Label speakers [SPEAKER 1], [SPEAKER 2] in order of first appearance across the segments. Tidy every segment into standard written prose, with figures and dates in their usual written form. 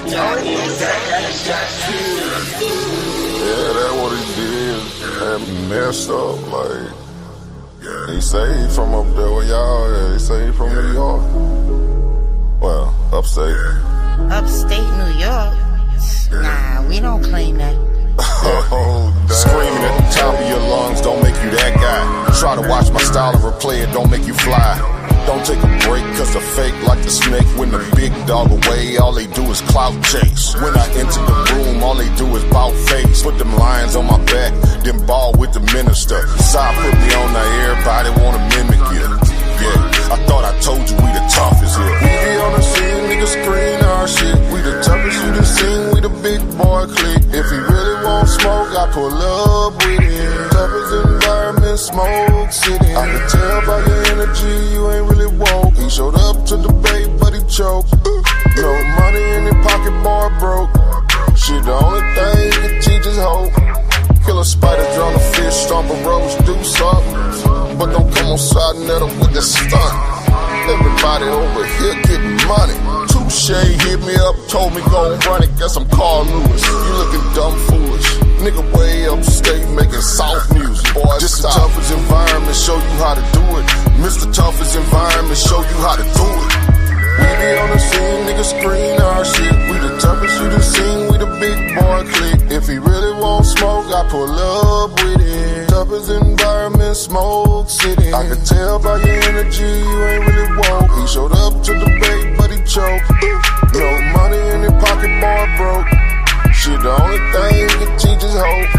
[SPEAKER 1] that's what he did. And messed up, like. He say he from up there where y'all at. He say he from New York. Well, upstate.
[SPEAKER 2] Upstate New York? Nah, we don't claim that.
[SPEAKER 1] Oh,
[SPEAKER 3] screaming at the top of your lungs don't make you that guy. Try to watch my style and replay it, don't make you fly. Don't take a break, cause the fake like the snake. When the big dog away, all they do is clout chase. When I enter the room, all they do is bout face. Put them lions on my back, then ball with the minister. Side put me on there, everybody wanna mimic you. Yeah, I thought I told you we the toughest here.
[SPEAKER 1] We be on the scene, niggas screen our shit. We the toughest you done seen, we the big boy clique. If he really want smoke, I pull up with him. Toughest environment, smoke city. I can tell by your energy, you ain't really woke. He showed up to debate, but he choked. No money in his pocket, boy broke. Shit, the only thing he can teach is hope. Kill a spider, drown a fish, stomp a rose, do something. But don't come on sa.neter with the stunt. Everybody over here getting money. Touche hit me up, told me go and run it. Guess I'm Carl Lewis. You looking dumb foolish. Nigga way upstate making soft music. Boy, this the toughest environment, show you how to do it. Mr. Toughest environment, show you how to do it. We be on the scene, niggas screen our shit. We the toughest you done seen, we the big boy clique. If he really want smoke, I pull up with it. Toughest environment, smoke city. I can tell by your energy, you ain't really woke. He showed up to debate, but he choked. No money in his pocket, boy broke. Shit, the only thing he can teach is hope.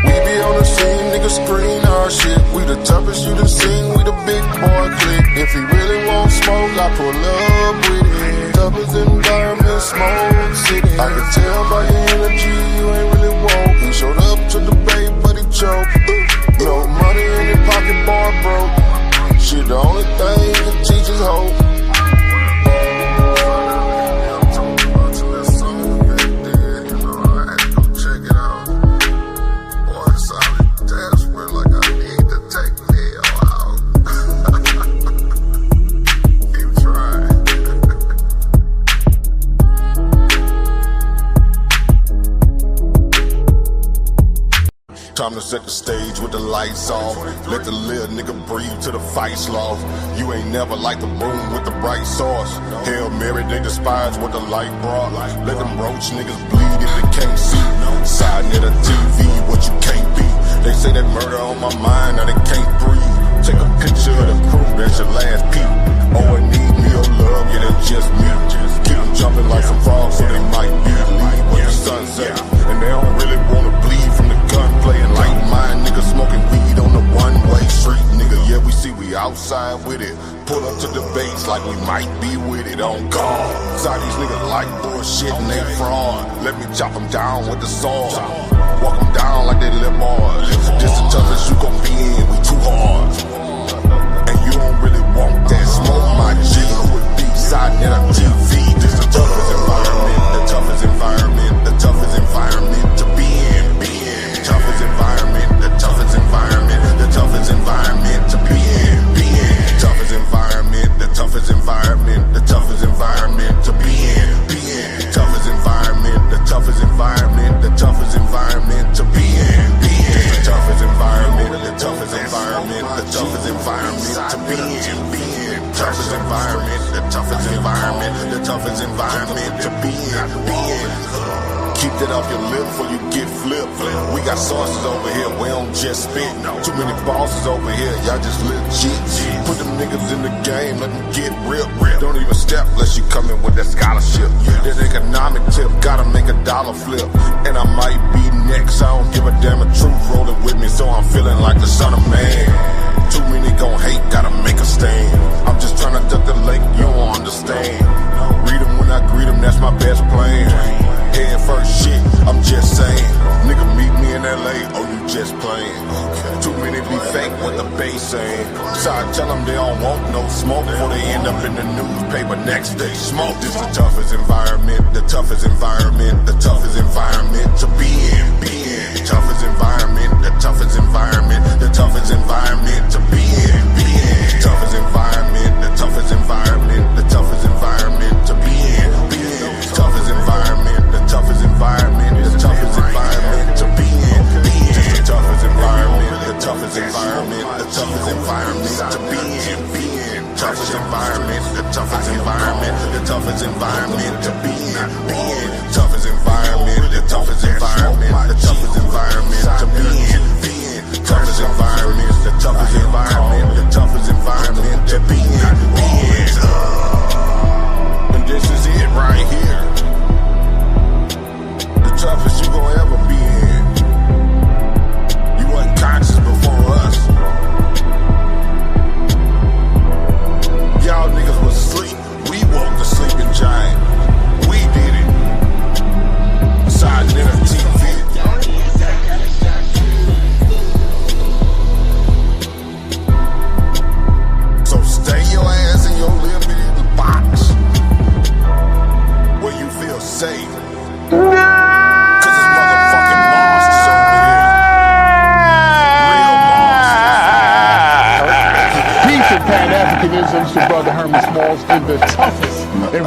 [SPEAKER 1] We be on the scene, niggas screen our shit. We the toughest you done seen, we the big boy clique. If he really want smoke, I pull up with it. Toughest environment, smoke city. I can tell by your energy, you ain't really woke. He showed up to debate, but he choked. No money in his pocket, boy broke. Shit, the only thing he can teach is hope.
[SPEAKER 3] Time to set the stage with the lights off. Let the little nigga breathe till the fight's lost. You ain't never like the room with the bright sauce. Hail Mary, they despise what the light brought. Let them roach niggas bleed if they can't see. sa.neter TV, what you can't be. They say that murder on my mind, now they can't breathe. Take a picture of the crew, that's your last peep. Oh, I need me your love, yeah, that's just me. Keep them jumping like some frogs, so they might be leave when the sun set. And they don't really wanna bleed from the gunplay. And like mine, niggas smoking weed on the one-way street, nigga. Yeah, we see we outside with it. Pull up to debates like we might be with it on guard. Side these niggas like bullshit and they fraud. Let me chop them down with the sword. Walk them down like they live bars. This the toughest you gon' be in, we too hard. And you don't really want that smoke, my G. Who would be sa.neter TV? This the toughest environment, the toughest environment, the toughest environment to be in, toughest environment, the toughest environment, the toughest environment to be in, toughest environment, the toughest environment, the toughest environment to be in, toughest environment, the toughest environment, the toughest environment to be in, the toughest environment, the toughest environment, the toughest environment to be in, toughest environment, the toughest environment, the toughest environment to be in. Keep that off your lip before you get flipped. We got sources over here, we don't just spit. Too many bosses over here, y'all just legit. Put them niggas in the game, let them get real. Don't even step unless you come in with that scholarship. That economic tip, gotta make a dollar flip. And I might be next, I don't give a damn, a truth rolling with me, so I'm feeling like the son of man. Too many gon' hate, gotta make a stand. I'm just trying to duck the lake, you don't understand. Read them when I greet them, that's my best plan. Head first shit, I'm just saying. Nigga meet me in LA, oh you just playing. Too many be fake, what the base saying. So I tell them they don't want no smoke before they end up in the newspaper next day. Smoke, this the toughest environment, the toughest environment, the toughest environment to be in. Toughest environment, the toughest environment, the toughest environment to be in. Toughest environment, the toughest environment, the toughest environment to be in. Toughest environment.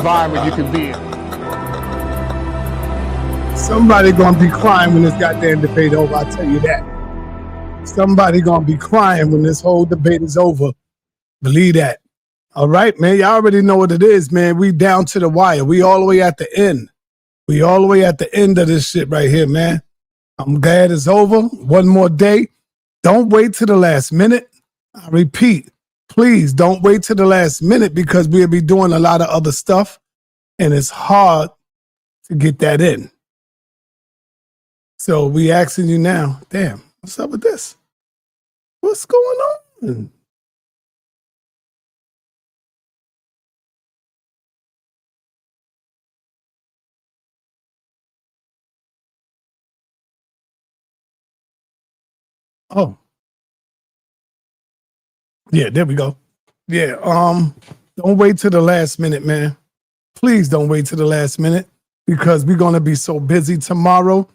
[SPEAKER 4] environment you can be in.
[SPEAKER 5] Somebody gonna be crying when this goddamn debate over. I'll tell you that. Somebody gonna be crying when this whole debate is over. Believe that. All right, man. Y'all already know what it is, man. We down to the wire. We all the way at the end. We all the way at the end of this shit right here, man. I'm glad it's over. One more day. Don't wait till the last minute. I repeat, please don't wait till the last minute because we'll be doing a lot of other stuff and it's hard to get that in. So we asking you now, damn, what's up with this? What's going on? Oh. Yeah, there we go. Yeah, don't wait till the last minute, man. Please don't wait till the last minute because we're going to be so busy tomorrow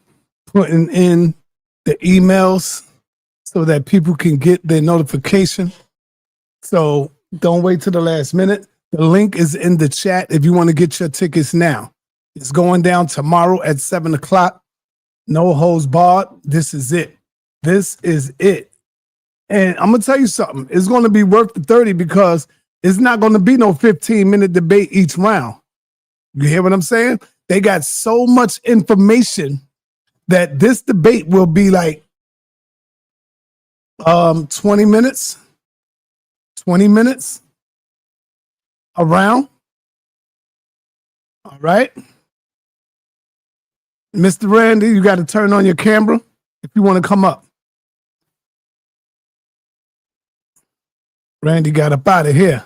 [SPEAKER 5] putting in the emails so that people can get their notification. So don't wait till the last minute. The link is in the chat if you want to get your tickets now. It's going down tomorrow at 7 o'clock. No holds barred. This is it. This is it. And I'm going to tell you something. It's going to be worth the 30 because it's not going to be no 15-minute debate each round. You hear what I'm saying? They got so much information that this debate will be like 20 minutes around. All right. Mr. Randy, you got to turn on your camera if you want to come up. Randy got up out of here.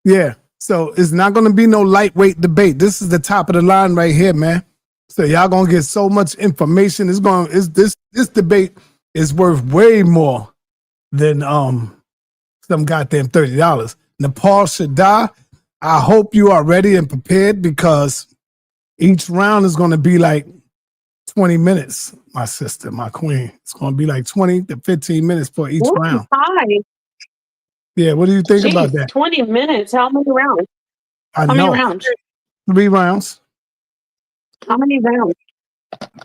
[SPEAKER 5] Yeah. So it's not going to be no lightweight debate. This is the top of the line right here, man. So y'all going to get so much information. This debate is worth way more than some goddamn $30. Nepal should die. I hope you are ready and prepared because each round is going to be like 20 minutes, my sister, my queen. It's going to be like 20 to 15 minutes for each round.
[SPEAKER 6] Hi.
[SPEAKER 5] Yeah, what do you think about that?
[SPEAKER 6] 20 minutes. How many rounds?
[SPEAKER 5] How
[SPEAKER 6] many rounds?
[SPEAKER 5] 3 rounds.
[SPEAKER 6] How many rounds?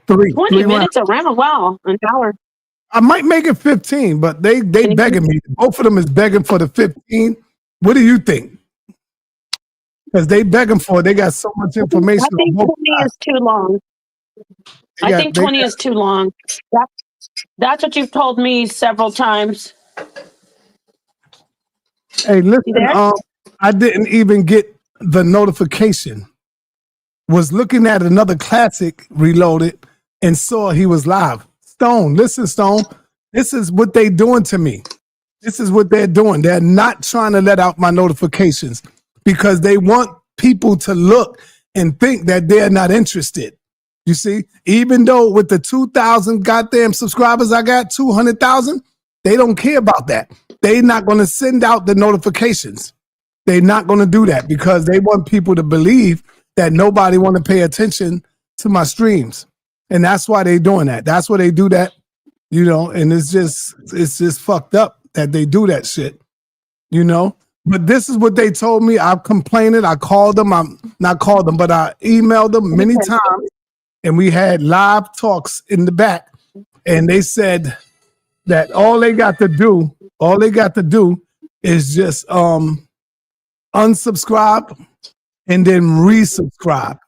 [SPEAKER 5] 3.
[SPEAKER 6] 20 minutes a round? Wow, an hour.
[SPEAKER 5] I might make it 15, but they begging me. Both of them is begging for the 15. What do you think? Because they begging for it. They got so much information.
[SPEAKER 6] I think 20 is too long. I think 20 is too long. That's what you've told me several times.
[SPEAKER 5] Hey, listen, I didn't even get the notification. Was looking at another classic reloaded and saw he was live. Stone, listen, Stone, this is what they doing to me. This is what they're doing. They're not trying to let out my notifications because they want people to look and think that they're not interested. You see, even though with the 2,000 goddamn subscribers I got, 200,000, they don't care about that. They're not going to send out the notifications. They're not going to do that because they want people to believe that nobody want to pay attention to my streams. And that's why they're doing that. That's why they do that, you know, and it's just fucked up that they do that shit, you know. But this is what they told me. I've complained. I called them. I'm not called them, but I emailed them many times. And we had live talks in the back. And they said that all they got to do is just unsubscribe and then resubscribe.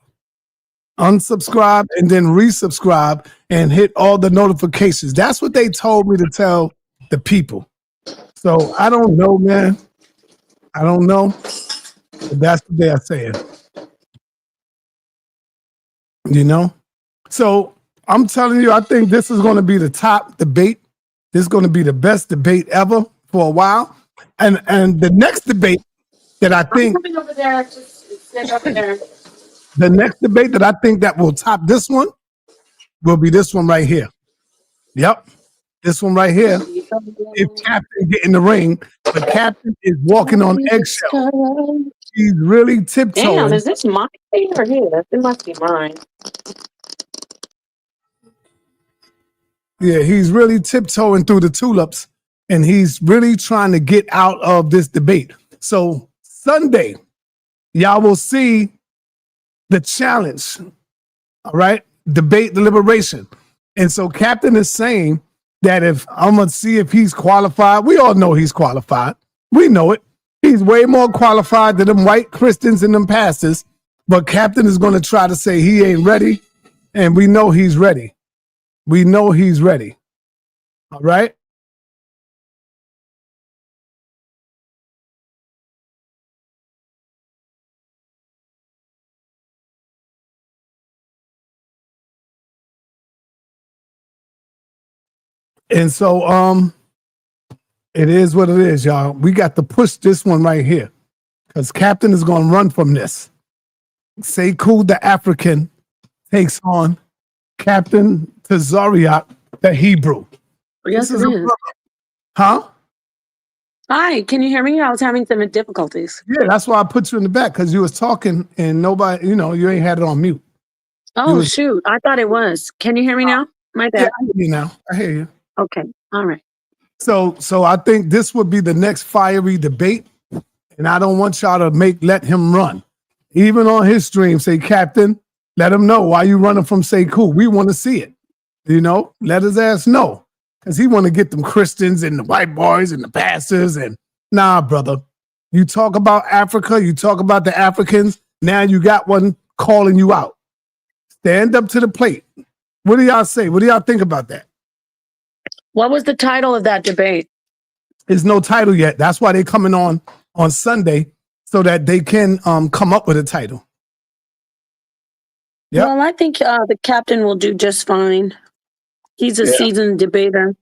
[SPEAKER 5] Unsubscribe and then resubscribe and hit all the notifications. That's what they told me to tell the people. So I don't know, man. I don't know. But that's what they are saying. You know? So I'm telling you, I think this is going to be the top debate. This is going to be the best debate ever for a while. And the next debate that I think...
[SPEAKER 6] I'm coming over there. Just stand over there.
[SPEAKER 5] The next debate that I think that will top this one will be this one right here. Yep. This one right here. If Captain get in the ring, the Captain is walking on eggshells. He's really tiptoeing.
[SPEAKER 6] Damn, is this mine or his? It must be mine.
[SPEAKER 5] Yeah, he's really tiptoeing through the tulips, and he's really trying to get out of this debate. So Sunday, y'all will see the challenge. All right, debate, deliberation. And so Captain is saying that if I'm going to see if he's qualified, we all know he's qualified. We know it. He's way more qualified than them white Christians and them pastors. But Captain is going to try to say he ain't ready. And we know he's ready. We know he's ready. All right. And so it is what it is, y'all. We got to push this one right here because Captain is going to run from this. Sekou the African takes on Captain Tazariak the Hebrew.
[SPEAKER 6] Yes,
[SPEAKER 5] This
[SPEAKER 6] it
[SPEAKER 5] is
[SPEAKER 6] is.
[SPEAKER 5] Huh?
[SPEAKER 6] Hi, can you hear me? I was having some difficulties.
[SPEAKER 5] Yeah, that's why I put you in the back because you was talking and nobody, you ain't had it on mute.
[SPEAKER 6] Oh, shoot. I thought it was. Can you hear me now? My
[SPEAKER 5] Yeah,
[SPEAKER 6] bad.
[SPEAKER 5] I hear you now. I hear you.
[SPEAKER 6] Okay. All right.
[SPEAKER 5] So I think this would be the next fiery debate, and I don't want y'all to let him run. Even on his stream, say, Captain, let him know why you running from Sekou. We want to see it. Let his ass know. Because he want to get them Christians and the white boys and the pastors. And nah, brother. You talk about Africa, you talk about the Africans, now you got one calling you out. Stand up to the plate. What do y'all say? What do y'all think about that?
[SPEAKER 6] What was the title of that debate?
[SPEAKER 5] There's no title yet. That's why they're coming on Sunday so that they can come up with a title. Yep.
[SPEAKER 6] Well, I think the captain will do just fine. He's a seasoned debater.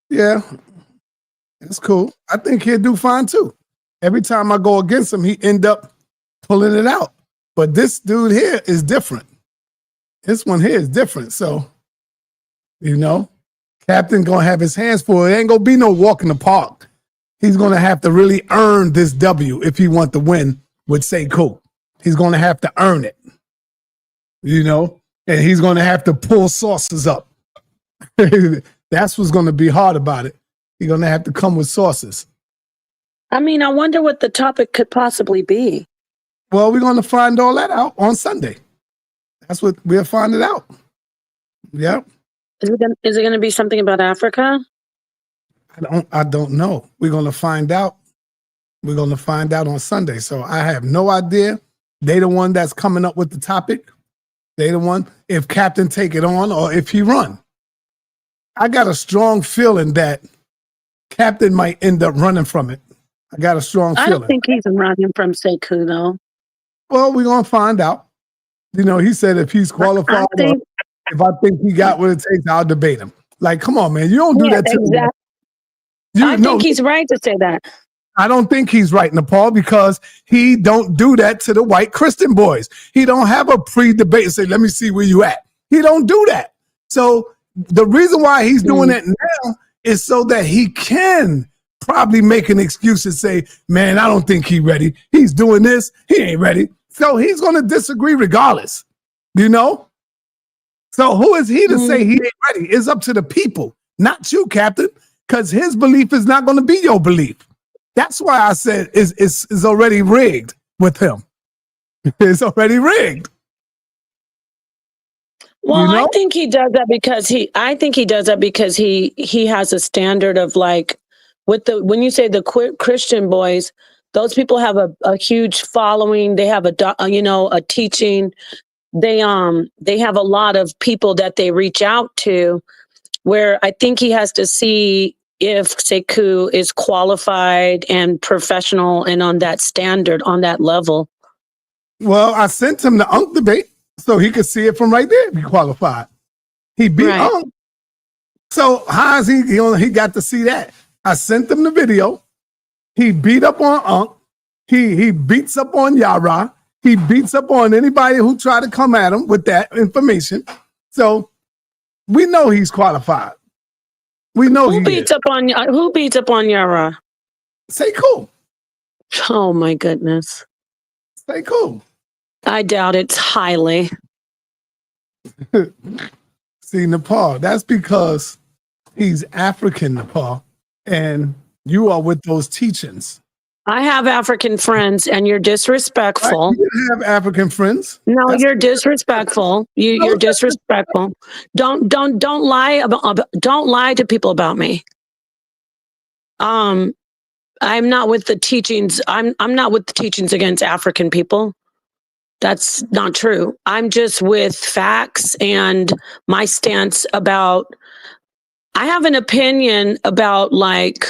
[SPEAKER 5] Yeah, that's cool. I think he'll do fine too. Every time I go against him, he end up pulling it out. But this dude here is different. This one here is different. So, Captain gonna have his hands full. It ain't gonna be no walk in the park. He's gonna have to really earn this W if he want to win with Sekou. He's gonna have to earn it. And he's gonna have to pull sources up. That's what's gonna be hard about it. He's gonna have to come with sources.
[SPEAKER 6] I mean, I wonder what the topic could possibly be.
[SPEAKER 5] Well, we're gonna find all that out on Sunday. That's what we'll find it out. Yep.
[SPEAKER 6] Is it going to be something about Africa?
[SPEAKER 5] I don't know. We're going to find out. We're going to find out on Sunday. So I have no idea. They the one that's coming up with the topic. They the one, if Captain take it on or if he run. I got a strong feeling that Captain might end up running from it. I got a strong feeling.
[SPEAKER 6] I don't think he's running from Sekou, though.
[SPEAKER 5] Well, we're going to find out. He said if he's qualified or if I think he got what it takes, I'll debate him. Like, come on, man. You don't do that to me.
[SPEAKER 6] I think he's right to say that.
[SPEAKER 5] I don't think he's right, Nepal, because he don't do that to the white Christian boys. He don't have a pre-debate and say, let me see where you at. He don't do that. So the reason why he's doing it now is so that he can probably make an excuse and say, man, I don't think he's ready. He's doing this. He ain't ready. So he's going to disagree regardless, So who is he to say he ain't ready? It's up to the people, not you, Captain, because his belief is not going to be your belief. That's why I said it's already rigged with him. It's already rigged.
[SPEAKER 6] Well, I think he does that because he has a standard of like when you say the Christian boys, those people have a huge following. They have a teaching. They have a lot of people that they reach out to, where I think he has to see if Sekou is qualified and professional and on that standard, on that level.
[SPEAKER 5] Well, I sent him the Unk debate so he could see it from right there if he qualified. He beat Unk. So how is he got to see that? I sent him the video. He beat up on Unk. He beats up on Yara. He beats up on anybody who try to come at him with that information. So we know he's qualified. We know
[SPEAKER 6] who beats up on Yara?
[SPEAKER 5] Sekou.
[SPEAKER 6] Oh my goodness.
[SPEAKER 5] Sekou.
[SPEAKER 6] I doubt it highly.
[SPEAKER 5] See, Nepal, that's because he's African, Nepal, and you are with those teachings.
[SPEAKER 6] I have African friends, and you're
[SPEAKER 5] Right?
[SPEAKER 6] disrespectful.
[SPEAKER 5] You can have African friends.
[SPEAKER 6] No,
[SPEAKER 5] That's
[SPEAKER 6] you're disrespectful. You're disrespectful. Don't lie don't lie to people about me. Um, I'm not with the teachings. I'm not with the teachings against African people. That's not true. I'm just with facts and my stance about. I have an opinion about, like,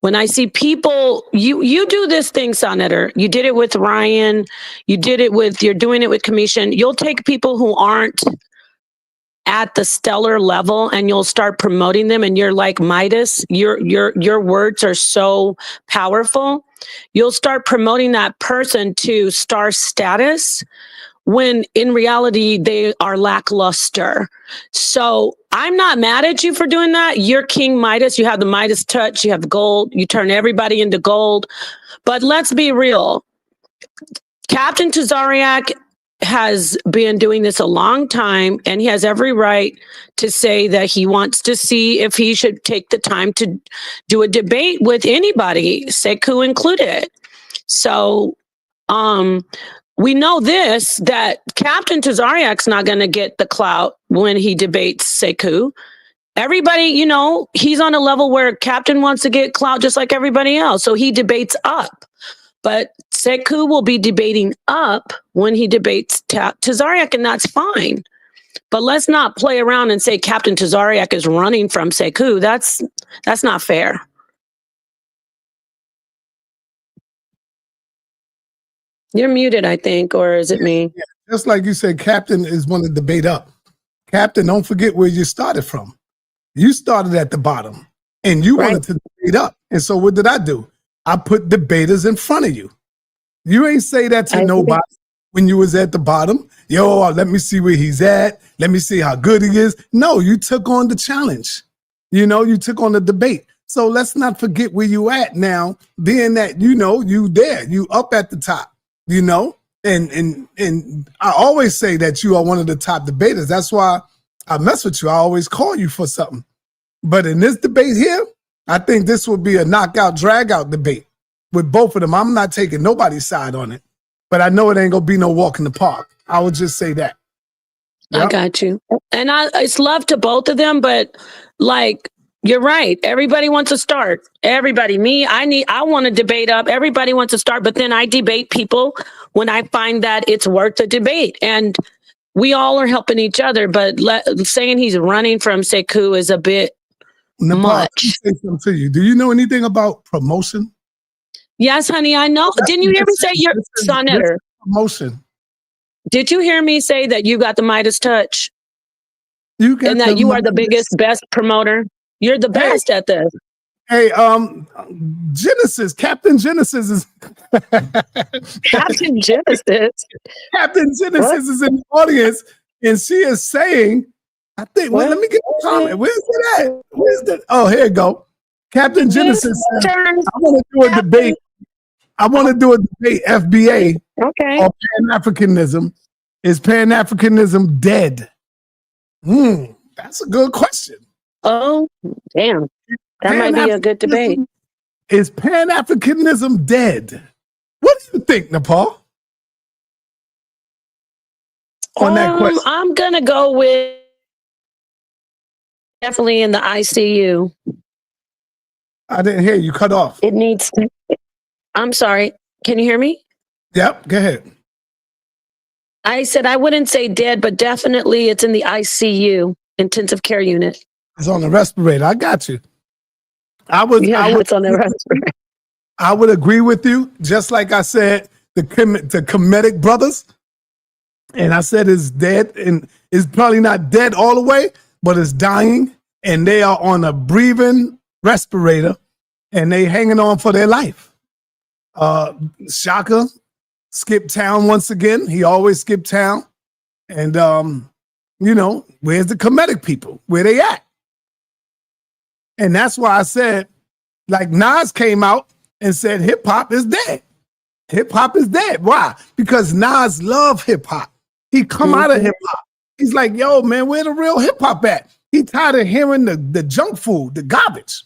[SPEAKER 6] when I see people, you do this thing, sa.neter. You did it with Ryan. You're doing it with Commission. You'll take people who aren't at the stellar level and you'll start promoting them, and you're like Midas. Your words are so powerful. You'll start promoting that person to star status when in reality they are lackluster. So I'm not mad at you for doing that. You're King Midas. You have the Midas touch. You have gold. You turn everybody into gold. But let's be real. Captain Tazariak has been doing this a long time, and he has every right to say that he wants to see if he should take the time to do a debate with anybody, Sekou included. So, we know this, that Captain Tazariak's not going to get the clout when he debates Sekou. Everybody, he's on a level where Captain wants to get clout just like everybody else. So he debates up. But Sekou will be debating up when he debates Tazariak, and that's fine. But let's not play around and say Captain Tazariak is running from Sekou. That's not fair. You're muted, I think, or is it me?
[SPEAKER 5] Yeah. Just like you said, Captain is one to debate up. Captain, don't forget where you started from. You started at the bottom, and you wanted to debate up. And so what did I do? I put debaters in front of you. You ain't say that to nobody when you was at the bottom. Yo, let me see where he's at. Let me see how good he is. No, you took on the challenge. You took on the debate. So let's not forget where you at now, being that, you there, you up at the top. And I always say that you are one of the top debaters. That's why I mess with you. I always call you for something. But in this debate here, I think this will be a knockout, drag-out debate with both of them. I'm not taking nobody's side on it, but I know it ain't gonna be no walk in the park. I would just say that.
[SPEAKER 6] Yep. I got you. And it's love to both of them, but like, you're right. Everybody wants to start. Everybody. Me, I want to debate up. Everybody wants to start, but then I debate people when I find that it's worth the debate. And we all are helping each other, but saying he's running from Sekou is a bit much.
[SPEAKER 5] Say something to you. Do you know anything about promotion?
[SPEAKER 6] Yes, honey, I know. Didn't you hear me say your sa.neter?
[SPEAKER 5] Promotion.
[SPEAKER 6] Did you hear me say that you got the Midas touch? And that you are the biggest, best promoter? You're the best at this.
[SPEAKER 5] Hey, Genesis, Captain Genesis is
[SPEAKER 6] Captain Genesis.
[SPEAKER 5] Captain Genesis is in the audience, and she is saying, I think, let me get a comment. Where's it at? Where's the? Oh, here you go. Captain Genesis says, I want to do a debate. I want to do a debate, FBA, on Pan-Africanism. Is Pan-Africanism dead? That's a good question.
[SPEAKER 6] Oh, damn. That might be a good debate.
[SPEAKER 5] Is Pan-Africanism dead? What do you think, Nepal? On that question?
[SPEAKER 6] I'm going to go with definitely in the ICU.
[SPEAKER 5] I didn't hear you. Cut off.
[SPEAKER 6] It needs to. I'm sorry. Can you hear me?
[SPEAKER 5] Yep. Go ahead.
[SPEAKER 6] I said I wouldn't say dead, but definitely it's in the ICU, intensive care unit.
[SPEAKER 5] It's on the respirator. I got you.
[SPEAKER 6] It's on the respirator.
[SPEAKER 5] I would agree with you. Just like I said, the Kemetic brothers, and I said it's dead, and it's probably not dead all the way, but it's dying, and they are on a breathing respirator, and they hanging on for their life. Shaka skipped town once again. He always skipped town. And, where's the Kemetic people? Where they at? And that's why I said, like, Nas came out and said hip-hop is dead. Hip-hop is dead. Why? Because Nas love hip-hop. He come out of hip-hop. He's like, yo, man, where the real hip-hop at? He tired of hearing the junk food, the garbage.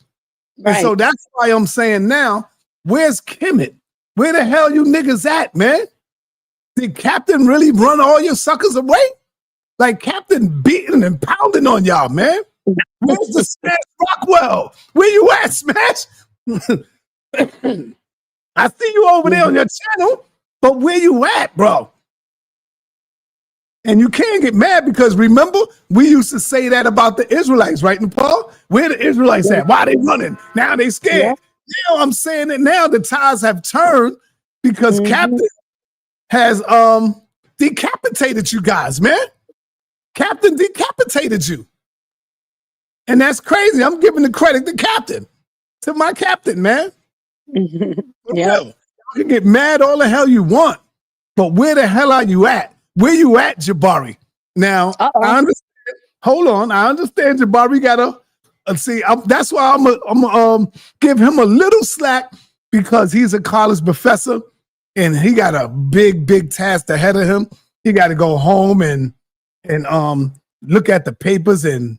[SPEAKER 5] Right. And so that's why I'm saying now, Where's Kemet? Where the hell you niggas at, man? Did Captain really run all your suckers away? Like Captain beating and pounding on y'all, man. Where's the Smash Rockwell? Where you at, Smash? I see you over there on your channel, but where you at, bro? And you can't get mad because remember, we used to say that about the Israelites, right, Nepal? Where the Israelites at? Why they running? Now they scared. Now I'm saying that now the tides have turned because Captain has decapitated you guys, man. Captain decapitated you. And that's crazy. I'm giving the credit to my captain, man.
[SPEAKER 6] Yeah.
[SPEAKER 5] You can get mad all the hell you want, but where the hell are you at? Where you at, Jabari? Now, I understand. Hold on. I understand Jabari gotta see. That's why I'm gonna give him a little slack because he's a college professor and he got a big task ahead of him. He got to go home and look at the papers and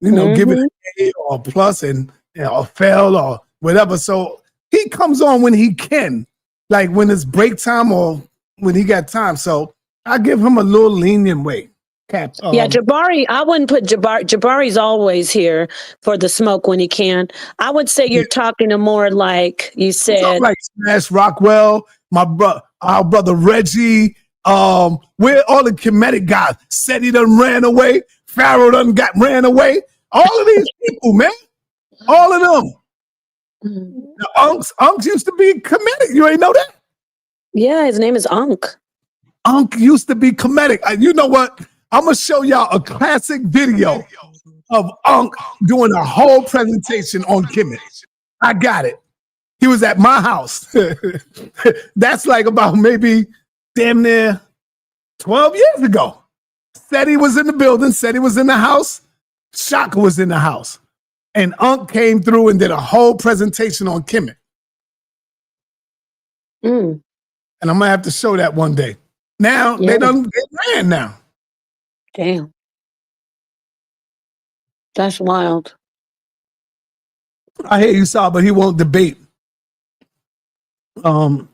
[SPEAKER 5] give it an A or plus and or fail or whatever. So he comes on when he can, like when it's break time or when he got time. So I give him a little lenient way.
[SPEAKER 6] Yeah, Jabari, I wouldn't put Jabari's always here for the smoke when he can. I would say you're talking to more like you said.
[SPEAKER 5] Like Smash Rockwell, our brother Reggie, where all the Kemetic guys said he done ran away. Pharaoh done ran away. All of these people, man. All of them. The Unks used to be Kemetic. You ain't know that?
[SPEAKER 6] Yeah, his name is Unk.
[SPEAKER 5] Unk used to be Kemetic. You know what? I'm going to show y'all a classic video of Unk doing a whole presentation on Kemet. I got it. He was at my house. That's like about maybe damn near 12 years ago. Said he was in the building, said he was in the house. Shaka was in the house. And Unk came through and did a whole presentation on Kemet. And I'm going to have to show that one day. Now, they ran now.
[SPEAKER 6] Damn. That's wild.
[SPEAKER 5] I hear you, Saw, but he won't debate. He won't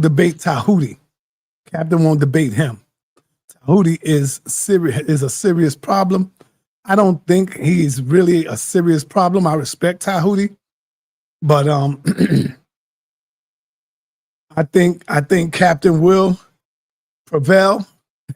[SPEAKER 5] debate Tahuti. Captain won't debate him. Tahuti is a serious problem. I don't think he's really a serious problem. I respect Tahuti, but I think Captain will prevail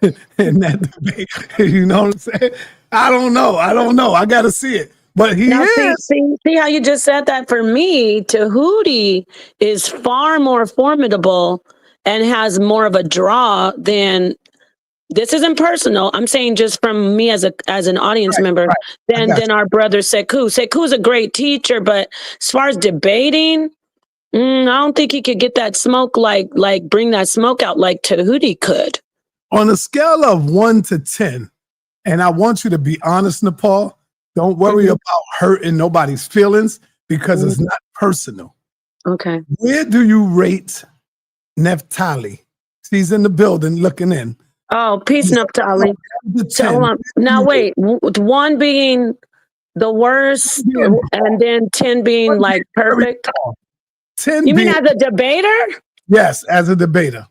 [SPEAKER 5] in that debate. You know what I'm saying? I don't know. I got to see it. But he is.
[SPEAKER 6] See how you just said that? For me, Tahuti is far more formidable and has more of a draw than. This isn't personal. I'm saying just from me as an audience member, than our brother Sekou. Sekou is a great teacher, but as far as debating, I don't think he could get that smoke like bring that smoke out like Tahuti could.
[SPEAKER 5] On a scale of 1 to 10, and I want you to be honest, Nepal, don't worry about hurting nobody's feelings because it's not personal.
[SPEAKER 6] Okay.
[SPEAKER 5] Where do you rate Neftali? She's in the building looking in.
[SPEAKER 6] Oh, peace, Naphtali. Now, wait. 1 being the worst, and then 10 being like perfect.
[SPEAKER 5] 10.
[SPEAKER 6] You mean as a debater?
[SPEAKER 5] Yes, as a debater.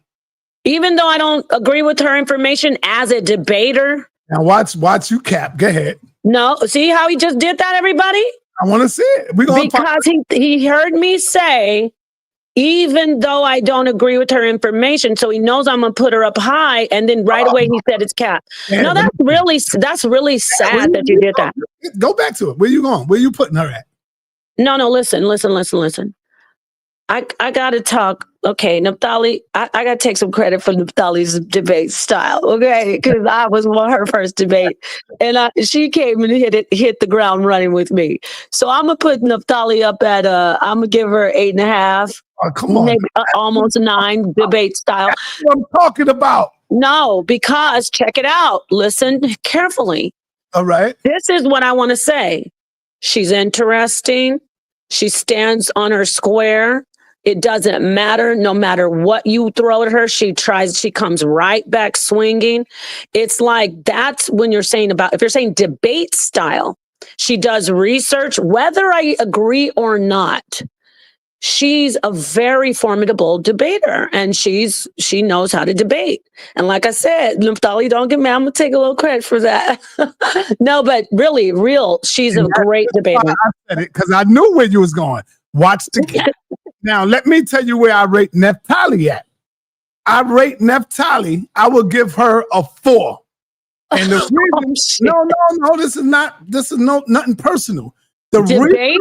[SPEAKER 6] Even though I don't agree with her information as a debater.
[SPEAKER 5] Now watch you cap. Go ahead.
[SPEAKER 6] No, see how he just did that, everybody?
[SPEAKER 5] I want to see it.
[SPEAKER 6] Because he heard me say, even though I don't agree with her information, so he knows I'm gonna put her up high, and then right away he said it's cap. No, that's really sad that you did that.
[SPEAKER 5] Go back to it. Where you going? Where you putting her at?
[SPEAKER 6] No, listen. I gotta talk. Okay, Naphtali, I gotta take some credit for Naphtali's debate style, okay? Because I was on her first debate, and she came and hit the ground running with me. So I'm gonna put Naphtali up at I'm gonna give her 8.5.
[SPEAKER 5] Oh, come on,
[SPEAKER 6] maybe almost 9 debate style.
[SPEAKER 5] That's what I'm talking about.
[SPEAKER 6] No, because check it out. Listen carefully.
[SPEAKER 5] All right.
[SPEAKER 6] This is what I want to say. She's interesting. She stands on her square. It doesn't matter. No matter what you throw at her, she comes right back swinging. It's like, that's when you're saying if you're saying debate style, she does research, whether I agree or not. she's a very formidable debater, and she knows how to debate. And like I said, Naftali, don't get mad. I'm gonna take a little credit for that. No, but really, she's a great debater.
[SPEAKER 5] I said it because I knew where you was going. Watch the cat. Now, let me tell you where I rate Naftali at. I rate Naftali. I will give her a 4. And the reason, no, this is nothing personal. The
[SPEAKER 6] debate?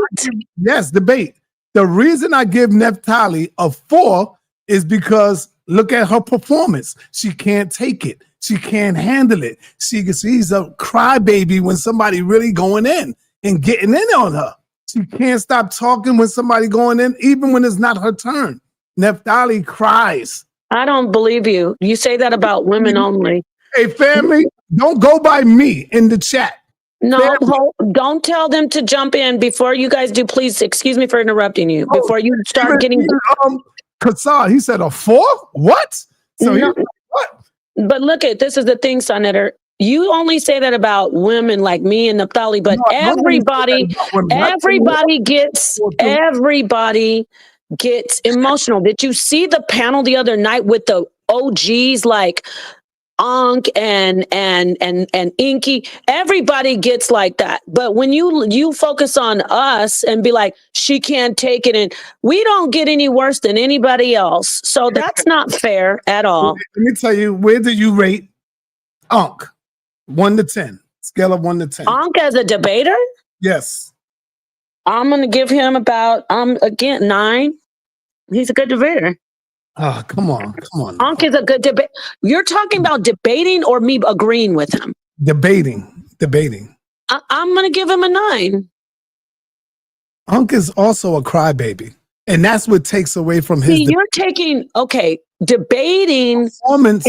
[SPEAKER 5] Yes, debate. The reason I give Naftali a 4 is because look at her performance. She can't take it. She can't handle it. She's a crybaby when somebody really going in and getting in on her. She can't stop talking when somebody going in, even when it's not her turn. Naftali cries.
[SPEAKER 6] I don't believe you. You say that about women only.
[SPEAKER 5] Hey, family, don't go by me in the chat.
[SPEAKER 6] No, don't tell them to jump in before you guys do. Please, excuse me for interrupting you. Before you start getting...
[SPEAKER 5] Kassar, he said a 4? What? So what?
[SPEAKER 6] But look this is the thing, sa.neter. You only say that about women like me and Naftali, but everybody gets emotional. Did you see the panel the other night with the OGs like Ankh and Inky? Everybody gets like that. But when you focus on us and be like, she can't take it, and we don't get any worse than anybody else. So that's not fair at all.
[SPEAKER 5] Let me tell you, where do you rate Ankh? 1 to 10. Scale of 1 to 10.
[SPEAKER 6] Ankh as a debater?
[SPEAKER 5] Yes.
[SPEAKER 6] I'm gonna give him about again 9. He's a good debater.
[SPEAKER 5] Oh, come on.
[SPEAKER 6] Ankh is a good debate. You're talking about debating or me agreeing with him?
[SPEAKER 5] Debating.
[SPEAKER 6] I'm going to give him a 9.
[SPEAKER 5] Ankh is also a crybaby. And that's what takes away from his...
[SPEAKER 6] You're taking... Okay, debating...
[SPEAKER 5] Performance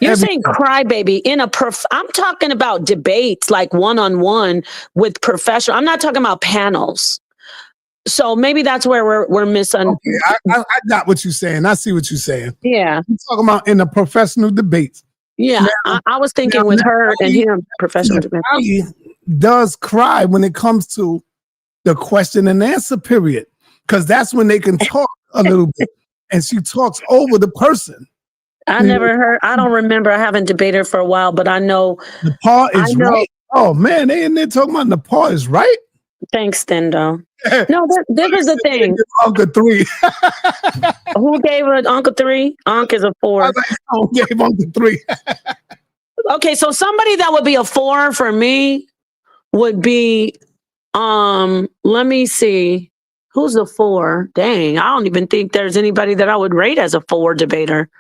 [SPEAKER 6] you're saying crybaby in I'm talking about debates like one-on-one with professional. I'm not talking about panels. So maybe that's where we're misunderstanding.
[SPEAKER 5] Okay, I got what you're saying. I see what you're saying.
[SPEAKER 6] Yeah.
[SPEAKER 5] You're talking about in the professional debates.
[SPEAKER 6] Yeah, now, I was thinking with her and him, professional debates.
[SPEAKER 5] He does cry when it comes to the question and answer period, because that's when they can talk a little bit. And she talks over the person.
[SPEAKER 6] I don't remember. I haven't debated for a while, but I know.
[SPEAKER 5] Nepal is right. Oh, man, they in there talking about Nepal is right.
[SPEAKER 6] Thanks, Stendo. No, this is the thing.
[SPEAKER 5] Uncle 3.
[SPEAKER 6] Who gave it Uncle 3? Uncle is a 4.
[SPEAKER 5] Who gave Uncle 3?
[SPEAKER 6] Okay, so somebody that would be a 4 for me would be, let me see. Who's a 4? Dang, I don't even think there's anybody that I would rate as a 4 debater.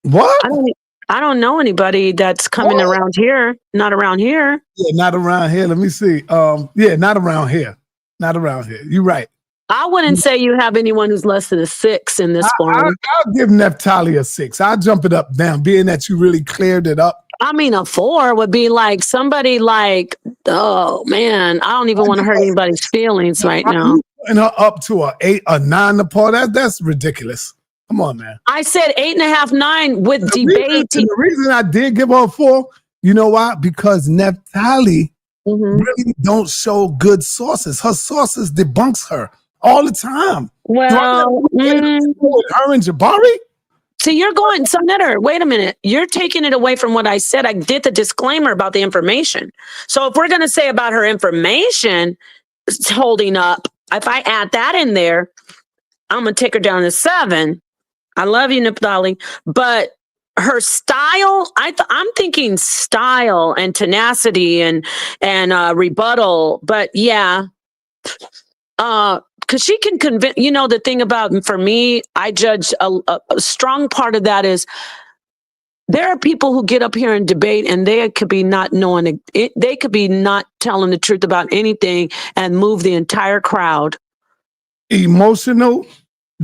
[SPEAKER 5] What?
[SPEAKER 6] I don't know anybody that's coming around here. Not around here.
[SPEAKER 5] Yeah, not around here. Let me see. Not around here. Not around here. You're right.
[SPEAKER 6] I wouldn't say you have anyone who's less than a 6 in this forum.
[SPEAKER 5] I'll give Naftali a 6. I'll jump it up down, being that you really cleared it up.
[SPEAKER 6] I mean, a 4 would be like somebody like, oh man, I don't even want to hurt anybody's feelings right now.
[SPEAKER 5] And her up to a 8 or 9 Nepal. That's ridiculous. Come on, man.
[SPEAKER 6] I said 8.5, 9 with debating.
[SPEAKER 5] The reason I did give her a 4, you know why? Because Naftali really don't show good sources. Her sources debunks her all the time.
[SPEAKER 6] Well,
[SPEAKER 5] her and Jabari?
[SPEAKER 6] See, you're going, sa.neter, wait a minute. You're taking it away from what I said. I did the disclaimer about the information. So if we're going to say about her information holding up, if I add that in there, I'm going to take her down to 7. I love you, Naftali, but her style, I'm thinking style and tenacity and rebuttal. But yeah, because she can convince. You know, the thing about, for me, I judge a strong part of that is there are people who get up here and debate, and they could be not knowing it. They could be not telling the truth about anything and move the entire crowd.
[SPEAKER 5] Emotional.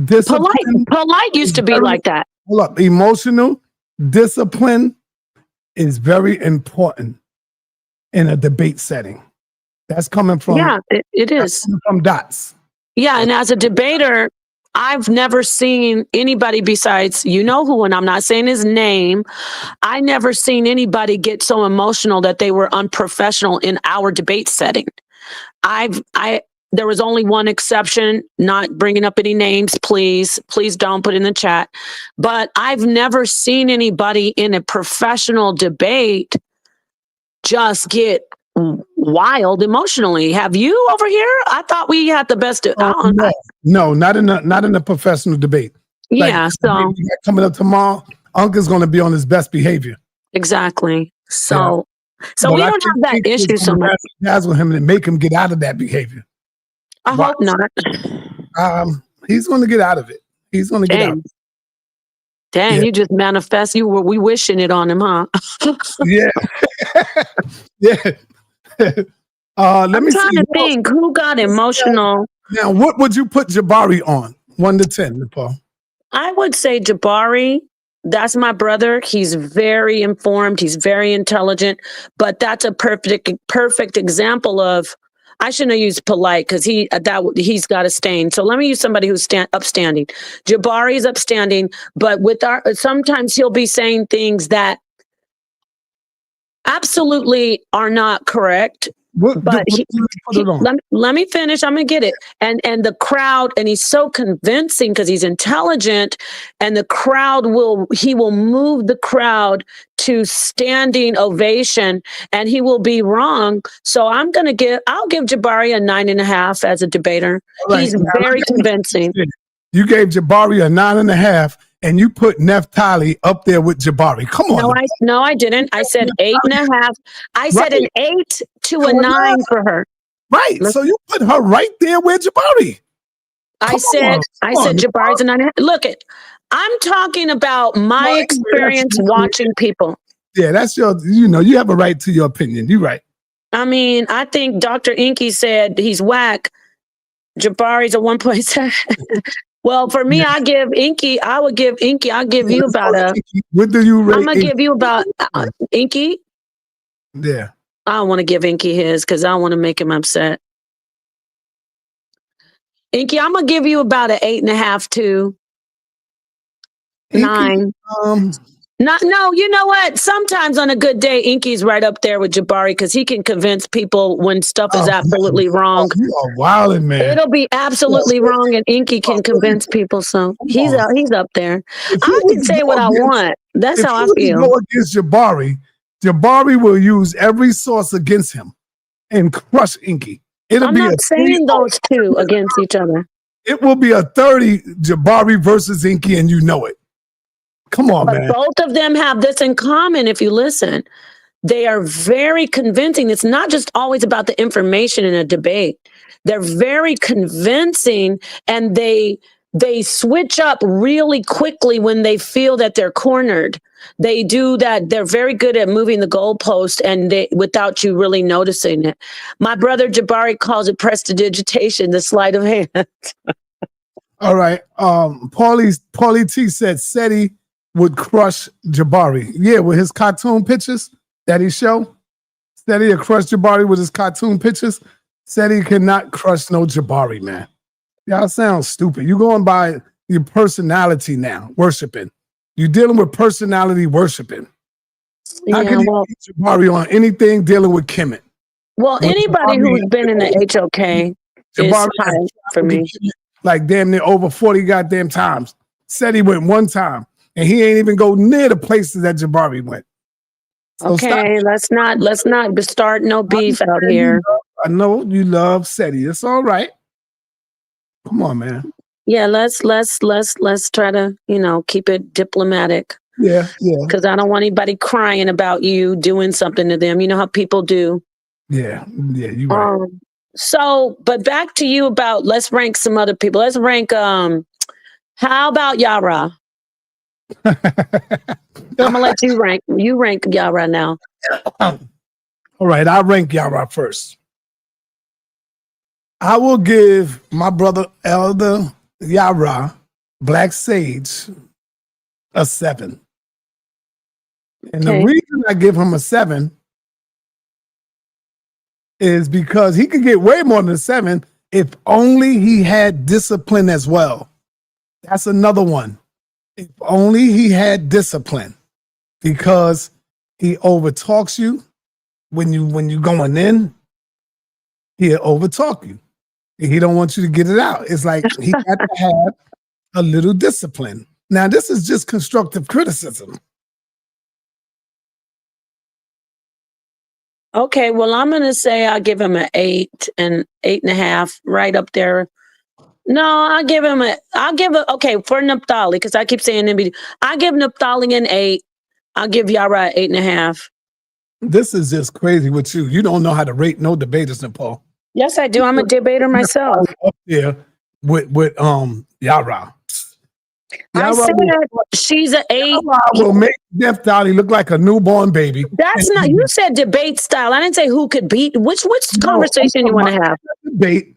[SPEAKER 5] Discipline.
[SPEAKER 6] Polite used to be like that.
[SPEAKER 5] Hold up. Emotional discipline is very important in a debate setting. That's coming from...
[SPEAKER 6] Yeah, it is.
[SPEAKER 5] From Dots.
[SPEAKER 6] Yeah, and as a debater, I've never seen anybody besides, you know who, and I'm not saying his name, I never seen anybody get so emotional that they were unprofessional in our debate setting. there was only one exception, not bringing up any names, please don't put in the chat. But I've never seen anybody in a professional debate just get wild emotionally. Have you over here? I thought we had the best.
[SPEAKER 5] No, not in a professional debate.
[SPEAKER 6] Yeah, so
[SPEAKER 5] coming up tomorrow, Uncle's going to be on his best behavior.
[SPEAKER 6] Exactly. So we don't have that issue so much.
[SPEAKER 5] Guys with him and make him get out of that behavior.
[SPEAKER 6] I hope not.
[SPEAKER 5] He's going to get out of it. He's going to get out.
[SPEAKER 6] Dang, you just manifest. We wishing it on him, huh?
[SPEAKER 5] Yeah. Yeah. Let me
[SPEAKER 6] trying to think who got emotional.
[SPEAKER 5] Now, what would you put Jabari on? 1 to 10, Nepal.
[SPEAKER 6] I would say Jabari. That's my brother. He's very informed. He's very intelligent. But that's a perfect example of. I shouldn't have used polite because he's got a stain. So let me use somebody who's upstanding. Jabari is upstanding, but sometimes he'll be saying things that absolutely are not correct. Let me finish. I'm gonna get it. And the crowd, and he's so convincing because he's intelligent, and the crowd will move the crowd to standing ovation, and he will be wrong. So I'll give Jabari a 9.5 as a debater. Right. He's very convincing.
[SPEAKER 5] You gave Jabari a 9.5. And you put Neftali up there with Jabari. Come on.
[SPEAKER 6] No, I didn't. I said 8.5. I said an 8 to a 9 for her.
[SPEAKER 5] Right. So you put her right there with Jabari.
[SPEAKER 6] I said Jabari's a 9.5. Look, I'm talking about my experience watching people.
[SPEAKER 5] Yeah, that's you have a right to your opinion. You're right.
[SPEAKER 6] I mean, I think Dr. Inky said he's whack. Jabari's a 1.7. Well, for me, I'll give you about a.
[SPEAKER 5] What do you rate?
[SPEAKER 6] I'm going to give you about Inky.
[SPEAKER 5] Yeah.
[SPEAKER 6] I don't want to give Inky his because I don't want to make him upset. Inky, I'm going to give you about an 8.5 to 9. No, you know what? Sometimes on a good day, Inky's right up there with Jabari because he can convince people when stuff is absolutely wrong.
[SPEAKER 5] You are wildin', man.
[SPEAKER 6] It'll be absolutely wrong, and Inky can convince people. So he's up there. I can say what I want. That's how I feel.
[SPEAKER 5] If you go against Jabari will use every source against him and crush Inky.
[SPEAKER 6] I'm not saying those two against each other.
[SPEAKER 5] It will be a 30 Jabari versus Inky, and you know it. Come on, man.
[SPEAKER 6] Both of them have this in common if you listen. They are very convincing. It's not just always about the information in a debate. They're very convincing, and they switch up really quickly when they feel that they're cornered. They do that. They're very good at moving the goalpost without you really noticing it. My brother Jabari calls it prestidigitation, the sleight of hand.
[SPEAKER 5] All right. Paulie T said SETI would crush Jabari. Yeah, with his cartoon pictures that he show. SETI would crush Jabari with his cartoon pictures. SETI cannot crush no Jabari, man. Y'all sound stupid. You're going by your personality now, worshiping. You're dealing with personality worshiping. How can you beat Jabari on anything dealing with Kemet?
[SPEAKER 6] Well, anybody who's been in the HOK is high for me.
[SPEAKER 5] Like damn near over 40 goddamn times. SETI went one time. And he ain't even go near the places that Jabari went. So
[SPEAKER 6] okay, let's not start no beef out here.
[SPEAKER 5] I know you love SETI. It's all right. Come on, man.
[SPEAKER 6] Yeah, let's try to, keep it diplomatic.
[SPEAKER 5] Yeah.
[SPEAKER 6] Because I don't want anybody crying about you doing something to them. You know how people do.
[SPEAKER 5] Yeah, you right.
[SPEAKER 6] But back to you about let's rank some other people. Let's rank how about Yara? I'm gonna let you rank Yara now.
[SPEAKER 5] All right, I'll rank Yara first. I will give my brother Elder Yara Black Sage a 7. And the reason I give him a 7 is because he could get way more than a 7 if only he had discipline as well. That's another one. If only he had discipline, because he overtalks you when you going in, he'll overtalk you. He don't want you to get it out. It's like he got to have a little discipline. Now, this is just constructive criticism.
[SPEAKER 6] Okay, well, I'm going to say I'll give him an 8 and 8.5, right up there. No, okay, for Naphtali, because I keep saying NBD. I give Naphtali an 8. I'll give Yara 8.5.
[SPEAKER 5] This is just crazy with you. You don't know how to rate no debaters, Nepal.
[SPEAKER 6] Yes, I do. I'm a debater myself.
[SPEAKER 5] Up there with Yara.
[SPEAKER 6] I said she's an 8.
[SPEAKER 5] Yara will make Naphtali look like a newborn baby.
[SPEAKER 6] That's not. You said debate style. I didn't say who could beat. Which conversation you want to have?
[SPEAKER 5] Debate.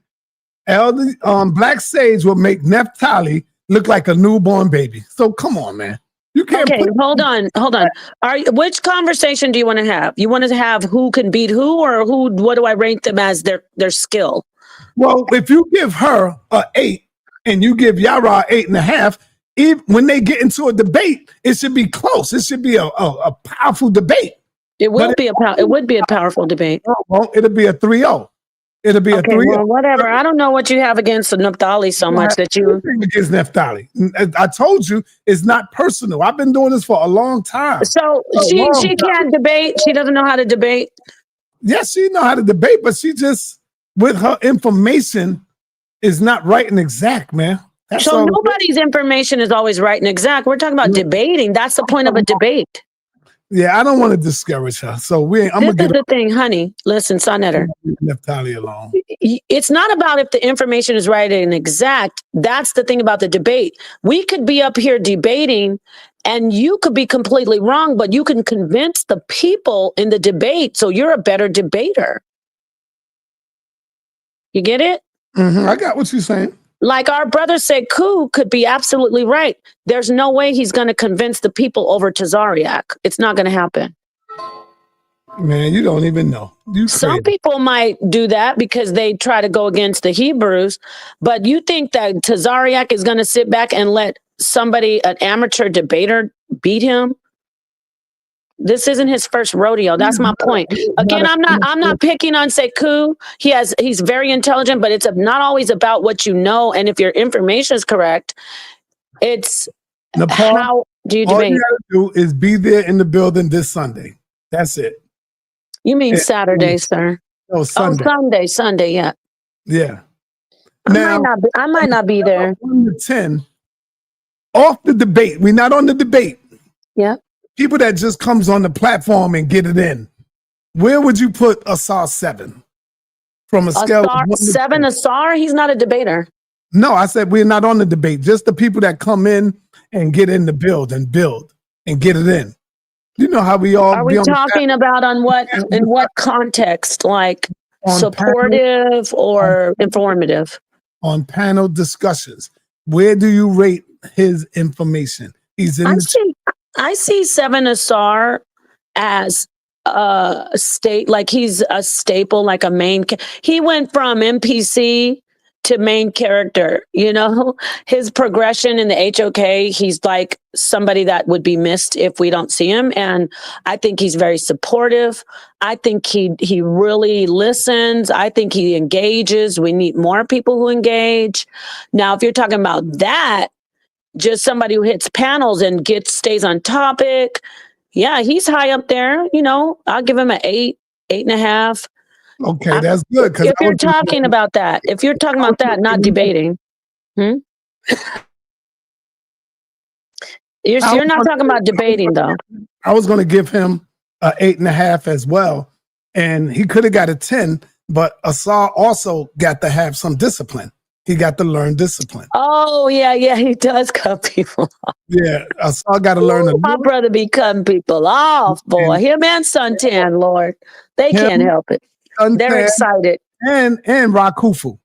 [SPEAKER 5] Elder Black Sage will make Naphtali look like a newborn baby. So come on, man. You can't.
[SPEAKER 6] Okay, hold on. Which conversation do you want to have? You want to have who can beat who, or who? What do I rate them as their skill?
[SPEAKER 5] Well, if you give her an 8 and you give Yara 8.5, even when they get into a debate, it should be close. It should be a powerful debate.
[SPEAKER 6] It would be a powerful debate.
[SPEAKER 5] Well, it'll be a 3-0. It'll be a 3-0.
[SPEAKER 6] Well, whatever. I don't know what you have against Naphtali so much that you
[SPEAKER 5] against Naphtali. I told you it's not personal. I've been doing this for a long time.
[SPEAKER 6] So she can't debate. She doesn't know how to debate.
[SPEAKER 5] Yes, she know how to debate, but she just with her information is not right and exact, man.
[SPEAKER 6] So nobody's information is always right and exact. We're talking about debating. That's the point of a debate.
[SPEAKER 5] Yeah, I don't want to discourage her. So I'm gonna get
[SPEAKER 6] the thing, honey. Listen, sa.neter.
[SPEAKER 5] Naphtali alone.
[SPEAKER 6] It's not about if the information is right and exact. That's the thing about the debate. We could be up here debating and you could be completely wrong, but you can convince the people in the debate. So you're a better debater. You get it?
[SPEAKER 5] Mm-hmm. I got what you're saying.
[SPEAKER 6] Like our brother Sekou could be absolutely right. There's no way he's going to convince the people over Tazariak. It's not going to happen.
[SPEAKER 5] Man, you don't even know.
[SPEAKER 6] Some people might do that because they try to go against the Hebrews, but you think that Tazariak is going to sit back and let somebody, an amateur debater, beat him? This isn't his first rodeo. That's my point. Again, I'm not picking on Sekou. He's very intelligent, but it's not always about what you know. And if your information is correct, it's
[SPEAKER 5] Nepal,
[SPEAKER 6] how do you debate?
[SPEAKER 5] All you gotta do is be there in the building this Sunday. That's it.
[SPEAKER 6] You mean Saturday, sir?
[SPEAKER 5] Oh, Sunday.
[SPEAKER 6] Oh, Sunday, yeah.
[SPEAKER 5] Yeah.
[SPEAKER 6] I might not be there.
[SPEAKER 5] 1 to 10, off the debate. We're not on the debate.
[SPEAKER 6] Yeah.
[SPEAKER 5] People that just comes on the platform and get it in. Where would you put Asar 7? From a scale of 1 to
[SPEAKER 6] 7, Asar? He's not a debater.
[SPEAKER 5] No, I said we're not on the debate. Just the people that come in and get in the build and get it in. You know how we all
[SPEAKER 6] are we talking about in what context? Like on supportive panel, or informative?
[SPEAKER 5] On panel discussions. Where do you rate his information? He's in
[SPEAKER 6] I see 7 Asar as a state, like he's a staple, like a main. He went from NPC to main character, his progression in the HOK. He's like somebody that would be missed if we don't see him. And I think he's very supportive. I think he really listens. I think he engages. We need more people who engage. Now, if you're talking about that, just somebody who hits panels and stays on topic. Yeah, he's high up there. I'll give him an 8, 8.5.
[SPEAKER 5] Okay, that's good.
[SPEAKER 6] If you're talking about that, not debating. You're not talking about debating, though.
[SPEAKER 5] I was going to give him an 8.5 as well. And he could have got a 10, but Asar also got to have some discipline. He got to learn discipline.
[SPEAKER 6] Oh, yeah, he does cut people off.
[SPEAKER 5] Yeah, Asar got to learn.
[SPEAKER 6] My brother be cutting people off, boy. Him and Suntan, Lord. They can't help it. They're excited.
[SPEAKER 5] And Rakufu.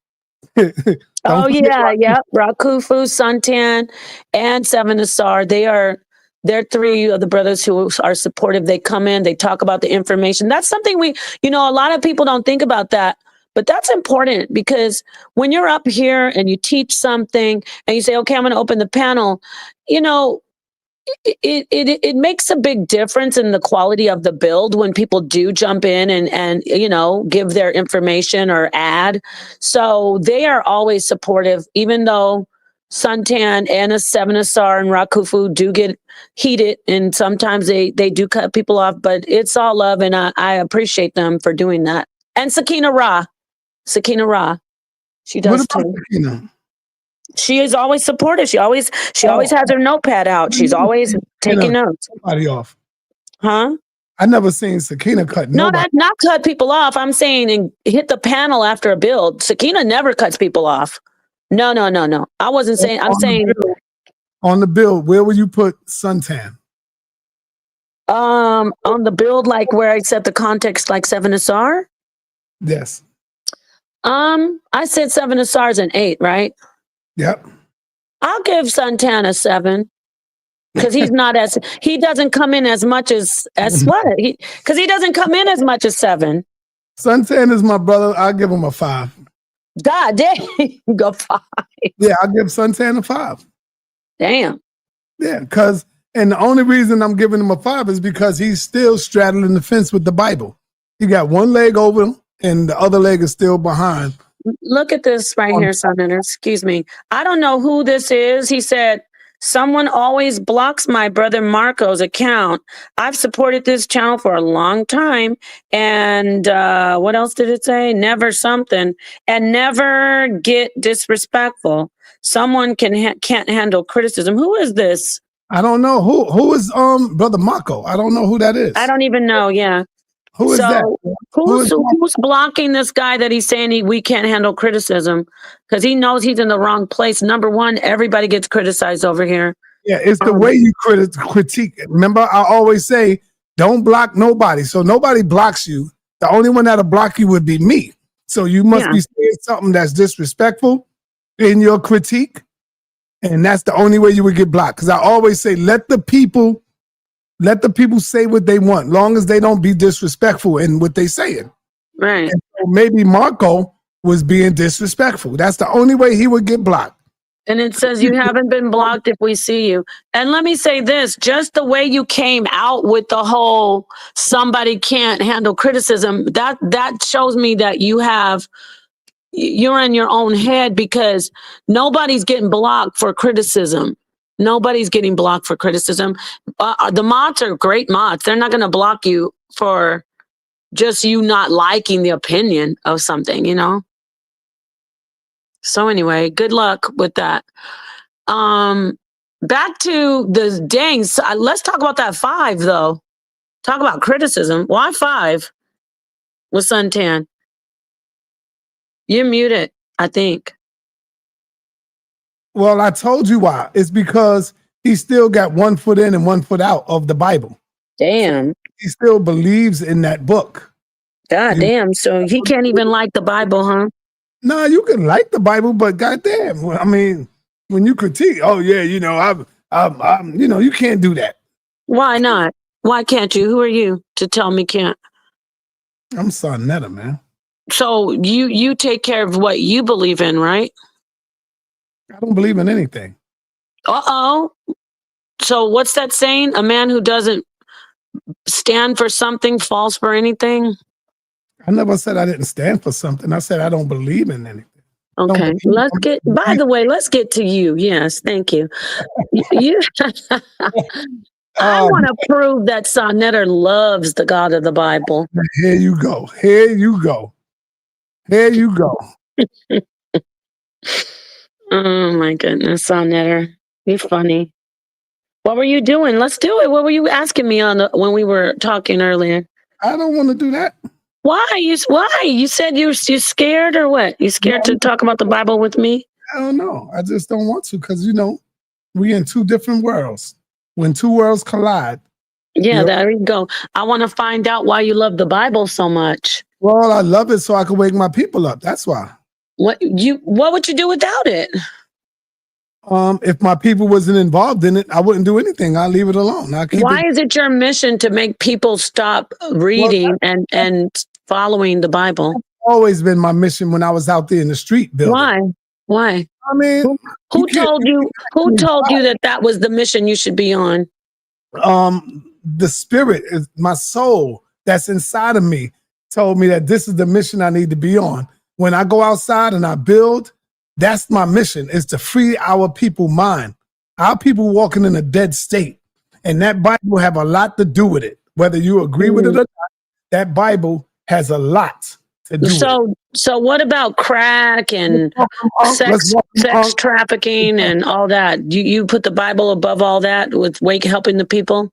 [SPEAKER 6] Oh, yeah. Rakufu, Suntan, and 7 Asar. They're 3 of the brothers who are supportive. They come in, they talk about the information. That's something a lot of people don't think about that. But that's important because when you're up here and you teach something and you say, okay, I'm going to open the panel, it makes a big difference in the quality of the build when people do jump in and give their information or add. So they are always supportive, even though Suntan and a Seven Asar and Rakufu do get heated, and sometimes they do cut people off, but it's all love, and I appreciate them for doing that. And Sakina Ra, she does too.
[SPEAKER 5] Sakina?
[SPEAKER 6] She is always supportive. She always has her notepad out. She's always taking notes.
[SPEAKER 5] Somebody off.
[SPEAKER 6] Huh?
[SPEAKER 5] I never seen Sakina cut nobody.
[SPEAKER 6] Not cut people off. I'm saying and hit the panel after a build. Sakina never cuts people off. No. I wasn't saying. I'm saying
[SPEAKER 5] on the build. Where would you put Suntan?
[SPEAKER 6] On the build, like where I set the context, like Seven Asar.
[SPEAKER 5] Yes.
[SPEAKER 6] I said Seven Asar is an 8, right?
[SPEAKER 5] Yep.
[SPEAKER 6] I'll give Suntan a 7 because he doesn't come in as much as what? Because he doesn't come in as much as 7.
[SPEAKER 5] Suntan is my brother. I'll give him a 5.
[SPEAKER 6] God damn, go 5.
[SPEAKER 5] Yeah, I'll give Suntan a 5.
[SPEAKER 6] Damn.
[SPEAKER 5] Yeah, and the only reason I'm giving him a 5 is because he's still straddling the fence with the Bible. He got one leg over him and the other leg is still behind.
[SPEAKER 6] Look at this right here, sa.neter. Excuse me. I don't know who this is. He said, someone always blocks my brother Marco's account. I've supported this channel for a long time. And what else did it say? Never something. And never get disrespectful. Someone can't handle criticism. Who is this?
[SPEAKER 5] I don't know. Who is brother Marco? I don't know who that is.
[SPEAKER 6] I don't even know. Yeah.
[SPEAKER 5] Who is that?
[SPEAKER 6] Who's blocking this guy that he's saying we can't handle criticism because he knows he's in the wrong place? Number one, everybody gets criticized over here.
[SPEAKER 5] Yeah, it's the way you critique. Remember, I always say, don't block nobody. So nobody blocks you. The only one that'll block you would be me. So you must be saying something that's disrespectful in your critique. And that's the only way you would get blocked. Because I always say, let the people say what they want, long as they don't be disrespectful in what they saying.
[SPEAKER 6] Right.
[SPEAKER 5] And so maybe Marco was being disrespectful. That's the only way he would get blocked.
[SPEAKER 6] And it says you haven't been blocked if we see you. And let me say this, just the way you came out with the whole somebody can't handle criticism, that shows me that you're in your own head because nobody's getting blocked for criticism. Nobody's getting blocked for criticism. The mods are great mods. They're not going to block you for just you not liking the opinion of something, So anyway, good luck with that. Back to the dangs. Let's talk about that 5, though. Talk about criticism. Why 5 with Suntan? You're muted, I think.
[SPEAKER 5] Well, I told you why. It's because he still got 1 foot in and 1 foot out of the Bible.
[SPEAKER 6] Damn.
[SPEAKER 5] He still believes in that book.
[SPEAKER 6] God damn. So he can't even like the Bible, huh?
[SPEAKER 5] No, you can like the Bible, but goddamn, I mean, when you critique, I'm you can't do that.
[SPEAKER 6] Why not? Why can't you? Who are you to tell me can't?
[SPEAKER 5] I'm sa.neter, man.
[SPEAKER 6] So you take care of what you believe in, right?
[SPEAKER 5] I don't believe in anything.
[SPEAKER 6] Uh-oh. So what's that saying? A man who doesn't stand for something falls for anything?
[SPEAKER 5] I never said I didn't stand for something. I said I don't believe in anything.
[SPEAKER 6] Okay. Let's get to you. Yes, thank you. I want to prove that sa.neter loves the God of the Bible.
[SPEAKER 5] Here you go.
[SPEAKER 6] Oh my goodness, sa.neter. You're funny. What were you doing? Let's do it. What were you asking me when we were talking earlier?
[SPEAKER 5] I don't want to do that.
[SPEAKER 6] Why? You said you're scared or what? You scared to talk about the Bible with me?
[SPEAKER 5] I don't know. I just don't want to because, we in 2 different worlds. When 2 worlds collide.
[SPEAKER 6] Yeah, there you go. I want to find out why you love the Bible so much.
[SPEAKER 5] Well, I love it so I can wake my people up. That's why.
[SPEAKER 6] What would you do without it?
[SPEAKER 5] If my people wasn't involved in it, I wouldn't do anything. I'll leave it alone.
[SPEAKER 6] Why is it your mission to make people stop reading and following the Bible?
[SPEAKER 5] That's always been my mission when I was out there in the street building.
[SPEAKER 6] Why?
[SPEAKER 5] I mean,
[SPEAKER 6] Who told you? Who told you that was the mission you should be on?
[SPEAKER 5] The spirit is my soul that's inside of me told me that this is the mission I need to be on. When I go outside and I build, that's my mission, is to free our people mind. Our people walking in a dead state. And that Bible have a lot to do with it. Whether you agree with it or not, that Bible has a lot to do with it.
[SPEAKER 6] So what about crack and sex trafficking and all that? You put the Bible above all that with helping the people?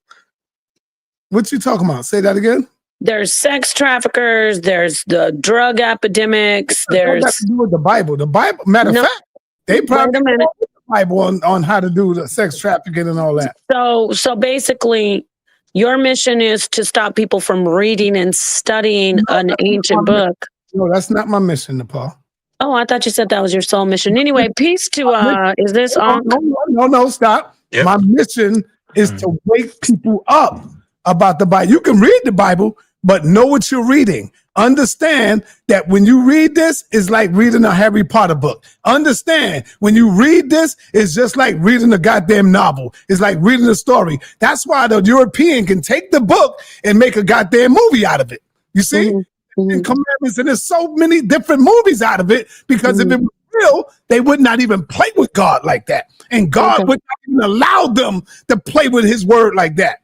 [SPEAKER 5] What you talking about? Say that again.
[SPEAKER 6] There's sex traffickers. There's the drug epidemics. There's
[SPEAKER 5] nothing to do with the Bible. The Bible, matter of fact, they probably the Bible on how to do the sex trafficking and all that.
[SPEAKER 6] So basically, your mission is to stop people from reading and studying an ancient book.
[SPEAKER 5] No, that's not my mission, Nepal.
[SPEAKER 6] Oh, I thought you said that was your sole mission. Anyway, peace to is this on?
[SPEAKER 5] No, stop. Yep. My mission is to wake people up about the Bible. You can read the Bible, but know what you're reading. Understand that when you read this, it's like reading a Harry Potter book. Understand, when you read this, it's just like reading a goddamn novel. It's like reading a story. That's why the European can take the book and make a goddamn movie out of it. You see? And commandments, and there's so many different movies out of it, because if it was real, they would not even play with God like that. And God would not even allow them to play with his word like that.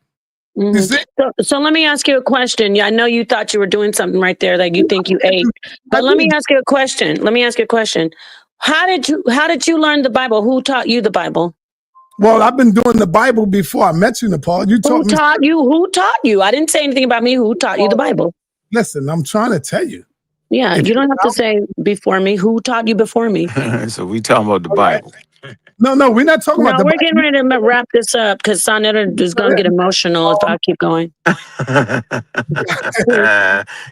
[SPEAKER 5] You see?
[SPEAKER 6] So let me ask you a question. Yeah, I know you thought you were doing something right there that you think you ate. But let me ask you a question. How did you learn the Bible? Who taught you the Bible?
[SPEAKER 5] Well, I've been doing the Bible before I met you, Nepal.
[SPEAKER 6] Who taught you? I didn't say anything about me. Who taught you the Bible?
[SPEAKER 5] Listen, I'm trying to tell you.
[SPEAKER 6] Yeah, you don't have to say before me. Who taught you before me?
[SPEAKER 4] So we talking about the Bible.
[SPEAKER 5] No, we're not talking about the Bible.
[SPEAKER 6] We're getting ready to wrap this up because sa.neter is going to get emotional if I keep going.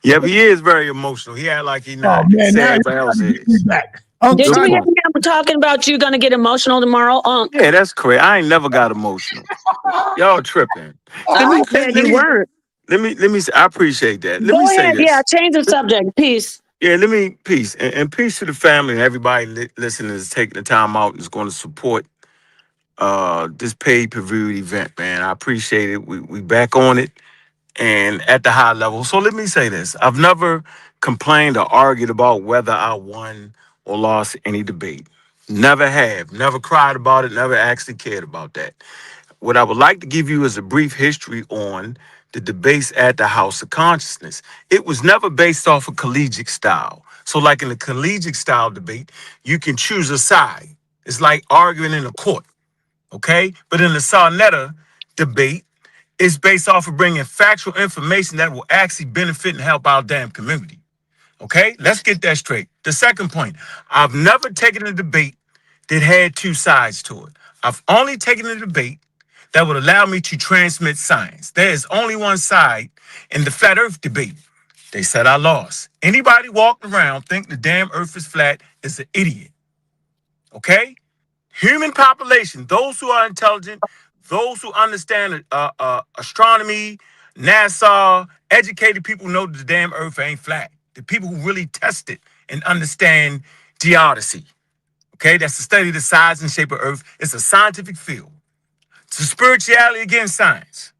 [SPEAKER 4] Yeah, but he is very emotional. He had like he not sad about
[SPEAKER 6] Did you hear me? I'm talking about you going to get emotional tomorrow, Unc.
[SPEAKER 4] Yeah, that's correct. I ain't never got emotional. Y'all tripping.
[SPEAKER 6] I said you weren't.
[SPEAKER 4] Let me say, I appreciate that. Let me say this.
[SPEAKER 6] Yeah, change the subject. Peace.
[SPEAKER 4] Yeah, peace. And peace to the family and everybody listening is taking the time out and is going to support this pay-per-view event, man. I appreciate it. We back on it and at the high level. So let me say this. I've never complained or argued about whether I won or lost any debate. Never have. Never cried about it. Never actually cared about that. What I would like to give you is a brief history on the debates at the House of Consciousness. It was never based off a collegiate style. So like in the collegiate style debate, you can choose a side. It's like arguing in a court, okay? But in the sa.neter debate, it's based off of bringing factual information that will actually benefit and help our damn community, okay? Let's get that straight. The second point, I've never taken a debate that had two sides to it. I've only taken a debate that would allow me to transmit science. There is only one side in the flat earth debate. They said I lost. Anybody walking around think the damn earth is flat is an idiot. Okay? Human population, those who are intelligent, those who understand astronomy, NASA, educated people know that the damn earth ain't flat. The people who really test it and understand geodesy. Okay? That's the study of the size and shape of earth. It's a scientific field. So spirituality against science.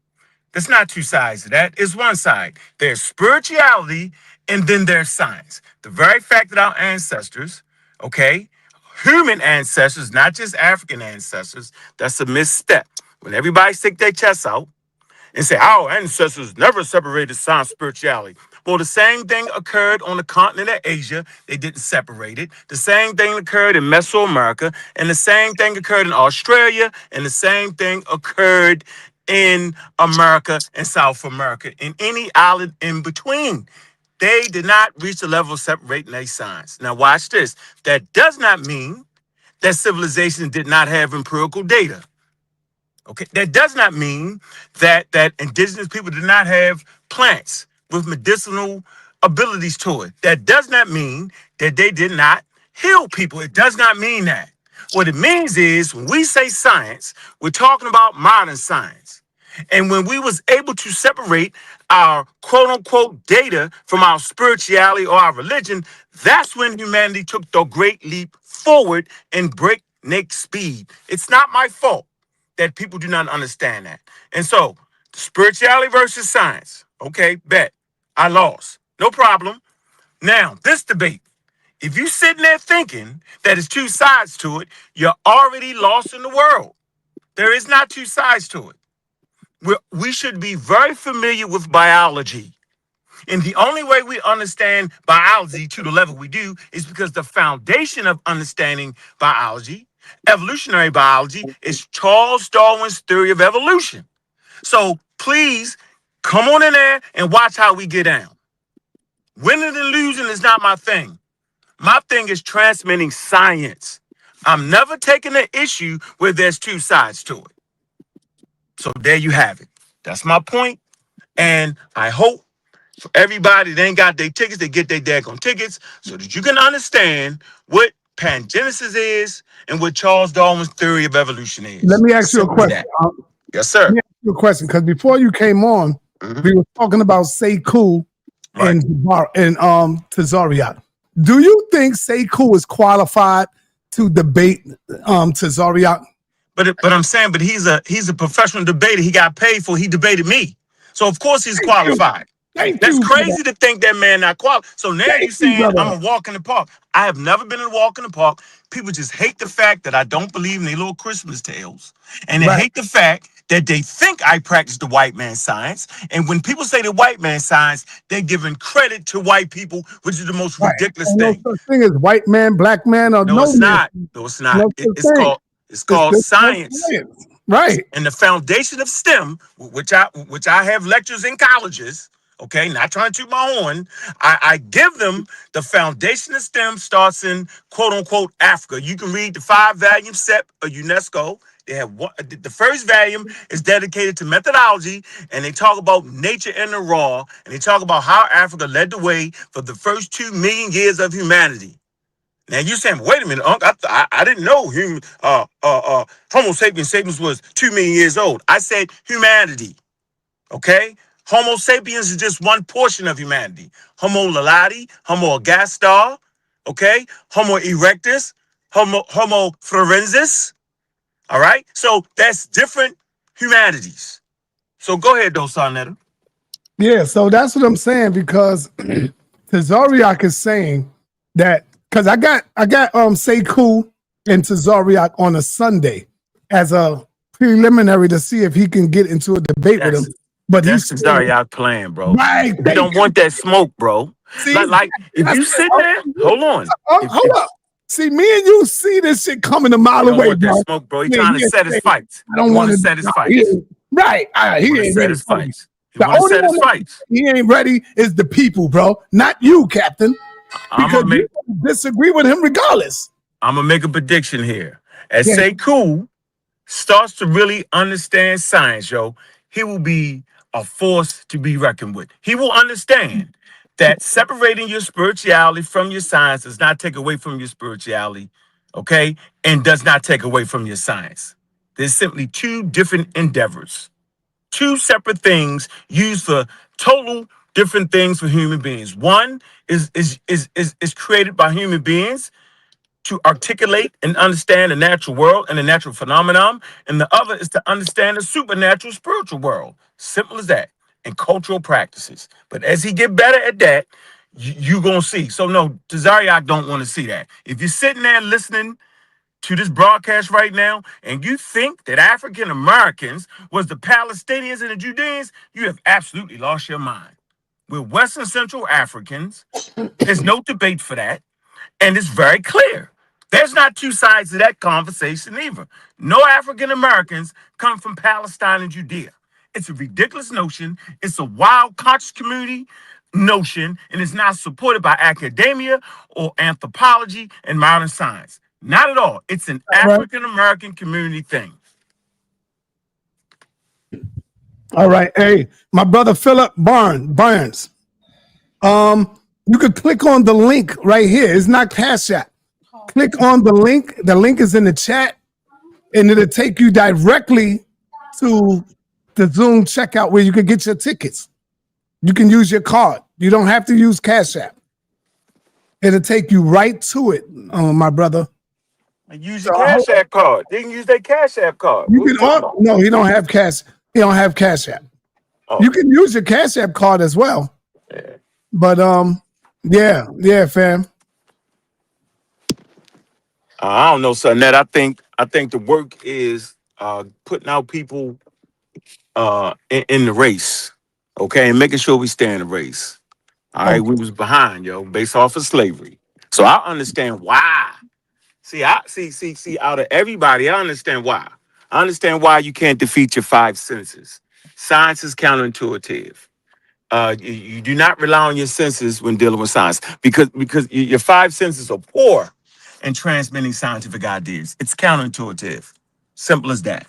[SPEAKER 4] There's not two sides to that. It's one side. There's spirituality and then there's science. The very fact that our ancestors, okay, human ancestors, not just African ancestors, that's a misstep. When everybody stick their chests out and say, our ancestors never separated science and spirituality. Well, the same thing occurred on the continent of Asia. They didn't separate it. The same thing occurred in Mesoamerica, and the same thing occurred in Australia, and the same thing occurred in America and South America, in any island in between. They did not reach the level of separating their science. Now, watch this. That does not mean that civilization did not have empirical data. Okay, that does not mean that indigenous people did not have plants with medicinal abilities to it. That does not mean that they did not heal people. It does not mean that. What it means is when we say science, we're talking about modern science. And when we was able to separate our quote unquote data from our spirituality or our religion, That's when humanity took the great leap forward in breakneck speed. It's not my fault that people do not understand that. And so, spirituality versus science. Okay, bet. I lost. No problem. Now, this debate. If you sitting there thinking that it's two sides to it, you're already lost in the world. There is not two sides to it. We should be very familiar with biology. And the only way we understand biology to the level we do is because the foundation of understanding biology, evolutionary biology, is Charles Darwin's theory of evolution. So please come on in there and watch how we get down. Winning and losing is not my thing. My thing is transmitting science. I'm never taking an issue where there's two sides to it. So there you have it. That's my point. And I hope for everybody that ain't got their tickets, they get their daggone tickets so that you can understand what pangenesis is and what Charles Darwin's theory of evolution is.
[SPEAKER 5] Let me ask you a question.
[SPEAKER 4] Yes, sir.
[SPEAKER 5] Let me ask you a question, because before you came on, we were talking about Sekou and Tazariak. Do you think Sekou is qualified to debate Tazariak?
[SPEAKER 4] But I'm saying, but he's a professional debater. He got paid for. He debated me, so of course he's qualified. That's crazy to think that man not qualified. So now you're saying I'm a walk in the park. I have never been a walk in the park. People just hate the fact that I don't believe in their little Christmas tales, and they hate the fact that they think I practice the white man science. And when people say the white man science, they're giving credit to white people, which is the most ridiculous thing.
[SPEAKER 5] No such thing as white man, black man, or
[SPEAKER 4] no, it's not. No, it's not. It's called science.
[SPEAKER 5] Right.
[SPEAKER 4] And the foundation of STEM, which I have lectures in colleges. Okay, not trying to toot my horn. I give them the foundation of STEM starts in quote unquote Africa. You can read the 5-volume set of UNESCO. They have the first volume is dedicated to methodology, and they talk about nature and the raw, and they talk about how Africa led the way for the first 2 million years of humanity. Now you saying, wait a minute, Unc, I didn't know Homo sapiens was 2 million years old. I said humanity. Okay? Homo sapiens is just one portion of humanity. Homo lalati, Homo agastar, okay? Homo erectus, Homo florensis. All right? So that's different humanities. So go ahead, though, sa.neter.
[SPEAKER 5] Yeah, so that's what I'm saying, because Tazariak is saying that, because I got Sekou and Tazariak on a Sunday as a preliminary to see if he can get into a debate with him. But
[SPEAKER 4] that's Tazariak playing, bro.
[SPEAKER 5] Right.
[SPEAKER 4] They don't want that smoke, bro. See, like if you sit there, hold on.
[SPEAKER 5] Hold up. See, me and you see this shit coming a mile away,
[SPEAKER 4] want that smoke, bro. He's trying to set his fights.
[SPEAKER 5] I don't want to
[SPEAKER 4] set his fights.
[SPEAKER 5] Right. He ain't ready.
[SPEAKER 4] Fights.
[SPEAKER 5] The only one fights. He ain't ready is the people, bro. Not you, Captain. Because you disagree with him regardless.
[SPEAKER 4] I'm gonna make a prediction here. As Sekou starts to really understand science, yo, he will be a force to be reckoned with. He will understand that separating your spirituality from your science does not take away from your spirituality, okay? And does not take away from your science. There's simply two different endeavors, two separate things used for total different things for human beings. One is created by human beings to articulate and understand the natural world and the natural phenomenon, and the other is to understand the supernatural spiritual world. Simple as that. And cultural practices. But as he get better at that, you're going to see. So no, Tazariak don't want to see that. If you're sitting there listening to this broadcast right now, and you think that African Americans was the Palestinians and the Judeans, you have absolutely lost your mind. We're Western Central Africans. There's no debate for that. And it's very clear. There's not two sides to that conversation either. No African Americans come from Palestine and Judea. It's a ridiculous notion. It's a wild conscious community notion, and it's not supported by academia or anthropology and modern science. Not at all. It's an African American community thing.
[SPEAKER 5] All right. Hey, my brother Philip Barnes. You could click on the link right here. It's not Cash App. Click on the link. The link is in the chat, and it'll take you directly to the Zoom checkout where you can get your tickets. You can use your card. You don't have to use Cash App. It'll take you right to it, my brother.
[SPEAKER 4] Use your Cash App card. They can use their Cash App card.
[SPEAKER 5] You can no, he don't have cash. He don't have Cash App. Oh. You can use your Cash App card as well. Yeah. But yeah, fam.
[SPEAKER 4] I don't know, son. That I think the work is putting out people in the race, okay, and making sure we stay in the race. All right, we was behind, based off of slavery. So I understand why. See, out of everybody, I understand why. I understand why you can't defeat your five senses. Science is counterintuitive. You do not rely on your senses when dealing with science because your five senses are poor in transmitting scientific ideas. It's counterintuitive. Simple as that.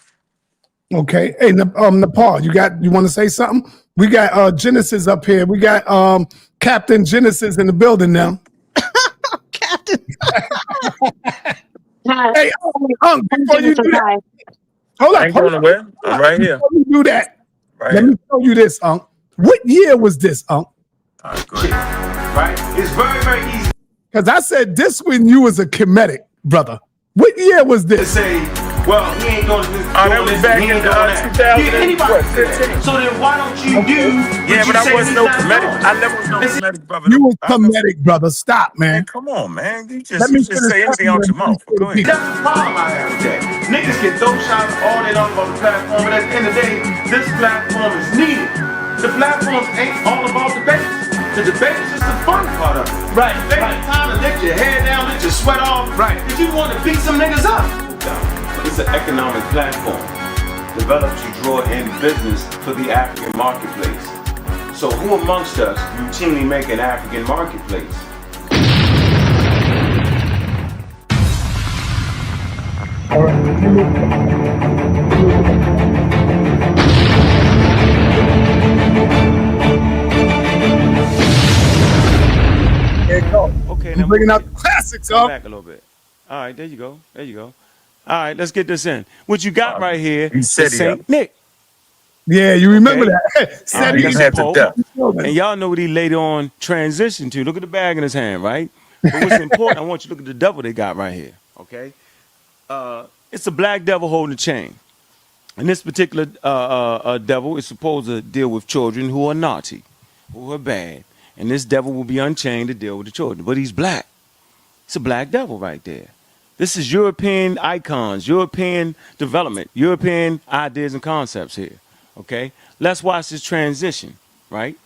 [SPEAKER 5] Okay. Hey, Nepal, you want to say something? We got Genesis up here. We got Captain Genesis in the building now.
[SPEAKER 7] Captain.
[SPEAKER 5] Hey, before you do that, hold
[SPEAKER 4] on. I'm right here.
[SPEAKER 5] Before you do that,
[SPEAKER 4] let
[SPEAKER 5] me show you this, What year was this,
[SPEAKER 4] All right, go ahead. Right? It's very, very easy.
[SPEAKER 5] Because I said this when you was a Kemetic, brother. What year was this?
[SPEAKER 4] Well, he ain't doing this. That was back in 2000. So then why don't you do? Yeah, but I wasn't no Kemetic. I never was no Kemetic, brother.
[SPEAKER 5] You was Kemetic, brother. Stop, man.
[SPEAKER 4] Come on, man. You just say anything out your mouth. Go ahead. That's the problem I have with that. Niggas get throw shots all day long on the platform, but at the end of the day, this platform is needed. The platforms ain't all about debates. The debate is just the fun part of it. Right. Take the time to let your hair down, let your sweat off. Right. Because you want to beat some niggas up. It's an economic platform developed to draw in business for the African marketplace. So who amongst us routinely make an African marketplace?
[SPEAKER 5] There you go.
[SPEAKER 4] Okay,
[SPEAKER 5] now bringing out the classics,
[SPEAKER 4] back a little bit. All right, there you go. All right, let's get this in. What you got right here is Saint Nick.
[SPEAKER 5] Yeah, you remember that.
[SPEAKER 4] And y'all know what he later on transitioned to. Look at the bag in his hand, right? But what's important, I want you to look at the devil they got right here, okay? It's a black devil holding a chain. And this particular devil is supposed to deal with children who are naughty, who are bad. And this devil will be unchained to deal with the children. But he's black. It's a black devil right there. This is European icons, European development, European ideas and concepts here, okay? Let's watch this transition, right?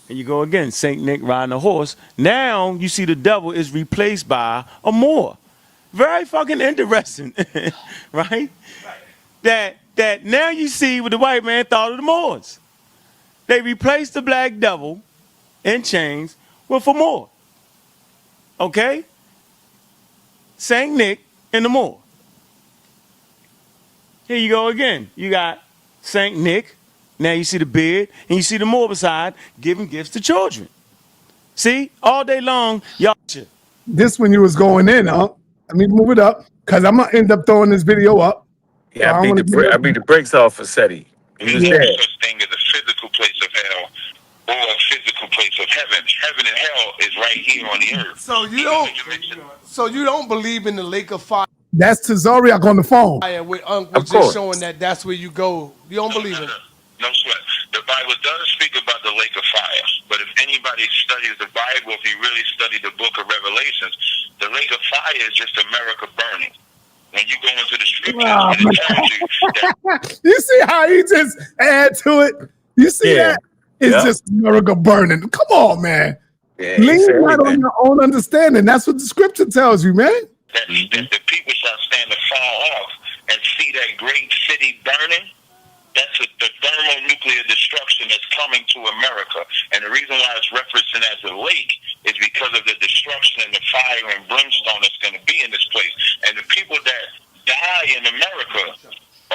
[SPEAKER 4] And you go again, Saint Nick riding a horse. Now you see the devil is replaced by a Moor. Very fucking interesting, right? That now you see what the white man thought of the Moors. They replaced the black devil in chains with a Moor. Okay? Saint Nick and the Moor. Here you go again. You got Saint Nick. Now you see the beard. And you see the Moor beside giving gifts to children. See? All day long, y'all.
[SPEAKER 5] This when you was going in, Let me move it up. Because I'm going to end up throwing this video up.
[SPEAKER 4] Yeah, I beat the brakes off for SETI.
[SPEAKER 8] There's no such thing as a physical place of hell or a physical place of heaven. Heaven and hell is right here on the earth.
[SPEAKER 9] So you don't believe in the lake of fire?
[SPEAKER 5] That's Tazariak on the phone.
[SPEAKER 9] With Uncle just showing that's where you go. You don't believe in it?
[SPEAKER 8] No sweat. The Bible does speak about the lake of fire. But if anybody studies the Bible, if you really study the book of Revelations, the lake of fire is just America burning. When you go into the scriptures, it tells you that.
[SPEAKER 5] You see how he just add to it? You see that? It's just America burning. Come on, man. Yeah, lean right on your own understanding. That's what the scripture tells you, man.
[SPEAKER 8] That the people shall stand afar off and see that great city burning. That's the thermonuclear destruction that's coming to America. And the reason why it's referencing as a lake is because of the destruction and the fire and brimstone that's going to be in this place. And the people that die in America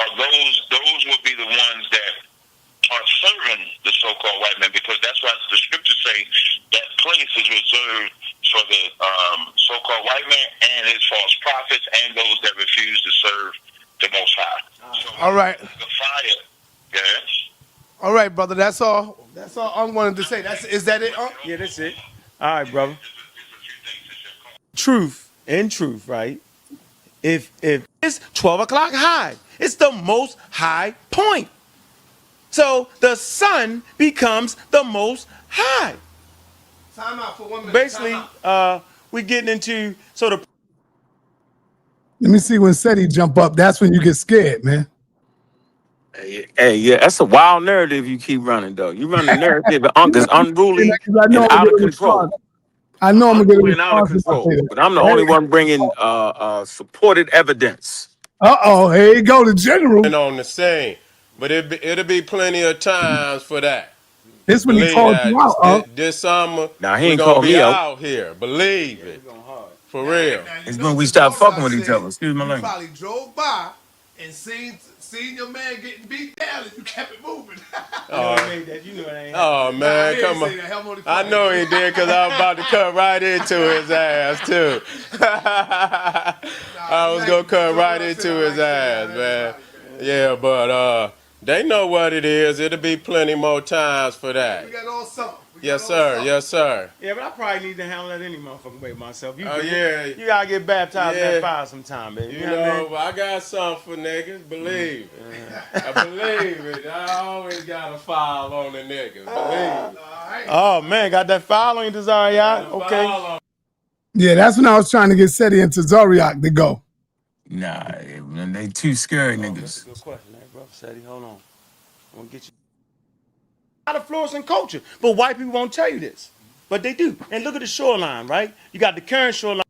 [SPEAKER 8] are those will be the ones that are serving the so-called white man, because that's why the scriptures say that place is reserved for the so-called white man and his false prophets and those that refuse to serve the Most High. So,
[SPEAKER 9] all right.
[SPEAKER 8] The fire, yes.
[SPEAKER 9] All right, brother. That's all. That's all I wanted to say. Is that it?
[SPEAKER 4] Yeah, that's it. All right, brother. Truth, right? If it's 12 o'clock high, it's the most high point. So the sun becomes the most high.
[SPEAKER 9] Time out for 1 minute.
[SPEAKER 4] Basically, we're getting into sort of.
[SPEAKER 5] Let me see when SETI jump up. That's when you get scared, man.
[SPEAKER 4] Hey, yeah, that's a wild narrative you keep running, though. You run the narrative that's unruly
[SPEAKER 5] I know
[SPEAKER 4] and
[SPEAKER 5] I'm gonna
[SPEAKER 4] out
[SPEAKER 5] get
[SPEAKER 4] of
[SPEAKER 5] a
[SPEAKER 4] control.
[SPEAKER 5] response. I know I'm gonna get a
[SPEAKER 4] Unruly and out of
[SPEAKER 5] response if I say
[SPEAKER 4] control.
[SPEAKER 5] that.
[SPEAKER 4] But I'm the only one bringing supported evidence.
[SPEAKER 5] Here you go, the general.
[SPEAKER 10] On the scene, but it'll be plenty of times for that.
[SPEAKER 5] This when he
[SPEAKER 10] Believe
[SPEAKER 5] called you
[SPEAKER 10] that
[SPEAKER 5] out,
[SPEAKER 10] this summer
[SPEAKER 4] Now, he
[SPEAKER 10] we're
[SPEAKER 4] ain't
[SPEAKER 10] gonna
[SPEAKER 4] called
[SPEAKER 10] be
[SPEAKER 4] me out.
[SPEAKER 10] out here. Believe it, for real.
[SPEAKER 4] It's when we stop fucking with each other. Excuse my
[SPEAKER 9] You
[SPEAKER 4] language.
[SPEAKER 9] probably drove by and seen your man getting beat down and you kept it moving.
[SPEAKER 10] Oh man, come on! I know he did because I was about to cut right into his ass too. I was gonna cut right into his ass, man. Yeah, but they know what it is. It'll be plenty more times for that.
[SPEAKER 9] We got all summer.
[SPEAKER 10] Yes, sir. Yes, sir.
[SPEAKER 4] Yeah, but I probably need to handle that any motherfucking way myself. You
[SPEAKER 10] Yeah.
[SPEAKER 4] gotta get baptized in
[SPEAKER 10] Yeah.
[SPEAKER 4] that fire sometime, baby.
[SPEAKER 10] You know, I got something for niggas. Believe it. I believe it. I always got a file on the niggas. Believe it.
[SPEAKER 4] Oh man, got that file on your desire, y'all? Okay.
[SPEAKER 5] Yeah, that's when I was trying to get SETI into Zoriak to go.
[SPEAKER 4] Nah, man, they too scary niggas.
[SPEAKER 11] Good question, bro. Sadie, hold on. I'm gonna get you. Out of flourishing culture, but white people won't tell you this, but they do. And look at the shoreline, right? You got the current shoreline.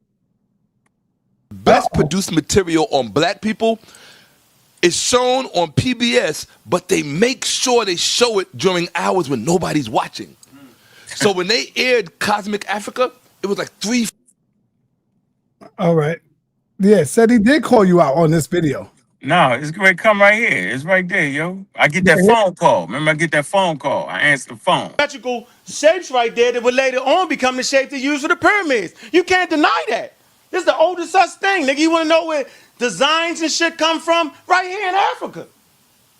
[SPEAKER 12] Best produced material on black people is shown on PBS, but they make sure they show it during hours when nobody's watching. So when they aired Cosmic Africa, it was like 3.
[SPEAKER 5] All right. Yeah, SETI did call you out on this video.
[SPEAKER 4] No, it's great. Come right here. It's right there, yo. I get that phone call. Remember, I get that phone call. I answer the phone.
[SPEAKER 11] Geometrical shapes right there that would later on become the shape they use for the pyramids. You can't deny that. This is the oldest such thing, nigga. You want to know where designs and shit come from? Right here in Africa.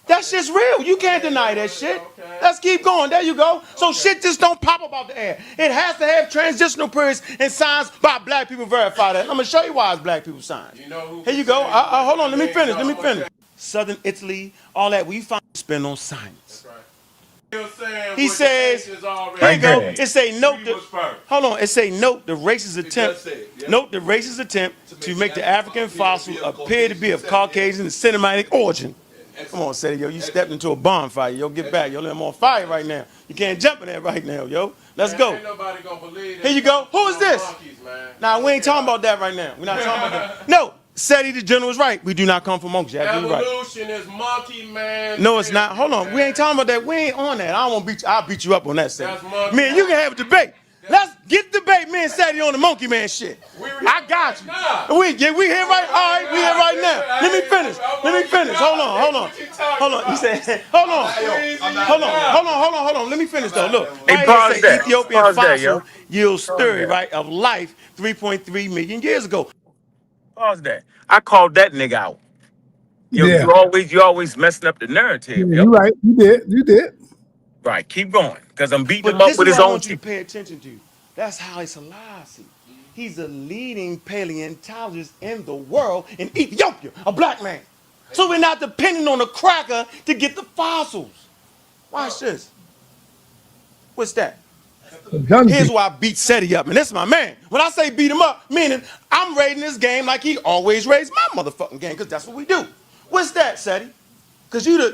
[SPEAKER 11] That shit's real. You can't deny that shit. Let's keep going. There you go. So shit just don't pop up out the air. It has to have transitional periods and signs by black people verify that. I'm going to show you why it's black people signs. Here you go. Hold on. Let me finish. Southern Italy, all that. We find spin on science. He says, here you go. It say note the, hold on. It say note the racist attempt to make the African fossil appear to be of Caucasian and Semitic origin. Come on, Sadie, yo, you stepped into a bonfire. Yo, get back. Yo, I'm on fire right now. You can't jump in there right now, yo. Let's go.
[SPEAKER 10] Ain't nobody gonna believe
[SPEAKER 11] Here you go. Who is this?
[SPEAKER 10] monkeys, man.
[SPEAKER 11] Nah, we ain't talking about that right now. We're not talking about that. No, Sadie the general is right. We do not come from monkeys.
[SPEAKER 10] Evolution is monkey, man.
[SPEAKER 11] No, it's not. Hold on. We ain't talking about that. We ain't on that. I don't want to beat you. I'll beat you up on that, Sadie.
[SPEAKER 10] That's monkey.
[SPEAKER 11] Man, you can have a debate. Let's get debate, me and Sadie on the monkey man shit. I got you. We here right. All right, we here right now. Let me finish. Hold on. He said, hold on. Let me finish though. Look.
[SPEAKER 4] Hey,
[SPEAKER 11] Right
[SPEAKER 4] pause
[SPEAKER 11] here, say
[SPEAKER 4] that.
[SPEAKER 11] Ethiopian
[SPEAKER 4] Pause that,
[SPEAKER 11] fossil
[SPEAKER 4] yo.
[SPEAKER 11] yields theory, right, of life 3.3 million years ago.
[SPEAKER 4] Pause that. I called that nigga out. Yo,
[SPEAKER 5] Yeah.
[SPEAKER 4] you always messing up the narrative, yo.
[SPEAKER 5] You're right. You did.
[SPEAKER 4] Right, keep going. Because I'm beating
[SPEAKER 11] But
[SPEAKER 4] him up
[SPEAKER 11] this
[SPEAKER 4] with
[SPEAKER 11] is
[SPEAKER 4] his
[SPEAKER 11] what I
[SPEAKER 4] own
[SPEAKER 11] want you to
[SPEAKER 4] teeth.
[SPEAKER 11] pay attention to. That's Haile Selassie. He's a leading paleontologist in the world in Ethiopia, a black man. So we're not depending on a cracker to get the fossils. Watch this. What's that? Here's why I beat SETI up, and this is my man. When I say beat him up, meaning I'm rating this game like he always raised my motherfucking game, because that's what we do. What's that, SETI? Because you the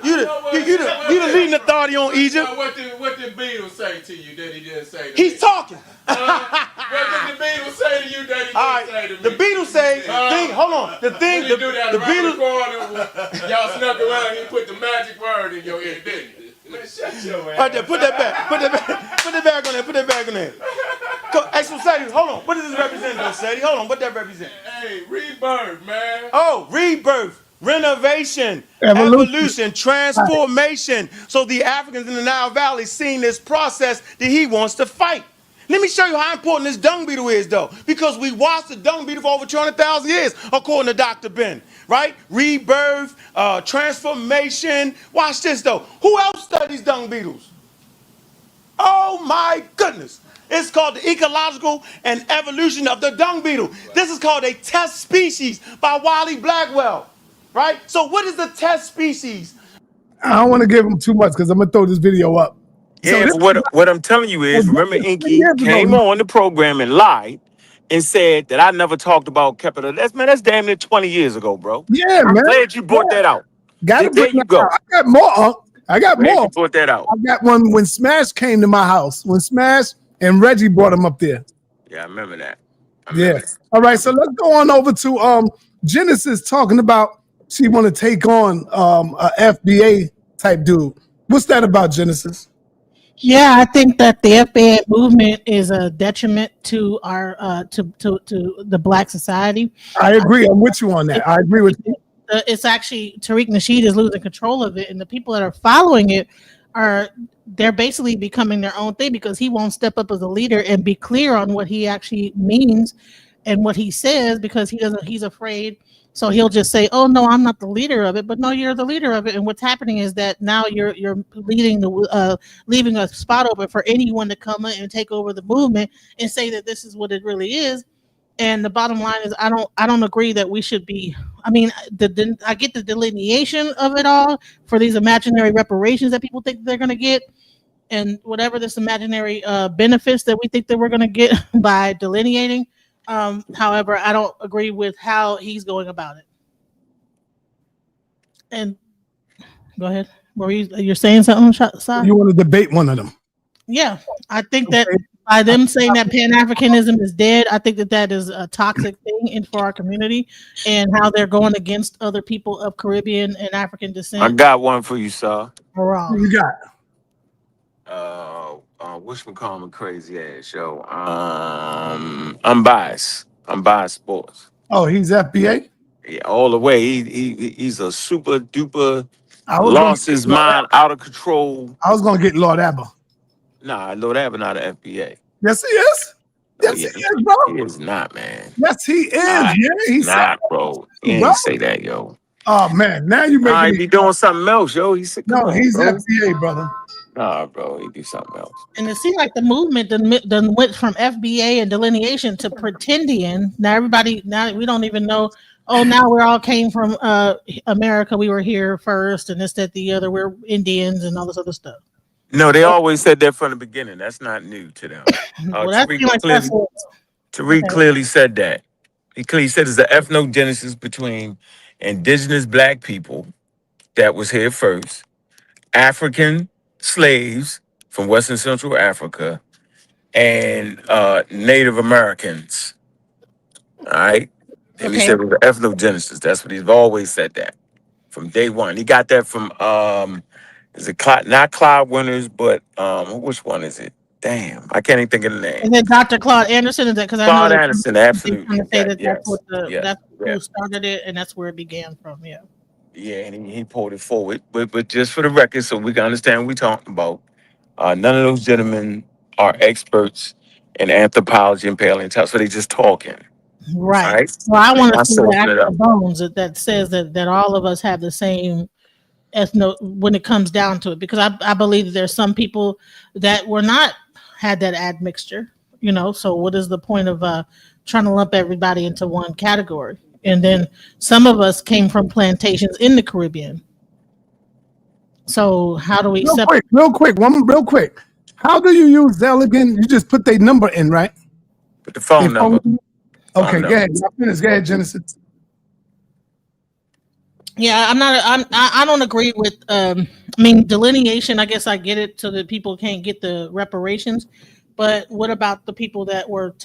[SPEAKER 11] leading authority on Egypt.
[SPEAKER 10] What did Beatles say to you that he didn't say to me?
[SPEAKER 11] He's talking.
[SPEAKER 10] What did the Beatles say to you that he didn't say to me?
[SPEAKER 11] The Beatles say, hold on. The
[SPEAKER 10] Beatles, y'all snuck around and he put the magic word in your ear, didn't you? Man, shut your ass.
[SPEAKER 11] Right there, put that back on there. Hey, so Sadie, hold on. What does this represent, though, Sadie? Hold on, what that represent?
[SPEAKER 10] Hey, rebirth, man.
[SPEAKER 11] Oh, rebirth, renovation, evolution, transformation. So the Africans in the Nile Valley seen this process that he wants to fight. Let me show you how important this dung beetle is, though, because we watched the dung beetle for over 200,000 years, according to Dr. Ben, right? Rebirth, transformation. Watch this, though. Who else studies dung beetles? Oh, my goodness. It's called the ecological and evolution of the dung beetle. This is called a test species by Wiley Blackwell, right? So what is the test species?
[SPEAKER 5] I don't want to give him too much because I'm gonna throw this video up. So
[SPEAKER 4] Yeah,
[SPEAKER 5] this
[SPEAKER 4] but what I'm telling you
[SPEAKER 5] was
[SPEAKER 4] is, remember,
[SPEAKER 5] 20
[SPEAKER 4] Inky
[SPEAKER 5] years
[SPEAKER 4] came
[SPEAKER 5] ago.
[SPEAKER 4] on the program and lied and said that I never talked about capital. That's damn near 20 years ago, bro.
[SPEAKER 5] Yeah,
[SPEAKER 4] I'm
[SPEAKER 5] man.
[SPEAKER 4] glad you brought
[SPEAKER 5] Yeah.
[SPEAKER 4] that out.
[SPEAKER 5] Gotta
[SPEAKER 4] There
[SPEAKER 5] bring
[SPEAKER 4] you
[SPEAKER 5] that
[SPEAKER 4] go.
[SPEAKER 5] out. I got more. I got
[SPEAKER 4] Glad
[SPEAKER 5] more.
[SPEAKER 4] you brought that out.
[SPEAKER 5] I got one when Smash came to my house. When Smash and Reggie brought him up there.
[SPEAKER 4] Yeah, I remember that.
[SPEAKER 5] Yeah. All right. So let's go on over to Genesis talking about she want to take on a FBA type dude. What's that about, Genesis?
[SPEAKER 7] Yeah, I think that the FBA movement is a detriment to our to the Black society.
[SPEAKER 5] I agree. I'm with you on that. I agree with you.
[SPEAKER 7] It's actually Tariq Nasheed is losing control of it, and the people that are following it they're basically becoming their own thing because he won't step up as a leader and be clear on what he actually means and what he says because he's afraid. So he'll just say, "Oh no, I'm not the leader of it," but no, you're the leader of it. And what's happening is that now you're leaving a spot open for anyone to come in and take over the movement and say that this is what it really is. And the bottom line is, I don't agree that we should be. I mean, I get the delineation of it all for these imaginary reparations that people think they're going to get, and whatever this imaginary benefits that we think that we're going to get by delineating. However, I don't agree with how he's going about it. And go ahead. You're saying something, Sai?
[SPEAKER 5] You want to debate one of them?
[SPEAKER 7] Yeah, I think that by them saying that Pan-Africanism is dead, I think that is a toxic thing for our community and how they're going against other people of Caribbean and African descent.
[SPEAKER 4] I got one for you, sir.
[SPEAKER 7] Wrong.
[SPEAKER 5] You got
[SPEAKER 4] whatchamacallit crazy ass, yo. Unbiased. Unbiased sports.
[SPEAKER 5] Oh, he's FBA?
[SPEAKER 4] Yeah, all the way. He's a super duper
[SPEAKER 5] I was
[SPEAKER 4] lost his mind, out of control.
[SPEAKER 5] I was gonna get Lord Abba.
[SPEAKER 4] Nah, Lord Abbott not an FBA.
[SPEAKER 5] Yes, he is. Yes,
[SPEAKER 4] yeah,
[SPEAKER 5] he is, bro.
[SPEAKER 4] He is not, man.
[SPEAKER 5] Yes, he is.
[SPEAKER 4] Nah,
[SPEAKER 5] Yeah, he's
[SPEAKER 4] not, bro. He ain't say that, yo.
[SPEAKER 5] Oh man, now you
[SPEAKER 4] Nah, he
[SPEAKER 5] making
[SPEAKER 4] be doing something else, yo. He said,
[SPEAKER 5] no, he's
[SPEAKER 4] bro.
[SPEAKER 5] FBA, brother.
[SPEAKER 4] Nah, bro, he do something else.
[SPEAKER 7] And it seems like the movement done went from FBA and delineation to pretendian. Now we don't even know. Oh, now we all came from America. We were here first, and this, that, the other. We're Indians and all this other stuff.
[SPEAKER 4] No, they always said that from the beginning. That's not new to them.
[SPEAKER 7] Well, that seems like that's what,
[SPEAKER 4] Tariq clearly said that. He clearly said it's the ethnogenesis between indigenous black people that was here first, African slaves from Western Central Africa, and Native Americans. All right? And he said it was the ethnogenesis. That's what he's always said that from day one. He got that from is it not Clyde Winters, but which one is it? Damn, I can't even think of the name.
[SPEAKER 7] And then Dr. Claude Anderson is that because I know
[SPEAKER 4] Claude Anderson, absolutely.
[SPEAKER 7] That's who started it, and that's where it began from. Yeah.
[SPEAKER 4] Yeah, and he pulled it forward, but just for the record, so we can understand what we're talking about. None of those gentlemen are experts in anthropology and paleontology, so they just talking.
[SPEAKER 7] Right. Well, I want to see the actual bones that says that all of us have the same when it comes down to it, because I believe that there's some people that were not had that admixture, so what is the point of trying to lump everybody into one category? And then some of us came from plantations in the Caribbean. So how do we
[SPEAKER 5] real quick. How do you use Zelle again? You just put their number in, right?
[SPEAKER 4] Put the phone number.
[SPEAKER 5] Okay, go ahead. Go ahead, Genesis.
[SPEAKER 7] Yeah, I don't agree with delineation. I guess I get it so that people can't get the reparations, but what about the people that were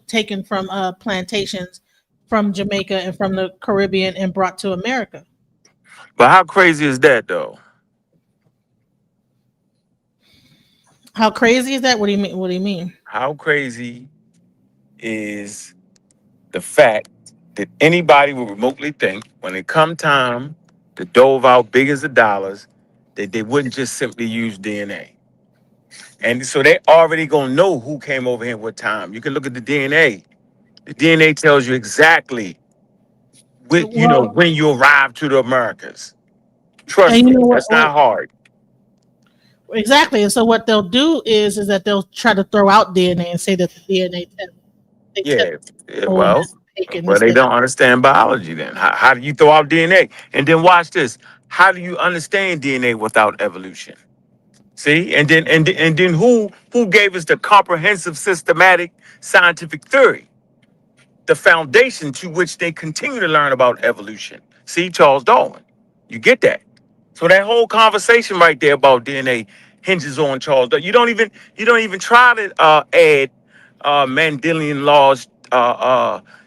[SPEAKER 7] taken from plantations from Jamaica and from the Caribbean and brought to America?
[SPEAKER 4] But how crazy is that, though?
[SPEAKER 7] How crazy is that? What do you mean?
[SPEAKER 4] How crazy is the fact that anybody would remotely think when it come time to dole out billions of dollars that they wouldn't just simply use DNA? And so they already gonna know who came over here what time. You can look at the DNA. The DNA tells you exactly
[SPEAKER 7] Well,
[SPEAKER 4] when you arrived to the Americas. Trust
[SPEAKER 7] and you
[SPEAKER 4] me,
[SPEAKER 7] know
[SPEAKER 4] that's not hard.
[SPEAKER 7] exactly. And so what they'll do is that they'll try to throw out DNA and say that the DNA test they test
[SPEAKER 4] Yeah. Yeah,
[SPEAKER 7] oh
[SPEAKER 4] well,
[SPEAKER 7] that's fake and
[SPEAKER 4] well,
[SPEAKER 7] this
[SPEAKER 4] they
[SPEAKER 7] that.
[SPEAKER 4] don't understand biology then. How do you throw out DNA? And then watch this. How do you understand DNA without evolution? See? And then who gave us the comprehensive systematic scientific theory? The foundation to which they continue to learn about evolution. See, Charles Darwin. You get that? So that whole conversation right there about DNA hinges on Charles Darwin. You don't even try to add Mendelian laws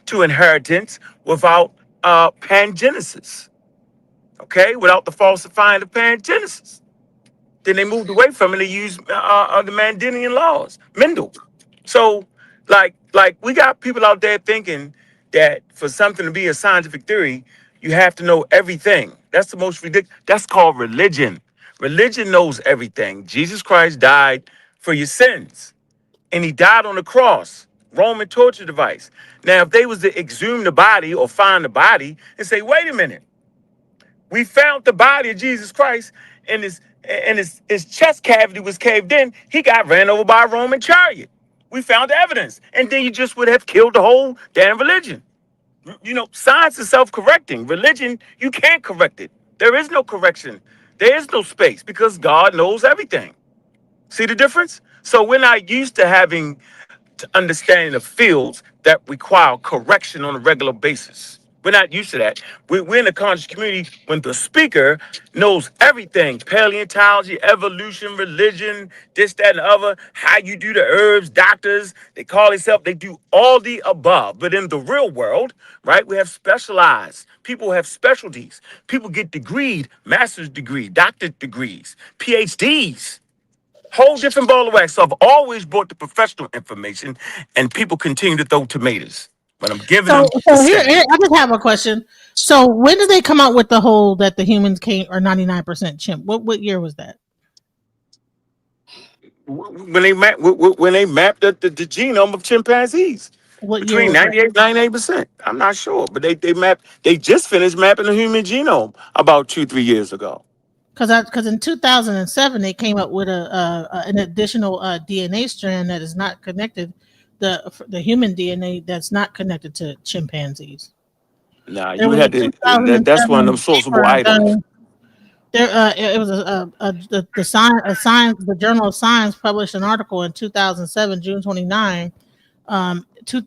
[SPEAKER 4] to inheritance without pangenesis. Okay, without the falsifying of pangenesis. Then they moved away from it. They used the Mendelian laws, Mendel. So, like we got people out there thinking that for something to be a scientific theory, you have to know everything. That's the most ridiculous. That's called religion. Religion knows everything. Jesus Christ died for your sins, and he died on the cross, Roman torture device. Now, if they was to exhume the body or find the body and say, wait a minute, we found the body of Jesus Christ and his chest cavity was caved in. He got ran over by a Roman chariot. We found evidence. And then you just would have killed the whole damn religion. Science is self-correcting. Religion, you can't correct it. There is no correction. There is no space because God knows everything. See the difference? So we're not used to having to understanding of fields that require correction on a regular basis. We're not used to that. We're in a conscious community when the speaker knows everything: paleontology, evolution, religion, this, that, and the other, how you do the herbs, doctors, they call themselves, they do all the above. But in the real world, right, we have specialized. People have specialties. People get degreed, master's degree, doctorate degrees, PhDs. Whole different ball of wax. So I've always brought the professional information, and people continue to throw tomatoes. But I'm giving them the
[SPEAKER 7] So here
[SPEAKER 4] same.
[SPEAKER 7] I just have a question. So when did they come out with the whole that the humans are 99% chimp? What year was that?
[SPEAKER 4] When they mapped the genome of chimpanzees
[SPEAKER 7] What year
[SPEAKER 4] between
[SPEAKER 7] was that?
[SPEAKER 4] 98 and 98%. I'm not sure, but they just finished mapping the human genome about 2-3 years ago.
[SPEAKER 7] Because in 2007 they came up with an additional DNA strand that is not connected, the human DNA that's not connected to chimpanzees.
[SPEAKER 4] Nah,
[SPEAKER 7] There
[SPEAKER 4] you
[SPEAKER 7] was a
[SPEAKER 4] had to. That's one of them
[SPEAKER 7] 2007
[SPEAKER 4] sourceable
[SPEAKER 7] paper
[SPEAKER 4] items.
[SPEAKER 7] done. There, it was the Journal of Science published an article in 2007, June 29,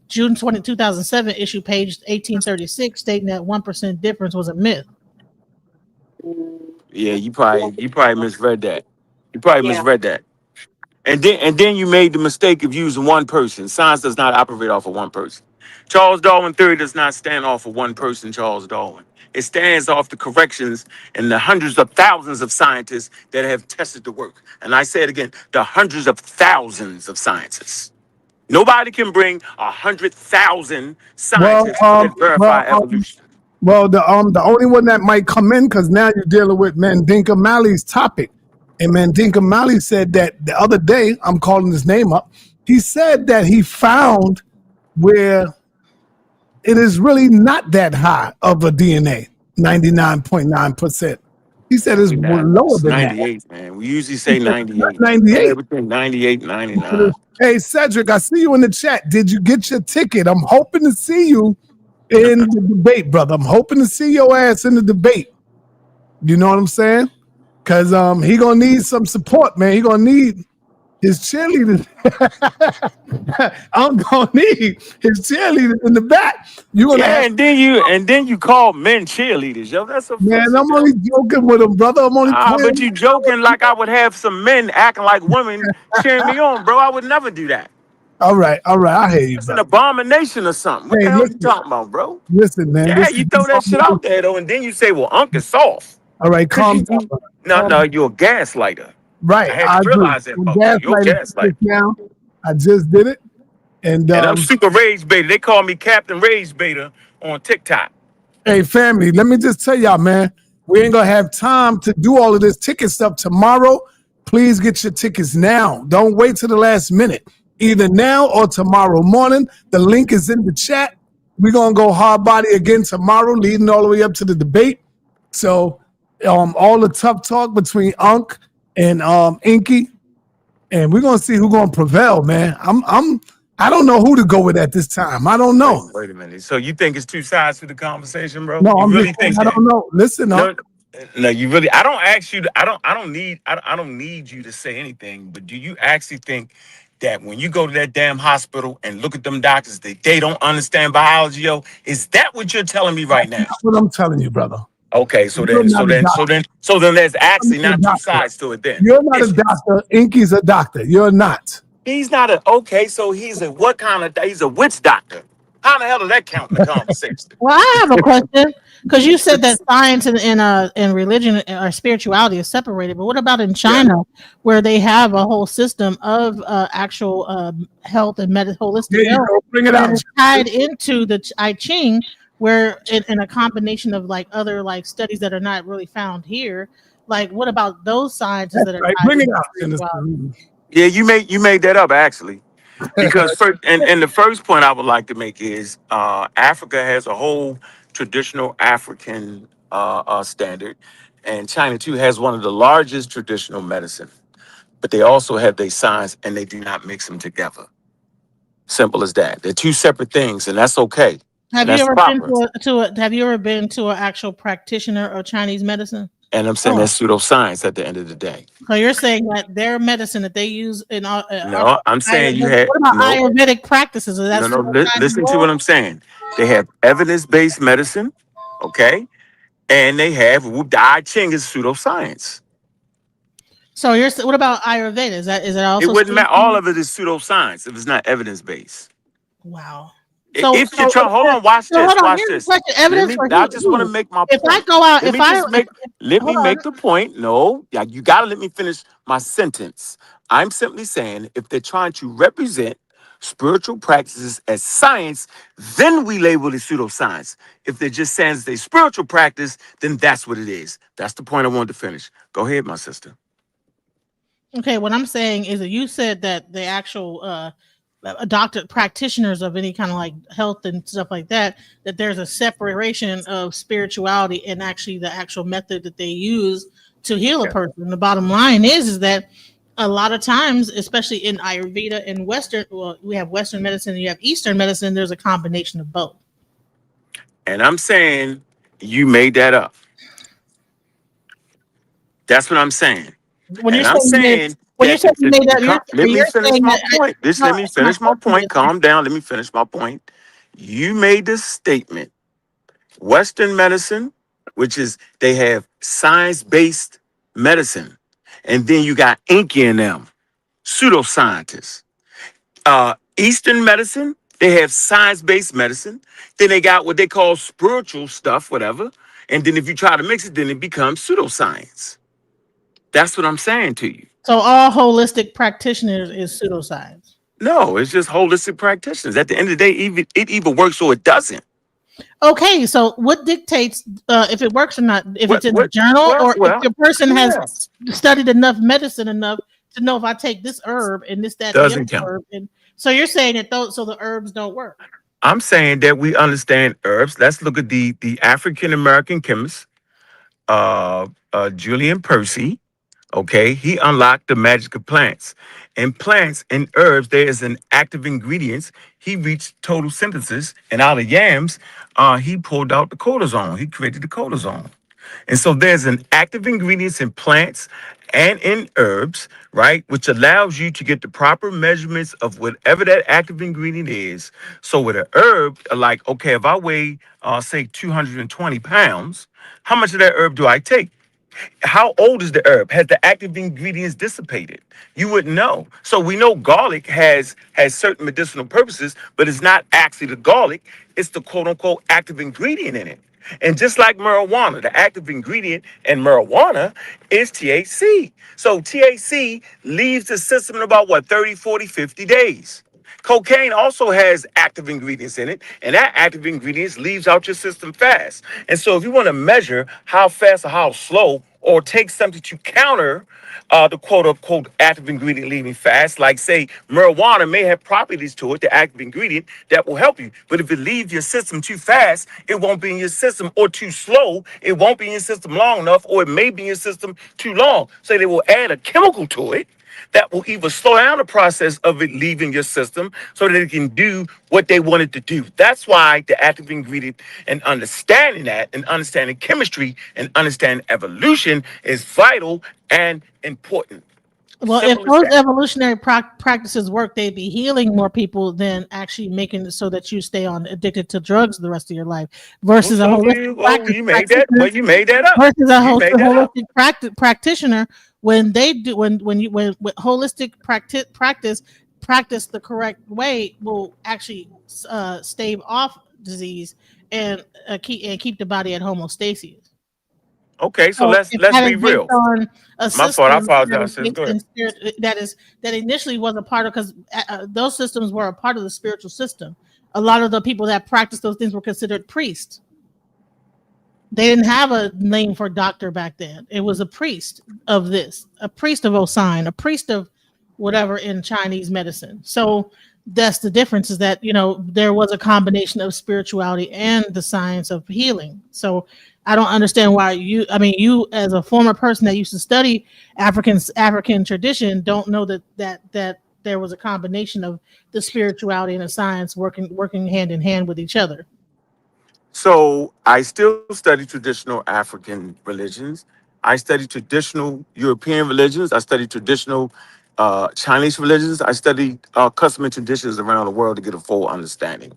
[SPEAKER 7] June 2007 issue, page 1836, stating that 1% difference was a myth.
[SPEAKER 4] Yeah, you probably misread that. You probably
[SPEAKER 6] Yeah.
[SPEAKER 4] misread that. And then you made the mistake of using one person. Science does not operate off of one person. Charles Darwin theory does not stand off of one person, Charles Darwin. It stands off the corrections and the hundreds of thousands of scientists that have tested the work. And I say it again, the hundreds of thousands of scientists. Nobody can bring 100,000
[SPEAKER 5] Well,
[SPEAKER 4] scientists that verify evolution.
[SPEAKER 5] the only one that might come in, because now you're dealing with Mandinka Mali's topic, and Mandinka Mali said that the other day, I'm calling his name up. He said that he found where it is really not that high of a DNA, 99.9%. He said it's lower
[SPEAKER 4] It's
[SPEAKER 5] than that.
[SPEAKER 4] 98, man. We usually
[SPEAKER 5] He
[SPEAKER 4] say
[SPEAKER 5] said not
[SPEAKER 4] 98.
[SPEAKER 5] 98.
[SPEAKER 4] Between 98 and 99.
[SPEAKER 5] Hey, Cedric, I see you in the chat. Did you get your ticket? I'm hoping to see you in the debate, brother. I'm hoping to see your ass in the debate. You know what I'm saying? Because he going to need some support, man. He going to need his cheerleaders. I'm going to need his cheerleaders in the back. You're going to
[SPEAKER 4] Yeah,
[SPEAKER 5] have,
[SPEAKER 4] and then you call men cheerleaders, yo. That's
[SPEAKER 5] man,
[SPEAKER 4] offensive,
[SPEAKER 5] I'm
[SPEAKER 4] yo.
[SPEAKER 5] only joking with him, brother. I'm only
[SPEAKER 4] But
[SPEAKER 5] playing.
[SPEAKER 4] you joking like I would have some men acting like women cheering me on, bro. I would never do that.
[SPEAKER 5] All right. I hear you,
[SPEAKER 4] That's an
[SPEAKER 5] brother.
[SPEAKER 4] abomination or something. What
[SPEAKER 5] Hey,
[SPEAKER 4] the hell you talking about, bro?
[SPEAKER 5] listen, man.
[SPEAKER 4] Yeah, you throw that shit out there though, and then you say, "Well, Unc is soft."
[SPEAKER 5] All right,
[SPEAKER 4] Cause
[SPEAKER 5] calm down, brother.
[SPEAKER 4] no, you're a gaslighter. I
[SPEAKER 5] Right,
[SPEAKER 4] had
[SPEAKER 5] I
[SPEAKER 4] to
[SPEAKER 5] agree.
[SPEAKER 4] realize that
[SPEAKER 5] I'm
[SPEAKER 4] about you. You're a
[SPEAKER 5] gaslighting
[SPEAKER 4] gaslighter.
[SPEAKER 5] just now. I just did it. And
[SPEAKER 4] And I'm super rage beta. They call me Captain Rage Beta on TikTok.
[SPEAKER 5] hey, family, let me just tell y'all, man, we ain't gonna have time to do all of this ticket stuff tomorrow. Please get your tickets now. Don't wait till the last minute. Either now or tomorrow morning. The link is in the chat. We're going to go hard body again tomorrow, leading all the way up to the debate. So all the tough talk between Unc and Inky, and we're going to see who's going to prevail, man. I don't know who to go with at this time. I don't know.
[SPEAKER 4] Wait a minute. So you think it's two sides to the conversation, bro?
[SPEAKER 5] No,
[SPEAKER 4] You
[SPEAKER 5] I'm
[SPEAKER 4] really
[SPEAKER 5] just
[SPEAKER 4] think
[SPEAKER 5] I
[SPEAKER 4] that?
[SPEAKER 5] don't know. Listen,
[SPEAKER 4] No, no, you really. I don't ask you. I don't need you to say anything. But do you actually think that when you go to that damn hospital and look at them doctors, they don't understand biology? Yo, is that what you're telling me right now?
[SPEAKER 5] that's what I'm telling you, brother.
[SPEAKER 4] Okay, so
[SPEAKER 5] You're not a doctor.
[SPEAKER 4] there's actually
[SPEAKER 5] You're
[SPEAKER 4] not
[SPEAKER 5] not a
[SPEAKER 4] two
[SPEAKER 5] doctor.
[SPEAKER 4] sides to it. Then
[SPEAKER 5] You're not a doctor. Inky's a doctor. You're not.
[SPEAKER 4] he's not a. Okay, so he's a what kind of? He's a witch doctor. How the hell does that count in the conversation?
[SPEAKER 7] Well, I have a question because you said that science and religion or spirituality is separated. But what about in China, where they have a whole system of actual health and holistic health
[SPEAKER 5] Bring it
[SPEAKER 7] that
[SPEAKER 5] out.
[SPEAKER 7] is tied into the I Ching, where in a combination of like other like studies that are not really found here. Like, what about those sciences that are
[SPEAKER 5] Right,
[SPEAKER 7] tied
[SPEAKER 5] bring it
[SPEAKER 7] into
[SPEAKER 5] out.
[SPEAKER 7] spirituality?
[SPEAKER 4] Yeah, you made that up actually. Because first, and the first point I would like to make is Africa has a whole traditional African standard, and China too has one of the largest traditional medicine. But they also have their science, and they do not mix them together. Simple as that. They're two separate things, and that's okay.
[SPEAKER 7] Have
[SPEAKER 4] And
[SPEAKER 7] you
[SPEAKER 4] that's
[SPEAKER 7] ever been
[SPEAKER 4] proper.
[SPEAKER 7] Have you ever been to an actual practitioner of Chinese medicine?
[SPEAKER 4] And I'm saying that's pseudoscience at the end of the day.
[SPEAKER 7] So you're saying that their medicine that they use in
[SPEAKER 4] No, I'm saying you had
[SPEAKER 7] what about
[SPEAKER 4] no,
[SPEAKER 7] Ayurvedic practices? Is that
[SPEAKER 4] no.
[SPEAKER 7] pseudoscience as
[SPEAKER 4] Listen to what
[SPEAKER 7] well?
[SPEAKER 4] I'm saying. They have evidence-based medicine, okay, and they have the I Ching is pseudoscience.
[SPEAKER 7] So what about Ayurveda? Is it
[SPEAKER 4] It
[SPEAKER 7] also
[SPEAKER 4] wouldn't matter. All
[SPEAKER 7] pseudoscience?
[SPEAKER 4] of it is pseudoscience if it's not evidence-based.
[SPEAKER 7] Wow.
[SPEAKER 4] If you're trying, hold on, watch
[SPEAKER 7] So
[SPEAKER 4] this,
[SPEAKER 7] hold on.
[SPEAKER 4] watch
[SPEAKER 7] Here's the
[SPEAKER 4] this.
[SPEAKER 7] question: evidence for
[SPEAKER 4] I just want to
[SPEAKER 7] who?
[SPEAKER 4] make my
[SPEAKER 7] If I
[SPEAKER 4] point.
[SPEAKER 7] go out,
[SPEAKER 4] Let
[SPEAKER 7] if
[SPEAKER 4] me
[SPEAKER 7] I
[SPEAKER 4] just make. Let me
[SPEAKER 7] hold on.
[SPEAKER 4] make the point. No, yeah, you gotta let me finish my sentence. I'm simply saying if they're trying to represent spiritual practices as science, then we label it pseudoscience. If they're just saying it's a spiritual practice, then that's what it is. That's the point I wanted to finish. Go ahead, my sister.
[SPEAKER 7] Okay, what I'm saying is that you said that the actual doctor practitioners of any kind of like health and stuff like that, that there's a separation of spirituality and actually the actual method that they use to heal a
[SPEAKER 4] Yeah.
[SPEAKER 7] person. The bottom line is that a lot of times, especially in Ayurveda and Western, well, we have Western medicine and you have Eastern medicine, there's a combination of both.
[SPEAKER 4] And I'm saying you made that up. That's what I'm saying.
[SPEAKER 7] When you're
[SPEAKER 4] And I'm
[SPEAKER 7] saying you made,
[SPEAKER 4] saying
[SPEAKER 7] when you're
[SPEAKER 4] that
[SPEAKER 7] saying you made that,
[SPEAKER 4] let me
[SPEAKER 7] you're
[SPEAKER 4] finish
[SPEAKER 7] saying
[SPEAKER 4] my
[SPEAKER 7] that.
[SPEAKER 4] point. Just
[SPEAKER 7] No,
[SPEAKER 4] let me
[SPEAKER 7] my
[SPEAKER 4] finish my
[SPEAKER 7] question
[SPEAKER 4] point.
[SPEAKER 7] is,
[SPEAKER 4] Calm down. Let me finish my point. You made this statement. Western medicine, which is they have science-based medicine, and then you got Inky in them, pseudoscientists. Eastern medicine, they have science-based medicine. Then they got what they call spiritual stuff, whatever. And then if you try to mix it, then it becomes pseudoscience. That's what I'm saying to you.
[SPEAKER 7] so all holistic practitioners is pseudoscience.
[SPEAKER 4] No, it's just holistic practitioners. At the end of the day, it either works or it doesn't.
[SPEAKER 7] Okay, so what dictates if it works or not? If
[SPEAKER 4] What?
[SPEAKER 7] it's in a
[SPEAKER 4] What?
[SPEAKER 7] journal,
[SPEAKER 4] Well,
[SPEAKER 7] or if
[SPEAKER 4] well,
[SPEAKER 7] the person has
[SPEAKER 4] yeah.
[SPEAKER 7] studied enough medicine enough to know if I take this herb and this, that, and the other
[SPEAKER 4] Doesn't count.
[SPEAKER 7] herb, and so you're saying that those, so the herbs don't work.
[SPEAKER 4] I'm saying that we understand herbs. Let's look at the African American chemist, Julian Percy. Okay, he unlocked the magic of plants. In plants and herbs, there is an active ingredients. He reached total synthesis, and out of yams, he pulled out the cortisone. He created the cortisone. And so there's an active ingredients in plants and in herbs, right? Which allows you to get the proper measurements of whatever that active ingredient is. So with an herb, like, okay, if I weigh, say 220 pounds, how much of that herb do I take? How old is the herb? Has the active ingredients dissipated? You wouldn't know. So we know garlic has certain medicinal purposes, but it's not actually the garlic. It's the quote unquote active ingredient in it. And just like marijuana, the active ingredient in marijuana is THC. So THC leaves the system in about what, 30, 40, 50 days. Cocaine also has active ingredients in it, and that active ingredients leaves out your system fast. And so if you want to measure how fast or how slow or take something to counter the quote unquote active ingredient leaving fast, like say marijuana may have properties to it, the active ingredient that will help you. But if it leaves your system too fast, it won't be in your system, or too slow, it won't be in your system long enough, or it may be in your system too long. So they will add a chemical to it that will either slow down the process of it leaving your system so that it can do what they want it to do. That's why the active ingredient and understanding that and understanding chemistry and understanding evolution is vital and important.
[SPEAKER 7] Well, if
[SPEAKER 4] Simple as
[SPEAKER 7] those
[SPEAKER 4] that.
[SPEAKER 7] evolutionary practices work, they'd be healing more people than actually making it so that you stay on addicted to drugs the rest of your life.
[SPEAKER 4] Well,
[SPEAKER 7] Versus a
[SPEAKER 4] so
[SPEAKER 7] holistic
[SPEAKER 4] you made that, but you made that up.
[SPEAKER 7] versus a
[SPEAKER 4] You made that up.
[SPEAKER 7] holistic practitioner, when they do when holistic practice the correct way, will actually stave off disease and keep the body at homeostasis.
[SPEAKER 4] Okay, so
[SPEAKER 7] So
[SPEAKER 4] let's
[SPEAKER 7] if
[SPEAKER 4] let's
[SPEAKER 7] that is
[SPEAKER 4] be
[SPEAKER 7] based
[SPEAKER 4] real.
[SPEAKER 7] on a
[SPEAKER 4] My fault. I
[SPEAKER 7] system that is
[SPEAKER 4] apologize, sis.
[SPEAKER 7] based
[SPEAKER 4] Go ahead.
[SPEAKER 7] in spirit, that initially was a part of, because those systems were a part of the spiritual system. A lot of the people that practiced those things were considered priests. They didn't have a name for doctor back then. It was a priest of this, a priest of Osine, a priest of whatever in Chinese medicine. So that's the difference, is that, there was a combination of spirituality and the science of healing. So I don't understand why you as a former person that used to study African tradition don't know that there was a combination of the spirituality and the science working hand in hand with each other.
[SPEAKER 4] So I still study traditional African religions. I study traditional European religions. I study traditional Chinese religions. I study custom and traditions around the world to get a full understanding.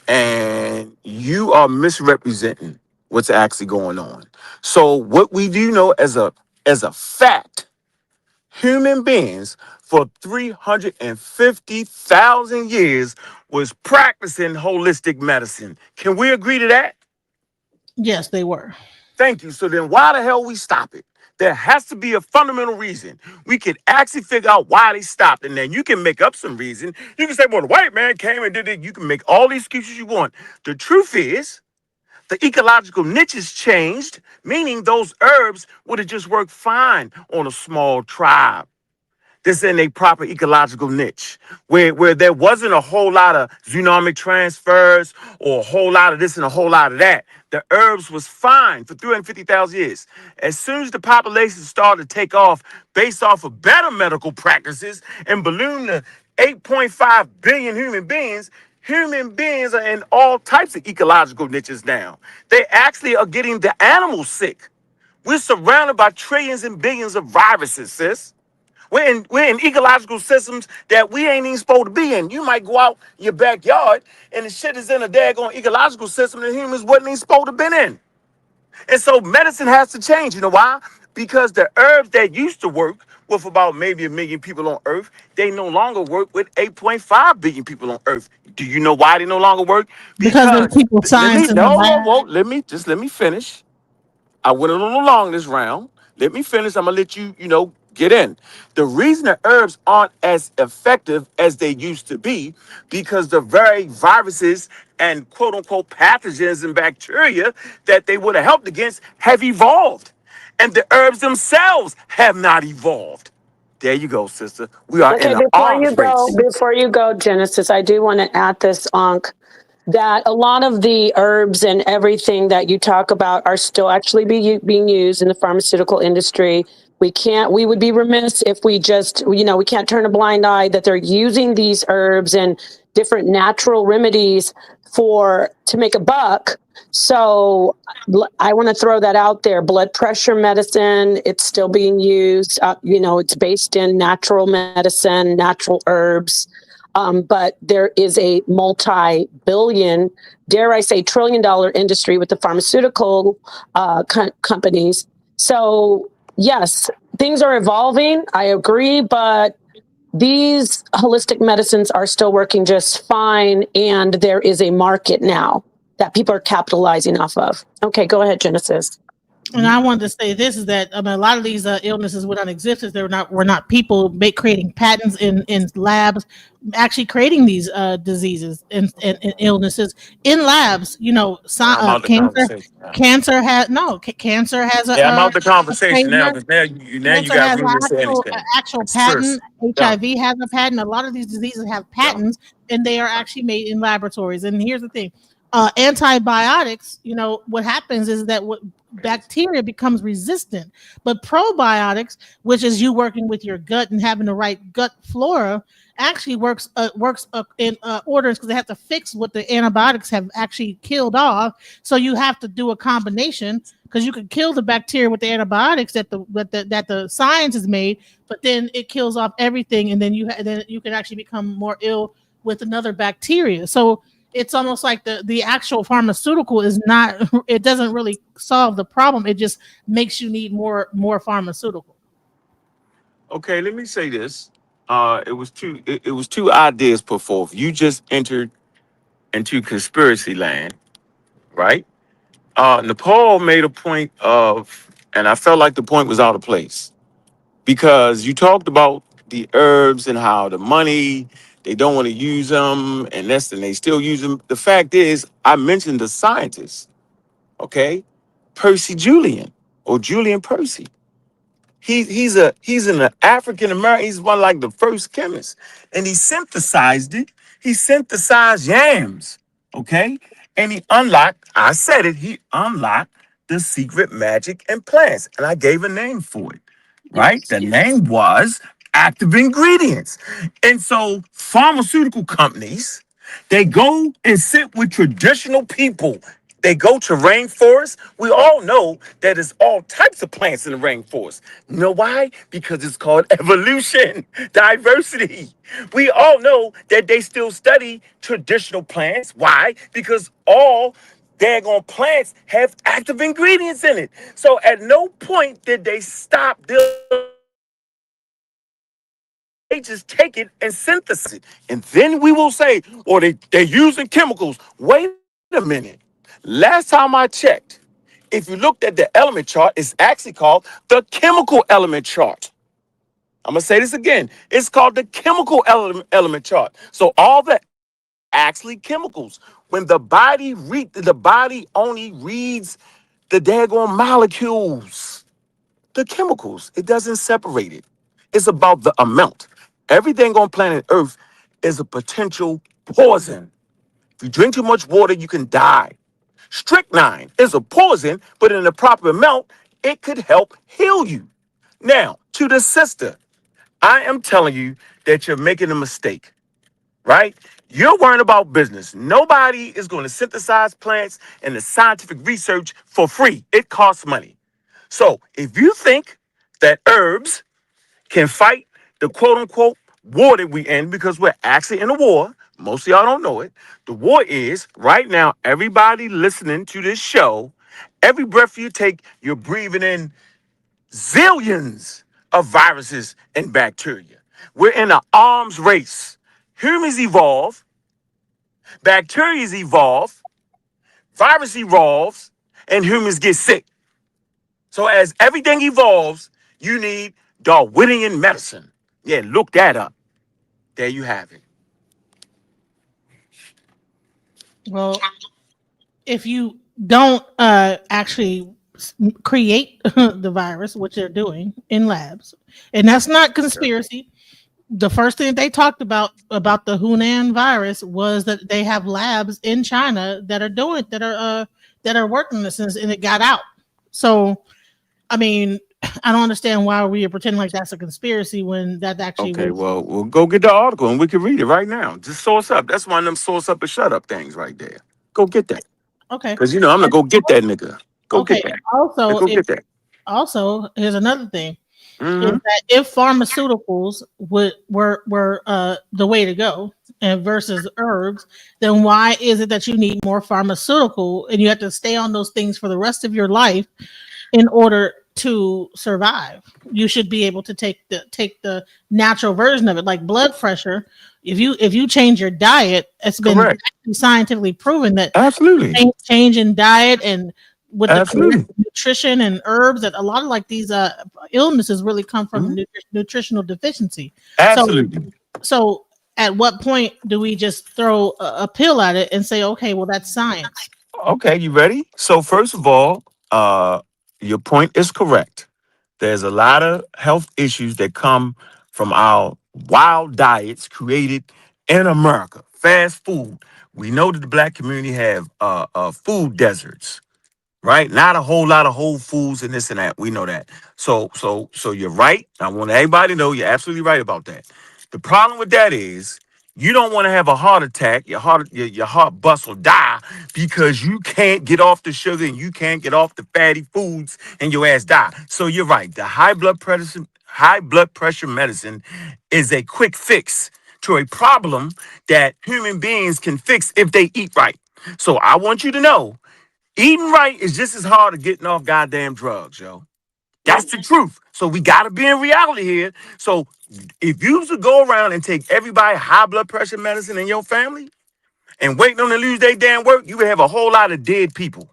[SPEAKER 4] And you are misrepresenting what's actually going on. So what we do know as a fact, human beings for 350,000 years was practicing holistic medicine. Can we agree to that?
[SPEAKER 7] Yes, they were.
[SPEAKER 4] Thank you. So then why the hell we stop it? There has to be a fundamental reason. We could actually figure out why they stopped. And then you can make up some reason. You can say, well, the white man came and did it. You can make all these excuses you want. The truth is, the ecological niches changed, meaning those herbs would have just worked fine on a small tribe. This in a proper ecological niche where there wasn't a whole lot of zoonomic transfers or a whole lot of this and a whole lot of that. The herbs was fine for 350,000 years. As soon as the population started to take off based off of better medical practices and balloon to 8.5 billion human beings are in all types of ecological niches now. They actually are getting the animals sick. We're surrounded by trillions and billions of viruses, sis. We're in ecological systems that we ain't even supposed to be in. You might go out your backyard and the shit is in a daggone ecological system that humans wasn't even supposed to been in. And so medicine has to change. You know why? Because the herbs that used to work with about maybe 1 million people on Earth, they no longer work with 8.5 billion people on Earth. Do you know why they no longer work?
[SPEAKER 7] Because they
[SPEAKER 4] Because
[SPEAKER 7] keep with science in the lab.
[SPEAKER 4] let me finish. I went a little long this round. Let me finish. I'm gonna let you, get in. The reason the herbs aren't as effective as they used to be, because the very viruses and quote unquote pathogens and bacteria that they would have helped against have evolved. And the herbs themselves have not evolved. There you go, sister. We are in
[SPEAKER 6] Okay,
[SPEAKER 4] an arms race.
[SPEAKER 6] before you go, Genesis, I do want to add this, Ankh, that a lot of the herbs and everything that you talk about are still actually being used in the pharmaceutical industry. We would be remiss if we just, we can't turn a blind eye that they're using these herbs and different natural remedies to make a buck. So I want to throw that out there. Blood pressure medicine, it's still being used. It's based in natural medicine, natural herbs. But there is a multi-billion, dare I say, trillion-dollar industry with the pharmaceutical companies. So yes, things are evolving. I agree, but these holistic medicines are still working just fine, and there is a market now that people are capitalizing off of. Okay, go ahead, Genesis.
[SPEAKER 7] And I wanted to say this is that a lot of these illnesses would not exist if were not people creating patents in labs, actually creating these diseases and illnesses in labs. You know,
[SPEAKER 4] I'm out the
[SPEAKER 7] cancer.
[SPEAKER 4] conversation now.
[SPEAKER 7] Cancer has
[SPEAKER 4] Yeah, I'm out the
[SPEAKER 7] a
[SPEAKER 4] conversation now
[SPEAKER 7] trademark.
[SPEAKER 4] because now you
[SPEAKER 7] Cancer
[SPEAKER 4] got
[SPEAKER 7] has
[SPEAKER 4] room to say
[SPEAKER 7] an
[SPEAKER 4] anything.
[SPEAKER 7] actual
[SPEAKER 4] It's true.
[SPEAKER 7] patent.
[SPEAKER 4] Yeah,
[SPEAKER 7] HIV has a patent. A lot of these diseases have
[SPEAKER 4] yeah.
[SPEAKER 7] patents, and they are actually made in laboratories. And here's the thing: antibiotics. You know what happens is that what bacteria becomes resistant, but probiotics, which is you working with your gut and having the right gut flora, actually works in orders because they have to fix what the antibiotics have actually killed off. So you have to do a combination because you can kill the bacteria with the antibiotics that the science has made, but then it kills off everything, and then then you can actually become more ill with another bacteria. So it's almost like the actual pharmaceutical is not, it doesn't really solve the problem. It just makes you need more pharmaceutical.
[SPEAKER 4] Okay, let me say this. It was two ideas put forth. You just entered into conspiracy land, right? Nepal made a point of, and I felt like the point was out of place because you talked about the herbs and how the money they don't want to use them, and less than they still use them. The fact is, I mentioned the scientist, okay, Percy Julian or Julian Percy. He's an African American. He's one like the first chemist, and he synthesized it. He synthesized yams, okay, and he unlocked. I said it. He unlocked the secret magic in plants, and I gave a name for it. Right, the name was active ingredients, and so pharmaceutical companies they go and sit with traditional people. They go to rainforests. We all know that there's all types of plants in the rainforest. You know why? Because it's called evolution, diversity. We all know that they still study traditional plants. Why? Because all daggone plants have active ingredients in it. So at no point did they stop dealing. They just take it and synthesize it. And then we will say, or they're using chemicals. Wait a minute. Last time I checked, if you looked at the element chart, it's actually called the chemical element chart. I'm going to say this again. It's called the chemical element chart. So all the actually chemicals. When the body only reads the daggone molecules, the chemicals. It doesn't separate it. It's about the amount. Everything on planet Earth is a potential poison. If you drink too much water, you can die. Strychnine is a poison, but in the proper amount, it could help heal you. Now, to the sister, I am telling you that you're making a mistake, right? You're worrying about business. Nobody is going to synthesize plants and the scientific research for free. It costs money. So if you think that herbs can fight the quote unquote war that we in, because we're actually in a war, most of y'all don't know it. The war is right now, everybody listening to this show, every breath you take, you're breathing in zillions of viruses and bacteria. We're in an arms race. Humans evolve, bacteria evolve, virus evolves, and humans get sick. So as everything evolves, you need Darwinian medicine. Yeah, look that up. There you have it.
[SPEAKER 7] Well, if you don't actually create the virus, which they're doing in labs, and that's not conspiracy. The first thing they talked about the Hunan virus was that they have labs in China that are working this, and it got out. So, I mean, I don't understand why we are pretending like that's a conspiracy when that actually
[SPEAKER 4] Okay,
[SPEAKER 7] was.
[SPEAKER 4] well, we'll go get the article and we can read it right now. Just source up. That's one of them source up and shut up things right there. Go get that.
[SPEAKER 7] Okay.
[SPEAKER 4] Because, I'm going to go get that nigga. Go
[SPEAKER 7] Okay.
[SPEAKER 4] get that.
[SPEAKER 7] Also,
[SPEAKER 4] Go get that.
[SPEAKER 7] here's another thing.
[SPEAKER 4] Mm-hmm.
[SPEAKER 7] Is that if pharmaceuticals were the way to go and versus herbs, then why is it that you need more pharmaceutical and you have to stay on those things for the rest of your life in order to survive? You should be able to take the natural version of it, like blood pressure. If you change your diet, it's been scientifically proven that
[SPEAKER 4] absolutely
[SPEAKER 7] change in diet and with the nutrition and herbs, that a lot of like these illnesses really come from nutritional deficiency.
[SPEAKER 4] Absolutely.
[SPEAKER 7] So at what point do we just throw a pill at it and say, okay, well, that's science?
[SPEAKER 4] Okay, you ready? So first of all, your point is correct. There's a lot of health issues that come from our wild diets created in America. Fast food. We know that the black community have food deserts, right? Not a whole lot of whole foods and this and that. We know that. So you're right. I want everybody to know you're absolutely right about that. The problem with that is you don't want to have a heart attack. Your heart bust or die because you can't get off the sugar and you can't get off the fatty foods and your ass die. So you're right. The high blood pressure medicine is a quick fix to a problem that human beings can fix if they eat right. So I want you to know, eating right is just as hard as getting off goddamn drugs, yo. That's the truth. So we got to be in reality here. So if you was to go around and take everybody high blood pressure medicine in your family and waiting on them to lose their damn work, you would have a whole lot of dead people.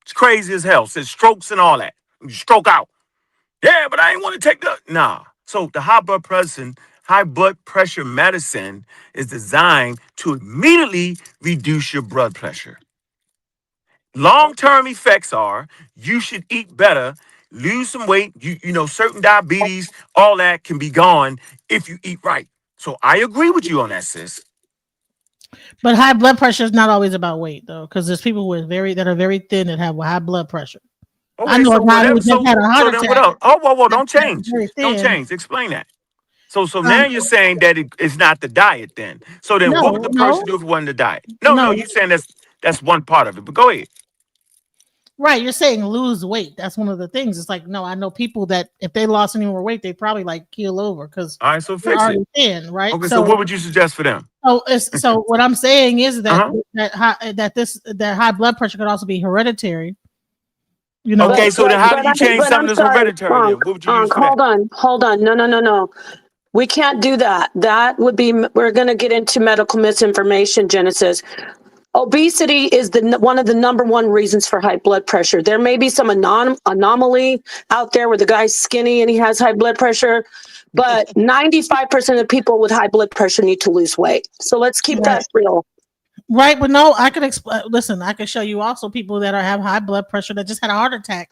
[SPEAKER 4] It's crazy as hell. Says strokes and all that. You stroke out. Yeah, but I ain't want to take the... Nah. So the high blood pressure medicine is designed to immediately reduce your blood pressure. Long-term effects are you should eat better, lose some weight, you know, certain diabetes, all that can be gone if you eat right. So I agree with you on that, sis.
[SPEAKER 7] But high blood pressure is not always about weight, though, because there's people who are very thin that have high blood pressure.
[SPEAKER 4] Okay,
[SPEAKER 7] I know a guy who just had a heart
[SPEAKER 4] then
[SPEAKER 7] attack.
[SPEAKER 4] what else? Oh, whoa, don't change.
[SPEAKER 7] Very
[SPEAKER 4] Don't
[SPEAKER 7] thin.
[SPEAKER 4] change. Explain that. So now you're saying that it's not the diet then. So then what would the person do if it wasn't the diet? No, you're saying that's one part of it. But go ahead.
[SPEAKER 7] Right, you're saying lose weight. That's one of the things. It's like, no, I know people that if they lost any more weight, they probably like keel over because
[SPEAKER 4] all right, so
[SPEAKER 7] they're
[SPEAKER 4] fix
[SPEAKER 7] already
[SPEAKER 4] it.
[SPEAKER 7] Thin, right?
[SPEAKER 4] Okay, so what would you suggest for them?
[SPEAKER 7] So what I'm saying is that that high blood pressure could also be hereditary. You know.
[SPEAKER 4] Okay, so then how do you change something that's hereditary? Then? What would you use for that?
[SPEAKER 6] Hold on. No. We can't do that. That would be, we're going to get into medical misinformation, Genesis. Obesity is one of the number one reasons for high blood pressure. There may be some anomaly out there where the guy's skinny and he has high blood pressure, but 95% of people with high blood pressure need to lose weight. So let's keep that real.
[SPEAKER 7] Right, but no, I could explain. Listen, I could show you also people that have high blood pressure that just had a heart attack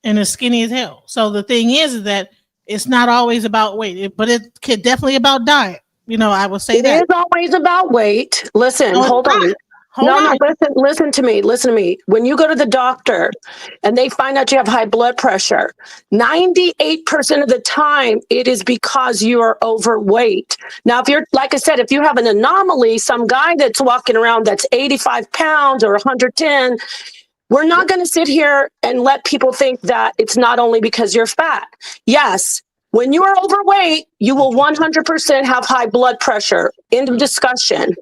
[SPEAKER 7] and is skinny as hell. So the thing is that it's not always about weight, but it could definitely about diet. You know, I would say that.
[SPEAKER 6] It is always about weight. Listen, hold on. Listen to me. When you go to the doctor and they find out you have high blood pressure, 98% of the time it is because you are overweight. Now, if you're, like I said, if you have an anomaly, some guy that's walking around that's 85 pounds or 110, we're not going to sit here and let people think that it's not only because you're fat. Yes. When you are overweight, you will 100% have high blood pressure. End of discussion.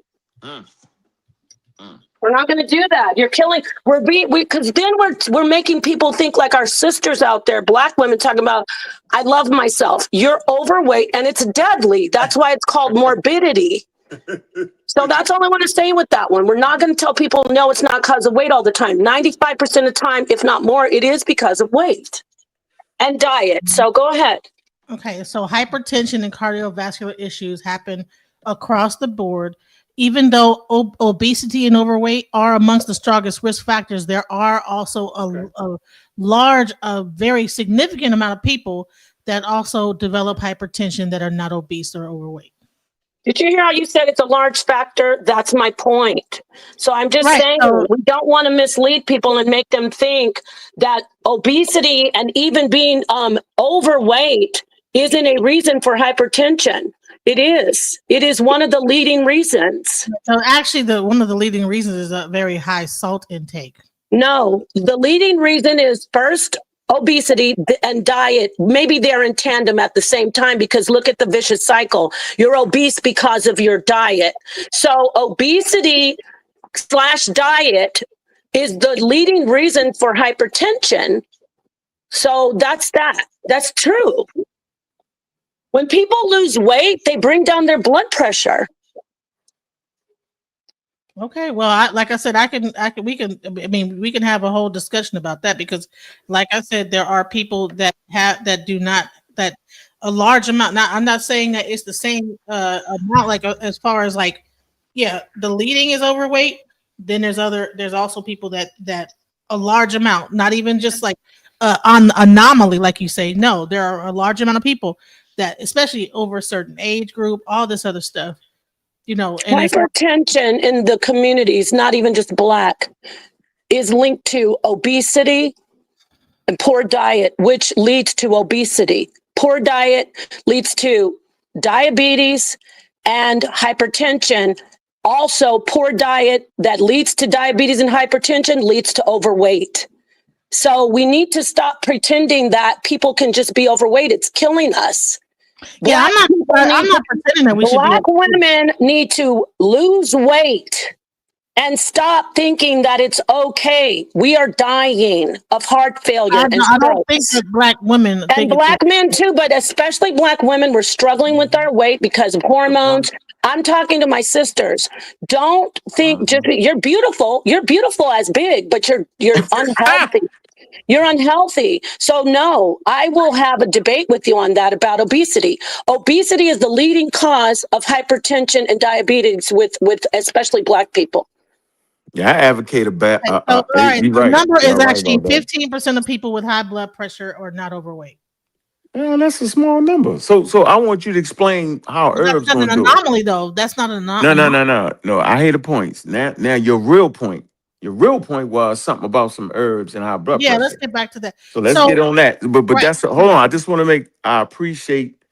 [SPEAKER 6] We're not going to do that. You're killing. Because then we're making people think like our sisters out there, black women, talking about, I love myself. You're overweight and it's deadly. That's why it's called morbidity. So that's all I want to say with that one. We're not going to tell people, no, it's not because of weight all the time. 95% of the time, if not more, it is because of weight and diet. So go ahead.
[SPEAKER 7] Okay, so hypertension and cardiovascular issues happen across the board. Even though obesity and overweight are amongst the strongest risk factors, there are also a large, very significant amount of people that also develop hypertension that are not obese or overweight.
[SPEAKER 6] Did you hear how you said it's a large factor? That's my point. So I'm just saying we don't want to mislead people and make them think that obesity and even being overweight isn't a reason for hypertension. It is. It is one of the leading reasons.
[SPEAKER 7] So actually, one of the leading reasons is a very high salt intake.
[SPEAKER 6] No, the leading reason is first obesity and diet. Maybe they're in tandem at the same time because look at the vicious cycle. You're obese because of your diet. So obesity / diet is the leading reason for hypertension. So that's that. That's true. When people lose weight, they bring down their blood pressure.
[SPEAKER 7] Okay, well, like I said, we can have a whole discussion about that because, like I said, there are people that do not that a large amount. Now, I'm not saying that it's the same amount, like as far as like, yeah, the leading is overweight. Then there's also people that a large amount, not even just like on anomaly, like you say. No, there are a large amount of people that, especially over a certain age group, all this other stuff, and it's like,
[SPEAKER 6] Hypertension in the communities, not even just Black, is linked to obesity and poor diet, which leads to obesity. Poor diet leads to diabetes and hypertension. Also, poor diet that leads to diabetes and hypertension leads to overweight. So we need to stop pretending that people can just be overweight. It's killing us.
[SPEAKER 7] yeah, I'm not pretending that we should be.
[SPEAKER 6] Black women need to lose weight and stop thinking that it's okay. We are dying of heart failure.
[SPEAKER 7] I don't think that Black women
[SPEAKER 6] and Black men too, but especially Black women, we're struggling with our weight because of hormones. I'm talking to my sisters. Don't think you're beautiful. You're beautiful as big, but you're unhealthy. You're unhealthy. So no, I will have a debate with you on that about obesity. Obesity is the leading cause of hypertension and diabetes with especially Black people.
[SPEAKER 4] Yeah, I advocate about.
[SPEAKER 7] All right, the
[SPEAKER 4] right.
[SPEAKER 7] number is
[SPEAKER 4] right
[SPEAKER 7] actually 15% of people with high blood pressure are not overweight.
[SPEAKER 4] Yeah, that's a small number. So I want you to explain how herbs
[SPEAKER 7] That's
[SPEAKER 4] going
[SPEAKER 7] an
[SPEAKER 4] to do it.
[SPEAKER 7] anomaly, though. That's not an anomaly.
[SPEAKER 4] No. I hear the points. Now your real point. Your real point was something about some herbs and high blood pressure.
[SPEAKER 7] Let's get back to that.
[SPEAKER 4] So let's get on that. But
[SPEAKER 7] right.
[SPEAKER 4] that's hold on. I just want to I appreciate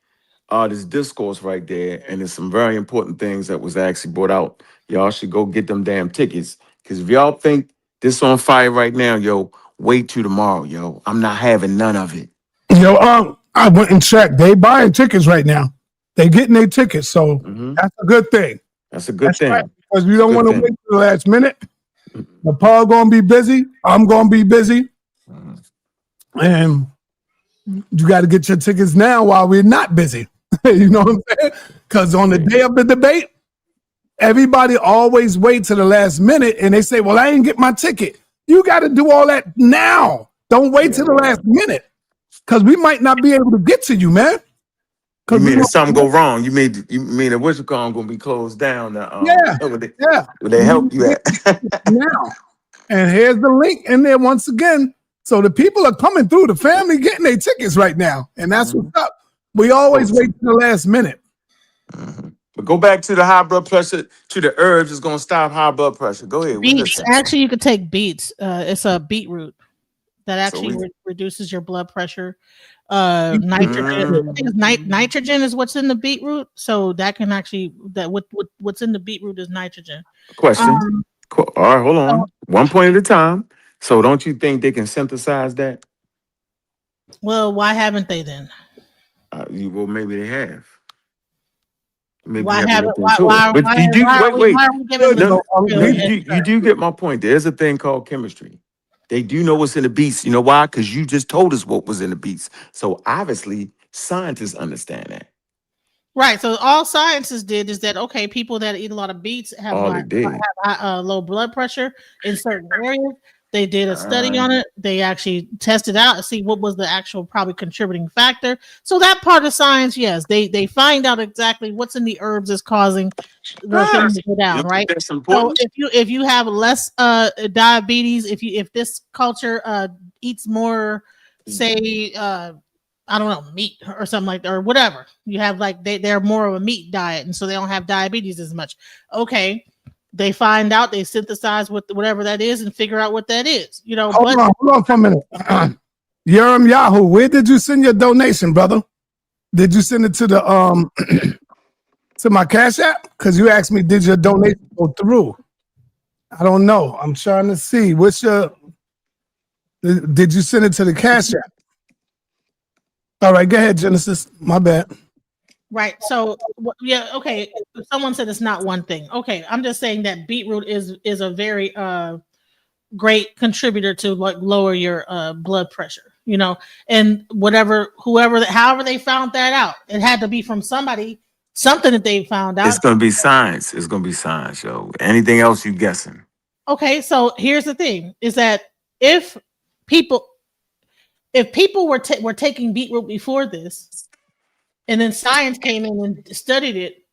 [SPEAKER 4] this discourse right there, and there's some very important things that was actually brought out. Y'all should go get them damn tickets. Because if y'all think this on fire right now, yo, wait till tomorrow, yo. I'm not having none of it.
[SPEAKER 5] Yo, I went and checked. They buying tickets right now. They getting their tickets, so that's a good thing.
[SPEAKER 4] That's a good thing.
[SPEAKER 5] Right, because we don't want to wait till the last minute. The Paul gonna be busy. I'm gonna be busy, and you got to get your tickets now while we're not busy. You know what I'm saying? Because on the day of the debate, everybody always wait to the last minute, and they say, "Well, I didn't get my ticket." You got to do all that now. Don't wait till the last minute, because we might not be able to get to you, man.
[SPEAKER 4] You mean if something go wrong? You mean that WishCon gonna be closed down? Where they help you at
[SPEAKER 5] now? And here's the link in there once again. So the people are coming through. The family getting their tickets right now, and that's what's up. We always wait to the last minute.
[SPEAKER 4] But go back to the high blood pressure. To the herbs is gonna stop high blood pressure. Go ahead.
[SPEAKER 7] Beets. Actually, you could take beets. It's a beetroot that actually reduces your blood pressure. Nitrogen. I think nitrogen is what's in the beetroot, so that can actually what's in the beetroot is nitrogen.
[SPEAKER 4] Question. All right, hold on. One point at a time. So don't you think they can synthesize that?
[SPEAKER 7] Well, why haven't they then?
[SPEAKER 4] Well, maybe they have. Maybe
[SPEAKER 7] why haven't?
[SPEAKER 4] You do get my point. There's a thing called chemistry. They do know what's in the beets. You know why? Because you just told us what was in the beets. So obviously, scientists understand that.
[SPEAKER 7] Right. So all scientists did is that, okay, people that eat a lot of beets have low blood pressure in certain areas. They did a study on it. They actually tested out and see what was the actual probably contributing factor. So that part of science, yes, they find out exactly what's in the herbs is causing the things to go down, right? So if you have less diabetes, if this culture eats more, say I don't know, meat or something like that, or whatever, you have like they're more of a meat diet, and so they don't have diabetes as much. Okay. They find out, they synthesize whatever that is and figure out what that is. You know,
[SPEAKER 5] hold on for a minute. Yerim Yahoo, where did you send your donation, brother? Did you send it to the to my Cash App? Because you asked me, did your donation go through? I don't know. I'm trying to see. Did you send it to the Cash App? All right, go ahead, Genesis. My bad.
[SPEAKER 7] Right. So yeah. Okay. Someone said it's not one thing. Okay. I'm just saying that beetroot is a very great contributor to like lower your blood pressure. You know, and however they found that out, it had to be from somebody something that they found out.
[SPEAKER 4] It's gonna be science. It's gonna be science, yo. Anything else you guessing?
[SPEAKER 7] Okay, so here's the thing: is that if people were taking beetroot before this, and then science came in and studied it,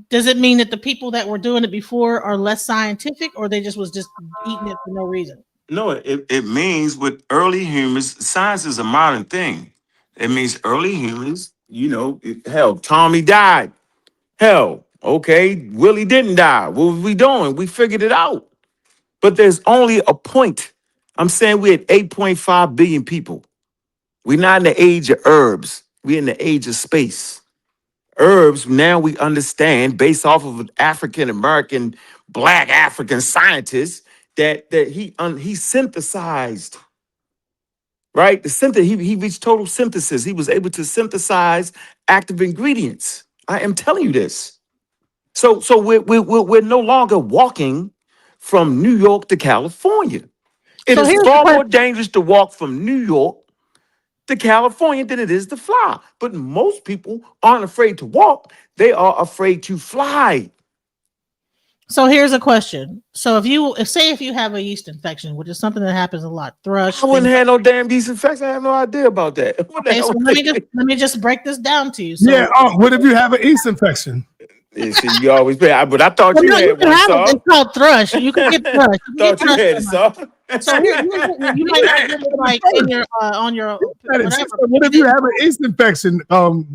[SPEAKER 7] does it mean that the people that were doing it before are less scientific, or they just eating it for no reason?
[SPEAKER 4] No, it means with early humans, science is a modern thing. It means early humans, hell, Tommy died. Hell, okay, Willie didn't die. What was we doing? We figured it out. But there's only a point. I'm saying we're at 8.5 billion people. We're not in the age of herbs. We're in the age of space. Herbs, now we understand, based off of African American, Black African scientists, that he synthesized, right? He reached total synthesis. He was able to synthesize active ingredients. I am telling you this. So we're no longer walking from New York to California. It is far more dangerous to walk from New York to California than it is to fly. But most people aren't afraid to walk. They are afraid to fly.
[SPEAKER 7] So here's a question. So if you have a yeast infection, which is something that happens a lot, thrush.
[SPEAKER 4] I wouldn't have no damn yeast infection. I have no idea about that.
[SPEAKER 7] Okay, so let me just break this down to you. So,
[SPEAKER 5] yeah. What if you have an yeast infection?
[SPEAKER 4] Yeah, see, you always pay. But I thought you had one,
[SPEAKER 7] Saul. It's called thrush. You can get thrush.
[SPEAKER 4] Thought you had it, Saul.
[SPEAKER 7] So you might not get it like in your on your whatever.
[SPEAKER 5] What if you have an yeast infection?
[SPEAKER 7] You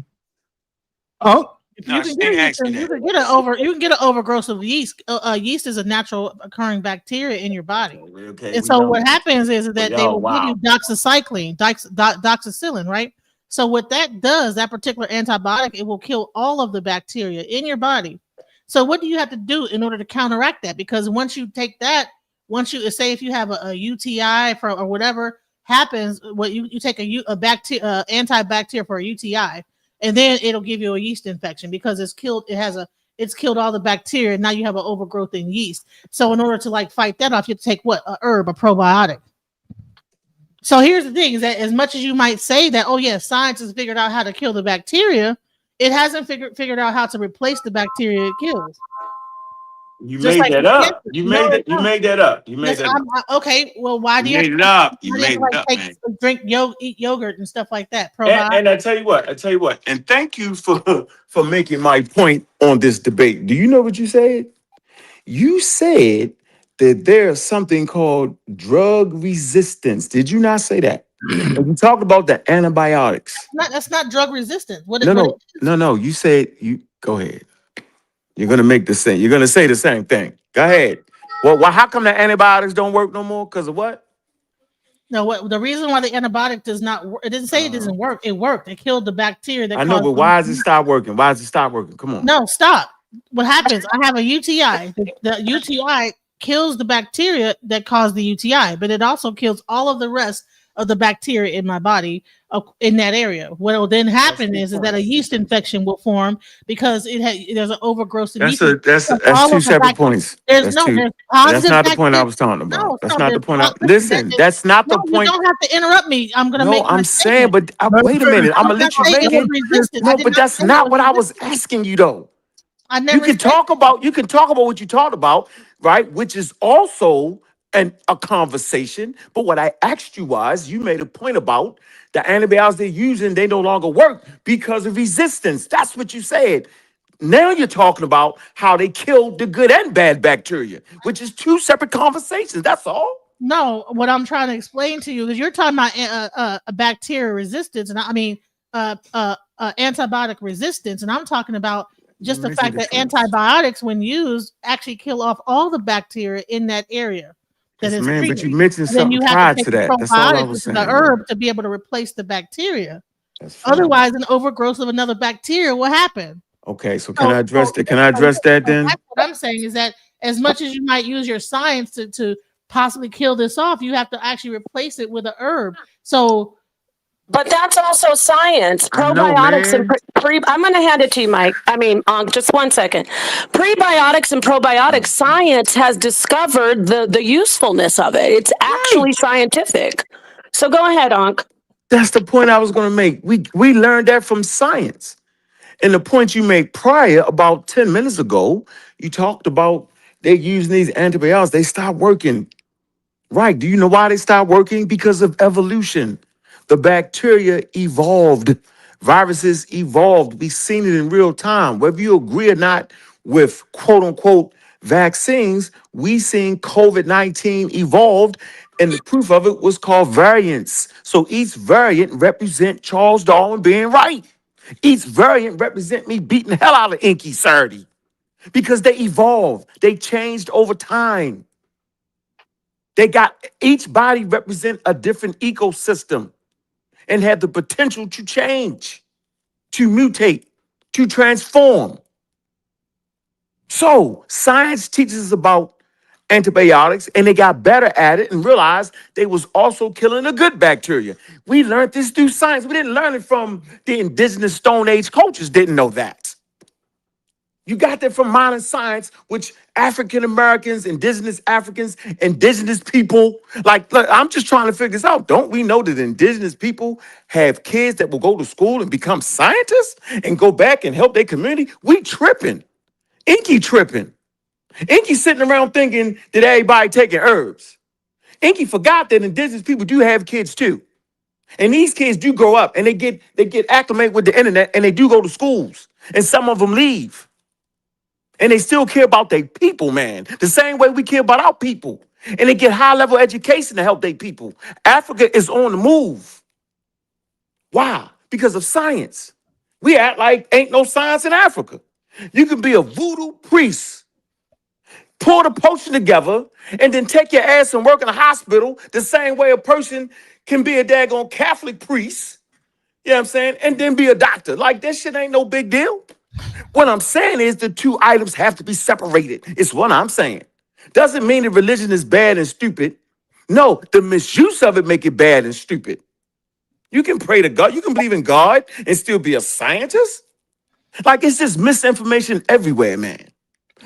[SPEAKER 7] can get an overgrowth of yeast. Yeast is a natural occurring bacteria in your body.
[SPEAKER 4] Okay,
[SPEAKER 7] and so what happens is that they will give you doxycycline, right? So what that does, that particular antibiotic, it will kill all of the bacteria in your body. So what do you have to do in order to counteract that? Because once you take that, say if you have a UTI or whatever happens, you take a antibacterial for a UTI, and then it'll give you a yeast infection because it's killed all the bacteria. And now you have an overgrowth in yeast. So in order to fight that off, you have to take a probiotic. So here's the thing: is that as much as you might say that, oh yeah, science has figured out how to kill the bacteria, it hasn't figured out how to replace the bacteria it kills.
[SPEAKER 4] You made that up. You made that up.
[SPEAKER 7] Okay, well, why do you
[SPEAKER 4] made it up? You made it up, man.
[SPEAKER 7] Eat yogurt and stuff like that.
[SPEAKER 4] And I tell you what. And thank you for making my point on this debate. Do you know what you said? You said that there's something called drug resistance. Did you not say that? And we talked about the antibiotics.
[SPEAKER 7] That's not drug resistant.
[SPEAKER 4] No. You said go ahead. You're gonna make the same. You're gonna say the same thing. Go ahead. Well, how come the antibiotics don't work no more? Because of what?
[SPEAKER 7] No, the reason why the antibiotic does not work, it didn't say it doesn't work. It worked. It killed the bacteria.
[SPEAKER 4] I know, but why does it stop working? Why does it stop working? Come on.
[SPEAKER 7] No, stop. What happens? I have a UTI. The UTI kills the bacteria that caused the UTI, but it also kills all of the rest of the bacteria in my body in that area. What will then happen is that a yeast infection will form because there's an overgrowth of yeast.
[SPEAKER 4] That's two separate points. That's not the point I was talking about.
[SPEAKER 7] No,
[SPEAKER 4] that's not the point. Listen, that's not the point.
[SPEAKER 7] You don't have to interrupt me. I'm going to make.
[SPEAKER 4] No, I'm saying, but wait a minute. I'm gonna let you make it. No, but that's not what I was asking you though. You can talk about what you talked about, right? Which is also a conversation. But what I asked you was, you made a point about the antibiotics they're using, they no longer work because of resistance. That's what you said. Now you're talking about how they killed the good and bad bacteria, which is two separate conversations. That's all.
[SPEAKER 7] No, what I'm trying to explain to you is you're talking about bacteria resistance, and antibiotic resistance, and I'm talking about just the fact that antibiotics, when used, actually kill off all the bacteria in that area.
[SPEAKER 4] But you mentioned something prior to that. That's all I was saying.
[SPEAKER 7] The herb to be able to replace the bacteria. Otherwise, an overgrowth of another bacteria will happen.
[SPEAKER 4] Okay, so can I address that? Can I address that then?
[SPEAKER 7] That's what I'm saying is that as much as you might use your science to possibly kill this off, you have to actually replace it with a herb. So.
[SPEAKER 6] But that's also science. Probiotics and I'm going to hand it to you, Mike. Just 1 second. Prebiotics and probiotics, science has discovered the usefulness of it. It's actually scientific. So go ahead, Ankh.
[SPEAKER 4] That's the point I was going to make. We learned that from science. And the point you made prior, about 10 minutes ago, you talked about they using these antibiotics. They stopped working. Right. Do you know why they stopped working? Because of evolution. The bacteria evolved. Viruses evolved. We've seen it in real time. Whether you agree or not with quote unquote vaccines, we seen COVID-19 evolved, and the proof of it was called variants. So each variant represent Charles Darwin being right. Each variant represent me beating the hell out of Inky Sardy because they evolved. They changed over time. They got each body represent a different ecosystem and have the potential to change, to mutate, to transform. So science teaches us about antibiotics, and they got better at it and realized they was also killing the good bacteria. We learned this through science. We didn't learn it from the indigenous Stone Age cultures, didn't know that. You got that from modern science, which African Americans, indigenous Africans, indigenous people, like, look, I'm just trying to figure this out. Don't we know that indigenous people have kids that will go to school and become scientists and go back and help their community? We tripping. Inky tripping. Inky sitting around thinking that everybody taking herbs. Inky forgot that indigenous people do have kids too. And these kids do grow up and they get acclimated with the internet and they do go to schools. And some of them leave. And they still care about their people, man. The same way we care about our people. And they get high-level education to help their people. Africa is on the move. Why? Because of science. We act like ain't no science in Africa. You can be a voodoo priest, pour the potion together, and then take your ass and work in a hospital the same way a person can be a daggone Catholic priest, you know what I'm saying, and then be a doctor. Like, that shit ain't no big deal. What I'm saying is the two items have to be separated. It's what I'm saying. Doesn't mean that religion is bad and stupid. No, the misuse of it make it bad and stupid. You can pray to God. You can believe in God and still be a scientist. Like, it's just misinformation everywhere, man.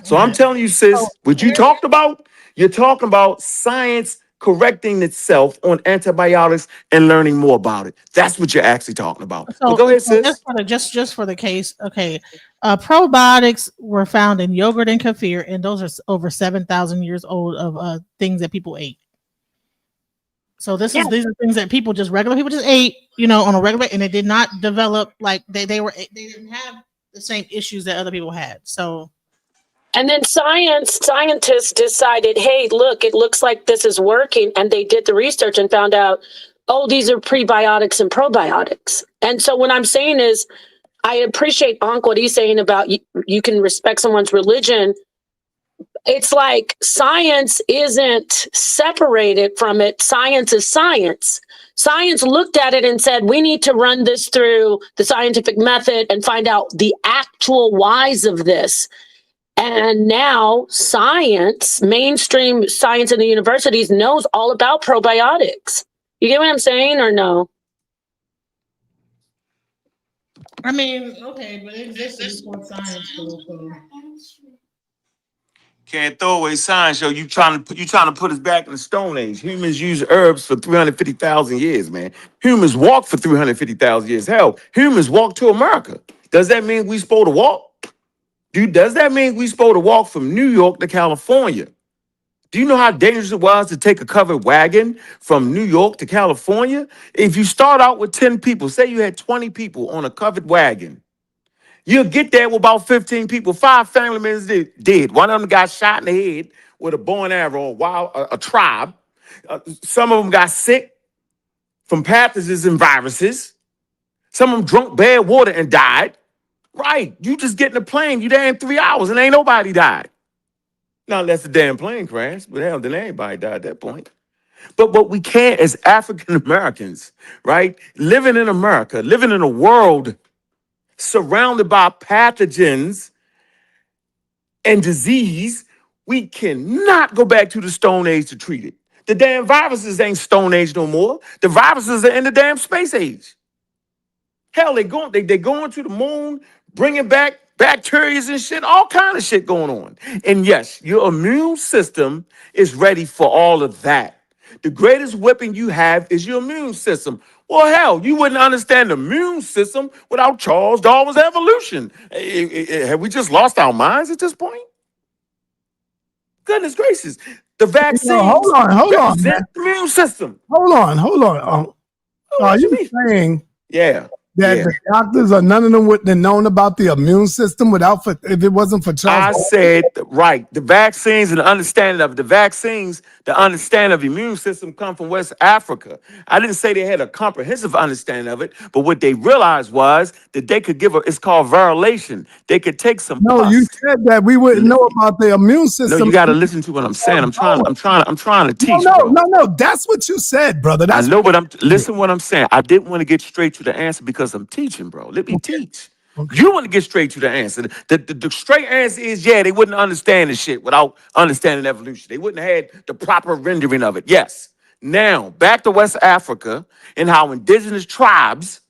[SPEAKER 4] So I'm telling you, sis, what you talked about, you're talking about science correcting itself on antibiotics and learning more about it. That's what you're actually talking about.
[SPEAKER 7] So,
[SPEAKER 4] but go ahead, sis.
[SPEAKER 7] Just for the case, okay. Probiotics were found in yogurt and kefir, and those are over 7,000 years old of things that people ate. So these are things that regular people just ate, on a regular, and they did not develop like they didn't have the same issues that other people had. So.
[SPEAKER 6] And then scientists decided, hey, look, it looks like this is working. And they did the research and found out, oh, these are prebiotics and probiotics. And so what I'm saying is, I appreciate Ankh what he's saying about you can respect someone's religion. It's like science isn't separated from it. Science is science. Science looked at it and said, we need to run this through the scientific method and find out the actual whys of this. And now science, mainstream science in the universities knows all about probiotics. You get what I'm saying or no?
[SPEAKER 7] I mean, okay, but it existed before science.
[SPEAKER 4] Can't throw away science, yo. You trying to put us back in the Stone Age. Humans use herbs for 350,000 years, man. Humans walk for 350,000 years. Hell, humans walk to America. Does that mean we supposed to walk? Dude, does that mean we supposed to walk from New York to California? Do you know how dangerous it was to take a covered wagon from New York to California? If you start out with 10 people, say you had 20 people on a covered wagon, you'll get there with about 15 people. 5 family members dead. One of them got shot in the head with a bow and arrow, a tribe. Some of them got sick from pathogens and viruses. Some of them drunk bad water and died. Right. You just get in a plane, you there in 3 hours and ain't nobody died. Now, unless the damn plane crashed, but hell, then everybody died at that point. But what we can't as African Americans, right, living in America, living in a world surrounded by pathogens and disease, we cannot go back to the Stone Age to treat it. The damn viruses ain't Stone Age no more. The viruses are in the damn space age. Hell, they going to the moon, bringing back bacteria and shit, all kind of shit going on. And yes, your immune system is ready for all of that. The greatest weapon you have is your immune system. Well, hell, you wouldn't understand the immune system without Charles Darwin's evolution. Have we just lost our minds at this point? Goodness gracious. The vaccines
[SPEAKER 5] Hold on, man.
[SPEAKER 4] represent the immune system.
[SPEAKER 5] Hold on. Are
[SPEAKER 4] What you
[SPEAKER 5] you
[SPEAKER 4] mean?
[SPEAKER 5] saying
[SPEAKER 4] Yeah.
[SPEAKER 5] that the doctors or none of them wouldn't have known about the immune system if it wasn't for Charles
[SPEAKER 4] I
[SPEAKER 5] Darwin?
[SPEAKER 4] said, right, the vaccines and the understanding of the understanding of the immune system come from West Africa. I didn't say they had a comprehensive understanding of it, but what they realized was that they could it's called virilation. They could take some
[SPEAKER 5] No,
[SPEAKER 4] pus.
[SPEAKER 5] you said that we wouldn't know about the immune system.
[SPEAKER 4] No, you got to listen to what I'm saying. I'm trying to teach,
[SPEAKER 5] No,
[SPEAKER 4] bro.
[SPEAKER 5] that's what you said, brother.
[SPEAKER 4] I
[SPEAKER 5] That's
[SPEAKER 4] know, but listen what I'm saying. I didn't want to get straight to the answer because I'm teaching, bro. Let me teach.
[SPEAKER 5] Okay.
[SPEAKER 4] You want to get straight to the answer. The straight answer is, they wouldn't understand the shit without understanding evolution. They wouldn't have had the proper rendering of it. Yes. Now, back to West Africa and how indigenous tribes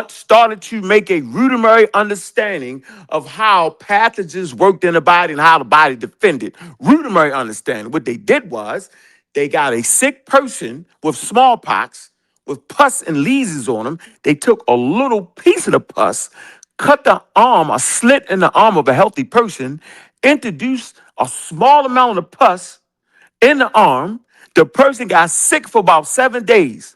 [SPEAKER 4] started to make a rudimentary understanding of how pathogens worked in the body and how the body defended. Rudimentary understanding. What they did was they got a sick person with smallpox with pus and lesions on them. They took a little piece of the pus, cut the arm, a slit in the arm of a healthy person, introduced a small amount of pus in the arm. The person got sick for about 7 days,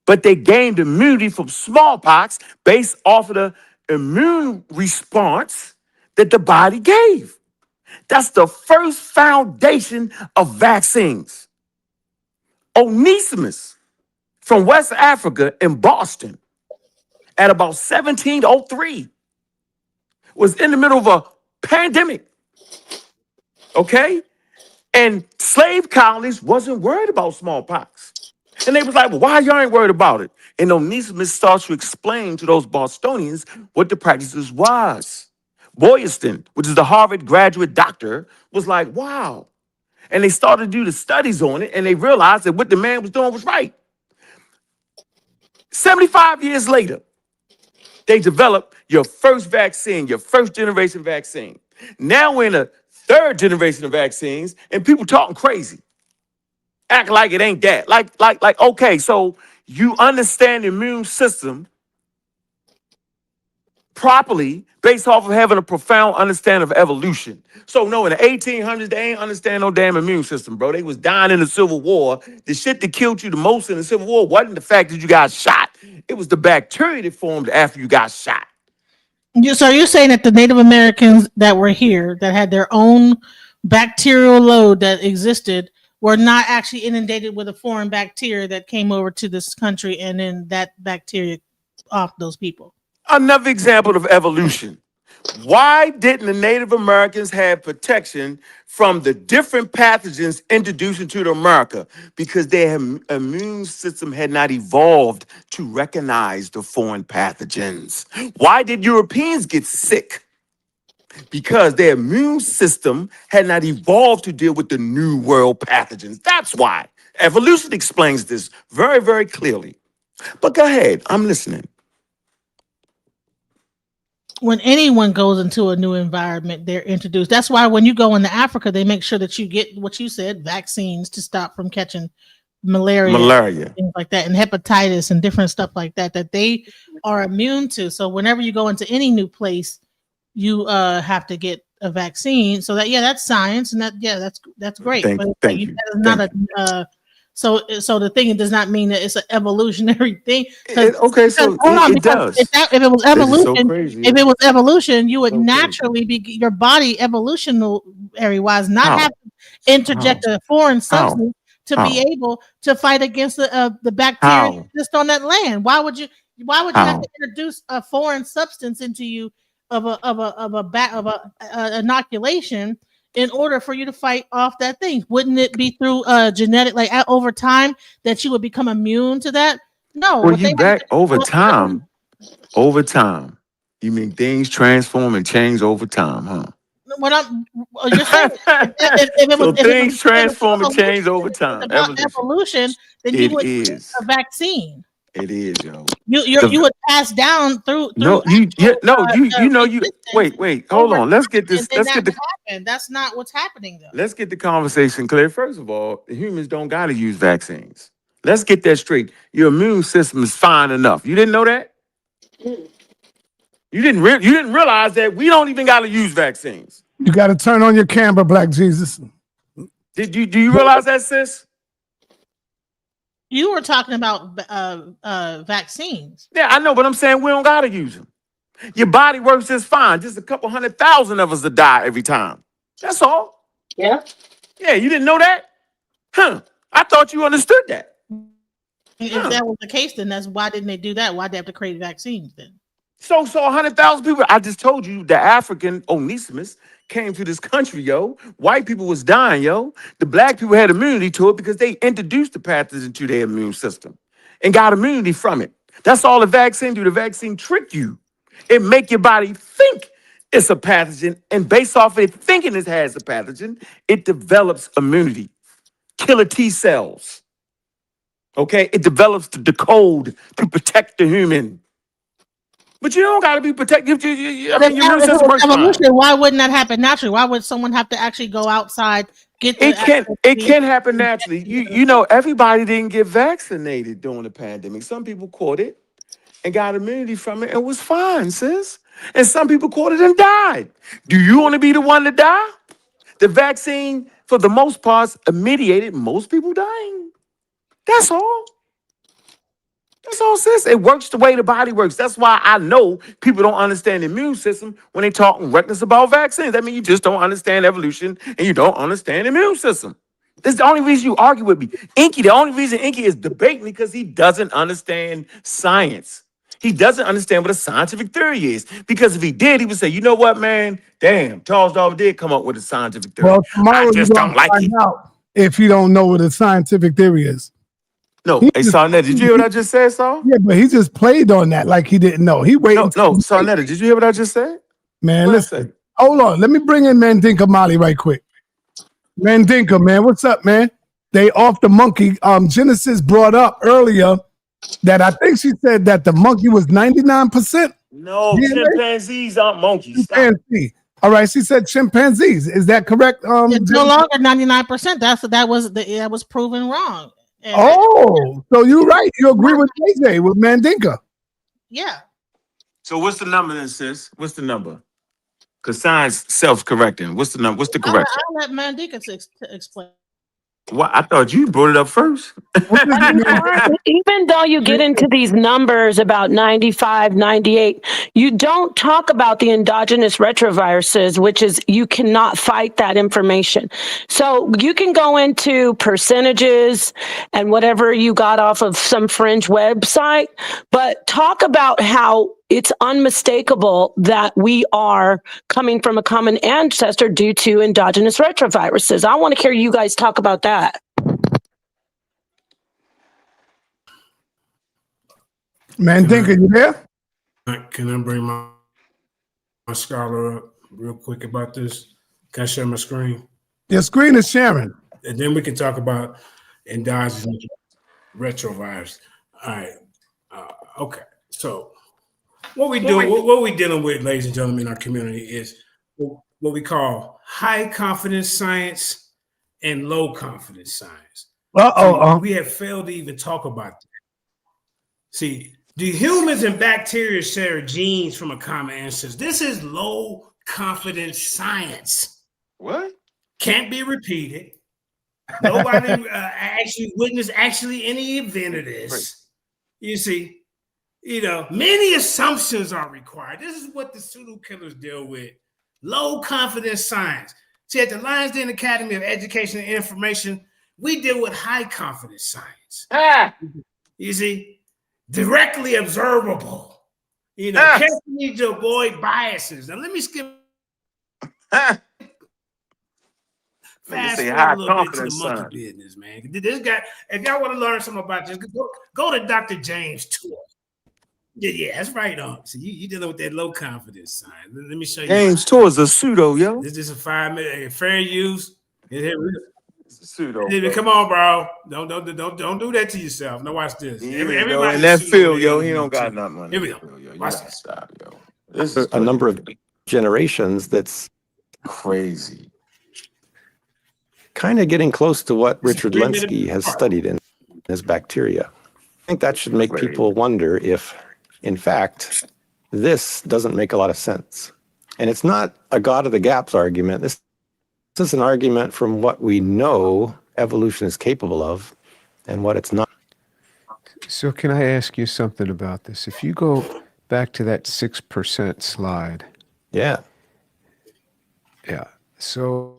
[SPEAKER 4] but they gained immunity from smallpox based off of the immune response that the body gave. That's the first foundation of vaccines. Onesimus from West Africa in Boston at about 1703 was in the middle of a pandemic, okay? And slave colonies wasn't worried about smallpox. And they was like, well, why y'all ain't worried about it? And Onesimus starts to explain to those Bostonians what the practices was. Boylston, which is the Harvard graduate doctor, was like, wow. And they started to do the studies on it, and they realized that what the man was doing was right. 75 years later, they developed your first vaccine, your first generation vaccine. Now we're in a third generation of vaccines, and people talking crazy. Act like it ain't that. Like, okay, so you understand the immune system properly based off of having a profound understanding of evolution. So no, in the 1800s, they ain't understand no damn immune system, bro. They was dying in the Civil War. The shit that killed you the most in the Civil War wasn't the fact that you got shot. It was the bacteria that formed after you got shot.
[SPEAKER 7] So you're saying that the Native Americans that were here, that had their own bacterial load that existed, were not actually inundated with a foreign bacteria that came over to this country, and then that bacteria off those people.
[SPEAKER 4] Another example of evolution. Why didn't the Native Americans have protection from the different pathogens introduced into America? Because their immune system had not evolved to recognize the foreign pathogens. Why did Europeans get sick? Because their immune system had not evolved to deal with the new world pathogens. That's why. Evolution explains this very, very clearly. But go ahead, I'm listening.
[SPEAKER 7] When anyone goes into a new environment, they're introduced. That's why when you go into Africa, they make sure that you get what you said, vaccines to stop from catching malaria, things like that, and hepatitis and different stuff like that, that they are immune to. So whenever you go into any new place, you have to get a vaccine. So that, that's science, and that's great.
[SPEAKER 4] Thank you.
[SPEAKER 7] That is not a so the thing, it does not mean that it's an evolutionary thing.
[SPEAKER 4] It does.
[SPEAKER 7] If it was evolution, if it was evolution, you would naturally be, your body evolutionary wise not have to interject a foreign substance to be able to fight against the bacteria just on that land. Why would you have to introduce a foreign substance into you of a inoculation in order for you to fight off that thing? Wouldn't it be through genetic, like over time, that you would become immune to that? No.
[SPEAKER 4] Well, you back over time. Over time. You mean things transform and change over time, huh?
[SPEAKER 7] You're saying if
[SPEAKER 4] things transform and change over time.
[SPEAKER 7] Evolution, then you would get a vaccine.
[SPEAKER 4] It is, yo.
[SPEAKER 7] You would pass down through.
[SPEAKER 4] Wait. Hold on. Let's get this.
[SPEAKER 7] That's not what's happening, though.
[SPEAKER 4] Let's get the conversation clear. First of all, humans don't got to use vaccines. Let's get that straight. Your immune system is fine enough. You didn't know that? You didn't realize that we don't even got to use vaccines.
[SPEAKER 5] You got to turn on your camera, Black Jesus.
[SPEAKER 4] Do you realize that, sis?
[SPEAKER 7] You were talking about vaccines.
[SPEAKER 4] Yeah, I know, but I'm saying we don't got to use them. Your body works just fine. Just a couple 100,000 of us that die every time. That's all.
[SPEAKER 6] Yeah.
[SPEAKER 4] Yeah, you didn't know that? Huh. I thought you understood that.
[SPEAKER 7] If that was the case, then why didn't they do that? Why'd they have to create vaccines then?
[SPEAKER 4] So 100,000 people. I just told you the African Onesimus came to this country, yo. White people was dying, yo. The black people had immunity to it because they introduced the pathogen to their immune system and got immunity from it. That's all the vaccine do. The vaccine trick you. It make your body think it's a pathogen, and based off of it thinking it has a pathogen, it develops immunity. Killer T cells. Okay? It develops the code to protect the human. But you don't got to be protected. Your immune system works fine.
[SPEAKER 7] Why wouldn't that happen naturally? Why would someone have to actually go outside, get the
[SPEAKER 4] It can happen naturally. You know, everybody didn't get vaccinated during the pandemic. Some people caught it and got immunity from it and was fine, sis. And some people caught it and died. Do you want to be the one to die? The vaccine, for the most part, mediated most people dying. That's all. That's all, sis. It works the way the body works. That's why I know people don't understand the immune system when they talk reckless about vaccines. That means you just don't understand evolution and you don't understand the immune system. That's the only reason you argue with me. Inky, the only reason Inky is debating because he doesn't understand science. He doesn't understand what a scientific theory is. Because if he did, he would say, you know what, man? Damn, Charles Darwin did come up with a scientific theory.
[SPEAKER 5] Well, tomorrow
[SPEAKER 4] I just don't like it.
[SPEAKER 5] Out if you don't know what a scientific theory is.
[SPEAKER 4] No, hey, sa.neter, did you hear what I just said, Saul?
[SPEAKER 5] Yeah, but he just played on that like he didn't know. He waited.
[SPEAKER 4] No, sa.neter, did you hear what I just said?
[SPEAKER 5] Man, listen. Hold on. Let me bring in Mandinka Molly right quick. Mandinka, man, what's up, man? They off the monkey. Genesis brought up earlier that I think she said that the monkey was 99%.
[SPEAKER 4] No, chimpanzees aren't monkeys.
[SPEAKER 5] Chimpanzee. All right, she said chimpanzees. Is that correct?
[SPEAKER 7] It's no longer 99%. That was proven wrong. And
[SPEAKER 5] so you're right. You agree with AJ, with Mandinka.
[SPEAKER 7] Yeah.
[SPEAKER 4] So what's the number then, sis? What's the number? Because science self-correcting. What's the number? What's the correction?
[SPEAKER 7] I'll let Mandinka explain.
[SPEAKER 4] Well, I thought you brought it up first.
[SPEAKER 6] Even though you get into these numbers about 95, 98, you don't talk about the endogenous retroviruses, which is you cannot fight that information. So you can go into percentages and whatever you got off of some fringe website, but talk about how it's unmistakable that we are coming from a common ancestor due to endogenous retroviruses. I want to hear you guys talk about that.
[SPEAKER 5] Mandinka, you there?
[SPEAKER 13] Can I bring my scholar up real quick about this? Can I share my screen?
[SPEAKER 5] Your screen is sharing.
[SPEAKER 13] And then we can talk about endogenous retrovirus. All right. Okay. So what we dealing with, ladies and gentlemen, in our community is what we call high confidence science and low confidence science. We have failed to even talk about that. See, do humans and bacteria share genes from a common ancestor? This is low confidence science.
[SPEAKER 4] What?
[SPEAKER 13] Can't be repeated. Nobody actually witnessed any event of this. Right. You see. Many assumptions are required. This is what the pseudo killers deal with. Low confidence science. See, at the Lions Den Academy of Education and Information, we deal with high confidence science. You see, directly observable. Carefully to avoid biases. Now let me skip fast forward a little bit to the monkey business, man. This guy, if y'all want to learn something about this, go to Dr. James' tour. Yeah, that's right on. So you dealing with that low confidence sign. Let me show you.
[SPEAKER 4] James Tour is a pseudo, yo.
[SPEAKER 13] This is a 5-minute fair use.
[SPEAKER 4] It's a pseudo.
[SPEAKER 13] Come on, bro. Don't do that to yourself. Now watch this.
[SPEAKER 4] Everybody in that field, yo, he don't got nothing money.
[SPEAKER 13] Here we go. Watch this.
[SPEAKER 4] Stop, yo.
[SPEAKER 14] This is a number of generations. That's
[SPEAKER 4] crazy.
[SPEAKER 14] Kind of getting close to what Richard Lenski has studied in. is bacteria. I think that should make people wonder if, in fact, this doesn't make a lot of sense. And it's not a God of the gaps argument. This is an argument from what we know evolution is capable of and what it's not.
[SPEAKER 15] So can I ask you something about this? If you go back to that 6% slide.
[SPEAKER 14] Yeah.
[SPEAKER 15] Yeah. So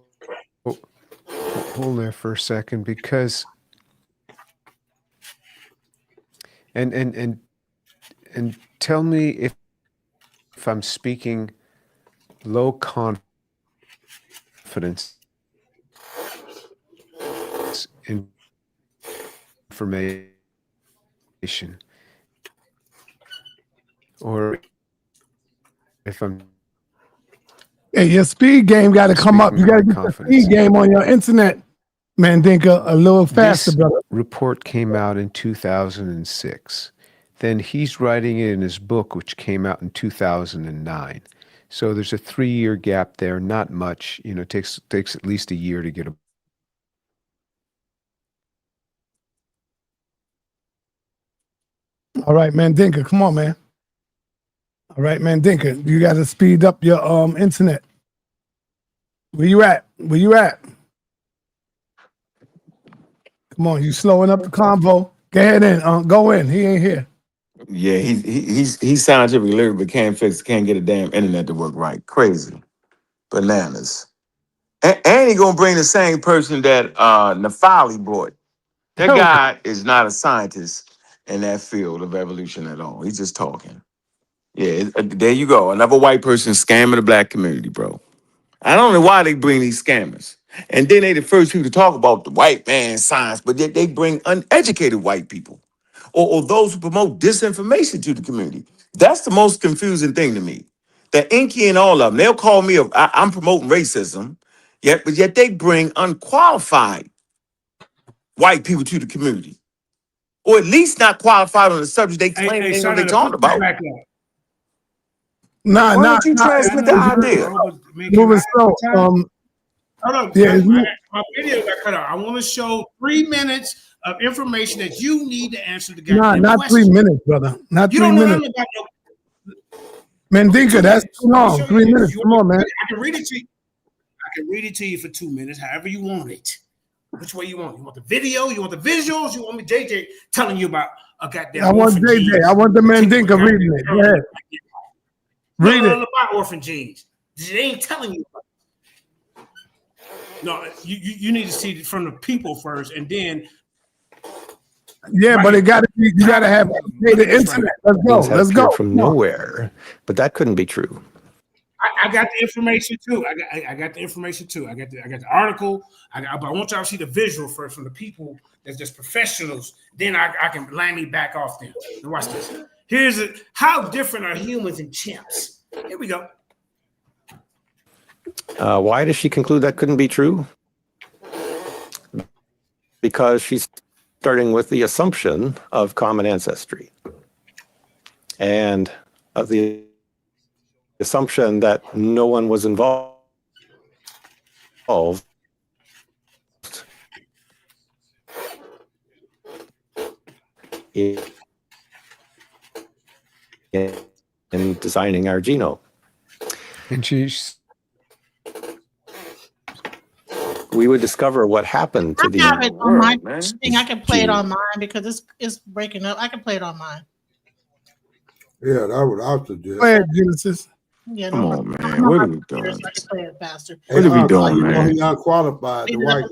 [SPEAKER 15] hold there for a second, because and tell me if I'm speaking low confidence information, or if I'm
[SPEAKER 5] Hey, your speed game got to come up. You got to get the speed game on your internet, Mandinka, a little faster,
[SPEAKER 15] this
[SPEAKER 5] brother.
[SPEAKER 15] report came out in 2006. Then he's writing it in his book, which came out in 2009. So there's a 3-year gap there. Not much. You know, it takes at least a year to get a.
[SPEAKER 5] All right, Mandinka, come on, man. All right, Mandinka, you got to speed up your internet. Where you at? Where you at? Come on, you slowing up the convo. Go ahead and go in. He ain't here.
[SPEAKER 4] Yeah, he's scientific literate, but can't get a damn internet to work right. Crazy. Bananas. And he gonna bring the same person that Nafali brought. That guy is not a scientist in that field of evolution at all. He's just talking. Yeah, there you go. Another white person scamming the black community, bro. I don't know why they bring these scammers. And then they the first people to talk about the white man science, but yet they bring uneducated white people or those who promote disinformation to the community. That's the most confusing thing to me. The Inky and all of them, they'll call me, I'm promoting racism, but yet they bring unqualified white people to the community. Or at least not qualified on the subject they claim they know they're talking about.
[SPEAKER 5] Why
[SPEAKER 4] don't you transmit the idea?
[SPEAKER 5] Moving slow.
[SPEAKER 13] Hold on,
[SPEAKER 5] Yeah,
[SPEAKER 13] my video got cut out. I want to show 3 minutes of information that you need to answer the
[SPEAKER 5] Nah,
[SPEAKER 13] goddamn
[SPEAKER 5] not
[SPEAKER 13] question.
[SPEAKER 5] 3 minutes, brother. Not
[SPEAKER 13] You
[SPEAKER 5] 3
[SPEAKER 13] don't know
[SPEAKER 5] minutes.
[SPEAKER 13] nothing about
[SPEAKER 5] Mandinka, that's too long. 3 minutes. Come on, man.
[SPEAKER 13] I can read it to you. I can read it to you for 2 minutes, however you want it. Which way you want? You want the video? You want the visuals? You want me JJ telling you about a goddamn?
[SPEAKER 5] I want JJ. I want the Mandinka reading it. Go ahead. Read it.
[SPEAKER 13] About orphan genes. They ain't telling you. No, you need to see it from the people first, and then.
[SPEAKER 5] Yeah,
[SPEAKER 13] Right.
[SPEAKER 5] but you got to have the internet. Let's go.
[SPEAKER 14] Things have
[SPEAKER 5] Let's go.
[SPEAKER 14] appeared from nowhere, but that couldn't be true.
[SPEAKER 13] I got the information too. I got the information too. I got the article. But I want y'all to see the visual first from the people that's just professionals. Then I can land me back off them. Now watch this. Here's it. How different are humans and chimps? Here we go.
[SPEAKER 14] Why does she conclude that couldn't be true? Because she's starting with the assumption of common ancestry and of the assumption that no one was involved in designing our genome.
[SPEAKER 15] And
[SPEAKER 14] we would discover what happened to
[SPEAKER 7] I have it on my thing. I can play it
[SPEAKER 14] gene.
[SPEAKER 7] on mine because it's breaking up. I can play it on mine.
[SPEAKER 16] Yeah, that would I suggest.
[SPEAKER 5] Go ahead, Genesis.
[SPEAKER 7] Yeah,
[SPEAKER 4] Come
[SPEAKER 7] no,
[SPEAKER 4] on, man.
[SPEAKER 7] I'm
[SPEAKER 4] What
[SPEAKER 7] on
[SPEAKER 4] are
[SPEAKER 7] my
[SPEAKER 4] we
[SPEAKER 7] computer,
[SPEAKER 4] doing?
[SPEAKER 7] so I can play it faster.
[SPEAKER 4] What are we doing, man?
[SPEAKER 16] He's unqualified, the white guy.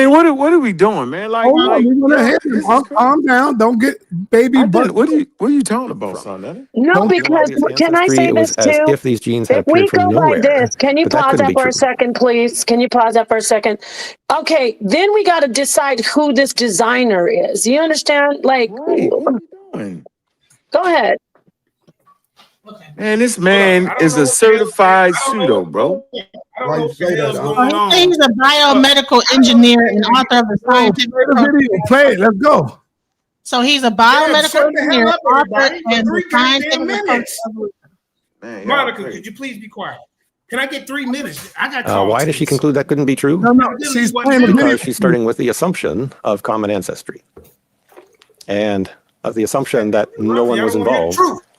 [SPEAKER 4] What are we doing, man? Like,
[SPEAKER 5] Hold on, we're gonna hit him.
[SPEAKER 4] this is
[SPEAKER 5] Calm down. Don't get baby.
[SPEAKER 4] What are you talking about, son?
[SPEAKER 6] No, because can I say
[SPEAKER 14] It was
[SPEAKER 6] this
[SPEAKER 14] as
[SPEAKER 6] too?
[SPEAKER 14] if these genes had
[SPEAKER 6] If we
[SPEAKER 14] appeared from
[SPEAKER 6] go by
[SPEAKER 14] nowhere.
[SPEAKER 6] this, can you
[SPEAKER 14] but that
[SPEAKER 6] pause
[SPEAKER 14] couldn't
[SPEAKER 6] that
[SPEAKER 14] be
[SPEAKER 6] for
[SPEAKER 14] true.
[SPEAKER 6] a second, please? Can you pause that for a second? Okay, then we got to decide who this designer is. You understand? Like,
[SPEAKER 4] What are you doing?
[SPEAKER 6] Go ahead.
[SPEAKER 4] Man, this man is a certified pseudo, bro.
[SPEAKER 16] Why you say that?
[SPEAKER 7] Oh, he said he's a biomedical engineer and author of the scientific.
[SPEAKER 5] Play it. Let's go.
[SPEAKER 7] So he's a biomedical
[SPEAKER 13] shut the hell
[SPEAKER 7] engineer,
[SPEAKER 13] up,
[SPEAKER 7] author,
[SPEAKER 13] everybody, for
[SPEAKER 7] and
[SPEAKER 13] 3
[SPEAKER 7] the scientific
[SPEAKER 13] goddamn minutes.
[SPEAKER 7] approach.
[SPEAKER 4] Man,
[SPEAKER 13] Monica, could you please be quiet? Can I get 3 minutes? I got
[SPEAKER 14] Why does she conclude that couldn't be true?
[SPEAKER 5] No, she's playing the video.
[SPEAKER 14] Because she's starting with the assumption of common ancestry. and of the assumption that no one was involved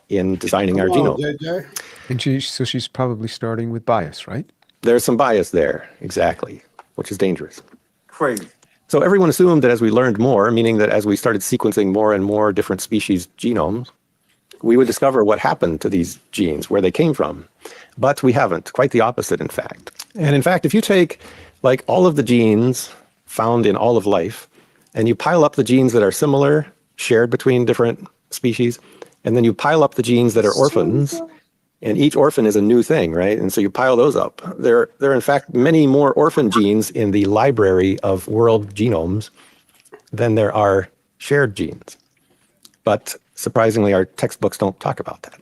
[SPEAKER 14] in designing our genome.
[SPEAKER 16] JJ.
[SPEAKER 15] And so she's probably starting with bias, right?
[SPEAKER 14] There's some bias there, exactly, which is dangerous.
[SPEAKER 4] Crazy.
[SPEAKER 14] So everyone assumed that as we learned more, meaning that as we started sequencing more and more different species genomes, we would discover what happened to these genes, where they came from. But we haven't, quite the opposite, in fact. And in fact, if you take like all of the genes found in all of life, and you pile up the genes that are similar, shared between different species, and then you pile up the genes that are orphans, and each orphan is a new thing, right? And so you pile those up. There are in fact many more orphan genes in the library of world genomes than there are shared genes. But surprisingly, our textbooks don't talk about that.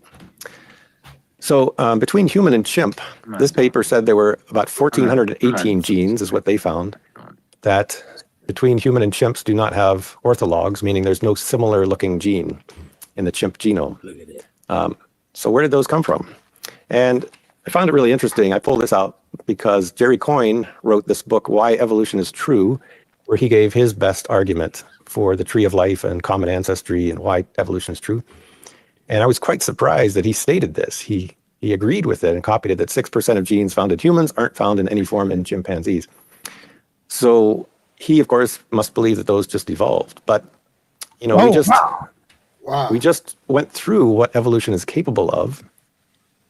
[SPEAKER 14] So between human and chimp, this paper said there were about 1,418 genes is what they found, that between human and chimps do not have orthologs, meaning there's no similar looking gene in the chimp genome. So where did those come from? And I found it really interesting. I pulled this out because Jerry Coyne wrote this book, Why Evolution is True, where he gave his best argument for the tree of life and common ancestry and why evolution is true. And I was quite surprised that he stated this. He agreed with it and copied it, that 6% of genes found in humans aren't found in any form in chimpanzees. So he, of course, must believe that those just evolved. But, you know, we just went through what evolution is capable of.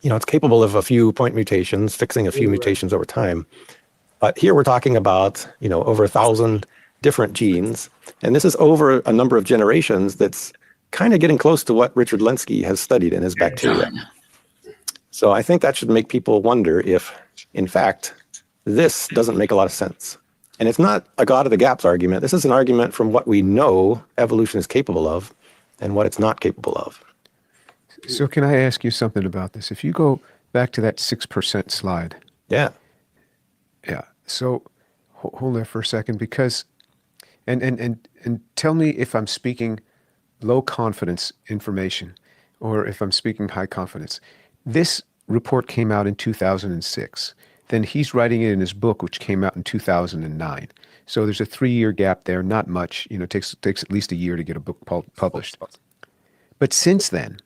[SPEAKER 14] You know, it's capable of a few point mutations, fixing a few mutations over time. But here we're talking about, you know, over 1,000 different genes. And this is over a number of generations that's kind of getting close to what Richard Lenski has studied in his bacteria. So I think that should make people wonder if, in fact, this doesn't make a lot of sense. And it's not a God of the gaps argument. This is an argument from what we know evolution is capable of and what it's not capable of.
[SPEAKER 15] So can I ask you something about this? If you go back to that 6% slide.
[SPEAKER 14] Yeah.
[SPEAKER 15] Yeah. So hold there for a second, because, and tell me if I'm speaking low confidence information or if I'm speaking high confidence. This report came out in 2006. Then he's writing it in his book, which came out in 2009. So there's a 3-year gap there, not much. You know, it takes at least a year to get a book published. But since then,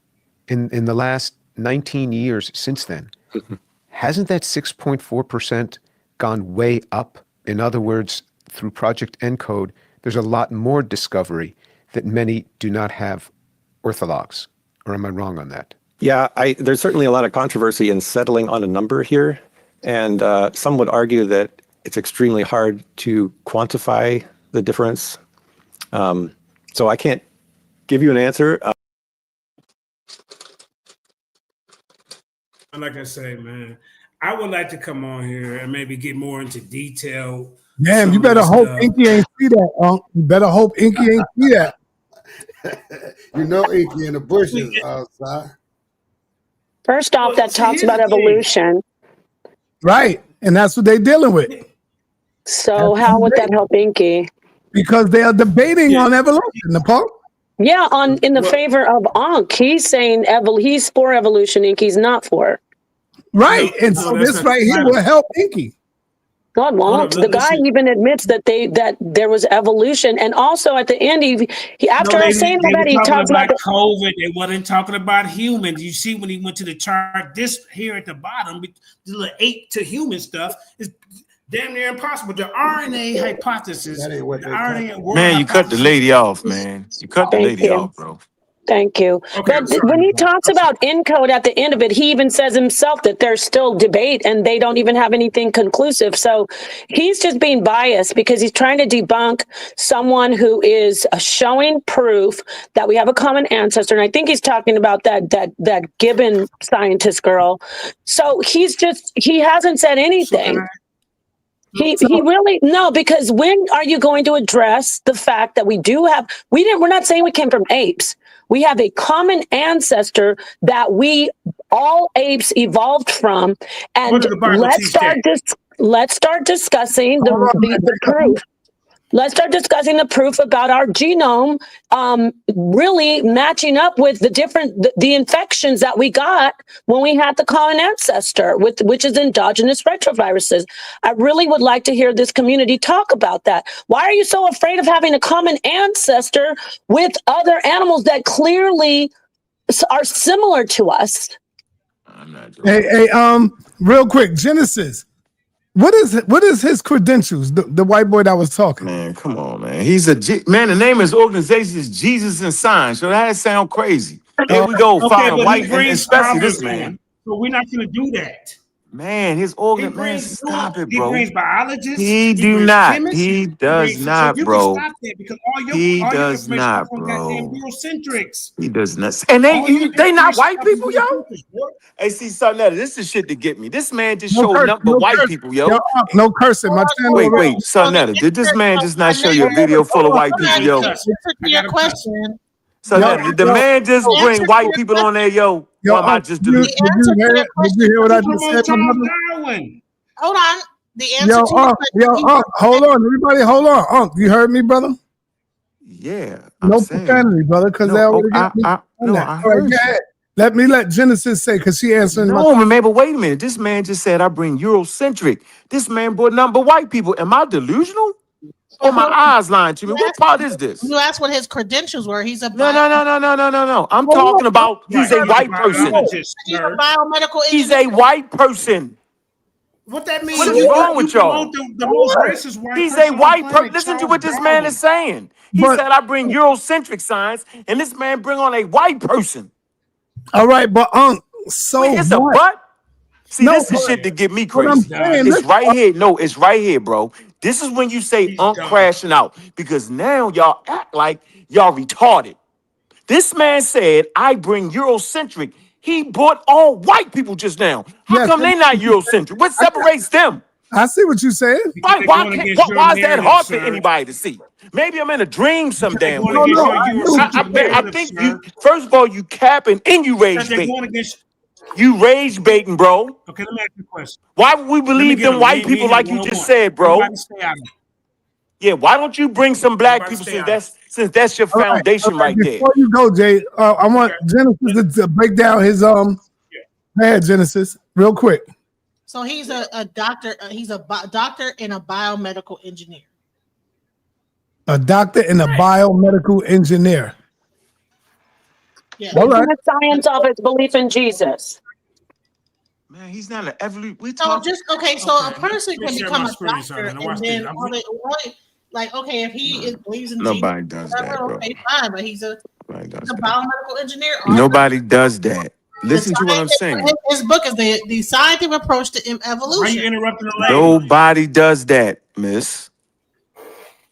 [SPEAKER 15] in the last 19 years since then, hasn't that 6.4% gone way up? In other words, through Project ENCODE, there's a lot more discovery that many do not have orthologs. Or am I wrong on that?
[SPEAKER 14] Yeah, there's certainly a lot of controversy in settling on a number here. And some would argue that it's extremely hard to quantify the difference. So I can't give you an answer.
[SPEAKER 13] Like I say, man, I would like to come on here and maybe get more into detail.
[SPEAKER 5] Damn, you better hope Inky ain't see that, Unc. You better hope Inky ain't see that.
[SPEAKER 16] You know Inky in the bushes outside.
[SPEAKER 6] First off, that talks about evolution.
[SPEAKER 5] Right, and that's what they're dealing with.
[SPEAKER 6] So how would that help Inky?
[SPEAKER 5] Because they are debating on evolution, Nepal.
[SPEAKER 6] Yeah, in the favor of Ankh. He's saying he's for evolution, Inky's not for.
[SPEAKER 5] Right, and so this right here will help Inky.
[SPEAKER 6] God won't. The guy even admits that there was evolution, and also at the end, he after saying all that, he talks about
[SPEAKER 13] COVID. They wasn't talking about humans. You see, when he went to the chart, this here at the bottom, the little ape to human stuff is damn near impossible. The RNA hypothesis.
[SPEAKER 4] Man, you cut the lady off, man. You cut the lady off, bro.
[SPEAKER 6] Thank you.
[SPEAKER 13] Okay,
[SPEAKER 6] but when he talks about ENCODE at the end of it, he even says himself that there's still debate and they don't even have anything conclusive. So he's just being biased because he's trying to debunk someone who is showing proof that we have a common ancestor. And I think he's talking about that Gibbon scientist girl. So he hasn't said anything. He really, no, because when are you going to address the fact that we're not saying we came from apes. We have a common ancestor that all apes evolved from. And let's start discussing the proof. Let's start discussing the proof about our genome really matching up with the infections that we got when we had the common ancestor, which is endogenous retroviruses. I really would like to hear this community talk about that. Why are you so afraid of having a common ancestor with other animals that clearly are similar to us?
[SPEAKER 5] Hey, real quick, Genesis. What is his credentials? The white boy that was talking.
[SPEAKER 4] Man, come on, man. He's man. The name of his organization is Jesus and Signs. So that sound crazy. Here we go,
[SPEAKER 13] Okay,
[SPEAKER 4] following
[SPEAKER 13] but
[SPEAKER 4] white,
[SPEAKER 13] he
[SPEAKER 4] and
[SPEAKER 13] brings
[SPEAKER 4] especially
[SPEAKER 13] problems
[SPEAKER 4] this man.
[SPEAKER 13] So we're not going to do that.
[SPEAKER 4] Man, his organ, man, stop it,
[SPEAKER 13] He
[SPEAKER 4] bro.
[SPEAKER 13] brings biologists.
[SPEAKER 4] He do
[SPEAKER 13] brings
[SPEAKER 4] not.
[SPEAKER 13] chemists,
[SPEAKER 4] He does
[SPEAKER 13] so
[SPEAKER 4] not,
[SPEAKER 13] you
[SPEAKER 4] bro.
[SPEAKER 13] can stop that because all your
[SPEAKER 4] Does
[SPEAKER 13] information
[SPEAKER 4] not,
[SPEAKER 13] comes from goddamn
[SPEAKER 4] bro.
[SPEAKER 13] Eurocentrics.
[SPEAKER 4] He does not. And they not white people, yo. Hey, see, sa.neter, this is shit to get me. This man just showed nothing but white people, yo.
[SPEAKER 5] Yo, no cursing. My channel.
[SPEAKER 4] Wait, sa.neter, did this man just not show you a video full of white people, yo?
[SPEAKER 7] Your question.
[SPEAKER 4] sa.neter, did the man just bring white people on there, yo? Or am I just deluded?
[SPEAKER 5] Did you hear what I just said?
[SPEAKER 13] Darwin.
[SPEAKER 7] Hold on. The answer to
[SPEAKER 5] hold on, everybody, hold on. You heard me, brother?
[SPEAKER 4] Yeah.
[SPEAKER 5] No profanity, brother, because they already got me on that.
[SPEAKER 4] I
[SPEAKER 5] All right,
[SPEAKER 4] heard
[SPEAKER 5] go
[SPEAKER 4] you.
[SPEAKER 5] ahead. Let Genesis say, because she answering my
[SPEAKER 4] No, man, but wait a minute. This man just said I bring Eurocentric. This man brought nothing but white people. Am I delusional? Or my eyes lying to me? What part is this?
[SPEAKER 7] You asked what his credentials were. He's a
[SPEAKER 4] No. I'm talking about he's a white person.
[SPEAKER 7] He's a biomedical engineer.
[SPEAKER 4] He's a white person.
[SPEAKER 13] What that means?
[SPEAKER 4] What is wrong with y'all?
[SPEAKER 13] The most racist white
[SPEAKER 4] He's
[SPEAKER 13] person
[SPEAKER 4] a white
[SPEAKER 13] on the
[SPEAKER 4] person.
[SPEAKER 13] planet,
[SPEAKER 4] Listen to
[SPEAKER 13] Charles
[SPEAKER 4] what this man
[SPEAKER 13] Darwin.
[SPEAKER 4] is saying. He said I bring Eurocentric science, and this man bring on a white person.
[SPEAKER 5] All right, but so
[SPEAKER 4] wait, it's
[SPEAKER 5] what?
[SPEAKER 4] A butt? See, this is shit to get me crazy.
[SPEAKER 5] saying,
[SPEAKER 4] It's right here. No, it's right here, bro. This is when you say crashing out, because now y'all act like y'all retarded. This man said, I bring Eurocentric. He brought all white people just now. How come they not Eurocentric? What separates them?
[SPEAKER 5] I see what you're saying.
[SPEAKER 4] Why is that hard for anybody to see? Maybe I'm in a dream some damn way. I think you, first of all, you capping and you rage baiting. You rage baiting, bro.
[SPEAKER 13] Okay, let me ask you a question.
[SPEAKER 4] Why would we believe them white people like you just said, bro? Yeah, why don't you bring some black people since that's your foundation right there?
[SPEAKER 5] Before you go, Jay, I want Genesis to break down his Genesis real quick.
[SPEAKER 7] So he's a doctor. He's a doctor and a biomedical engineer.
[SPEAKER 5] A doctor and a biomedical engineer.
[SPEAKER 6] Yeah. All right. Science of his belief in Jesus.
[SPEAKER 4] Man, he's not an evolution.
[SPEAKER 7] So a person can become a doctor and then okay, if he believes in
[SPEAKER 4] nobody
[SPEAKER 7] Jesus,
[SPEAKER 4] does that, bro.
[SPEAKER 7] Okay, fine, but he's a biomedical engineer.
[SPEAKER 4] Nobody does that. Listen to what I'm saying.
[SPEAKER 7] His book is the scientific approach to evolution.
[SPEAKER 13] Why are you interrupting the lady?
[SPEAKER 4] Nobody does that, miss.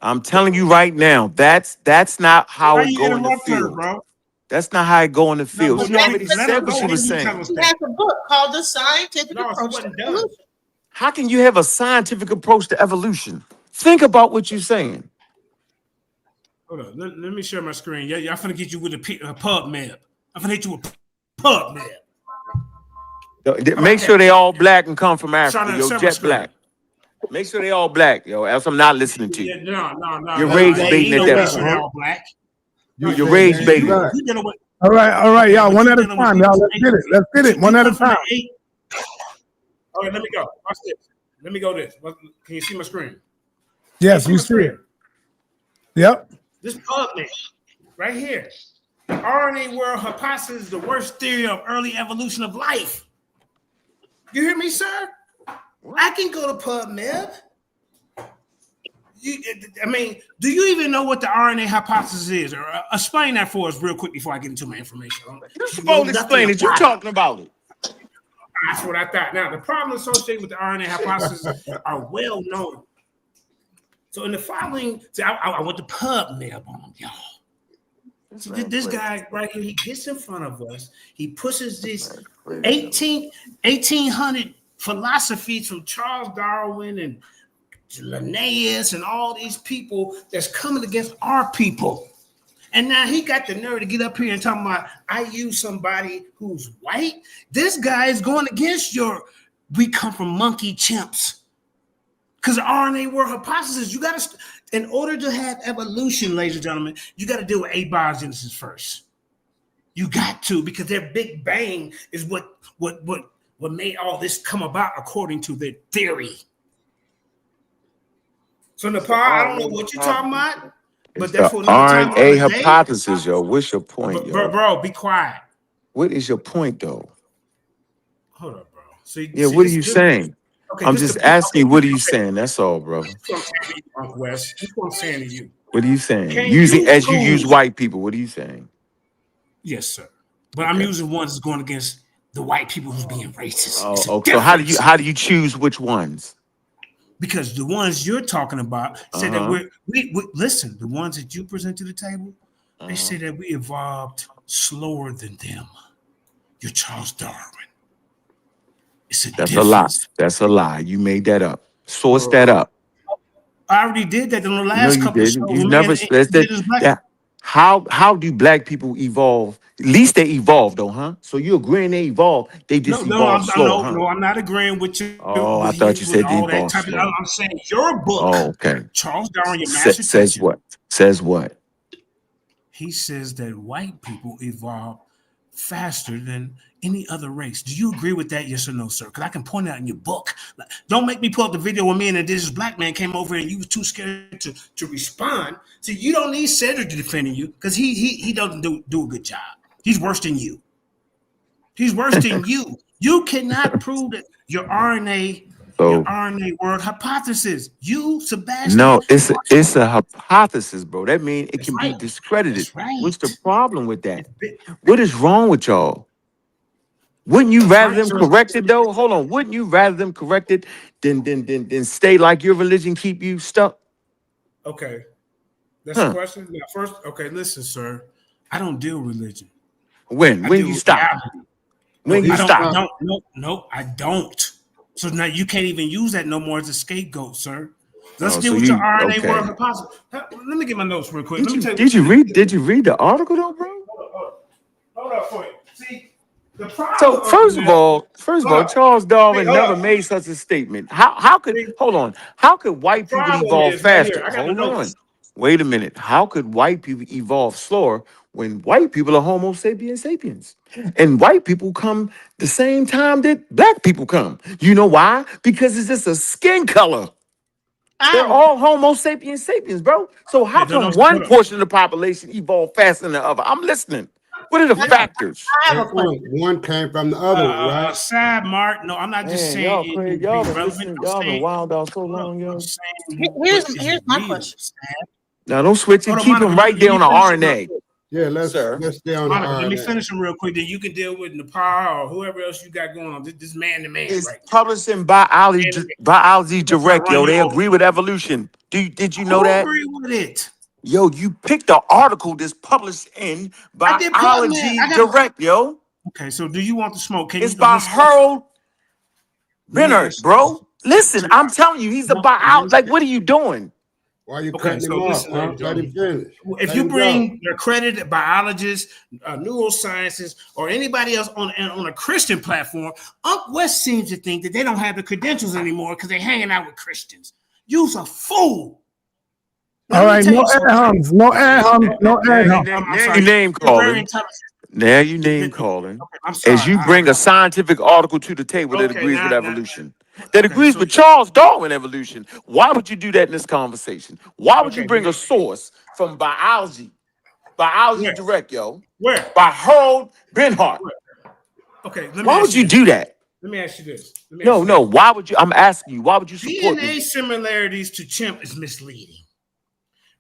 [SPEAKER 4] I'm telling you right now, that's not how it go in the field.
[SPEAKER 13] Bro?
[SPEAKER 4] That's not how it go in the field. She already said what she was saying.
[SPEAKER 7] He has a book called The Scientific Approach to Evolution.
[SPEAKER 4] How can you have a scientific approach to evolution? Think about what you're saying.
[SPEAKER 13] Hold on, let me share my screen. Yeah, I'm finna get you with a PubMed. I'm finna hit you with PubMed.
[SPEAKER 4] Make sure they all black and come from Africa. Yo, jet black. Make sure they all black, yo. Else I'm not listening to you.
[SPEAKER 13] No.
[SPEAKER 4] You're rage baiting at that point.
[SPEAKER 13] All black.
[SPEAKER 4] You're rage baiting.
[SPEAKER 5] All right, y'all. One at a time, y'all. Let's get it. One at a time.
[SPEAKER 13] All right, let me go. Watch this. Let me go this. Can you see my screen?
[SPEAKER 5] Yes, we see it. Yep.
[SPEAKER 13] This PubMed right here. The RNA world hypothesis is the worst theory of early evolution of life. You hear me, sir? I can go to PubMed. Do you even know what the RNA hypothesis is? Or explain that for us real quick before I get into my information.
[SPEAKER 4] You're supposed to explain it. You're talking about it.
[SPEAKER 13] That's what I thought. Now, the problems associated with the RNA hypothesis are well known. So in the following, I went to PubMed on them, y'all. So this guy right here, he gets in front of us. He pushes this 1800 philosophies from Charles Darwin and Linnaeus and all these people that's coming against our people. And now he got the nerve to get up here and talk about, I use somebody who's white. This guy is going against we come from monkey chimps. Because the RNA world hypothesis, you got to, In order to have evolution, ladies and gentlemen, you got to deal with abiogenesis first. You got to, because their Big Bang is what made all this come about according to their theory. So Nepal, I don't know what you're talking about, but that's for another time.
[SPEAKER 4] RNA hypothesis, yo. What's your point, yo?
[SPEAKER 13] Bro, be quiet.
[SPEAKER 4] What is your point, though?
[SPEAKER 13] Hold up, bro. See,
[SPEAKER 4] what are you saying?
[SPEAKER 13] Okay,
[SPEAKER 4] I'm just asking you, what are you saying? That's all, bro.
[SPEAKER 13] This is what I'm saying to you.
[SPEAKER 4] What are you saying?
[SPEAKER 13] Can
[SPEAKER 4] Using
[SPEAKER 13] you
[SPEAKER 4] as you
[SPEAKER 13] prove-
[SPEAKER 4] use white people, what are you saying?
[SPEAKER 13] Yes, sir. But I'm using ones that's going against the white people who's being racist.
[SPEAKER 4] Oh, okay. So how do you choose which ones?
[SPEAKER 13] Because the ones you're talking about say that we listen, the ones that you present to the table, they say that we evolved slower than them. You're Charles Darwin.
[SPEAKER 4] That's a lie. That's a lie. You made that up. Source that up.
[SPEAKER 13] I already did that in the last couple of shows.
[SPEAKER 4] You never said that. How do black people evolve? At least they evolved, though, huh? So you agreeing they evolved? They just evolved slow, huh?
[SPEAKER 13] No, I'm not agreeing with you.
[SPEAKER 4] Oh, I thought you said they evolved slow.
[SPEAKER 13] I'm saying your book.
[SPEAKER 4] Oh, okay.
[SPEAKER 13] Charles Darwin, your master
[SPEAKER 4] says what? Says what?
[SPEAKER 13] He says that white people evolved faster than any other race. Do you agree with that? Yes or no, sir? Because I can point out in your book. Don't make me pull up the video with me and this black man came over and you was too scared to respond. See, you don't need Cedric to defend you because he doesn't do a good job. He's worse than you. He's worse than you. You cannot prove that your RNA world hypothesis. You, Sebastian.
[SPEAKER 4] No, it's a hypothesis, bro. That means it can be discredited. What's the problem with that? What is wrong with y'all? Wouldn't you rather them correct it though? Hold on. Wouldn't you rather them correct it than stay like your religion keep you stuck?
[SPEAKER 13] Okay. That's the question. Now, first, okay, listen, sir. I don't deal religion.
[SPEAKER 4] When you stop? When you stop?
[SPEAKER 13] No, I don't. So now you can't even use that no more as a scapegoat, sir. Let's deal with your RNA world hypothesis. Let me get my notes real quick.
[SPEAKER 4] Did you read the article though, bro?
[SPEAKER 13] Hold up for you. See, the problem.
[SPEAKER 4] So first of all, Charles Darwin never made such a statement. How could white people evolve faster? Hold on. Wait a minute. How could white people evolve slower when white people are Homo sapiens sapiens? And white people come the same time that black people come. You know why? Because it's just a skin color. They're all Homo sapiens sapiens, bro. So how come one portion of the population evolved faster than the other? I'm listening. What are the factors?
[SPEAKER 16] One came from the other, right?
[SPEAKER 13] Sad, Mark. No, I'm not just saying.
[SPEAKER 4] Y'all been wild out so long, yo.
[SPEAKER 7] Here's my question.
[SPEAKER 4] Now don't switch it. Keep them right there on the RNA.
[SPEAKER 16] Yeah, let's stay on the RNA.
[SPEAKER 13] Let me finish them real quick. Then you can deal with Nepal or whoever else you got going on. This man to man.
[SPEAKER 4] It's published in Biology Direct, yo. They agree with evolution. Did you know that?
[SPEAKER 13] Agree with it.
[SPEAKER 4] Yo, you picked the article that's published in Biology Direct, yo.
[SPEAKER 13] Okay, so do you want the smoke?
[SPEAKER 4] It's by Harold Bernard, bro. Listen, I'm telling you, he's a biologist. Like, what are you doing?
[SPEAKER 16] Why are you cutting him off? Let him finish.
[SPEAKER 13] If you bring accredited biologists, neurosciences, or anybody else on a Christian platform, Unc West seems to think that they don't have the credentials anymore because they're hanging out with Christians. You's a fool.
[SPEAKER 5] All right, no air hums, no air hums, no air hums.
[SPEAKER 4] Now you name calling. Now you name calling. As you bring a scientific article to the table that agrees with evolution. That agrees with Charles Darwin evolution. Why would you do that in this conversation? Why would you bring a source from Biology Direct, yo?
[SPEAKER 13] Where?
[SPEAKER 4] By Harold Bernhardt.
[SPEAKER 13] Okay.
[SPEAKER 4] Why would you do that?
[SPEAKER 13] Let me ask you this.
[SPEAKER 4] No. Why would you? I'm asking you. Why would you support
[SPEAKER 13] DNA similarities to chimp is misleading.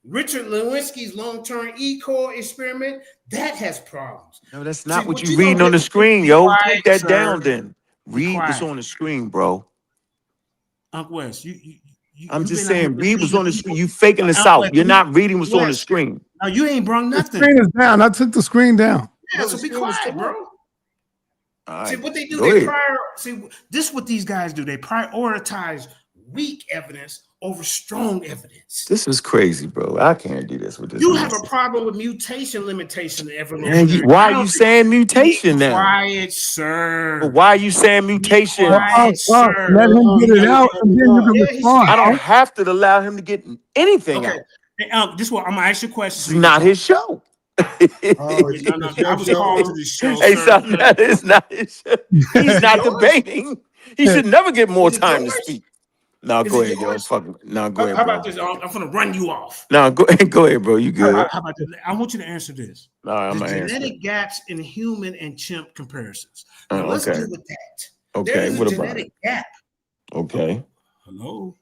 [SPEAKER 13] Richard Lewinsky's long-term E-core experiment, that has problems.
[SPEAKER 4] No, that's not what you're reading on the screen, yo. Take that down then. Read what's on the screen, bro.
[SPEAKER 13] Uncle West,
[SPEAKER 4] I'm just saying, read what's on the screen. You faking this out. You're not reading what's on the screen.
[SPEAKER 13] No, you ain't brung nothing.
[SPEAKER 5] The screen is down. I took the screen down.
[SPEAKER 13] Yeah, so be quiet, bro.
[SPEAKER 4] Right.
[SPEAKER 13] See what they do.
[SPEAKER 4] This is
[SPEAKER 13] over strong evidence.
[SPEAKER 4] This is crazy, bro. I can't do this with this.
[SPEAKER 13] You have a problem with mutation limitation
[SPEAKER 4] Man,
[SPEAKER 13] evolutionary.
[SPEAKER 4] why are you saying mutation now?
[SPEAKER 13] Quiet, sir.
[SPEAKER 4] But why are you saying mutation?
[SPEAKER 13] Quiet, sir.
[SPEAKER 5] Let him get it out, and then you can respond.
[SPEAKER 4] I don't have to allow him to get anything out.
[SPEAKER 13] Hey, this one, I'm gonna ask you a question.
[SPEAKER 4] It's not his show.
[SPEAKER 13] I was called to the show.
[SPEAKER 4] Hey,
[SPEAKER 13] Sir.
[SPEAKER 4] son, that is not his show. He's not debating. He should never get more time to speak. No, go ahead, yo. Fuck it. No, go ahead,
[SPEAKER 13] How
[SPEAKER 4] bro.
[SPEAKER 13] about this? I'm gonna run you off.
[SPEAKER 4] No, go ahead, bro. You good?
[SPEAKER 13] How about this? I want you to answer this.
[SPEAKER 4] No, I'm
[SPEAKER 13] the
[SPEAKER 4] gonna answer.
[SPEAKER 13] Genetic gaps in human and chimp comparisons. Now, let's
[SPEAKER 4] Okay.
[SPEAKER 13] deal with that.
[SPEAKER 4] Okay,
[SPEAKER 13] There is
[SPEAKER 4] what
[SPEAKER 13] a
[SPEAKER 4] about
[SPEAKER 13] genetic gap.
[SPEAKER 4] Okay.
[SPEAKER 13] Hello.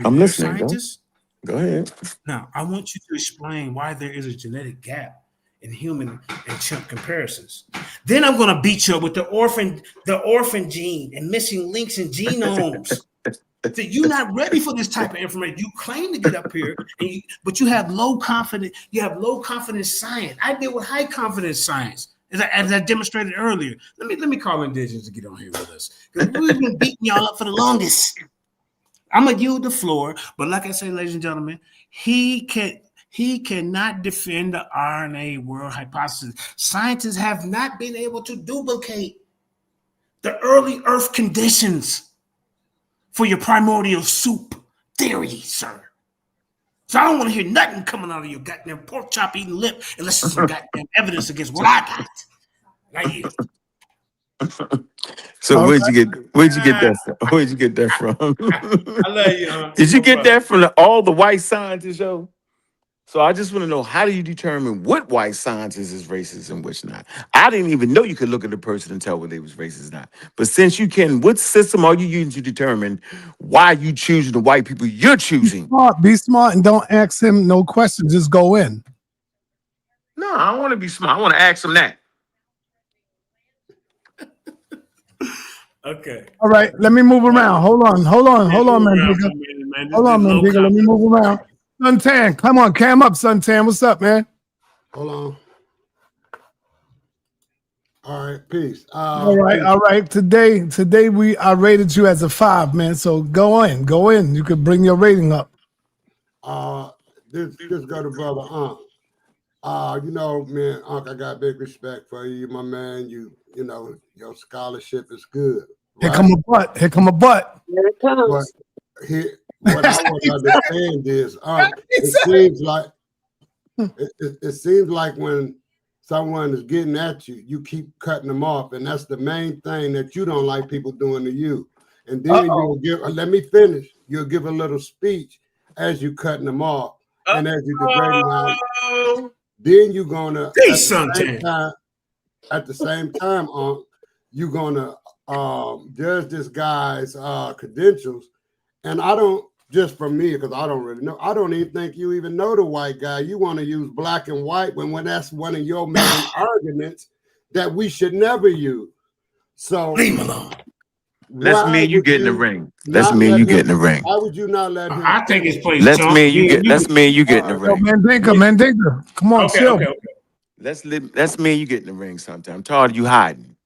[SPEAKER 4] I'm listening, bro.
[SPEAKER 13] Scientists?
[SPEAKER 4] Go ahead.
[SPEAKER 13] Now, I want you to explain why there is a genetic gap in human and chimp comparisons. Then I'm going to beat you up with the orphan gene and missing links in genomes. So you're not ready for this type of information. You claim to get up here, but you have low confidence. You have low confidence science. I deal with high confidence science, as I demonstrated earlier. Let me call indigenous to get on here with us, because we've been beating y'all up for the longest. I'm gonna yield the floor, but like I say, ladies and gentlemen, he cannot defend the RNA world hypothesis. Scientists have not been able to duplicate the early Earth conditions for your primordial soup theory, sir. So I don't want to hear nothing coming out of your goddamn pork chop eating lip unless there's some goddamn evidence against what I got. Right here.
[SPEAKER 4] So where'd you get that from? Where'd you get that from?
[SPEAKER 13] I love you, huh?
[SPEAKER 4] Did you get that from all the white scientists, yo? So I just want to know, how do you determine what white scientist is racist and which not? I didn't even know you could look at a person and tell whether they was racist or not. But since you can, what system are you using to determine why you choosing the white people you're choosing?
[SPEAKER 5] Be smart and don't ask him no questions. Just go in.
[SPEAKER 4] No, I don't want to be smart. I want to ask him that.
[SPEAKER 13] Okay.
[SPEAKER 5] All right, let me move around. Hold on, Mandiga. Hold on, Mandiga. Let me move around. Suntan, come on, cam up, Suntan. What's up, man?
[SPEAKER 16] Hold on. All right, peace.
[SPEAKER 5] All right. Today I rated you as a 5, man. So go in. You could bring your rating up.
[SPEAKER 16] This go to brother Unc. You know, man, Unc, I got big respect for you, my man. You know, your scholarship is good. Right?
[SPEAKER 5] Here come a butt.
[SPEAKER 6] Here it comes.
[SPEAKER 16] What I want to understand is, it seems like when someone is getting at you, you keep cutting them off, and that's the main thing that you don't like people doing to you. And then you'll give. Let me finish. You'll give a little speech as you cutting them off, and as you degrading them. Then you're gonna at the same time, you're gonna judge this guy's credentials, and I don't. Just from me, because I don't really know. I don't even think you even know the white guy. You want to use black and white when that's one of your main arguments that we should never use. So
[SPEAKER 13] leave him alone.
[SPEAKER 4] Let's me and you get in the ring. Let's me and you get in the ring.
[SPEAKER 16] Why would you not let him?
[SPEAKER 13] I think it's place.
[SPEAKER 4] Let's me and you get. Let's me and you get in the ring.
[SPEAKER 5] Mandinka. Come on, chill.
[SPEAKER 13] Okay.
[SPEAKER 4] Let's me and you get in the ring sometime. I'm tired of you hiding.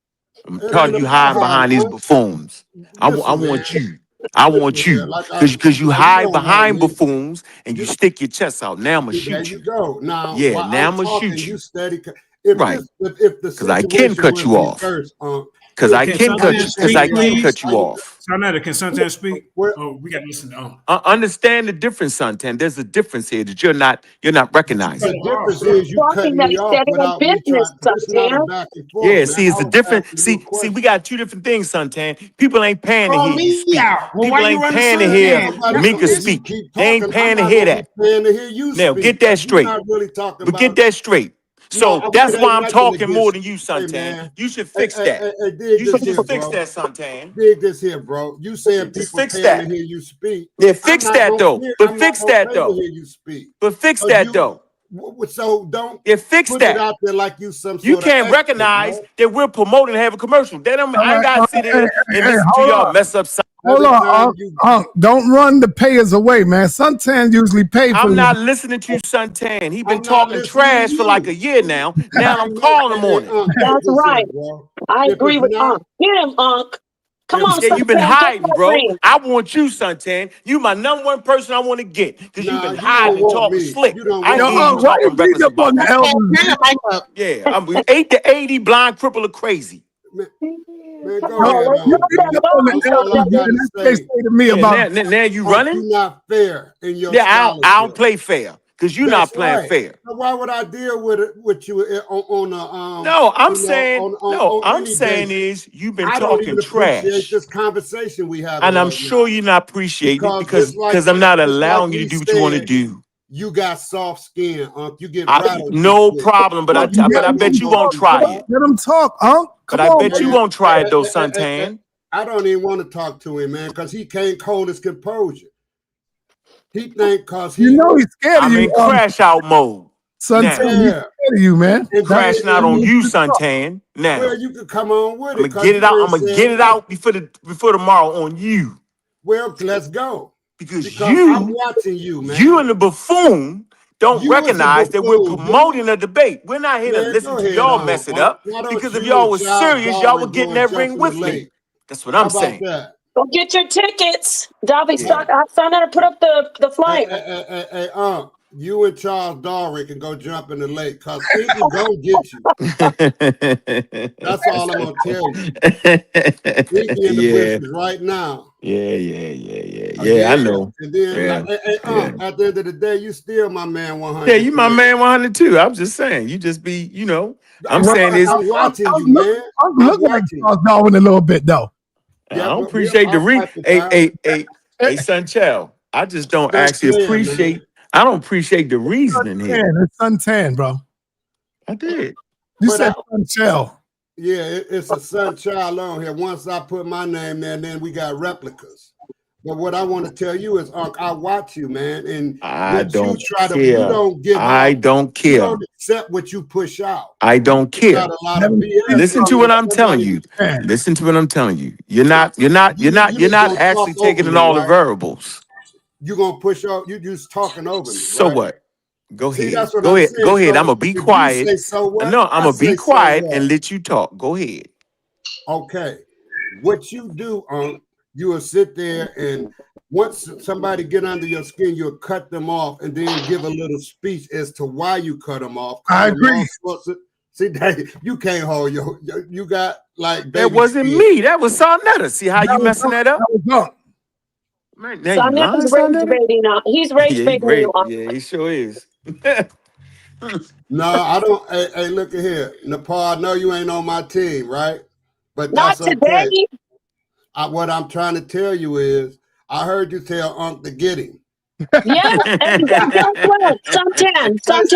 [SPEAKER 4] I'm tired of you hiding behind these buffoons. I want you. I want you, because you hide behind buffoons and you stick your chest out. Now I'm gonna shoot you.
[SPEAKER 16] There you go. Now,
[SPEAKER 4] yeah, now I'm gonna shoot you.
[SPEAKER 16] Steady,
[SPEAKER 4] right? Because I can cut you off. Because I can cut you off.
[SPEAKER 13] sa.neter, can Suntan speak? Oh, we got to listen to
[SPEAKER 4] understand the difference, Suntan. There's a difference here that you're not recognizing.
[SPEAKER 16] The difference is you cutting me off without business, Suntan.
[SPEAKER 4] Yeah, see, it's a different. See, we got two different things, Suntan. People ain't paying to hear you speak. People ain't paying to hear Mika speak. They ain't paying to hear that. Now get that straight. But get that straight. So that's why I'm talking more than you, Suntan. You should fix that. You should just fix that, Suntan.
[SPEAKER 16] Dig this here, bro. You saying people paying to hear you speak.
[SPEAKER 4] Yeah, fix that though. But fix that though. But fix that though.
[SPEAKER 16] So don't
[SPEAKER 4] fix
[SPEAKER 16] put
[SPEAKER 4] that
[SPEAKER 16] it out there like you some sort
[SPEAKER 4] You can't recognize that we're promoting to have a commercial. They don't. I ain't gotta sit here and listen to y'all mess up.
[SPEAKER 5] Hold on, don't run the payers away, man. Suntan usually pay for
[SPEAKER 4] I'm not listening to you, Suntan. He been talking trash for like a year now. Now I'm calling him on it.
[SPEAKER 6] That's right. I agree with Unc. Get him, Unc. Come on,
[SPEAKER 4] Yeah, you've been
[SPEAKER 6] Suntan, get
[SPEAKER 4] hiding,
[SPEAKER 6] that
[SPEAKER 4] bro.
[SPEAKER 6] ring.
[SPEAKER 4] I want you, Suntan. You my number one person I want to get because you've
[SPEAKER 16] Nah,
[SPEAKER 4] been
[SPEAKER 16] you don't
[SPEAKER 4] hiding and
[SPEAKER 16] want
[SPEAKER 4] talking
[SPEAKER 16] me.
[SPEAKER 4] slick.
[SPEAKER 16] You don't
[SPEAKER 4] I
[SPEAKER 16] want
[SPEAKER 4] ain't
[SPEAKER 5] Yo,
[SPEAKER 4] hear
[SPEAKER 16] me.
[SPEAKER 4] you
[SPEAKER 5] why you
[SPEAKER 4] talking
[SPEAKER 5] beat
[SPEAKER 4] reckless
[SPEAKER 5] up on
[SPEAKER 4] about
[SPEAKER 5] the
[SPEAKER 4] that.
[SPEAKER 5] elders?
[SPEAKER 7] Turn the mic up.
[SPEAKER 4] Yeah, I'm 8 to 80, blind, cripple, or crazy.
[SPEAKER 16] Man, go
[SPEAKER 5] No,
[SPEAKER 16] ahead
[SPEAKER 5] you
[SPEAKER 16] on,
[SPEAKER 5] beat
[SPEAKER 16] dude.
[SPEAKER 5] up on the
[SPEAKER 16] That's all I
[SPEAKER 5] elders,
[SPEAKER 16] got
[SPEAKER 5] and
[SPEAKER 16] to
[SPEAKER 5] that's what they
[SPEAKER 16] say.
[SPEAKER 5] say to me
[SPEAKER 4] Yeah,
[SPEAKER 5] about.
[SPEAKER 4] now you
[SPEAKER 16] You're
[SPEAKER 4] running?
[SPEAKER 16] not fair in your
[SPEAKER 4] Yeah, I don't
[SPEAKER 16] scholarship.
[SPEAKER 4] play fair because you're
[SPEAKER 16] That's
[SPEAKER 4] not playing
[SPEAKER 16] right.
[SPEAKER 4] fair.
[SPEAKER 16] So why would I deal with it with you on a
[SPEAKER 4] No, I'm
[SPEAKER 16] you know
[SPEAKER 4] saying,
[SPEAKER 16] on
[SPEAKER 4] I'm
[SPEAKER 16] any
[SPEAKER 4] saying
[SPEAKER 16] basis?
[SPEAKER 4] is you've been
[SPEAKER 16] I don't
[SPEAKER 4] talking
[SPEAKER 16] even appreciate
[SPEAKER 4] trash.
[SPEAKER 16] this conversation we having
[SPEAKER 4] And I'm
[SPEAKER 16] right
[SPEAKER 4] sure
[SPEAKER 16] now
[SPEAKER 4] you're not appreciating it
[SPEAKER 16] because
[SPEAKER 4] because I'm not
[SPEAKER 16] just like
[SPEAKER 4] allowing you to
[SPEAKER 16] we
[SPEAKER 4] do what you want to
[SPEAKER 16] said,
[SPEAKER 4] do.
[SPEAKER 16] you got soft skin, You get rattled too
[SPEAKER 4] No
[SPEAKER 16] quick.
[SPEAKER 4] problem, but
[SPEAKER 5] Unc,
[SPEAKER 16] You
[SPEAKER 4] I
[SPEAKER 16] got
[SPEAKER 4] bet
[SPEAKER 16] no
[SPEAKER 4] you won't
[SPEAKER 16] motive,
[SPEAKER 4] try
[SPEAKER 16] bro.
[SPEAKER 4] it.
[SPEAKER 5] let him talk, Unc.
[SPEAKER 4] But
[SPEAKER 5] Come
[SPEAKER 4] I
[SPEAKER 5] on,
[SPEAKER 4] bet you
[SPEAKER 5] man.
[SPEAKER 4] won't try it though, Suntan.
[SPEAKER 16] I don't even want to talk to him, man, because he can't hold his composure. He think because
[SPEAKER 5] You
[SPEAKER 16] he
[SPEAKER 5] know he's scared of
[SPEAKER 4] I'm
[SPEAKER 5] you,
[SPEAKER 4] in crash out mode
[SPEAKER 5] Suntan.
[SPEAKER 4] now.
[SPEAKER 5] He's
[SPEAKER 16] yeah,
[SPEAKER 5] scared of you, man.
[SPEAKER 16] and
[SPEAKER 5] That's
[SPEAKER 4] Crashing
[SPEAKER 5] why
[SPEAKER 4] out
[SPEAKER 5] he
[SPEAKER 4] on
[SPEAKER 5] wants
[SPEAKER 4] you,
[SPEAKER 5] to talk.
[SPEAKER 4] Suntan.
[SPEAKER 16] well,
[SPEAKER 4] Now.
[SPEAKER 16] you could come on with
[SPEAKER 4] I'm
[SPEAKER 16] it
[SPEAKER 4] gonna get
[SPEAKER 16] because
[SPEAKER 4] it
[SPEAKER 16] you
[SPEAKER 4] out. I'm
[SPEAKER 16] ain't
[SPEAKER 4] gonna get
[SPEAKER 16] saying
[SPEAKER 4] it
[SPEAKER 16] nothing.
[SPEAKER 4] out before tomorrow on you.
[SPEAKER 16] Well, let's go.
[SPEAKER 4] Because
[SPEAKER 16] Because I'm watching you,
[SPEAKER 4] you
[SPEAKER 16] man.
[SPEAKER 4] and the buffoon don't
[SPEAKER 16] You is a
[SPEAKER 4] recognize that we're
[SPEAKER 16] buffoon, dude.
[SPEAKER 4] promoting a debate. We're not here to
[SPEAKER 16] Man,
[SPEAKER 4] listen
[SPEAKER 16] go
[SPEAKER 4] to
[SPEAKER 16] ahead
[SPEAKER 4] y'all mess it up.
[SPEAKER 16] Why don't
[SPEAKER 4] Because if
[SPEAKER 16] you
[SPEAKER 4] y'all
[SPEAKER 16] and
[SPEAKER 4] was
[SPEAKER 16] Charles
[SPEAKER 4] serious, y'all
[SPEAKER 16] Darwin
[SPEAKER 4] would get
[SPEAKER 16] go
[SPEAKER 4] in
[SPEAKER 16] and
[SPEAKER 4] that
[SPEAKER 16] jump
[SPEAKER 4] ring
[SPEAKER 16] in the
[SPEAKER 4] with me.
[SPEAKER 16] lake?
[SPEAKER 4] That's what
[SPEAKER 16] How
[SPEAKER 4] I'm
[SPEAKER 16] about
[SPEAKER 4] saying.
[SPEAKER 16] that?
[SPEAKER 6] Go get your tickets. Darby,
[SPEAKER 4] Yeah.
[SPEAKER 6] sign out to put up the flight.
[SPEAKER 16] Hey, you and Charles Darwin can go jump in the lake because Iggy gonna get you. That's all I'm gonna tell you. Iggy in the
[SPEAKER 4] Yeah.
[SPEAKER 16] bushes right now.
[SPEAKER 4] Yeah, I
[SPEAKER 16] Yeah,
[SPEAKER 4] know.
[SPEAKER 16] and then
[SPEAKER 4] Yeah. Yeah.
[SPEAKER 16] at the end of the day, you still my man 100.
[SPEAKER 4] Yeah, you my man 100 too. I'm just saying. You just be, I'm saying is
[SPEAKER 16] I'm watching you,
[SPEAKER 5] Look,
[SPEAKER 16] man.
[SPEAKER 5] I'm
[SPEAKER 16] I'm
[SPEAKER 5] looking at
[SPEAKER 16] watching you.
[SPEAKER 5] Charles Darwin a little bit, though.
[SPEAKER 4] I
[SPEAKER 16] Yeah,
[SPEAKER 4] don't
[SPEAKER 16] but we'll
[SPEAKER 4] appreciate the
[SPEAKER 16] I'll pipe it down.
[SPEAKER 4] hey, Sunchel. I just don't actually
[SPEAKER 16] Suntan, man.
[SPEAKER 4] appreciate. I don't appreciate the reasoning here.
[SPEAKER 5] Suntan, it's Suntan, bro.
[SPEAKER 4] I did.
[SPEAKER 5] You
[SPEAKER 16] But
[SPEAKER 5] said Sunshell.
[SPEAKER 16] yeah, it's a son child on here. Once I put my name there, then we got replicas. But what I want to tell you is, Unc, I watch you, man, and
[SPEAKER 4] I
[SPEAKER 16] what you
[SPEAKER 4] don't
[SPEAKER 16] try to, you
[SPEAKER 4] care.
[SPEAKER 16] don't give
[SPEAKER 4] I
[SPEAKER 16] out.
[SPEAKER 4] don't
[SPEAKER 16] You
[SPEAKER 4] care.
[SPEAKER 16] don't accept what you push out.
[SPEAKER 4] I
[SPEAKER 16] You
[SPEAKER 4] don't
[SPEAKER 16] push out
[SPEAKER 4] care.
[SPEAKER 16] a lot of BS.
[SPEAKER 4] Listen to what I'm telling you. Listen to what I'm telling you. You're not
[SPEAKER 16] You just gonna
[SPEAKER 4] actually
[SPEAKER 16] talk over
[SPEAKER 4] taking in
[SPEAKER 16] me,
[SPEAKER 4] all the
[SPEAKER 16] right?
[SPEAKER 4] variables.
[SPEAKER 16] You gonna push out. You just talking over me,
[SPEAKER 4] So
[SPEAKER 16] right?
[SPEAKER 4] what? Go
[SPEAKER 16] See,
[SPEAKER 4] ahead.
[SPEAKER 16] that's what
[SPEAKER 4] Go
[SPEAKER 16] I'm
[SPEAKER 4] ahead.
[SPEAKER 16] saying.
[SPEAKER 4] Go ahead. I'm
[SPEAKER 16] So
[SPEAKER 4] gonna be
[SPEAKER 16] if you
[SPEAKER 4] quiet.
[SPEAKER 16] say so what,
[SPEAKER 4] No, I'm
[SPEAKER 16] I
[SPEAKER 4] gonna be
[SPEAKER 16] say so
[SPEAKER 4] quiet
[SPEAKER 16] what.
[SPEAKER 4] and let you talk. Go ahead.
[SPEAKER 16] Okay, what you do, you will sit there and once somebody get under your skin, you'll cut them off and then give a little speech as to why you cut them off.
[SPEAKER 5] I agree.
[SPEAKER 16] See, Dave, you can't hold you got like
[SPEAKER 4] That
[SPEAKER 16] baby
[SPEAKER 4] wasn't
[SPEAKER 16] skin.
[SPEAKER 4] me. That was sa.neter. See how you messing that up?
[SPEAKER 5] That was up.
[SPEAKER 4] Man, now you
[SPEAKER 6] Sonia
[SPEAKER 4] lying,
[SPEAKER 6] is rage
[SPEAKER 4] sa.neter?
[SPEAKER 6] baiting now. He's rage
[SPEAKER 4] Yeah, he
[SPEAKER 6] baiting you.
[SPEAKER 4] great. Yeah, he sure is.
[SPEAKER 16] No, I don't. Hey, look at here, Nepal. I know you ain't on my team, right? But
[SPEAKER 6] Not
[SPEAKER 16] that's okay.
[SPEAKER 6] today.
[SPEAKER 16] What I'm trying to tell you is, I heard you tell Unc to get him.
[SPEAKER 6] Yeah, and guess what?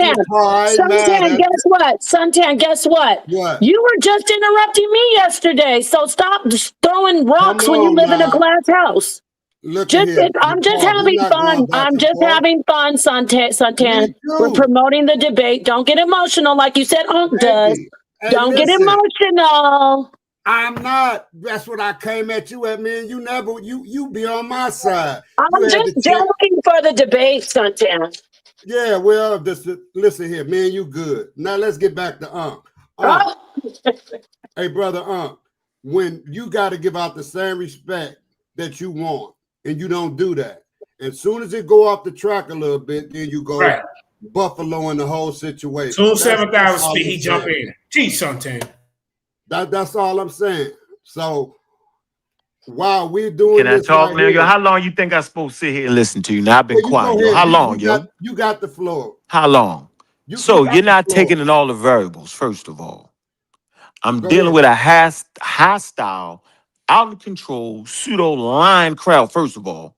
[SPEAKER 16] Nepal, I ain't mad
[SPEAKER 6] Suntan,
[SPEAKER 16] at
[SPEAKER 6] guess what? Suntan, guess what?
[SPEAKER 16] you. What?
[SPEAKER 6] You were just interrupting me yesterday, so stop just throwing
[SPEAKER 16] Come
[SPEAKER 6] rocks when you
[SPEAKER 16] on
[SPEAKER 6] live in a
[SPEAKER 16] now.
[SPEAKER 6] glass house.
[SPEAKER 16] Look at here,
[SPEAKER 6] I'm just
[SPEAKER 16] Nepal. We're
[SPEAKER 6] having
[SPEAKER 16] not
[SPEAKER 6] fun.
[SPEAKER 16] going back
[SPEAKER 6] I'm
[SPEAKER 16] and
[SPEAKER 6] just
[SPEAKER 16] forth.
[SPEAKER 6] having fun, Suntan.
[SPEAKER 16] Me
[SPEAKER 6] We're
[SPEAKER 16] too.
[SPEAKER 6] promoting the debate. Don't get emotional like you said Unc does.
[SPEAKER 16] Baby. Hey,
[SPEAKER 6] Don't get
[SPEAKER 16] listen.
[SPEAKER 6] emotional.
[SPEAKER 16] I'm not. That's what I came at you at, man. You never. You be on my side.
[SPEAKER 6] I'm
[SPEAKER 16] You had
[SPEAKER 6] just
[SPEAKER 16] to check.
[SPEAKER 6] joking for the debate, Suntan.
[SPEAKER 16] Yeah. Well, listen here, man. You good. Now let's get back to Unc.
[SPEAKER 6] Oh.
[SPEAKER 16] Hey, brother Unc. When you got to give out the same respect that you want, and you don't do that. As soon as it go off the track a little bit, then you go buffalo in the whole situation.
[SPEAKER 13] Soon 7,000
[SPEAKER 16] all
[SPEAKER 13] speed,
[SPEAKER 16] I'm
[SPEAKER 13] he jump
[SPEAKER 16] saying.
[SPEAKER 13] in. Geez, Suntan.
[SPEAKER 16] That's all I'm saying. So while we're doing
[SPEAKER 4] Can I
[SPEAKER 16] this
[SPEAKER 4] talk
[SPEAKER 16] right
[SPEAKER 4] now, yo?
[SPEAKER 16] here,
[SPEAKER 4] How long you think I'm supposed to sit here and listen to you? Now I've been
[SPEAKER 16] well, you go
[SPEAKER 4] quiet, yo.
[SPEAKER 16] ahead.
[SPEAKER 4] How long, yo?
[SPEAKER 16] You got the floor.
[SPEAKER 4] How long?
[SPEAKER 16] You
[SPEAKER 4] So
[SPEAKER 16] got
[SPEAKER 4] you're
[SPEAKER 16] the
[SPEAKER 4] not
[SPEAKER 16] floor.
[SPEAKER 4] taking in all the variables, first of all. I'm
[SPEAKER 16] Go
[SPEAKER 4] dealing
[SPEAKER 16] ahead.
[SPEAKER 4] with a hostile, out of control, pseudo lying crowd, first of all.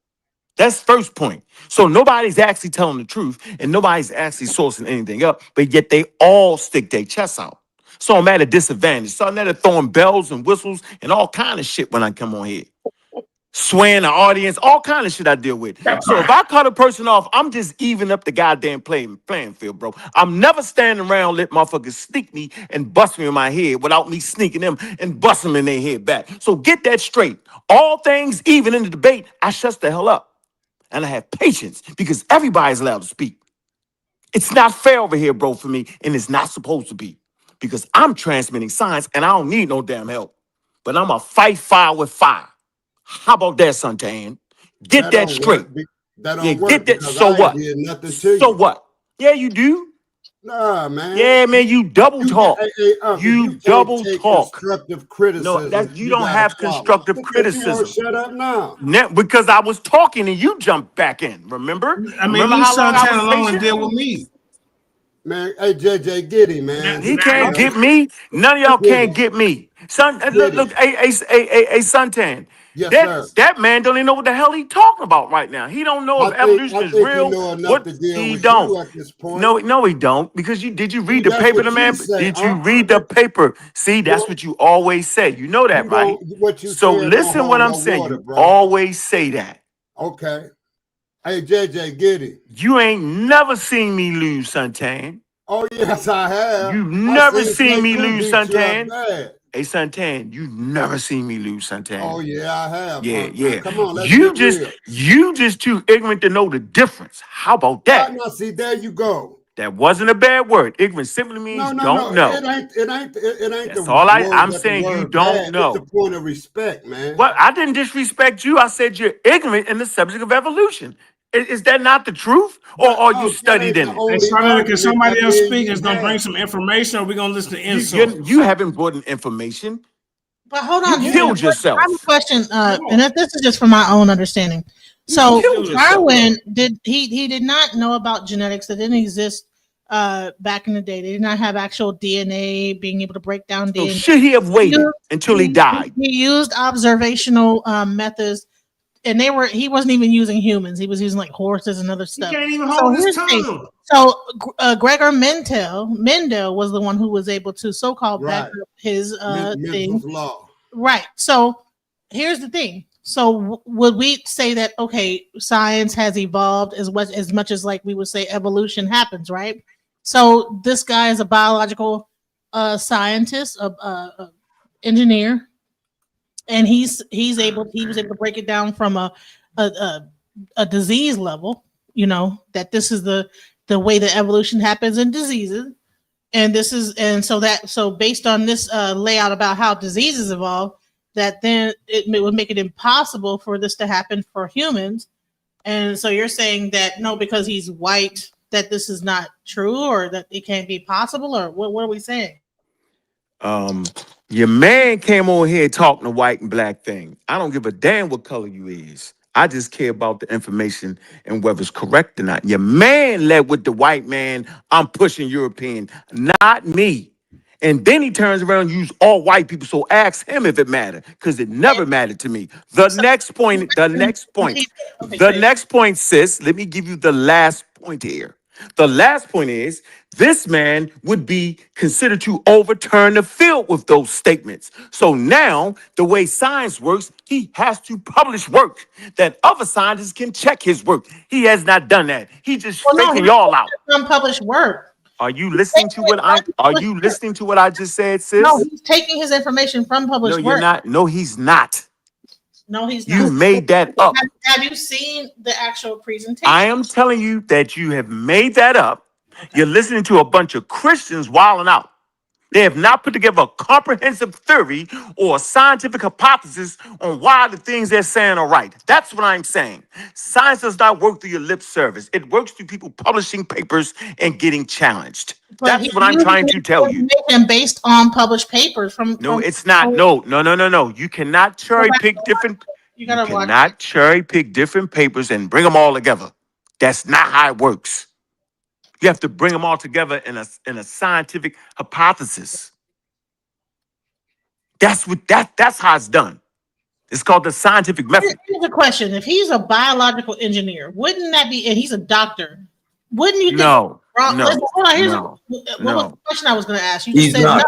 [SPEAKER 4] That's first point. So nobody's actually telling the truth and nobody's actually sourcing anything up, but yet they all stick their chests out. So I'm at a disadvantage. So I'm at throwing bells and whistles and all kind of shit when I come on here. Swaying the audience, all kind of shit I deal with. So if I cut a person off, I'm just even up the goddamn playing field, bro. I'm never standing around let motherfuckers sneak me and bust me in my head without me sneaking them and bust them in their head back. So get that straight. All things even in the debate, I shut the hell up. And I have patience because everybody's allowed to speak. It's not fair over here, bro, for me, and it's not supposed to be because I'm transmitting science and I don't need no damn help. but I'm a fight fire with fire. How about that, Suntan? Get that
[SPEAKER 16] don't
[SPEAKER 4] straight.
[SPEAKER 16] work. That
[SPEAKER 4] Yeah,
[SPEAKER 16] don't work
[SPEAKER 4] get that.
[SPEAKER 16] because
[SPEAKER 4] So
[SPEAKER 16] I ain't
[SPEAKER 4] what?
[SPEAKER 16] did nothing to
[SPEAKER 4] So
[SPEAKER 16] you.
[SPEAKER 4] what? Yeah, you do.
[SPEAKER 16] Nah, man.
[SPEAKER 4] Yeah, man, you double talk.
[SPEAKER 16] Uncle,
[SPEAKER 4] You
[SPEAKER 16] you can't
[SPEAKER 4] double
[SPEAKER 16] take
[SPEAKER 4] talk.
[SPEAKER 16] constructive
[SPEAKER 4] No,
[SPEAKER 16] criticism.
[SPEAKER 4] that you
[SPEAKER 16] You
[SPEAKER 4] don't
[SPEAKER 16] gotta
[SPEAKER 4] have
[SPEAKER 16] swallow.
[SPEAKER 4] constructive
[SPEAKER 16] Because you won't
[SPEAKER 4] criticism.
[SPEAKER 16] shut up now.
[SPEAKER 4] Because I was talking and you jumped back in. Remember?
[SPEAKER 13] I mean,
[SPEAKER 4] Remember
[SPEAKER 13] leave
[SPEAKER 4] how long I
[SPEAKER 13] Suntan
[SPEAKER 4] was
[SPEAKER 13] alone and
[SPEAKER 4] patient?
[SPEAKER 13] deal with me.
[SPEAKER 16] Man, hey, JJ, get him, man.
[SPEAKER 4] He can't get me. None of y'all can't get me. Son, look, hey, Suntan.
[SPEAKER 16] Yes, sir.
[SPEAKER 4] That man don't even know what the hell he talking about right now. He don't know if evolution
[SPEAKER 16] I
[SPEAKER 4] is
[SPEAKER 16] think he
[SPEAKER 4] real.
[SPEAKER 16] know enough
[SPEAKER 4] What
[SPEAKER 16] to deal
[SPEAKER 4] he
[SPEAKER 16] with
[SPEAKER 4] don't.
[SPEAKER 16] you at this point.
[SPEAKER 4] No, he don't. Because did you read the
[SPEAKER 16] That's
[SPEAKER 4] paper,
[SPEAKER 16] what
[SPEAKER 4] the man?
[SPEAKER 16] you say.
[SPEAKER 4] Did you read the paper? See, that's what you always say. You know that, right?
[SPEAKER 16] What you
[SPEAKER 4] So
[SPEAKER 16] saying
[SPEAKER 4] listen
[SPEAKER 16] don't
[SPEAKER 4] what
[SPEAKER 16] hold
[SPEAKER 4] I'm
[SPEAKER 16] no
[SPEAKER 4] saying.
[SPEAKER 16] water,
[SPEAKER 4] You
[SPEAKER 16] bro.
[SPEAKER 4] always say that.
[SPEAKER 16] Okay. Hey, JJ, get it.
[SPEAKER 4] You ain't never seen me lose, Suntan.
[SPEAKER 16] Oh, yes, I have.
[SPEAKER 4] You've never seen me
[SPEAKER 16] Snake
[SPEAKER 4] lose,
[SPEAKER 16] beat you up
[SPEAKER 4] Suntan.
[SPEAKER 16] bad.
[SPEAKER 4] Hey, Suntan, you've never seen me lose, Suntan.
[SPEAKER 16] Oh, yeah, I have.
[SPEAKER 4] Yeah.
[SPEAKER 16] Come on, let's
[SPEAKER 4] You
[SPEAKER 16] get real.
[SPEAKER 4] just too ignorant to know the difference. How about that?
[SPEAKER 16] Now, see, there you go.
[SPEAKER 4] That wasn't a bad word. Ignorant simply means don't know.
[SPEAKER 16] It ain't
[SPEAKER 4] That's
[SPEAKER 16] the
[SPEAKER 4] all
[SPEAKER 16] word
[SPEAKER 4] I'm
[SPEAKER 16] that
[SPEAKER 4] saying.
[SPEAKER 16] the
[SPEAKER 4] You
[SPEAKER 16] word
[SPEAKER 4] don't
[SPEAKER 16] bad.
[SPEAKER 4] know.
[SPEAKER 16] It's the point of respect, man.
[SPEAKER 4] Well, I didn't disrespect you. I said you're ignorant in the subject of evolution. Is that not the truth? Or are you studied in it?
[SPEAKER 13] Hey, Sarnetta, can somebody else speak? Is going to bring some information, or are we going to listen to insults?
[SPEAKER 4] You haven't brought in information.
[SPEAKER 7] But hold
[SPEAKER 4] You
[SPEAKER 7] on,
[SPEAKER 4] killed
[SPEAKER 7] I
[SPEAKER 4] yourself.
[SPEAKER 7] have a question, and this is just from my own understanding. So Darwin he did not know about genetics that didn't exist back in the day. They did not have actual DNA, being able to break down
[SPEAKER 4] So
[SPEAKER 7] DNA.
[SPEAKER 4] should he have waited until he died?
[SPEAKER 7] He used observational methods, and he wasn't even using humans. He was using like horses and other stuff.
[SPEAKER 13] He can't even hold his tongue.
[SPEAKER 7] So Gregor Mendel was the one who was able to so-called back up his thing.
[SPEAKER 16] Law.
[SPEAKER 7] Right. So here's the thing. So would we say that, okay, science has evolved as much as like we would say evolution happens, right? So this guy is a biological scientist, engineer, and he was able to break it down from a disease level, that this is the way that evolution happens in diseases. And so based on this layout about how diseases evolve, that then it would make it impossible for this to happen for humans. And so you're saying that no, because he's white, that this is not true, or that it can't be possible, or what are we saying?
[SPEAKER 4] Your man came on here talking the white and black thing. I don't give a damn what color you is. I just care about the information and whether it's correct or not. Your man led with the white man. I'm pushing European, not me. And then he turns around and uses all white people. So ask him if it mattered, because it never mattered to me. The next point, sis, let me give you the last point here. The last point is this man would be considered to overturn the field with those statements. So now, the way science works, he has to publish work that other scientists can check his work. He has not done that. He just faking y'all out.
[SPEAKER 7] Unpublished work.
[SPEAKER 4] Are you listening to what I just said, sis?
[SPEAKER 7] No, he's taking his information from published work.
[SPEAKER 4] No, you're not. No, he's not.
[SPEAKER 7] No, he's
[SPEAKER 4] You
[SPEAKER 7] not.
[SPEAKER 4] made that up.
[SPEAKER 7] Have you seen the actual presentation?
[SPEAKER 4] I am telling you that you have made that up. Okay. You're listening to a bunch of Christians wilding out. They have not put together a comprehensive theory or a scientific hypothesis on why the things they're saying are right. That's what I'm saying. Science does not work through your lip service. It works through people publishing papers and getting challenged. That's what I'm trying to tell you.
[SPEAKER 7] Based on published papers
[SPEAKER 4] No, it's not. No. You cannot cherry pick different. You cannot cherry pick different papers and bring them all together. That's not how it works. You have to bring them all together in a scientific hypothesis. That's how it's done. It's called the scientific method.
[SPEAKER 7] Here's a question: if he's a biological engineer, wouldn't that be? And he's a doctor. Wouldn't you think?
[SPEAKER 4] No.
[SPEAKER 7] What was the question I was going to ask? You just said no.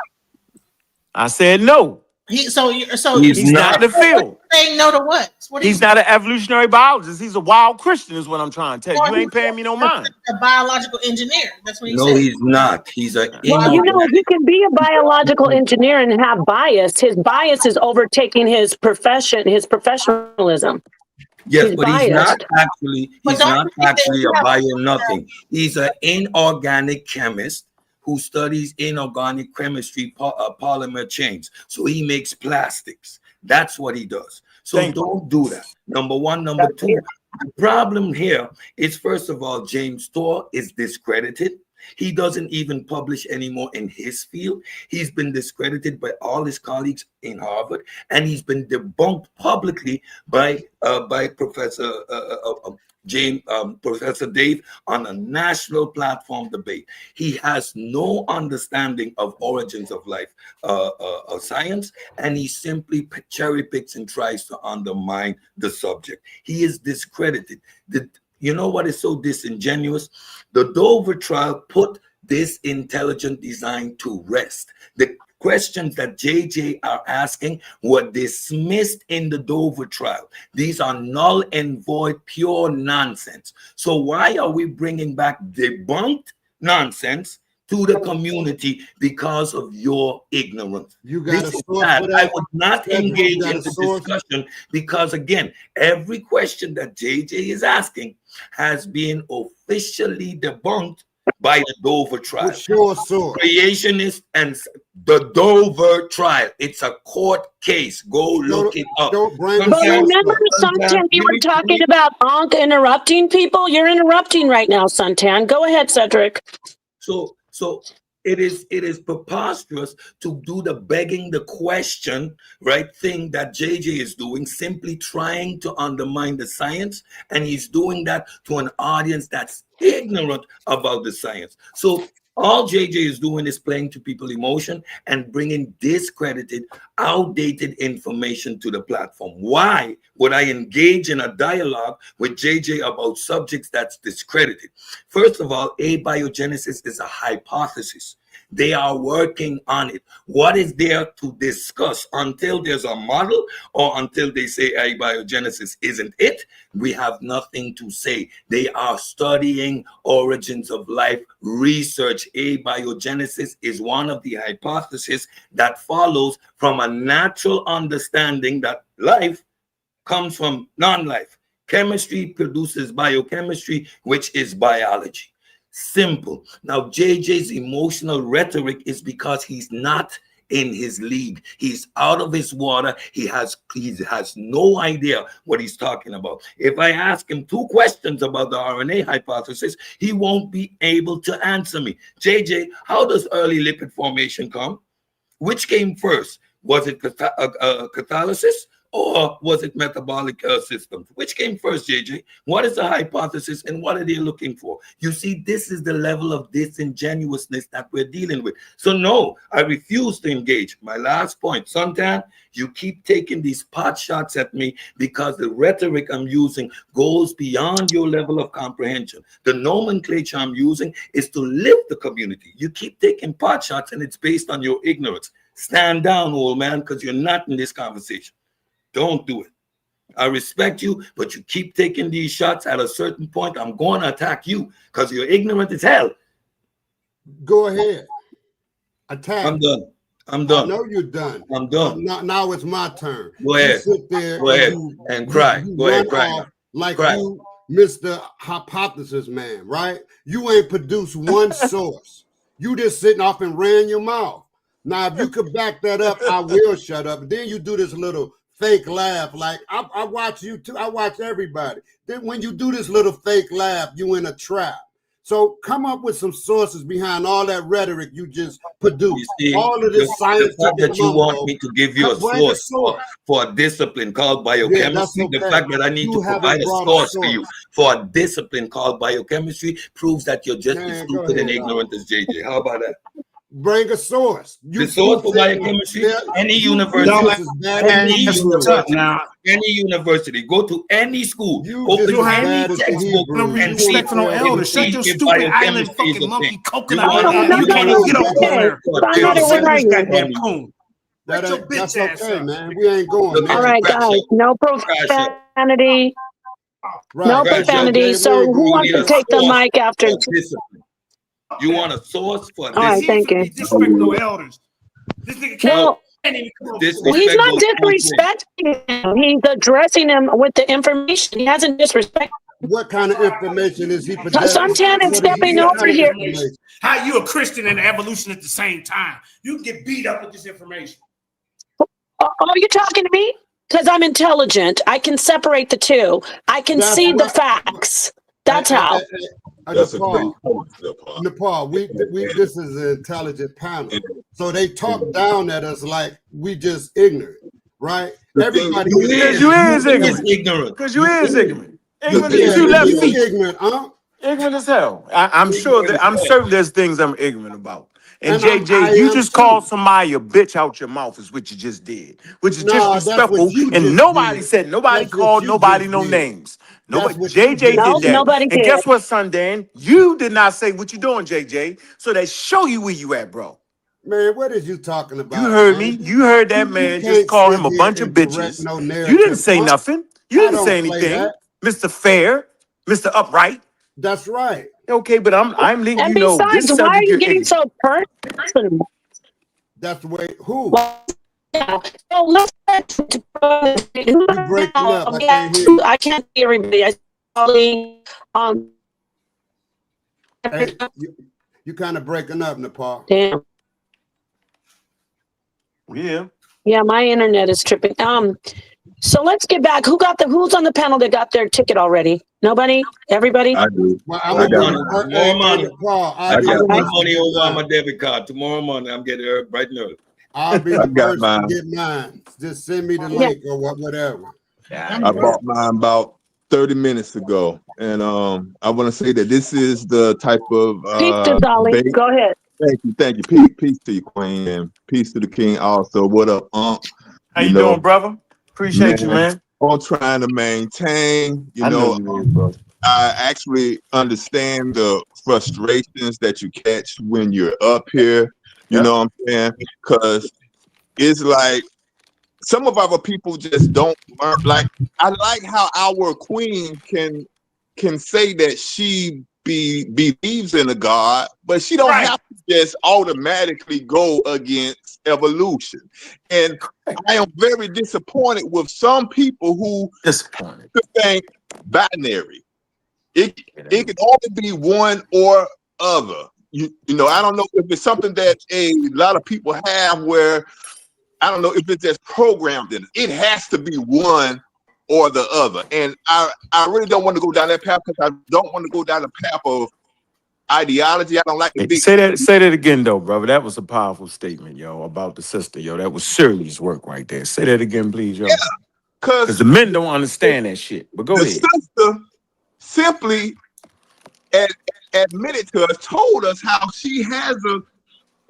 [SPEAKER 4] I said no.
[SPEAKER 7] He's
[SPEAKER 4] not in the field.
[SPEAKER 7] Saying no to what?
[SPEAKER 4] He's not an evolutionary biologist. He's a wild Christian, is what I'm trying to tell you. You ain't paying me no mind.
[SPEAKER 7] A biological engineer. That's what he said.
[SPEAKER 17] No, he's not. He's a.
[SPEAKER 6] Well, you can be a biological engineer and have bias. His bias is overtaking his profession, his professionalism.
[SPEAKER 17] Yes,
[SPEAKER 6] he's
[SPEAKER 17] but
[SPEAKER 6] biased.
[SPEAKER 17] He's not actually a bio nothing. He's an inorganic chemist who studies inorganic chemistry, polymer chains. So he makes plastics. That's what he does. So don't do that. Number one. Number two, the problem here is, first of all, James Tour is discredited. He doesn't even publish anymore in his field. He's been discredited by all his colleagues in Harvard, and he's been debunked publicly by Professor Professor Dave on a national platform debate. He has no understanding of origins of life, science, and he simply cherry picks and tries to undermine the subject. He is discredited. You know what is so disingenuous? The Dover trial put this intelligent design to rest. The questions that JJ are asking were dismissed in the Dover trial. These are null and void, pure nonsense. So why are we bringing back debunked nonsense to the community because of your ignorance?
[SPEAKER 16] You got
[SPEAKER 17] this is bad. I would not engage in the discussion because, again, every question that JJ is asking has been officially debunked by the Dover trial. Creationist and the Dover trial. It's a court case. Go look it up.
[SPEAKER 6] But remember, Suntan, you were talking about Ankh interrupting people. You're interrupting right now, Suntan. Go ahead, Cedric.
[SPEAKER 17] So it is preposterous to do the begging the question, right, thing that JJ is doing, simply trying to undermine the science, and he's doing that to an audience that's ignorant about the science. So all JJ is doing is playing to people's emotion and bringing discredited, outdated information to the platform. Why would I engage in a dialogue with JJ about subjects that's discredited? First of all, abiogenesis is a hypothesis. They are working on it. What is there to discuss? Until there's a model or until they say abiogenesis isn't it, we have nothing to say. They are studying origins of life research. Abiogenesis is one of the hypotheses that follows from a natural understanding that life comes from non-life. Chemistry produces biochemistry, which is biology. Simple. Now, JJ's emotional rhetoric is because he's not in his league. He's out of his water. He has no idea what he's talking about. If I ask him 2 questions about the RNA hypothesis, he won't be able to answer me. JJ, how does early lipid formation come? Which came first? Was it catalysis? Or was it metabolic systems? Which came first, JJ? What is the hypothesis and what are they looking for? You see, this is the level of disingenuousness that we're dealing with. So no, I refuse to engage. My last point, Suntan, you keep taking these pot shots at me because the rhetoric I'm using goes beyond your level of comprehension. The nomenclature I'm using is to lift the community. You keep taking pot shots and it's based on your ignorance. Stand down, old man, because you're not in this conversation. Don't do it. I respect you, but you keep taking these shots. At a certain point, I'm going to attack you because you're ignorant as hell.
[SPEAKER 16] Go ahead. Attack.
[SPEAKER 17] I'm done. I'm done.
[SPEAKER 16] I know you're done.
[SPEAKER 17] I'm done.
[SPEAKER 16] Now it's my turn.
[SPEAKER 17] Go ahead.
[SPEAKER 16] You sit there
[SPEAKER 17] Go ahead and cry. Go ahead, cry.
[SPEAKER 16] Like
[SPEAKER 17] cry.
[SPEAKER 16] You, Mr. Hypothesis Man, right? You ain't produced one source. You just sitting off and ran your mouth. Now, if you could back that up, I will shut up. Then you do this little fake laugh. Like I watch you too. I watch everybody. Then when you do this little fake laugh, you in a trap. So come up with some sources behind all that rhetoric you just produced.
[SPEAKER 17] You see,
[SPEAKER 16] all of this science
[SPEAKER 17] that you want me to give you a source for a discipline called biochemistry. The fact that I need to provide a source for you for a discipline called biochemistry proves that you're just as stupid and ignorant as JJ. How about that?
[SPEAKER 16] Bring a source.
[SPEAKER 17] The source for biochemistry, any university, any university, go to any school, open any textbook, and see if biochemistry is a thing. You can't even get over there.
[SPEAKER 16] That's okay, man. We ain't going.
[SPEAKER 6] All right, guys. No profanity. No profanity. So who wants to take the mic after?
[SPEAKER 17] You want a source for this?
[SPEAKER 6] All right, thank you.
[SPEAKER 9] Disrespectful elders. This nigga can't
[SPEAKER 6] he's not disrespecting him. He's addressing him with the information. He hasn't disrespected
[SPEAKER 16] What kind of information is he presenting?
[SPEAKER 6] Suntan is stepping over here.
[SPEAKER 13] How you a Christian and evolution at the same time? You can get beat up with this information.
[SPEAKER 6] Oh, you're talking to me? Because I'm intelligent. I can separate the two. I can see the facts. That's how.
[SPEAKER 16] Nepal, this is an intelligent panel. So they talk down at us like we just ignorant, right? Everybody
[SPEAKER 4] Because you is ignorant. Because you is ignorant. Ignorant as you left me.
[SPEAKER 16] Ignorant, huh?
[SPEAKER 4] Ignorant as hell. I'm certain there's things I'm ignorant about. And
[SPEAKER 16] And
[SPEAKER 4] JJ, you just called somebody a bitch out your mouth is what you just did, which is disrespectful. And nobody said, nobody called nobody no names. Nobody. JJ did that.
[SPEAKER 6] Nobody
[SPEAKER 4] and
[SPEAKER 6] did.
[SPEAKER 4] guess what, Sundan? You did not say what you doing, JJ. So they show you where you at, bro.
[SPEAKER 16] Man, what is you talking about?
[SPEAKER 4] You heard me. You heard that man just call him a bunch of bitches. You didn't say nothing. You didn't say anything, Mr. Fair, Mr. Upright.
[SPEAKER 16] That's right.
[SPEAKER 4] Okay, but I'm letting
[SPEAKER 6] And
[SPEAKER 4] you know
[SPEAKER 6] besides,
[SPEAKER 4] this
[SPEAKER 6] why are
[SPEAKER 4] subject
[SPEAKER 6] you
[SPEAKER 4] you're
[SPEAKER 6] getting
[SPEAKER 4] ignorant.
[SPEAKER 6] so personal?
[SPEAKER 16] That's the way. Who?
[SPEAKER 6] Well, yeah. So let's
[SPEAKER 16] You breaking up. I can't hear you.
[SPEAKER 6] I can't hear everybody.
[SPEAKER 16] Hey, you kind of breaking up, Nepal.
[SPEAKER 6] Damn.
[SPEAKER 4] Yeah.
[SPEAKER 6] Yeah, my internet is tripping. So let's get back. Who's on the panel that got their ticket already? Nobody? Everybody?
[SPEAKER 18] I do.
[SPEAKER 16] Well,
[SPEAKER 18] I got
[SPEAKER 17] Tomorrow morning.
[SPEAKER 18] I got
[SPEAKER 17] my money over on my debit card. Tomorrow morning, I'm getting it bright and early.
[SPEAKER 16] I'll be
[SPEAKER 18] I
[SPEAKER 16] the
[SPEAKER 18] got
[SPEAKER 16] first
[SPEAKER 18] mine.
[SPEAKER 16] to get mine. Just send me the link or whatever.
[SPEAKER 18] I bought mine about 30 minutes ago, and I want to say that this is the type of debate.
[SPEAKER 6] Go ahead.
[SPEAKER 18] Thank you. Peace to you, Queen, and peace to the King. Also, what up,
[SPEAKER 4] How you doing, brother? Appreciate you, man.
[SPEAKER 18] I'm trying to maintain.
[SPEAKER 4] Bro.
[SPEAKER 18] I actually understand the frustrations that you catch when you're up here. You know what I'm saying? Because it's like some of our people just don't learn. Like, I like how our queen can say that she believes in a God, but she don't have to just automatically go against evolution. And I am very disappointed with some people who think binary. It can only be one or other. You know, I don't know if it's something that a lot of people have where I don't know if it's just programmed in it. It has to be one or the other. And I really don't want to go down that path because I don't want to go down the path of ideology. I don't like the big
[SPEAKER 4] Say that again though, brother. That was a powerful statement, yo, about the sister, yo. That was serious work right there. Say that again, please, yo.
[SPEAKER 18] Yeah,
[SPEAKER 4] because the men don't understand that shit. But go ahead.
[SPEAKER 18] The sister simply admitted to us, told us how she has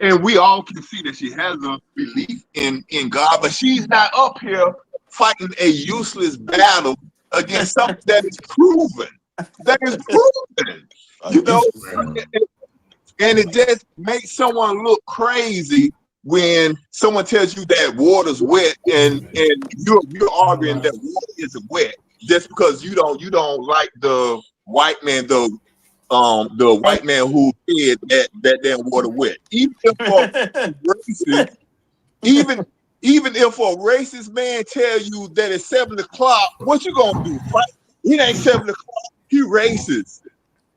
[SPEAKER 18] and we all can see that she has a belief in God, but she's not up here fighting a useless battle against something that is proven. That is proven. You know, and it just makes someone look crazy when someone tells you that water's wet and you're arguing that water isn't wet just because you don't like the white man, the white man who said that damn water wet. Even if a racist man tell you that it's 7 o'clock, what you gonna do? Fight? It ain't 7 o'clock. He racist.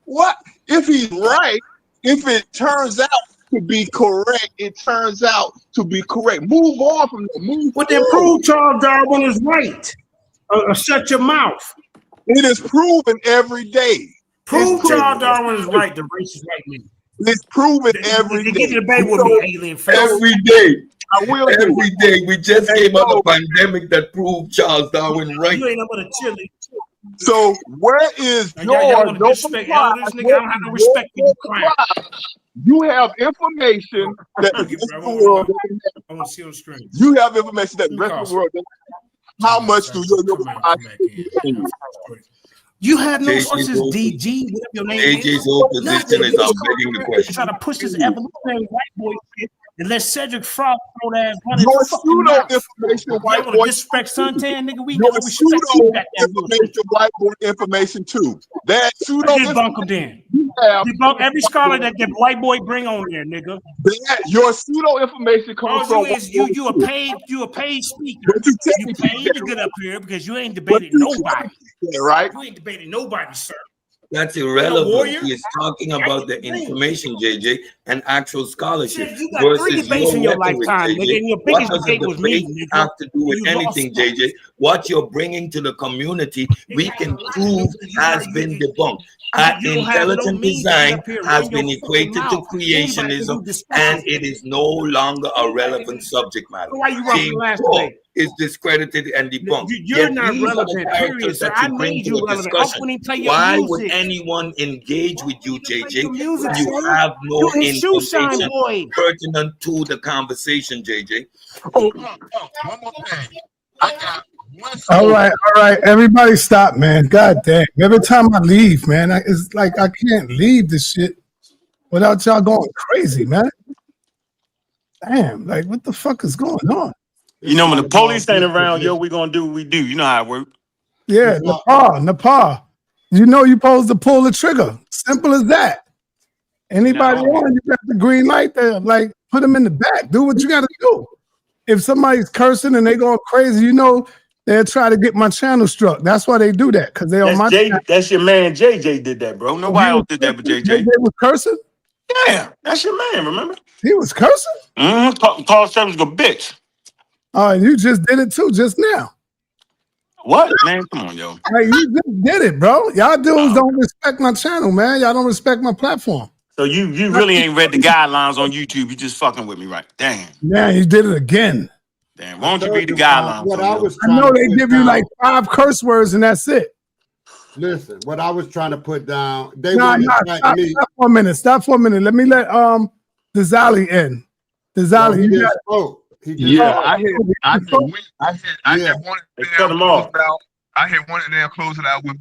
[SPEAKER 18] What if he's right? If it turns out to be correct, it turns out to be correct. Move on from that.
[SPEAKER 13] But then prove Charles Darwin is right. Shut your mouth.
[SPEAKER 18] It is proven every day.
[SPEAKER 13] Prove Charles Darwin is right. The racist white man.
[SPEAKER 18] It's proven every day.
[SPEAKER 13] Get a debate with me, alien face.
[SPEAKER 17] Every day.
[SPEAKER 18] I will.
[SPEAKER 17] Every day. We just came out of a pandemic that proved Charles Darwin right.
[SPEAKER 13] You ain't up with a chili.
[SPEAKER 18] So where is
[SPEAKER 13] y'all respect elders, nigga? I don't have no respect for you crying.
[SPEAKER 18] You have information that
[SPEAKER 13] I want to see on the screen.
[SPEAKER 18] You have information that the rest of the world. How much do you?
[SPEAKER 13] You have no sources, DG, whatever your name is.
[SPEAKER 17] AJ's whole position is I'm begging the question.
[SPEAKER 13] Trying to push this evolutionary white boy shit and let Cedric Frog throw that
[SPEAKER 18] Your
[SPEAKER 13] fucking
[SPEAKER 18] pseudo
[SPEAKER 13] mouth.
[SPEAKER 18] information,
[SPEAKER 13] You
[SPEAKER 18] white
[SPEAKER 13] want to
[SPEAKER 18] boy.
[SPEAKER 13] disrespect Suntan, nigga? We
[SPEAKER 18] Your
[SPEAKER 13] gonna respect
[SPEAKER 18] pseudo
[SPEAKER 13] you. Goddamn
[SPEAKER 18] information, white boy information too. That pseudo
[SPEAKER 13] just bunk him then.
[SPEAKER 18] you have.
[SPEAKER 13] Debunk every scholar that the white boy bring on there, nigga.
[SPEAKER 18] Your pseudo information comes
[SPEAKER 13] All
[SPEAKER 18] from
[SPEAKER 13] you is you a paid speaker.
[SPEAKER 18] But you
[SPEAKER 13] You paid to get up here because you ain't debated nobody.
[SPEAKER 18] Right?
[SPEAKER 13] You ain't debated nobody, sir.
[SPEAKER 17] That's
[SPEAKER 13] warrior?
[SPEAKER 17] irrelevant. He is talking about the information, JJ, and actual scholarship
[SPEAKER 13] You got 3
[SPEAKER 17] versus
[SPEAKER 13] debates in your
[SPEAKER 17] rhetoric,
[SPEAKER 13] lifetime,
[SPEAKER 17] JJ.
[SPEAKER 13] nigga, and your
[SPEAKER 17] What
[SPEAKER 13] biggest
[SPEAKER 17] does a
[SPEAKER 13] debate was me,
[SPEAKER 17] debate
[SPEAKER 13] nigga.
[SPEAKER 17] have to do with
[SPEAKER 13] You lost
[SPEAKER 17] anything,
[SPEAKER 13] that.
[SPEAKER 17] JJ? What you're bringing to the community, we can prove has been debunked.
[SPEAKER 13] You don't have no
[SPEAKER 17] Intelligent
[SPEAKER 13] means to
[SPEAKER 17] design
[SPEAKER 13] get up here and
[SPEAKER 17] has
[SPEAKER 13] run your
[SPEAKER 17] been
[SPEAKER 13] fucking
[SPEAKER 17] equated to
[SPEAKER 13] mouth. Anybody can
[SPEAKER 17] creationism,
[SPEAKER 13] do this
[SPEAKER 17] and
[SPEAKER 13] fucking
[SPEAKER 17] it is no longer a relevant subject matter.
[SPEAKER 13] So why you run for the last
[SPEAKER 17] Paul
[SPEAKER 13] debate?
[SPEAKER 17] is discredited and debunked.
[SPEAKER 13] You're
[SPEAKER 17] Yet
[SPEAKER 13] not
[SPEAKER 17] these are the
[SPEAKER 13] relevant, period,
[SPEAKER 17] characters
[SPEAKER 13] sir.
[SPEAKER 17] that
[SPEAKER 13] I
[SPEAKER 17] you bring
[SPEAKER 13] made
[SPEAKER 17] to
[SPEAKER 13] you
[SPEAKER 17] a
[SPEAKER 13] relevant.
[SPEAKER 17] discussion.
[SPEAKER 13] When he play your
[SPEAKER 17] Why would
[SPEAKER 13] music.
[SPEAKER 17] anyone engage with you, JJ,
[SPEAKER 13] music,
[SPEAKER 17] when you
[SPEAKER 13] sir.
[SPEAKER 17] have no
[SPEAKER 13] You his shoe shine
[SPEAKER 17] information
[SPEAKER 13] boy.
[SPEAKER 17] pertinent to the conversation, JJ?
[SPEAKER 18] Oh, one more thing. I got
[SPEAKER 5] All right. Everybody stop, man. God damn. Every time I leave, man, it's like I can't leave this shit without y'all going crazy, man. Damn, like what the fuck is going on?
[SPEAKER 4] You know, when the police ain't around, yo, we gonna do what we do. You know how it works.
[SPEAKER 5] Yeah, Nepal. You know you supposed to pull the trigger. Simple as that. Anybody on, you got the green light there. Like, put them in the back. Do what you got to do. If somebody's cursing and they going crazy, you know they'll try to get my channel struck. That's why they do that, because they on my channel.
[SPEAKER 4] That's your man JJ did that, bro. Nobody else did that but JJ.
[SPEAKER 5] JJ was cursing?
[SPEAKER 4] Yeah, that's your man, remember?
[SPEAKER 5] He was cursing?
[SPEAKER 4] Paul Stebbins go bitch.
[SPEAKER 5] Oh, and you just did it too just now.
[SPEAKER 4] What? Man, come on, yo.
[SPEAKER 5] Like, you just did it, bro. Y'all dudes don't respect my channel, man. Y'all don't respect my platform.
[SPEAKER 4] So you really ain't read the guidelines on YouTube. You just fucking with me, right? Damn.
[SPEAKER 5] Man, you did it again.
[SPEAKER 4] Damn. Why don't you read the guidelines?
[SPEAKER 5] I know they give you like 5 curse words and that's it.
[SPEAKER 16] Listen, what I was trying to put down, they
[SPEAKER 5] Stop for a minute. Stop for a minute. Let me let Dizali in. Dizali, you got
[SPEAKER 18] I had wanted them close it out with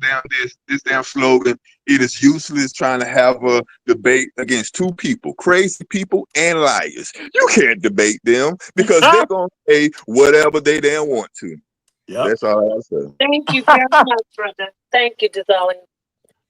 [SPEAKER 18] this damn slogan. It is useless trying to have a debate against 2 people, crazy people and liars. You can't debate them because they're gonna say whatever they damn want to.
[SPEAKER 4] Yeah,
[SPEAKER 18] that's all I say.
[SPEAKER 6] Thank you very much, brother. Thank you, Dizali.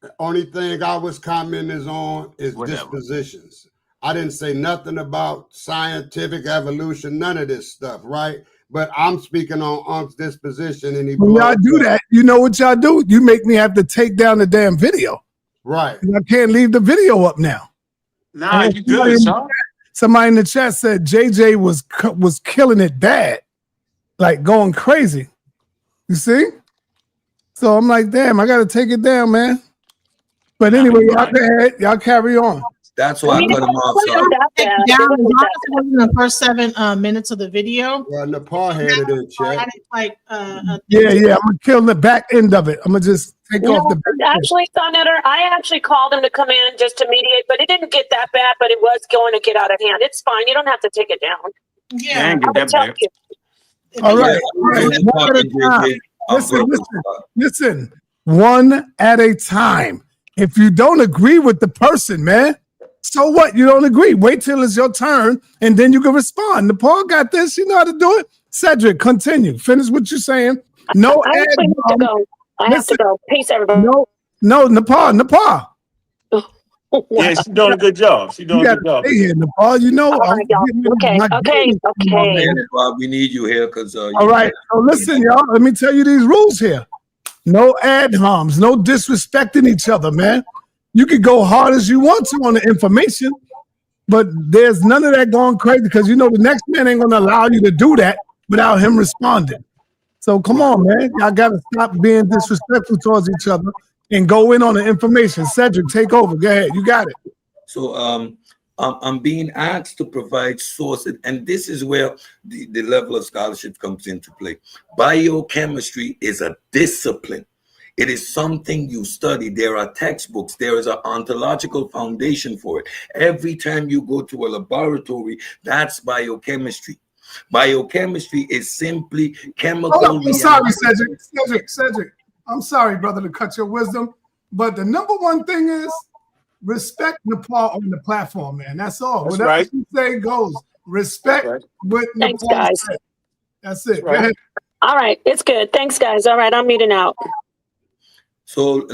[SPEAKER 16] The only thing I was commenting on is dispositions. I didn't say nothing about scientific evolution, none of this stuff, right? But I'm speaking on Unc's disposition, and
[SPEAKER 5] when y'all do that, you know what y'all do? You make me have to take down the damn video.
[SPEAKER 16] Right.
[SPEAKER 5] I can't leave the video up now.
[SPEAKER 4] Nah, you good, son.
[SPEAKER 5] Somebody in the chat said JJ was killing it bad, like going crazy. You see? So I'm like, damn, I got to take it down, man. But anyway, y'all go ahead. Y'all carry on.
[SPEAKER 17] That's why I cut him off.
[SPEAKER 7] It wasn't the first 7 minutes of the video.
[SPEAKER 16] Well, Nepal had it in chat.
[SPEAKER 7] Like,
[SPEAKER 5] Yeah, I'm gonna kill the back end of it. I'm gonna just take off the back end.
[SPEAKER 6] Actually, sa.neter, I actually called him to come in just to mediate, but it didn't get that bad, but it was going to get out of hand. It's fine. You don't have to take it down.
[SPEAKER 7] Yeah,
[SPEAKER 4] get that back.
[SPEAKER 5] All right. One at a time. Listen. One at a time. If you don't agree with the person, man, so what? You don't agree. Wait till it's your turn, and then you can respond. Nepal got this. You know how to do it. Cedric, continue. Finish what you're saying. No,
[SPEAKER 6] I have to go. I have to go. Peace, everybody.
[SPEAKER 5] No, Nepal.
[SPEAKER 4] Yeah, she's doing a good job. She's doing a good job.
[SPEAKER 5] Stay here, Nepal. You know.
[SPEAKER 6] Okay.
[SPEAKER 17] We need you here because.
[SPEAKER 5] All right. So listen, y'all. Let me tell you these rules here. No ad homs. No disrespecting each other, man. You can go hard as you want to on the information, but there's none of that going crazy because you know the next man ain't gonna allow you to do that without him responding. So come on, man. Y'all gotta stop being disrespectful towards each other and go in on the information. Cedric, take over. Go ahead. You got it.
[SPEAKER 17] So I'm being asked to provide sources, and this is where the level of scholarship comes into play. Biochemistry is a discipline. It is something you study. There are textbooks. There is an ontological foundation for it. Every time you go to a laboratory, that's biochemistry. Biochemistry is simply chemical.
[SPEAKER 5] I'm sorry, Cedric. I'm sorry, brother, to cut your wisdom. But the number one thing is respect Nepal on the platform, man. That's all.
[SPEAKER 4] That's
[SPEAKER 5] Whatever
[SPEAKER 4] right.
[SPEAKER 5] you say goes. Respect what
[SPEAKER 6] Thanks,
[SPEAKER 5] Napoleon
[SPEAKER 6] guys.
[SPEAKER 5] said. That's it. Go ahead.
[SPEAKER 6] All right, it's good. Thanks, guys. All right, I'm muting out.
[SPEAKER 17] So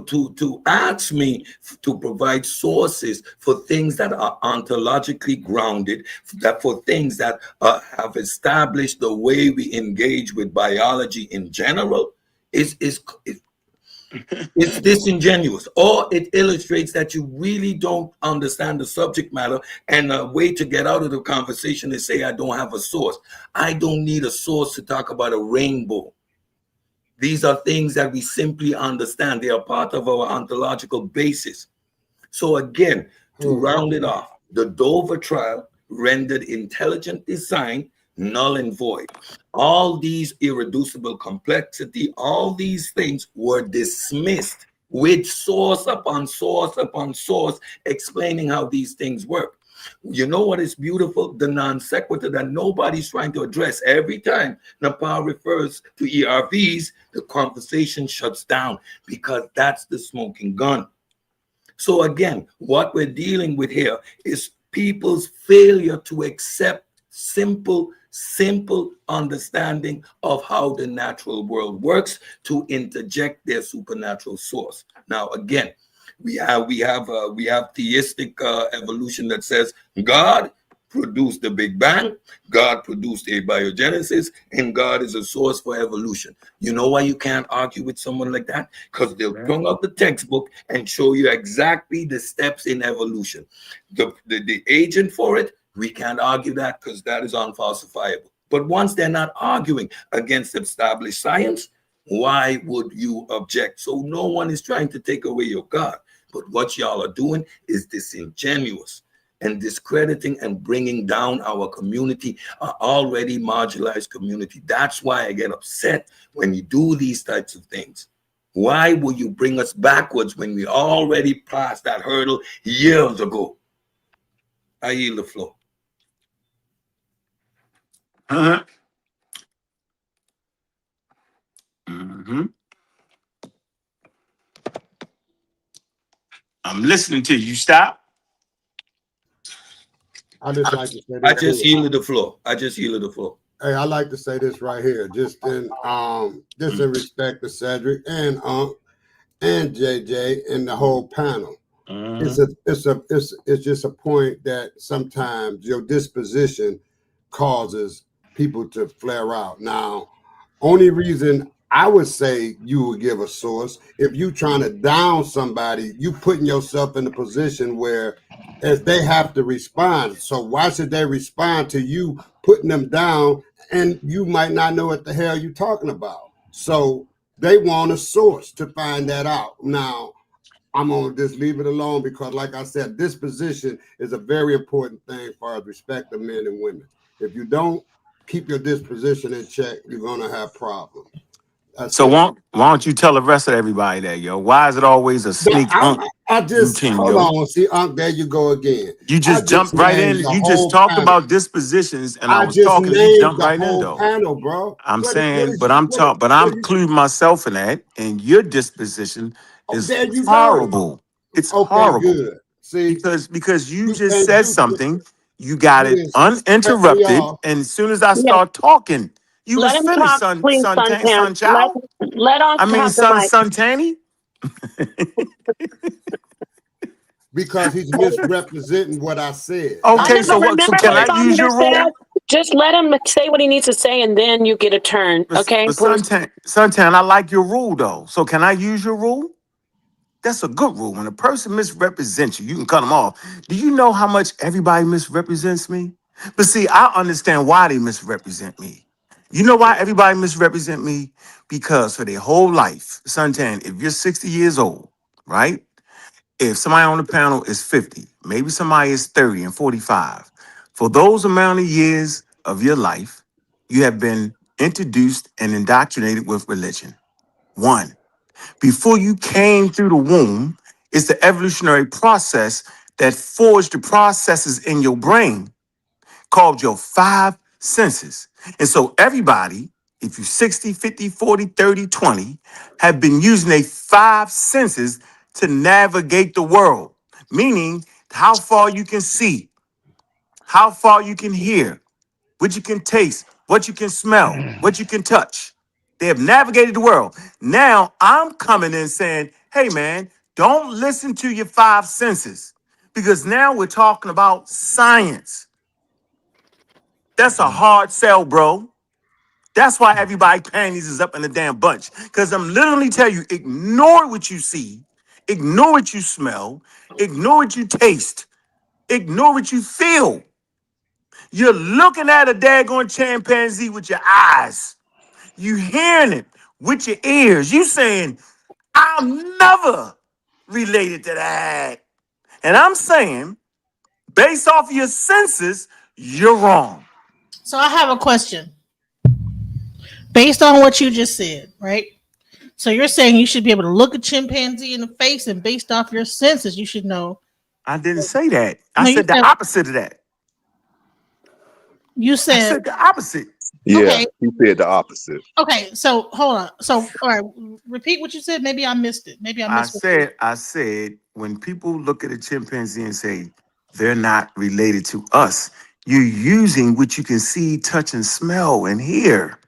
[SPEAKER 17] to ask me to provide sources for things that are ontologically grounded, that for things that have established the way we engage with biology in general, is it's disingenuous, or it illustrates that you really don't understand the subject matter. And a way to get out of the conversation is say, I don't have a source. I don't need a source to talk about a rainbow. These are things that we simply understand. They are part of our ontological basis. So again, to round it off, the Dover trial rendered intelligent design null and void. All these irreducible complexity, all these things were dismissed with source upon source upon source, explaining how these things work. You know what is beautiful? The non sequitur that nobody's trying to address. Every time Nepal refers to ERVs, the conversation shuts down because that's the smoking gun. So again, what we're dealing with here is people's failure to accept simple understanding of how the natural world works to interject their supernatural source. Now, again, we have theistic evolution that says God produced the Big Bang, God produced abiogenesis, and God is a source for evolution. You know why you can't argue with someone like that? Because they'll bring out the textbook and show you exactly the steps in evolution. The agent for it, we can't argue that because that is unfalsifiable. But once they're not arguing against established science, why would you object? So no one is trying to take away your God. But what y'all are doing is disingenuous and discrediting and bringing down our community, our already marginalized community. That's why I get upset when you do these types of things. Why will you bring us backwards when we already passed that hurdle years ago? I yield the floor.
[SPEAKER 4] I'm listening to you. Stop.
[SPEAKER 16] I just like to say this.
[SPEAKER 17] I just yielded the floor.
[SPEAKER 16] Hey, I like to say this right here, just in respect to Cedric and JJ and the whole panel. It's just a point that sometimes your disposition causes people to flare out. Now, only reason I would say you would give a source, if you trying to down somebody, you putting yourself in a position where as they have to respond. So why should they respond to you putting them down and you might not know what the hell you're talking about? So they want a source to find that out. Now, I'm going to just leave it alone because, like I said, disposition is a very important thing for respect of men and women. If you don't keep your disposition in check, you're going to have problems.
[SPEAKER 4] So why don't you tell the rest of everybody that, yo? Why is it always a sneak routine,
[SPEAKER 16] hold
[SPEAKER 4] yo?
[SPEAKER 16] on. See, there you go again.
[SPEAKER 4] You just jumped right in. You just talked about dispositions, and I was talking. You jumped right in, though.
[SPEAKER 16] Panel, bro.
[SPEAKER 4] I'm saying, but I'm including myself in that, and your disposition is horrible. It's horrible.
[SPEAKER 16] Good. See,
[SPEAKER 4] because you just said something. You got it uninterrupted, and as soon as I start talking, you was finished, Sunchild. Suntani.
[SPEAKER 16] Because he's misrepresenting what I said.
[SPEAKER 4] Okay, so can I use your rule?
[SPEAKER 6] Just let him say what he needs to say, and then you get a turn. Okay,
[SPEAKER 4] Suntan, I like your rule though. So can I use your rule? That's a good rule. When a person misrepresents you, you can cut them off. Do you know how much everybody misrepresents me? But see, I understand why they misrepresent me. You know why everybody misrepresent me? Because for their whole life, Suntan, if you're 60 years old, right? If somebody on the panel is 50, maybe somebody is 30 and 45. For those amount of years of your life, you have been introduced and indoctrinated with religion. One, before you came through the womb, it's the evolutionary process that forged the processes in your brain called your 5 senses. And so everybody, if you're 60, 50, 40, 30, 20, have been using their 5 senses to navigate the world, meaning how far you can see, how far you can hear, what you can taste, what you can smell, what you can touch. They have navigated the world. Now I'm coming in saying, hey man, don't listen to your five senses, because now we're talking about science. That's a hard sell, bro. That's why everybody panties is up in a damn bunch. Because I'm literally telling you, ignore what you see, ignore what you smell, ignore what you taste, ignore what you feel. You're looking at a daggone chimpanzee with your eyes. You hearing it with your ears. You saying, I'm never related to that. And I'm saying, based off your senses, you're wrong.
[SPEAKER 7] So I have a question. Based on what you just said, right? So you're saying you should be able to look a chimpanzee in the face, and based off your senses, you should know.
[SPEAKER 4] I didn't say that. I
[SPEAKER 7] No, you
[SPEAKER 4] said the
[SPEAKER 7] said
[SPEAKER 4] opposite of that.
[SPEAKER 7] you
[SPEAKER 4] I
[SPEAKER 7] said
[SPEAKER 4] said the opposite.
[SPEAKER 18] Yeah,
[SPEAKER 7] okay.
[SPEAKER 18] he said the opposite.
[SPEAKER 7] Okay, so hold on. So all right, repeat what you said. Maybe I missed it. Maybe I missed what you
[SPEAKER 4] I said, when people look at a chimpanzee and say they're not related to us, you're using what you can see, touch, and smell and hear.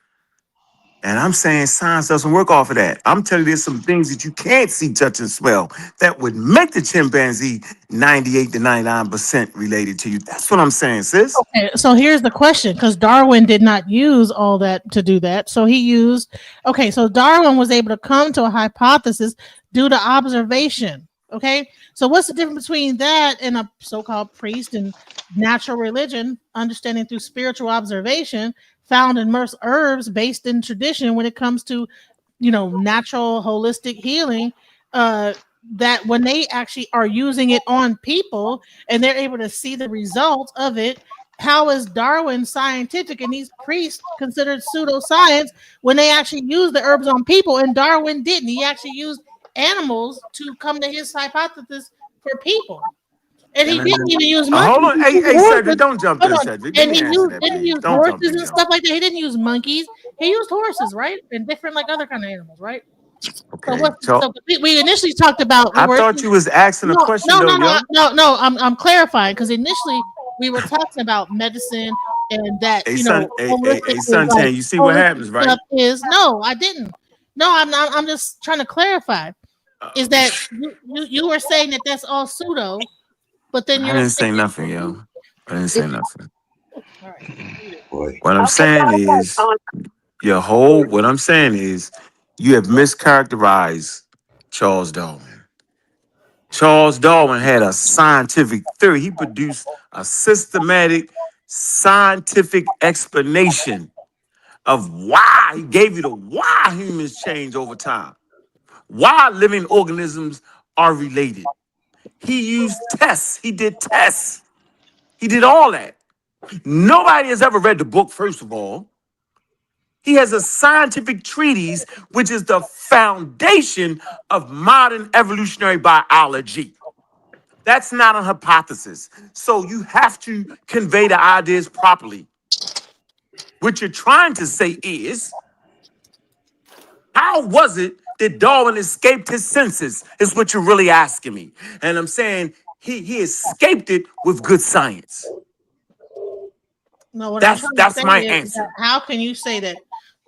[SPEAKER 4] And I'm saying science doesn't work off of that. I'm telling you, there's some things that you can't see, touch, and smell that would make the chimpanzee 98 to 99% related to you. That's what I'm saying, sis.
[SPEAKER 7] Okay, so here's the question, because Darwin did not use all that to do that. So he used, okay, so Darwin was able to come to a hypothesis due to observation. Okay, so what's the difference between that and a so-called priest and natural religion, understanding through spiritual observation, found in most herbs based in tradition when it comes to, natural holistic healing? That when they actually are using it on people and they're able to see the results of it, how is Darwin scientific and these priests considered pseudoscience when they actually use the herbs on people and Darwin didn't? He actually used animals to come to his hypothesis for people. And he didn't even use monkeys.
[SPEAKER 4] Hold on.
[SPEAKER 7] He used
[SPEAKER 4] Hey, Cedric,
[SPEAKER 7] horses.
[SPEAKER 4] don't jump
[SPEAKER 7] Hold
[SPEAKER 4] there,
[SPEAKER 7] on.
[SPEAKER 4] Cedric. Let
[SPEAKER 7] And
[SPEAKER 4] me
[SPEAKER 7] he
[SPEAKER 4] answer
[SPEAKER 7] used
[SPEAKER 4] that,
[SPEAKER 7] didn't he
[SPEAKER 4] please.
[SPEAKER 7] use
[SPEAKER 4] Don't jump
[SPEAKER 7] horses
[SPEAKER 4] in,
[SPEAKER 7] and
[SPEAKER 4] yo.
[SPEAKER 7] stuff like that. He didn't use monkeys. He used horses, right? And different like other kind of animals, right? So
[SPEAKER 4] Okay.
[SPEAKER 7] what? So we initially talked about
[SPEAKER 4] I thought you was asking a
[SPEAKER 7] no,
[SPEAKER 4] question,
[SPEAKER 7] no,
[SPEAKER 4] though,
[SPEAKER 7] no, no,
[SPEAKER 4] yo.
[SPEAKER 7] no, no. I'm clarifying because initially we were talking about medicine and that
[SPEAKER 4] Hey, son,
[SPEAKER 7] holistic is like
[SPEAKER 4] Suntan, you see what
[SPEAKER 7] holistic
[SPEAKER 4] happens, right?
[SPEAKER 7] stuff is no, I didn't. No, I'm not. I'm just trying to clarify. Is that you were saying that that's all pseudo, but then
[SPEAKER 4] I
[SPEAKER 7] you're
[SPEAKER 4] didn't say
[SPEAKER 7] saying
[SPEAKER 4] nothing, yo. I didn't say nothing.
[SPEAKER 7] all right.
[SPEAKER 4] What I'm saying is, what I'm saying is, you have mischaracterized Charles Darwin. Charles Darwin had a scientific theory. He produced a systematic scientific explanation of why he gave you the why humans change over time, why living organisms are related. He used tests. He did tests. He did all that. Nobody has ever read the book, first of all. He has a scientific treatise, which is the foundation of modern evolutionary biology. That's not a hypothesis. So you have to convey the ideas properly. What you're trying to say is, how was it that Darwin escaped his senses? Is what you're really asking me. And I'm saying he escaped it with good science.
[SPEAKER 7] No, what I'm trying to
[SPEAKER 4] That's
[SPEAKER 7] say
[SPEAKER 4] my
[SPEAKER 7] is that
[SPEAKER 4] answer.
[SPEAKER 7] how can you say that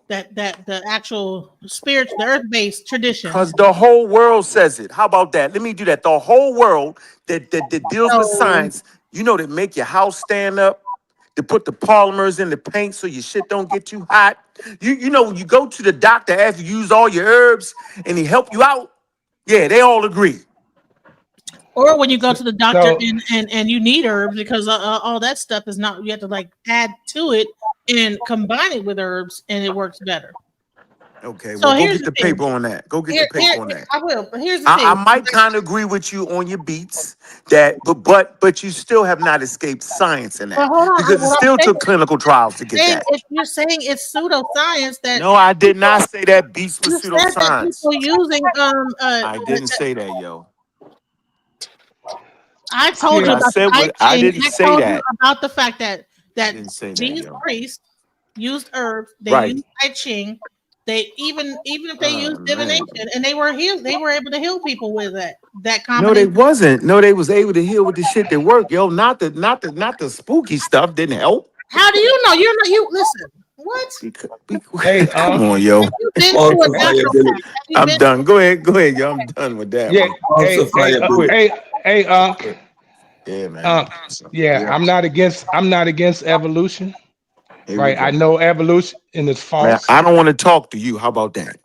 [SPEAKER 7] the actual spirit, the earth-based tradition?
[SPEAKER 4] Because the whole world says it. How about that? Let me do that. The whole world that deals with
[SPEAKER 7] So
[SPEAKER 4] science, that make your house stand up, to put the polymers in the paint so your shit don't get too hot. When you go to the doctor after you use all your herbs and he help you out, yeah, they all agree.
[SPEAKER 7] or when you go to the doctor
[SPEAKER 13] So
[SPEAKER 7] and you need herbs because all that stuff is not, you have to like add to it and combine it with herbs and it works better.
[SPEAKER 4] Okay,
[SPEAKER 7] So
[SPEAKER 4] well, go
[SPEAKER 7] here's
[SPEAKER 4] get
[SPEAKER 7] the
[SPEAKER 4] the
[SPEAKER 7] thing.
[SPEAKER 4] paper on that. Go get the
[SPEAKER 7] Here,
[SPEAKER 4] paper on that.
[SPEAKER 7] I will, but here's the
[SPEAKER 4] I
[SPEAKER 7] thing.
[SPEAKER 4] might kind of agree with you on your beats but you still have not escaped science in
[SPEAKER 7] But
[SPEAKER 4] that,
[SPEAKER 7] hold on,
[SPEAKER 4] because it
[SPEAKER 7] what I'm
[SPEAKER 4] still
[SPEAKER 7] saying,
[SPEAKER 4] took clinical trials to get that.
[SPEAKER 7] you're saying it's pseudoscience that
[SPEAKER 4] No, I did
[SPEAKER 7] people,
[SPEAKER 4] not say that beats was
[SPEAKER 7] you said that
[SPEAKER 4] pseudoscience.
[SPEAKER 7] people using
[SPEAKER 4] I didn't say that, yo.
[SPEAKER 7] I told
[SPEAKER 4] What
[SPEAKER 7] you
[SPEAKER 4] I
[SPEAKER 7] about the
[SPEAKER 4] said
[SPEAKER 7] I
[SPEAKER 4] was, I
[SPEAKER 7] Ching.
[SPEAKER 4] didn't
[SPEAKER 7] I
[SPEAKER 4] say
[SPEAKER 7] told you
[SPEAKER 4] that.
[SPEAKER 7] about the fact that
[SPEAKER 4] I didn't say that,
[SPEAKER 7] these
[SPEAKER 4] yo.
[SPEAKER 7] priests used herbs. They
[SPEAKER 4] Right.
[SPEAKER 7] used I Ching even if they used divination and they were able to heal people with that
[SPEAKER 4] No, they
[SPEAKER 7] combination.
[SPEAKER 4] wasn't. No, they was able to heal with the shit that worked, yo. Not the spooky stuff didn't help.
[SPEAKER 7] How do you know? You're not you listen. What?
[SPEAKER 19] Hey,
[SPEAKER 4] Come on, yo.
[SPEAKER 7] Have you been to a naturopath? Have you
[SPEAKER 4] I'm
[SPEAKER 7] been
[SPEAKER 4] done. Go ahead, yo. I'm done with that.
[SPEAKER 19] yeah,
[SPEAKER 4] Bro.
[SPEAKER 19] hey,
[SPEAKER 4] Yeah, man.
[SPEAKER 19] yeah, I'm not against evolution,
[SPEAKER 4] Here we
[SPEAKER 19] right? I
[SPEAKER 4] go.
[SPEAKER 19] know evolution is
[SPEAKER 4] Man,
[SPEAKER 19] false.
[SPEAKER 4] I don't want to talk to you. How about that?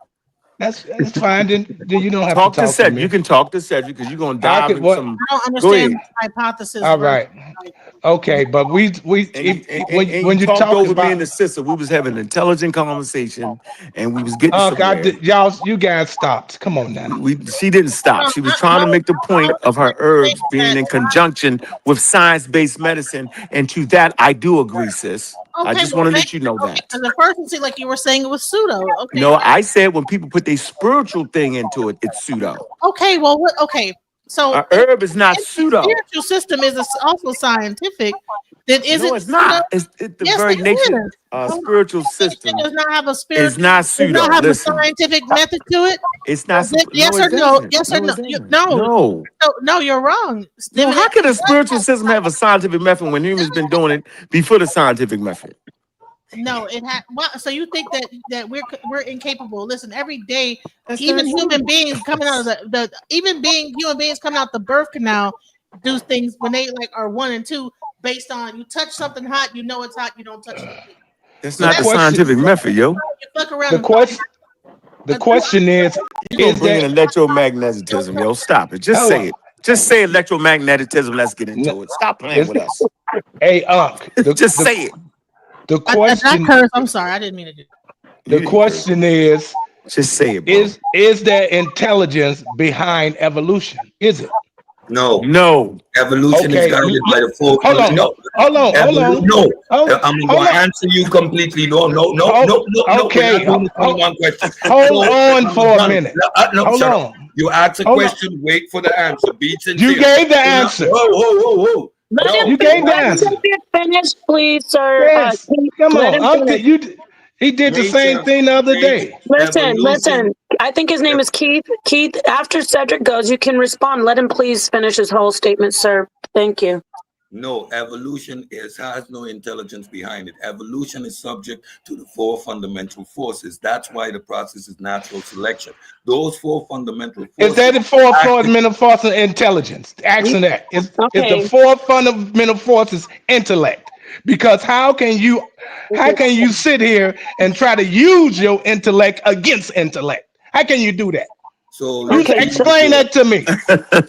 [SPEAKER 19] That's fine. Then you don't have to
[SPEAKER 4] Talk to
[SPEAKER 19] talk to
[SPEAKER 4] Cedric. You
[SPEAKER 19] me.
[SPEAKER 4] can talk to Cedric because you're gonna
[SPEAKER 19] I
[SPEAKER 4] dive
[SPEAKER 19] could
[SPEAKER 4] in
[SPEAKER 19] what?
[SPEAKER 4] some.
[SPEAKER 7] I don't
[SPEAKER 4] Go
[SPEAKER 7] understand
[SPEAKER 4] ahead.
[SPEAKER 7] hypothesis.
[SPEAKER 19] All right. Okay, but we
[SPEAKER 4] And you
[SPEAKER 19] when you
[SPEAKER 4] talked
[SPEAKER 19] talk
[SPEAKER 4] over me
[SPEAKER 19] about
[SPEAKER 4] and the sister. We was having an intelligent conversation, and we was getting somewhere.
[SPEAKER 19] you guys stopped. Come on now.
[SPEAKER 4] She didn't stop. She was trying to make the point of her herbs being in conjunction with science-based medicine, and to that I do agree, sis. I
[SPEAKER 7] Okay,
[SPEAKER 4] just
[SPEAKER 7] well,
[SPEAKER 4] want to let you know
[SPEAKER 7] okay.
[SPEAKER 4] that.
[SPEAKER 7] Because at first it seemed like you were saying it was pseudo. Okay,
[SPEAKER 4] No, I said when people put their spiritual thing into it, it's pseudo.
[SPEAKER 7] okay. Well, okay. So
[SPEAKER 4] A herb is not
[SPEAKER 7] if the
[SPEAKER 4] pseudo.
[SPEAKER 7] spiritual system is also scientific, then is
[SPEAKER 4] No,
[SPEAKER 7] it
[SPEAKER 4] it's
[SPEAKER 7] pseudo?
[SPEAKER 4] not. It's the
[SPEAKER 7] Yes,
[SPEAKER 4] very
[SPEAKER 7] it
[SPEAKER 4] nature.
[SPEAKER 7] is. Hold on.
[SPEAKER 4] Spiritual
[SPEAKER 7] It
[SPEAKER 4] system
[SPEAKER 7] does not have a
[SPEAKER 4] is
[SPEAKER 7] spiritual.
[SPEAKER 4] not
[SPEAKER 7] Does
[SPEAKER 4] pseudo.
[SPEAKER 7] not have a
[SPEAKER 4] Listen,
[SPEAKER 7] scientific method to it.
[SPEAKER 4] it's not.
[SPEAKER 7] Yes
[SPEAKER 4] No,
[SPEAKER 7] or
[SPEAKER 4] it
[SPEAKER 7] no?
[SPEAKER 4] doesn't.
[SPEAKER 7] Yes or
[SPEAKER 4] No,
[SPEAKER 7] no?
[SPEAKER 4] it doesn't.
[SPEAKER 7] No.
[SPEAKER 4] No.
[SPEAKER 7] No, you're wrong.
[SPEAKER 4] No, how
[SPEAKER 7] Divination
[SPEAKER 4] can a
[SPEAKER 7] does
[SPEAKER 4] spiritual
[SPEAKER 7] have
[SPEAKER 4] system have a scientific method when humans been doing it before the scientific method?
[SPEAKER 7] No, it had. Well, so you think that we're incapable? Listen, every day,
[SPEAKER 4] That's
[SPEAKER 7] even
[SPEAKER 4] not
[SPEAKER 7] human
[SPEAKER 4] true.
[SPEAKER 7] beings coming out of the even being human beings coming out the birth canal do things when they like are 1 and 2 based on you touch something hot, you know it's hot. You don't touch it.
[SPEAKER 4] That's
[SPEAKER 7] So
[SPEAKER 4] not the scientific method, yo.
[SPEAKER 7] you fuck around
[SPEAKER 19] the
[SPEAKER 7] and
[SPEAKER 19] question is
[SPEAKER 4] You gonna bring in
[SPEAKER 19] that
[SPEAKER 4] electromagnetism, yo. Stop it. Just
[SPEAKER 19] hold
[SPEAKER 4] say
[SPEAKER 19] on.
[SPEAKER 4] it. Just say electromagnetism. Let's get into it. Stop playing with us.
[SPEAKER 19] Hey,
[SPEAKER 4] Just say it.
[SPEAKER 19] the
[SPEAKER 7] I
[SPEAKER 19] question
[SPEAKER 7] curse. I'm sorry, I didn't mean to do.
[SPEAKER 19] the question is
[SPEAKER 4] just say it, bro.
[SPEAKER 19] Is there intelligence behind evolution? Is it?
[SPEAKER 17] No.
[SPEAKER 4] No.
[SPEAKER 17] Evolution is
[SPEAKER 19] Okay.
[SPEAKER 17] guided by the four.
[SPEAKER 19] Hold on.
[SPEAKER 17] No.
[SPEAKER 19] Hold on.
[SPEAKER 17] No.
[SPEAKER 19] Hold
[SPEAKER 17] I'm
[SPEAKER 19] hold
[SPEAKER 17] going to
[SPEAKER 19] on.
[SPEAKER 17] answer you completely. No.
[SPEAKER 19] Okay.
[SPEAKER 17] We're not doing this only one question.
[SPEAKER 19] Hold on for a
[SPEAKER 17] Done.
[SPEAKER 19] minute.
[SPEAKER 17] No,
[SPEAKER 19] Hold
[SPEAKER 17] shut
[SPEAKER 19] on.
[SPEAKER 17] up. You ask a
[SPEAKER 19] Hold on.
[SPEAKER 17] question, wait for the answer. Be sincere.
[SPEAKER 19] You gave the answer.
[SPEAKER 17] Whoa.
[SPEAKER 6] Let
[SPEAKER 17] No.
[SPEAKER 6] him
[SPEAKER 19] You gave the
[SPEAKER 6] let
[SPEAKER 19] answer.
[SPEAKER 6] him finish, please, sir.
[SPEAKER 19] Yes. Come
[SPEAKER 6] Let him
[SPEAKER 19] on.
[SPEAKER 6] finish.
[SPEAKER 19] He did the same
[SPEAKER 17] Nature,
[SPEAKER 19] thing the other day.
[SPEAKER 6] Listen. I think his name is Keith. Keith, after Cedric goes, you can respond. Let him please finish his whole statement, sir. Thank you.
[SPEAKER 17] No, evolution has no intelligence behind it. Evolution is subject to the 4 fundamental forces. That's why the process is natural selection. Those 4 fundamental forces.
[SPEAKER 19] Is that the 4 fundamental forces of intelligence? Asking that. Is the 4 fundamental forces intellect? Because how can you sit here and try to use your intellect against intellect? How can you do that?
[SPEAKER 17] So
[SPEAKER 19] explain that to me.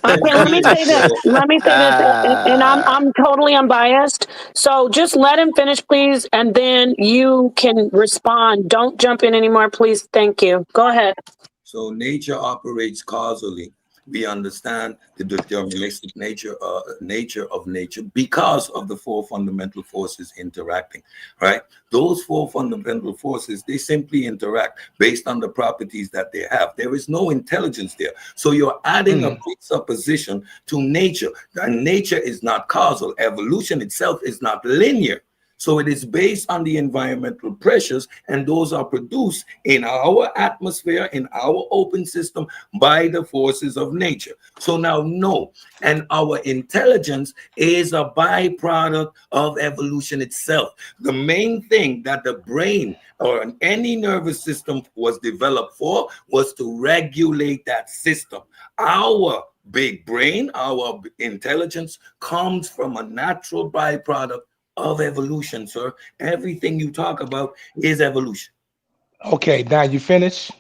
[SPEAKER 6] Okay, let me say this. And I'm totally unbiased. So just let him finish, please, and then you can respond. Don't jump in anymore, please. Thank you. Go ahead.
[SPEAKER 17] So nature operates causally. We understand the deterministic nature of nature because of the 4 fundamental forces interacting, right? Those 4 fundamental forces, they simply interact based on the properties that they have. There is no intelligence there. So you're adding a presupposition to nature. And nature is not causal. Evolution itself is not linear. So it is based on the environmental pressures, and those are produced in our atmosphere, in our open system by the forces of nature. So now, no, and our intelligence is a byproduct of evolution itself. The main thing that the brain or any nervous system was developed for was to regulate that system. Our big brain, our intelligence comes from a natural byproduct of evolution, sir. Everything you talk about is evolution.
[SPEAKER 19] Okay, now you finish.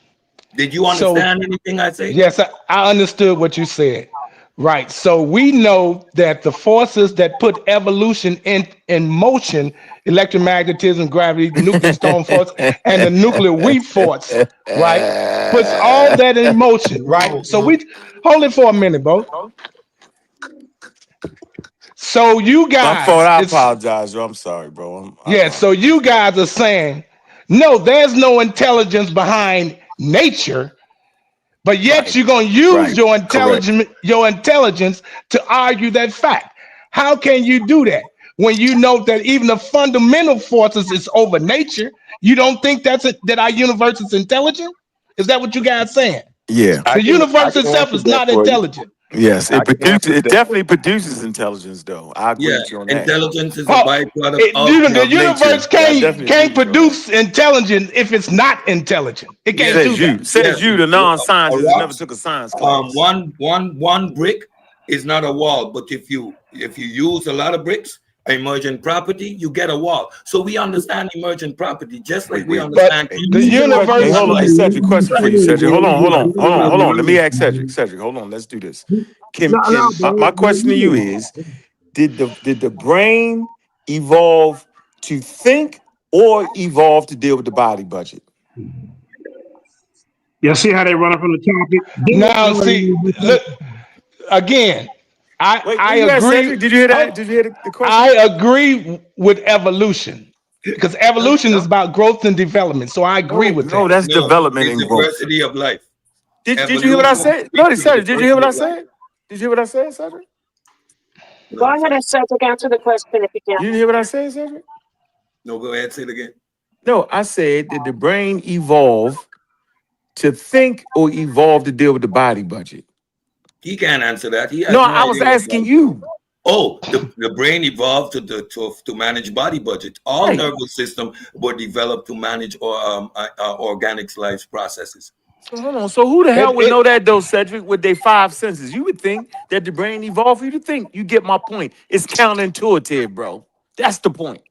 [SPEAKER 17] Did you understand anything I say?
[SPEAKER 19] Yes, I understood what you said. Right. So we know that the forces that put evolution in motion, electromagnetism, gravity, nuclear storm force, and the nuclear weak force, right, puts all that in motion, right? So we hold it for a minute, bro. So you
[SPEAKER 4] My
[SPEAKER 19] guys,
[SPEAKER 4] fault. I apologize, yo. I'm sorry, bro.
[SPEAKER 19] so you guys are saying, no, there's no intelligence behind nature, but yet you're gonna use your intelligence to argue that fact. How can you do that when you know that even the fundamental forces is over nature? You don't think that our universe is intelligent? Is that what you guys saying?
[SPEAKER 4] Yeah.
[SPEAKER 19] The
[SPEAKER 18] I
[SPEAKER 19] universe
[SPEAKER 18] can
[SPEAKER 19] itself
[SPEAKER 18] answer
[SPEAKER 19] is
[SPEAKER 18] that
[SPEAKER 19] not
[SPEAKER 18] for you.
[SPEAKER 19] intelligent.
[SPEAKER 4] Yes,
[SPEAKER 18] I
[SPEAKER 4] it
[SPEAKER 18] can
[SPEAKER 4] produces.
[SPEAKER 18] answer
[SPEAKER 4] It
[SPEAKER 18] that.
[SPEAKER 4] definitely produces intelligence, though. I agree
[SPEAKER 17] Yeah,
[SPEAKER 4] with you on that.
[SPEAKER 17] intelligence is a
[SPEAKER 19] Oh,
[SPEAKER 17] byproduct
[SPEAKER 19] the
[SPEAKER 17] of nature.
[SPEAKER 19] universe
[SPEAKER 4] Yeah, I definitely agree
[SPEAKER 19] can't
[SPEAKER 4] with you on that.
[SPEAKER 19] produce intelligence if it's not intelligent. It can't
[SPEAKER 17] Yes,
[SPEAKER 19] do that.
[SPEAKER 4] Says
[SPEAKER 17] yes.
[SPEAKER 4] you, the
[SPEAKER 17] A
[SPEAKER 4] non-scientist that
[SPEAKER 17] rock,
[SPEAKER 4] never took a science class.
[SPEAKER 17] one brick is not a wall, but if you use a lot of bricks, emergent property, you get a wall. So we understand emergent property just like we
[SPEAKER 19] But
[SPEAKER 17] understand
[SPEAKER 19] the
[SPEAKER 4] Hey,
[SPEAKER 19] universe,
[SPEAKER 4] hold on. Hey, Cedric, question for
[SPEAKER 17] right?
[SPEAKER 4] you, Cedric. Hold on. Let me ask Cedric. Cedric, hold on. Let's do this. My question to you is: Did the brain evolve to think or evolve to deal with the body budget?
[SPEAKER 13] You see how they running from the topic?
[SPEAKER 19] now see, look again.
[SPEAKER 4] Wait,
[SPEAKER 19] I
[SPEAKER 4] where you at,
[SPEAKER 19] agree.
[SPEAKER 4] Cedric? Did you hear that? Did you hear the question?
[SPEAKER 19] I agree with evolution because evolution is about growth and development. So I agree with
[SPEAKER 4] No,
[SPEAKER 19] that.
[SPEAKER 4] that's
[SPEAKER 17] No,
[SPEAKER 4] development
[SPEAKER 17] it's
[SPEAKER 4] and growth.
[SPEAKER 17] diversity of life.
[SPEAKER 4] Did you hear what I
[SPEAKER 17] Evolution
[SPEAKER 4] said?
[SPEAKER 17] speaks
[SPEAKER 4] No,
[SPEAKER 17] to the
[SPEAKER 4] Cedric, did you hear what
[SPEAKER 17] diversity
[SPEAKER 4] I
[SPEAKER 17] of life.
[SPEAKER 4] said? Did you hear what I said, Cedric?
[SPEAKER 6] Go ahead and Cedric, answer the question if you can.
[SPEAKER 4] You didn't hear what I said, Cedric?
[SPEAKER 17] No, go ahead, say it again.
[SPEAKER 4] No, I said, did the brain evolve to think or evolve to deal with the body budget?
[SPEAKER 17] He can't answer that. He
[SPEAKER 4] No,
[SPEAKER 17] has no
[SPEAKER 4] I was
[SPEAKER 17] idea what
[SPEAKER 4] asking
[SPEAKER 17] body.
[SPEAKER 4] you.
[SPEAKER 17] Oh, the brain evolved to manage body budget. All
[SPEAKER 4] Right.
[SPEAKER 17] nervous system were developed to manage organic life processes.
[SPEAKER 4] So hold on. So who the hell would know that though, Cedric, with their five senses? You would think that the brain evolved for you to think. You get my point. It's counterintuitive, bro. That's the point.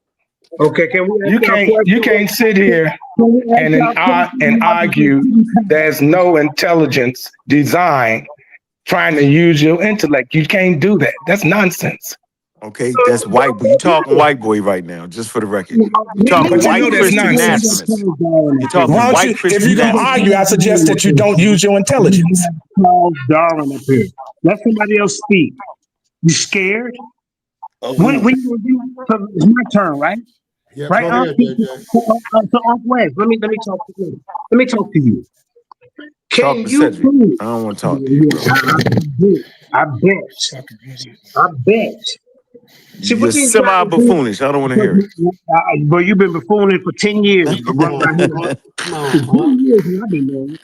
[SPEAKER 13] Okay, can we ask
[SPEAKER 19] You
[SPEAKER 13] y'all a
[SPEAKER 19] can't
[SPEAKER 13] question?
[SPEAKER 19] sit here
[SPEAKER 13] Can we ask
[SPEAKER 19] and
[SPEAKER 13] y'all a
[SPEAKER 19] and argue
[SPEAKER 13] question?
[SPEAKER 19] there's no intelligence design trying to use your intellect. You can't do that. That's nonsense.
[SPEAKER 4] Okay, that's white boy. You talking white boy right now, just for the record. You talking
[SPEAKER 19] But you know
[SPEAKER 4] white
[SPEAKER 19] that's
[SPEAKER 4] Christian
[SPEAKER 19] nonsense.
[SPEAKER 4] nationalists. You're talking
[SPEAKER 19] Why don't you,
[SPEAKER 4] white
[SPEAKER 19] if
[SPEAKER 4] Christian
[SPEAKER 19] you're gonna argue, I
[SPEAKER 4] nationalists.
[SPEAKER 19] suggest that you don't use your intelligence.
[SPEAKER 13] Charles Darwin up here. Let somebody else speak. You scared?
[SPEAKER 17] Oh,
[SPEAKER 13] When you gonna do? So it's my turn, right?
[SPEAKER 16] Yeah,
[SPEAKER 13] Right,
[SPEAKER 16] go ahead, JJ.
[SPEAKER 13] So Unc Wes, let me talk to you. Let me talk to you.
[SPEAKER 4] Talk
[SPEAKER 13] Can
[SPEAKER 4] to
[SPEAKER 13] you
[SPEAKER 4] Cedric.
[SPEAKER 13] prove?
[SPEAKER 4] I don't want to talk to you, bro.
[SPEAKER 13] I bet. See
[SPEAKER 4] You're
[SPEAKER 13] what these guys do.
[SPEAKER 4] semi-buffoonish. I don't want to hear it.
[SPEAKER 13] But you've been buffooning for 10 years.
[SPEAKER 16] Come on,
[SPEAKER 13] For 10 years now, I've been doing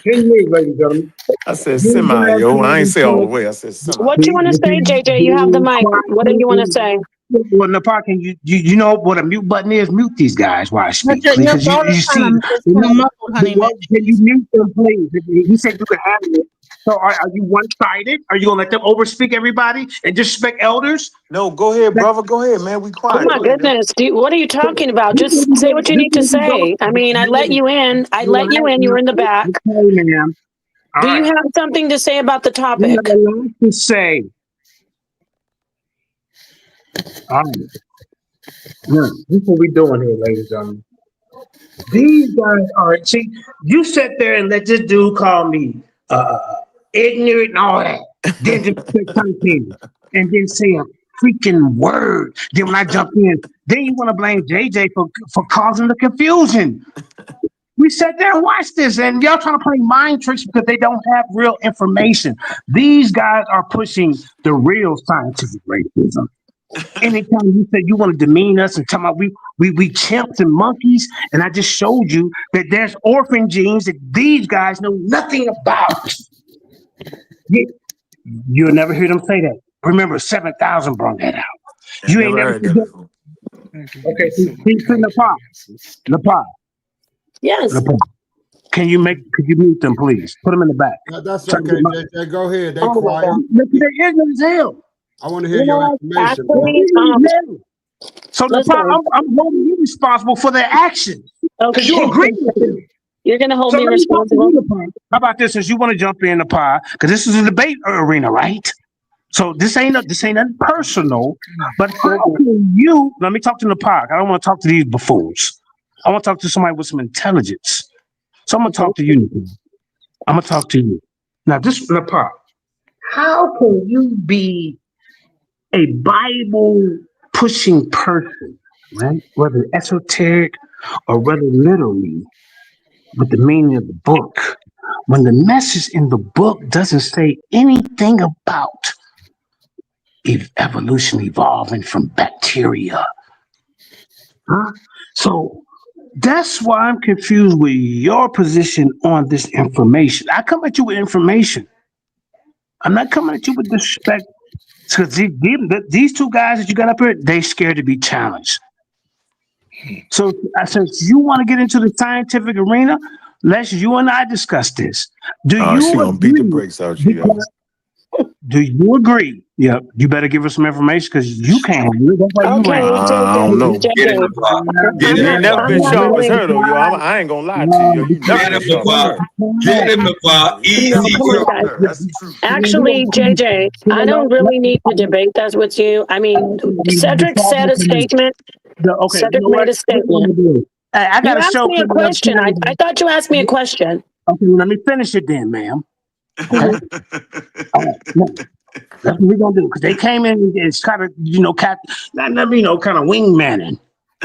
[SPEAKER 13] it. 10 years, ladies and gentlemen.
[SPEAKER 4] I said
[SPEAKER 13] These
[SPEAKER 4] semi,
[SPEAKER 13] guys
[SPEAKER 4] yo.
[SPEAKER 13] have
[SPEAKER 4] I ain't
[SPEAKER 13] been
[SPEAKER 4] say all the
[SPEAKER 13] told-
[SPEAKER 4] way. I said semi.
[SPEAKER 6] What you want to say, JJ? You have the mic. What do you want to say?
[SPEAKER 13] Well, Nepal, can you know what a mute button is? Mute these guys while I speak,
[SPEAKER 7] Your
[SPEAKER 13] please. Because
[SPEAKER 7] phone
[SPEAKER 13] you
[SPEAKER 7] is
[SPEAKER 13] see,
[SPEAKER 7] it's kind of muffled, honey.
[SPEAKER 13] can you mute them, please? He said you could handle it. So are you one-sided? Are you gonna let them overspeak everybody and disrespect elders?
[SPEAKER 4] No, go ahead, brother. Go ahead, man. We
[SPEAKER 6] Oh
[SPEAKER 4] quiet.
[SPEAKER 6] my
[SPEAKER 4] Go ahead, man.
[SPEAKER 6] goodness, what are you talking about? Just say what you need to say. I mean, I let you in. You were in the back.
[SPEAKER 13] Okay, ma'am. All
[SPEAKER 6] Do you
[SPEAKER 13] right.
[SPEAKER 6] have something to say about the
[SPEAKER 13] You have
[SPEAKER 6] topic?
[SPEAKER 13] a lot to say. All right. Now, this is what we doing here, ladies and gentlemen. These guys are, see, you sit there and let this dude call me ignorant and all that. Then just say something and then say a freaking word. Then when I jump in, then you want to blame JJ for causing the confusion. We sat there and watched this, and y'all trying to play mind tricks because they don't have real information. These guys are pushing the real scientific racism. Anytime you say you want to demean us and tell about we chimps and monkeys, and I just showed you that there's orphan genes that these guys know nothing about. You'll never hear them say that. Remember, 7,000 brought that out. You ain't never
[SPEAKER 4] heard that before.
[SPEAKER 13] Okay, see Nepal.
[SPEAKER 6] Yes.
[SPEAKER 13] Nepal. Could you mute them, please? Put them in the back.
[SPEAKER 16] That's okay, JJ. Go ahead. They
[SPEAKER 6] Oh,
[SPEAKER 16] quiet.
[SPEAKER 13] Look, they're ignorant as hell.
[SPEAKER 16] I want to hear your information, bro.
[SPEAKER 13] So Nepal, I'm holding you responsible for their actions because you
[SPEAKER 6] Okay.
[SPEAKER 13] agree with them.
[SPEAKER 6] You're going to hold
[SPEAKER 13] So
[SPEAKER 6] me
[SPEAKER 13] let me talk to
[SPEAKER 6] responsible?
[SPEAKER 13] you, Nepal. How about this? Since you want to jump in, Nepal, because this is a debate arena, right? So this ain't nothing personal. But how can you? Let me talk to Nepal. I don't want to talk to these buffoons. I want to talk to somebody with some intelligence. So I'm gonna talk to you, Nepal. I'm gonna talk to you now. This Nepal. How can you be a Bible pushing person, right? Whether esoteric or whether literally with the meaning of the book, when the message in the book doesn't say anything about
[SPEAKER 20] evolution evolving from bacteria. Huh? So that's why I'm confused with your position on this information. I come at you with information. I'm not coming at you with disrespect. Because these two guys that you got up here, they scared to be challenged. So I said, you want to get into the scientific arena? Let's you and I discuss this. Do
[SPEAKER 4] She
[SPEAKER 20] you
[SPEAKER 4] gonna beat the
[SPEAKER 20] agree?
[SPEAKER 4] brakes out you, yo.
[SPEAKER 20] Do you agree? Yeah, you better give us some information because you can't handle it. That's why you
[SPEAKER 6] Okay,
[SPEAKER 20] ran.
[SPEAKER 4] I don't know.
[SPEAKER 17] Get him, Papa. Get
[SPEAKER 4] You
[SPEAKER 17] him,
[SPEAKER 4] ain't never
[SPEAKER 17] Papa.
[SPEAKER 4] been
[SPEAKER 6] I'm not
[SPEAKER 4] sharp as
[SPEAKER 6] willing.
[SPEAKER 4] her though, yo. I ain't gonna lie to you, yo. You never
[SPEAKER 17] Get
[SPEAKER 4] been
[SPEAKER 17] him,
[SPEAKER 4] sharp as
[SPEAKER 17] Papa.
[SPEAKER 4] her.
[SPEAKER 17] Get him, Papa.
[SPEAKER 6] No,
[SPEAKER 17] Easy,
[SPEAKER 6] come on,
[SPEAKER 17] bro.
[SPEAKER 6] guys.
[SPEAKER 4] That's the truth.
[SPEAKER 6] Actually, JJ, I don't really need to debate that with you. I mean, Cedric said a statement.
[SPEAKER 20] Okay, you
[SPEAKER 6] Cedric
[SPEAKER 20] know
[SPEAKER 6] made
[SPEAKER 20] what?
[SPEAKER 6] a statement.
[SPEAKER 20] Hey, I
[SPEAKER 6] You
[SPEAKER 20] got a
[SPEAKER 6] asked
[SPEAKER 20] show
[SPEAKER 6] me a
[SPEAKER 20] coming up.
[SPEAKER 6] question. I thought you asked me a question.
[SPEAKER 20] Okay, well, let me finish it then, ma'am. Okay. All right. Now, that's what we're gonna do because they came in and it's kind of kind of wingmanning,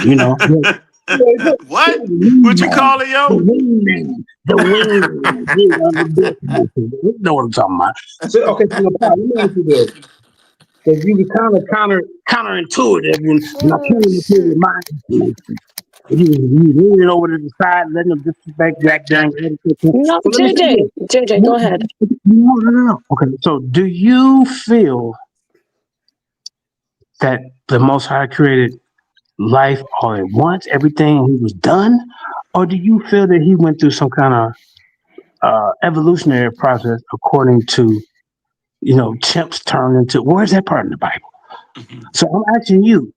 [SPEAKER 20] you know.
[SPEAKER 4] What? What you call it,
[SPEAKER 20] The
[SPEAKER 4] yo?
[SPEAKER 20] wingman, the wingman. You know what I'm talking about. So, okay, so let me ask you this. Because you were kind of counterintuitive when I came into your mind information. You leaning over to the side, letting them disrespect back there.
[SPEAKER 6] No,
[SPEAKER 20] So let me say this.
[SPEAKER 6] JJ, go ahead.
[SPEAKER 20] No. Okay, so do you feel that the Most High created life all at once, everything he was done? Or do you feel that he went through some kind of evolutionary process according to, chimps turned into, where's that part in the Bible? So I'm asking you,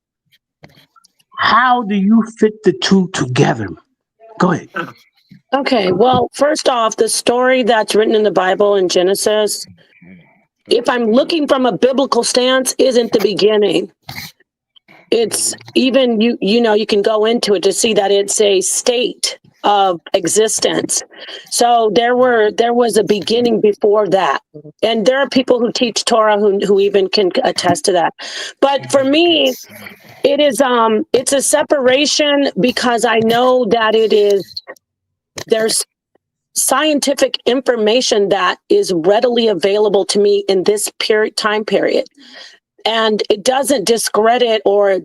[SPEAKER 20] how do you fit the two together? Go ahead.
[SPEAKER 6] Okay, well, first off, the story that's written in the Bible in Genesis, if I'm looking from a biblical stance, isn't the beginning. It's even you can go into it to see that it's a state of existence. So there was a beginning before that. And there are people who teach Torah who even can attest to that. But for me, it is it's a separation because I know that there's scientific information that is readily available to me in this time period. And it doesn't discredit or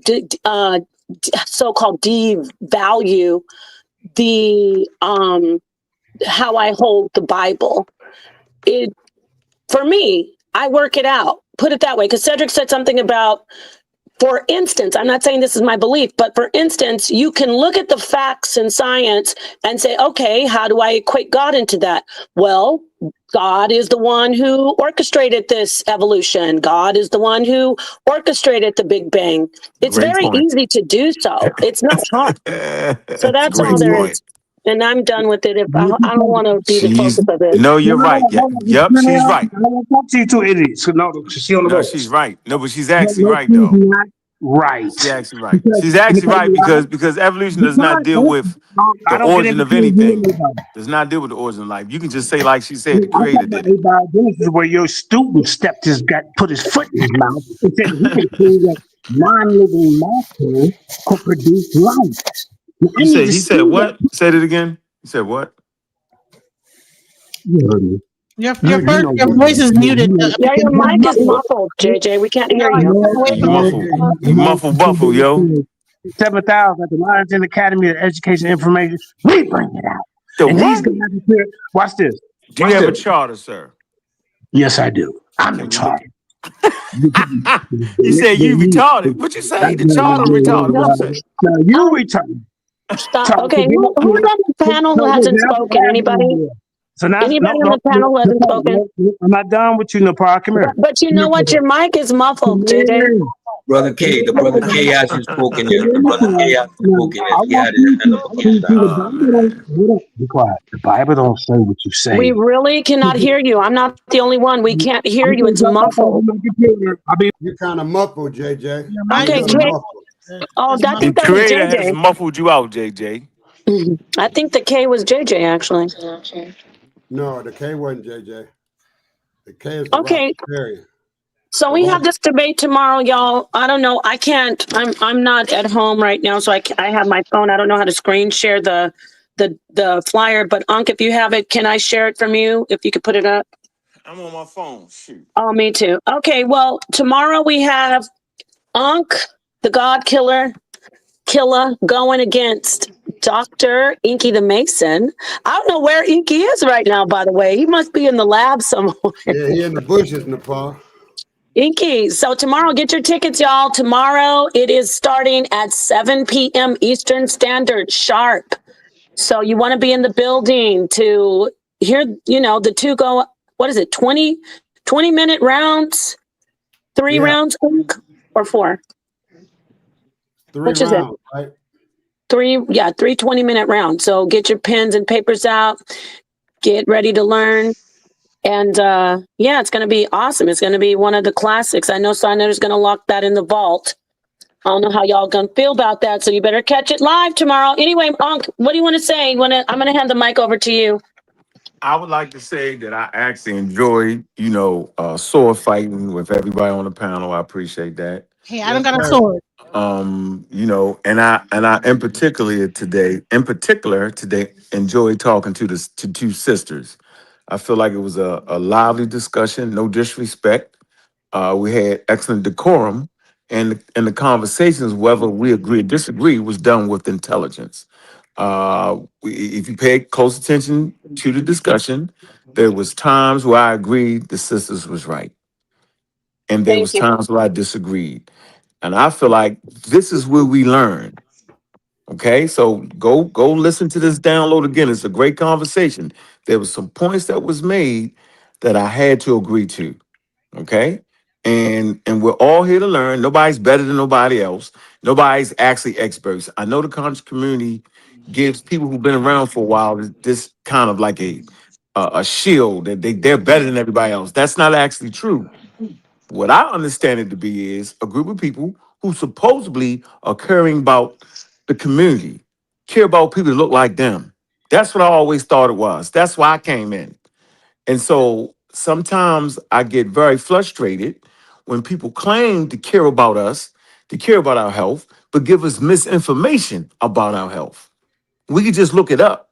[SPEAKER 6] so-called devalue the how I hold the Bible. For me, I work it out. Put it that way, because Cedric said something about, for instance, I'm not saying this is my belief, but for instance, you can look at the facts in science and say, okay, how do I equate God into that? Well, God is the one who orchestrated this evolution. God is the one who orchestrated the Big Bang. It's
[SPEAKER 4] Great
[SPEAKER 6] very
[SPEAKER 4] point.
[SPEAKER 6] easy to do so. It's not hard. So that's all
[SPEAKER 4] Great
[SPEAKER 6] there
[SPEAKER 4] point.
[SPEAKER 6] is. And I'm done with it. If I don't want to be the focus of it.
[SPEAKER 4] No, you're right. Yep, she's right.
[SPEAKER 20] I don't talk to you two idiots. So no, she's on the
[SPEAKER 4] No,
[SPEAKER 20] road.
[SPEAKER 4] she's right. No, but she's actually
[SPEAKER 20] No,
[SPEAKER 4] right
[SPEAKER 20] she's
[SPEAKER 4] though.
[SPEAKER 20] not right.
[SPEAKER 4] She's actually right.
[SPEAKER 20] Because,
[SPEAKER 4] She's actually
[SPEAKER 20] because
[SPEAKER 4] right because evolution does not deal with
[SPEAKER 20] I
[SPEAKER 4] the
[SPEAKER 20] don't get
[SPEAKER 4] origin
[SPEAKER 20] into
[SPEAKER 4] of
[SPEAKER 20] you and
[SPEAKER 4] anything.
[SPEAKER 20] everybody.
[SPEAKER 4] Does not deal with the origin of life. You can just say, like she said, the
[SPEAKER 20] I'm talking
[SPEAKER 4] creator
[SPEAKER 20] about
[SPEAKER 4] did it.
[SPEAKER 20] abiogenesis where your student put his foot in his mouth and said he can prove that non-living matter could produce life. Now, I need to
[SPEAKER 4] He
[SPEAKER 20] see
[SPEAKER 4] said
[SPEAKER 20] that.
[SPEAKER 4] what? Said it again. He said what?
[SPEAKER 20] You heard me.
[SPEAKER 7] Your
[SPEAKER 20] You
[SPEAKER 7] voice is muted.
[SPEAKER 6] Yeah, your mic is muffled, JJ. We can't hear you.
[SPEAKER 4] You muffle buffle, yo.
[SPEAKER 20] 7,000 at the Lions Academy of Education Information. We bring it out.
[SPEAKER 4] The
[SPEAKER 20] And these
[SPEAKER 4] what?
[SPEAKER 20] guys are here. Watch this.
[SPEAKER 4] Do you have a charter, sir?
[SPEAKER 20] Yes, I do. I'm in
[SPEAKER 4] Can we look?
[SPEAKER 20] charge.
[SPEAKER 4] You said you retarded. What you say? The charter retarded. What you say?
[SPEAKER 20] No, you retarded.
[SPEAKER 6] Stop. Okay, who's on the panel who hasn't spoken? Anybody?
[SPEAKER 20] So now,
[SPEAKER 6] Anybody on the panel who hasn't spoken?
[SPEAKER 20] I'm not done with you, Nepal. Come here.
[SPEAKER 6] But you know what? Your mic is muffled, JJ.
[SPEAKER 17] Brother K, the brother K hasn't spoken yet. The brother K hasn't spoken yet. He had his hand up again.
[SPEAKER 20] Be quiet. The Bible don't say what you say.
[SPEAKER 6] We really cannot hear you. I'm not the only one. We can't hear you. It's muffled.
[SPEAKER 16] You're kind of muffled, JJ.
[SPEAKER 6] Okay, K. Oh, I
[SPEAKER 4] The
[SPEAKER 6] think that was
[SPEAKER 4] creator has
[SPEAKER 6] JJ.
[SPEAKER 4] muffled you out, JJ.
[SPEAKER 6] I think the K was JJ, actually.
[SPEAKER 16] No, the K wasn't JJ. The K is the
[SPEAKER 6] Okay.
[SPEAKER 16] Rastafarian.
[SPEAKER 6] So we have this debate tomorrow, y'all. I don't know. I can't. I'm not at home right now, so I have my phone. I don't know how to screen share the flyer. But Ankh, if you have it, can I share it from you? If you could put it up.
[SPEAKER 4] I'm on my phone. Shoot.
[SPEAKER 6] Oh, me too. Okay, well, tomorrow we have Ankh, the God Killer, going against Dr. Inky the Mason. I don't know where Inky is right now, by the way. He must be in the lab somewhere.
[SPEAKER 16] Yeah, he in the bushes, Nepal.
[SPEAKER 6] Inky, so tomorrow, get your tickets, y'all. Tomorrow, it is starting at 7 p.m. Eastern Standard, sharp. So you want to be in the building to hear, the two go, what is it, 20-minute rounds? Three rounds or four?
[SPEAKER 16] Three
[SPEAKER 6] Which is it?
[SPEAKER 16] rounds, right?
[SPEAKER 6] Three 20-minute rounds. So get your pens and papers out. Get ready to learn. And it's going to be awesome. It's going to be one of the classics. I know sa.neter's going to lock that in the vault. I don't know how y'all going to feel about that, so you better catch it live tomorrow. Anyway, Ankh, what do you want to say? I'm going to hand the mic over to you.
[SPEAKER 4] I would like to say that I actually enjoyed, sword fighting with everybody on the panel. I appreciate that.
[SPEAKER 7] Hey, I don't got a sword.
[SPEAKER 4] And I in particular today enjoyed talking to two sisters. I feel like it was a lively discussion, no disrespect. We had excellent decorum, and the conversations, whether we agree or disagree, was done with intelligence. If you paid close attention to the discussion, there was times where I agreed the sisters was right, and there was times where I disagreed. And I feel like this is where we learn. Okay, so go listen to this download again. It's a great conversation. There was some points that was made that I had to agree to. Okay, and we're all here to learn. Nobody's better than nobody else. Nobody's actually experts. I know the conscious community gives people who've been around for a while this kind of like a shield that they're better than everybody else. That's not actually true. What I understand it to be is a group of people who supposedly are caring about the community, care about people that look like them. That's what I always thought it was. That's why I came in. And so sometimes I get very frustrated when people claim to care about us, to care about our health, but give us misinformation about our health. We could just look it up.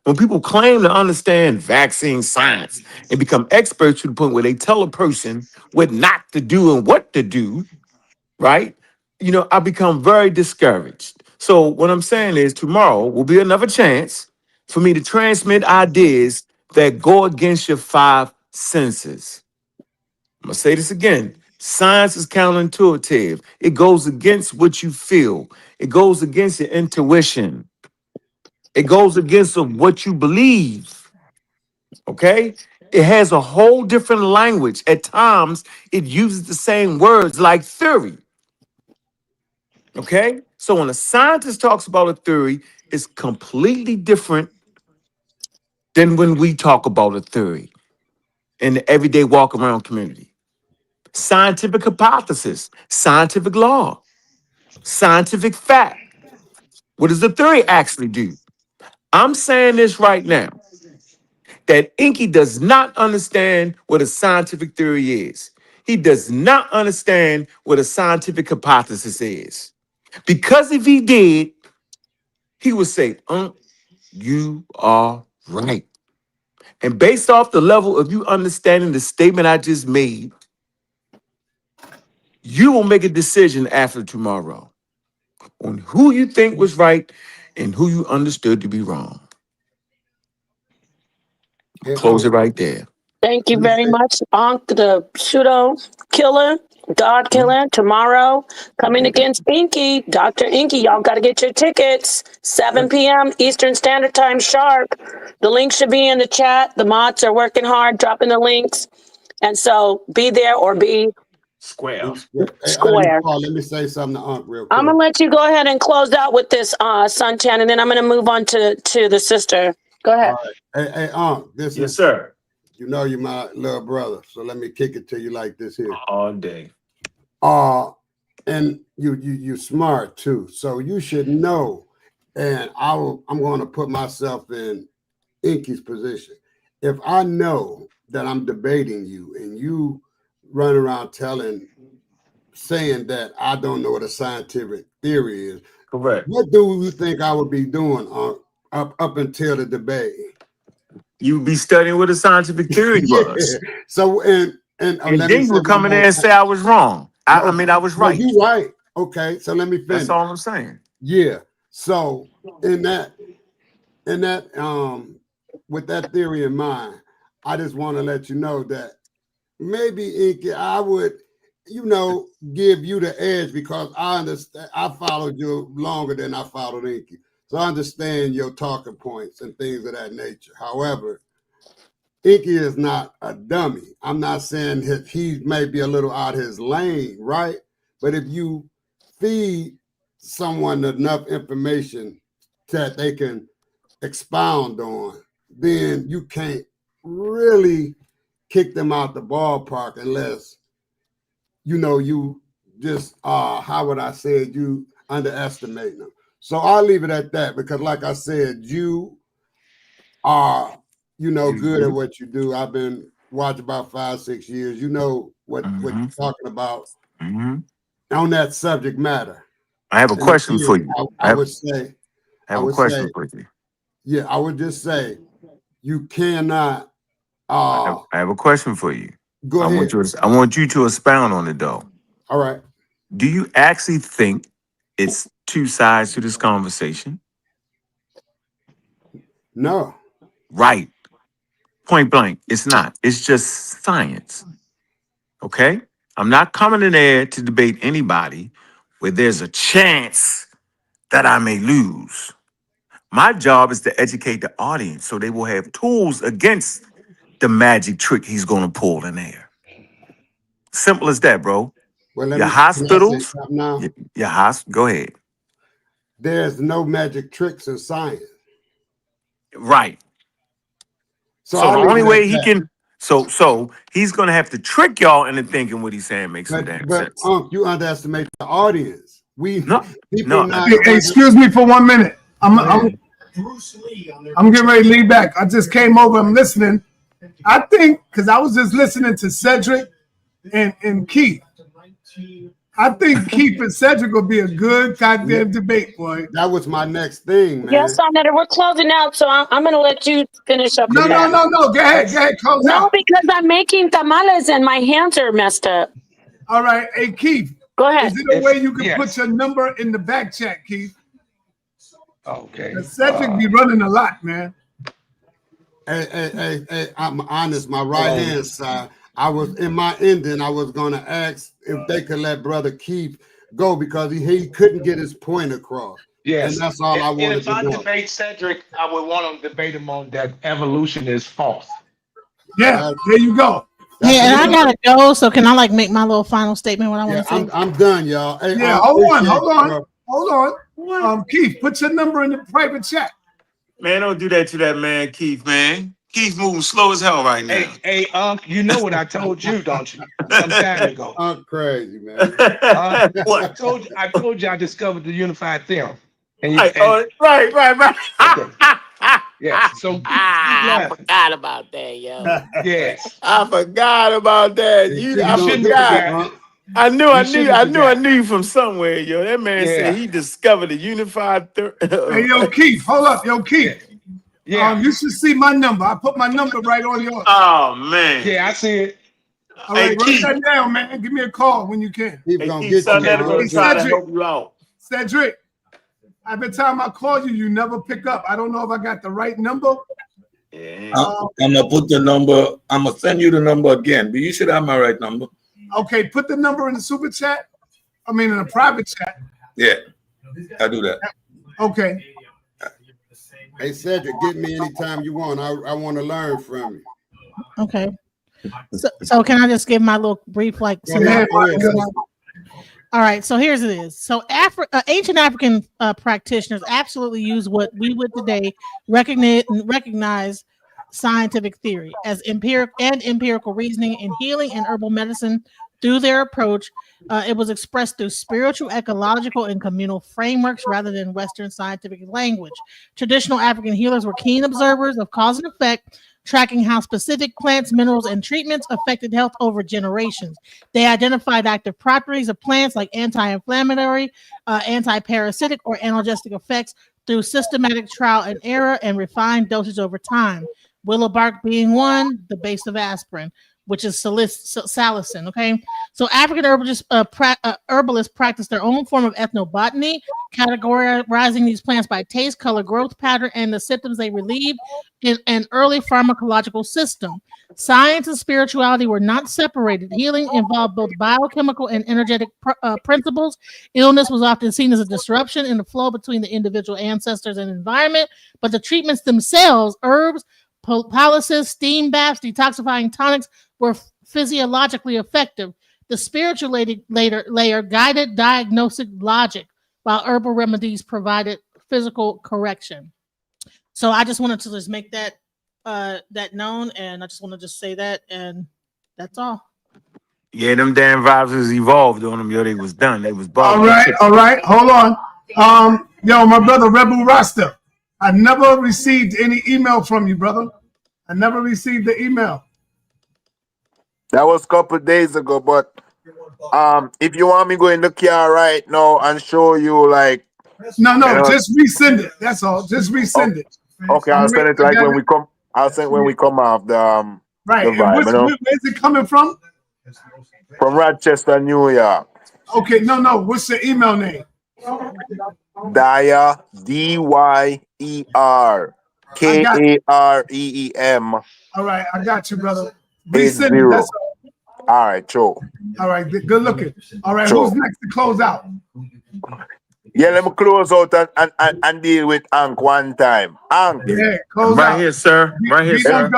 [SPEAKER 4] When people claim to understand vaccine science and become experts to the point where they tell a person what not to do and what to do, right? I become very discouraged. So what I'm saying is tomorrow will be another chance for me to transmit ideas that go against your five senses. I'm gonna say this again. Science is counterintuitive. It goes against what you feel. It goes against your intuition. It goes against what you believe. Okay? It has a whole different language. At times, it uses the same words like theory. Okay? So when a scientist talks about a theory, it's completely different than when we talk about a theory in the everyday walk around community. Scientific hypothesis, scientific law, scientific fact. What does the theory actually do? I'm saying this right now that Inky does not understand what a scientific theory is. He does not understand what a scientific hypothesis is. Because if he did, he would say, you are right. And based off the level of you understanding the statement I just made, you will make a decision after tomorrow on who you think was right and who you understood to be wrong. Close it right there.
[SPEAKER 6] Thank you very much, Ankh, the pseudo killer, God killer. Tomorrow, coming against Inky, Dr. Inky. Y'all got to get your tickets. 7 p.m. Eastern Standard Time sharp. The link should be in the chat. The mods are working hard, dropping the links. And so be there or be
[SPEAKER 4] square.
[SPEAKER 6] Square.
[SPEAKER 16] Paul, let me say something to Unc real quick.
[SPEAKER 6] I'm going to let you go ahead and close out with this, Sunchan, and then I'm going to move on to the sister. Go ahead.
[SPEAKER 16] All right. Hey, Unc, this
[SPEAKER 4] Yes,
[SPEAKER 16] is,
[SPEAKER 4] sir.
[SPEAKER 16] you know you're my little brother, so let me kick it to you like this here.
[SPEAKER 4] All day.
[SPEAKER 16] And you smart too, so you should know. And I'm going to put myself in Inky's position. If I know that I'm debating you and you run around saying that I don't know what a scientific theory is,
[SPEAKER 4] correct?
[SPEAKER 16] What do you think I would be doing up until the debate?
[SPEAKER 4] You'd be studying what a scientific theory was.
[SPEAKER 16] So and
[SPEAKER 4] And
[SPEAKER 16] let me
[SPEAKER 4] then you
[SPEAKER 16] say
[SPEAKER 4] would
[SPEAKER 16] one
[SPEAKER 4] come in
[SPEAKER 16] more
[SPEAKER 4] there and
[SPEAKER 16] time.
[SPEAKER 4] say I was wrong. I mean, I was
[SPEAKER 16] No,
[SPEAKER 4] right.
[SPEAKER 16] you're right. Okay, so let me finish.
[SPEAKER 4] That's all I'm saying.
[SPEAKER 16] Yeah. So in that with that theory in mind, I just want to let you know that maybe Inky, I would, give you the edge because I understand. I followed you longer than I followed Inky, so I understand your talking points and things of that nature. However, Inky is not a dummy. I'm not saying that he may be a little out his lane, right? But if you feed someone enough information that they can expound on, then you can't really kick them out the ballpark unless you just how would I say it, you underestimate them. So I'll leave it at that because like I said, you are good at what you do. I've been watching about 5-6 years. You know what you're talking about on that subject matter.
[SPEAKER 4] I have a
[SPEAKER 16] And
[SPEAKER 4] question for
[SPEAKER 16] again,
[SPEAKER 4] you.
[SPEAKER 16] I would say,
[SPEAKER 4] I have a question for you.
[SPEAKER 16] yeah, I would just say you cannot.
[SPEAKER 4] I have a question for you.
[SPEAKER 16] Go ahead.
[SPEAKER 4] I want you to expound on it though.
[SPEAKER 16] All right.
[SPEAKER 4] Do you actually think it's two sides to this conversation?
[SPEAKER 16] No.
[SPEAKER 4] Right. Point blank. It's not. It's just science. Okay? I'm not coming in there to debate anybody where there's a chance that I may lose. My job is to educate the audience so they will have tools against the magic trick he's going to pull in there. Simple as that, bro.
[SPEAKER 16] Well,
[SPEAKER 4] Your
[SPEAKER 16] can I say
[SPEAKER 4] hospitals,
[SPEAKER 16] something now?
[SPEAKER 4] go ahead.
[SPEAKER 16] There's no magic tricks in science.
[SPEAKER 4] Right.
[SPEAKER 16] So
[SPEAKER 4] So the
[SPEAKER 16] I'll leave
[SPEAKER 4] only
[SPEAKER 16] it at
[SPEAKER 4] way he
[SPEAKER 16] that.
[SPEAKER 4] can, so he's going to have to trick y'all into thinking what he's saying makes some damn
[SPEAKER 16] But
[SPEAKER 4] sense.
[SPEAKER 16] you underestimate the audience.
[SPEAKER 4] No.
[SPEAKER 5] Hey, excuse me for 1 minute. I'm getting ready to leave back. I just came over. I'm listening. I think because I was just listening to Cedric and Keith. I think Keith and Cedric will be a good goddamn debate, boy.
[SPEAKER 16] That was my next thing, man.
[SPEAKER 6] Yes, sa.neter, we're closing out, so I'm going to let you finish up.
[SPEAKER 5] No. Go ahead. Close out.
[SPEAKER 6] No, because I'm making tamales and my hands are messed up.
[SPEAKER 5] All right. Hey, Keith.
[SPEAKER 6] Go ahead.
[SPEAKER 5] Is it a way you can put your number in the back chat, Keith?
[SPEAKER 19] Okay.
[SPEAKER 5] Cedric be running a lot, man.
[SPEAKER 16] Hey, I'm honest. My right hand side, I was in my ending. I was going to ask if they could let Brother Keith go because he couldn't get his point across.
[SPEAKER 19] Yes.
[SPEAKER 16] And that's all I wanted
[SPEAKER 19] if I
[SPEAKER 16] to know.
[SPEAKER 19] debate Cedric, I would want to debate him on that evolution is false.
[SPEAKER 5] Yeah, there you go.
[SPEAKER 7] Hey, and I gotta go. So can I make my little final statement? What I want to say?
[SPEAKER 16] I'm done, y'all. Hey,
[SPEAKER 5] Yeah, hold on. Keith, put your number in the private chat.
[SPEAKER 4] Man, don't do that to that man, Keith, man. Keith's moving slow as hell right now.
[SPEAKER 19] Hey, you know what I told you, don't you? Some time ago.
[SPEAKER 16] I'm crazy, man.
[SPEAKER 19] What? I told you I discovered the unified theorem.
[SPEAKER 4] Right.
[SPEAKER 19] Okay. Yes. So
[SPEAKER 2] I forgot about that, yo.
[SPEAKER 19] Yes.
[SPEAKER 4] I forgot about that. I forgot. I knew you from somewhere, yo. That man said he discovered a unified
[SPEAKER 5] Hey, yo, Keith, hold up, yo, Keith.
[SPEAKER 19] Yeah.
[SPEAKER 5] You should see my number. I put my number right on yours.
[SPEAKER 4] Oh man.
[SPEAKER 19] Yeah, I see it.
[SPEAKER 5] All right, write that down, man. Give me a call when you can.
[SPEAKER 16] He's gonna get you.
[SPEAKER 4] Try to help you out.
[SPEAKER 5] Cedric, every time I call you, you never pick up. I don't know if I got the right number.
[SPEAKER 17] I'm gonna put the number. I'm gonna send you the number again, but you should have my right number.
[SPEAKER 5] Okay, put the number in the super chat. I mean, in a private chat.
[SPEAKER 17] Yeah, I'll do that.
[SPEAKER 5] Okay.
[SPEAKER 16] Hey, Cedric, get me anytime you want. I want to learn from you.
[SPEAKER 7] Okay. So can I just give my little brief
[SPEAKER 16] Go ahead.
[SPEAKER 7] All right, so here's it is. So ancient African practitioners absolutely use what we would today recognize scientific theory as empirical reasoning in healing and herbal medicine. Through their approach, it was expressed through spiritual, ecological, and communal frameworks rather than Western scientific language. Traditional African healers were keen observers of cause and effect, tracking how specific plants, minerals, and treatments affected health over generations. They identified active properties of plants like anti-inflammatory, anti-parasitic, or analgesic effects through systematic trial and error and refined dosage over time. willow bark being one, the base of aspirin, which is salicin. Okay, so African herbalists practice their own form of ethnobotany, categorizing these plants by taste, color, growth pattern, and the symptoms they relieve in an early pharmacological system. Science and spirituality were not separated. Healing involved both biochemical and energetic principles. Illness was often seen as a disruption in the flow between the individual ancestors and environment, but the treatments themselves, herbs, poultices, steam baths, detoxifying tonics, were physiologically effective. The spiritual layer guided diagnostic logic, while herbal remedies provided physical correction. So I just wanted to just make that known, and I just want to just say that, and that's all.
[SPEAKER 4] Yeah, them damn vibes was evolved on them. Yo, they was done. They was bugged.
[SPEAKER 5] All right. Hold on. Yo, my brother Rebel Rasta. I never received any email from you, brother. I never received the email.
[SPEAKER 2] That was a couple of days ago, but if you want me to go in the car right now and show you, like,
[SPEAKER 5] no, just resend it. That's all. Just resend it.
[SPEAKER 2] Okay, I'll send it like when we come. I'll send when we come off the
[SPEAKER 5] right.
[SPEAKER 2] The vibe,
[SPEAKER 5] Where's it coming from?
[SPEAKER 2] From Rochester, New York.
[SPEAKER 5] Okay, no. What's the email name?
[SPEAKER 2] Dyer, DYER, KAREEM.
[SPEAKER 5] All right, I got you, brother. Resend it. That's
[SPEAKER 2] all right, Joe.
[SPEAKER 5] All right, good looking. All right,
[SPEAKER 2] Sure.
[SPEAKER 5] Who's next to close out?
[SPEAKER 2] Yeah, let me close out and deal with Ank one time. Ank.
[SPEAKER 5] Yeah, close
[SPEAKER 4] right
[SPEAKER 5] out.
[SPEAKER 4] here, sir. Right here, sir.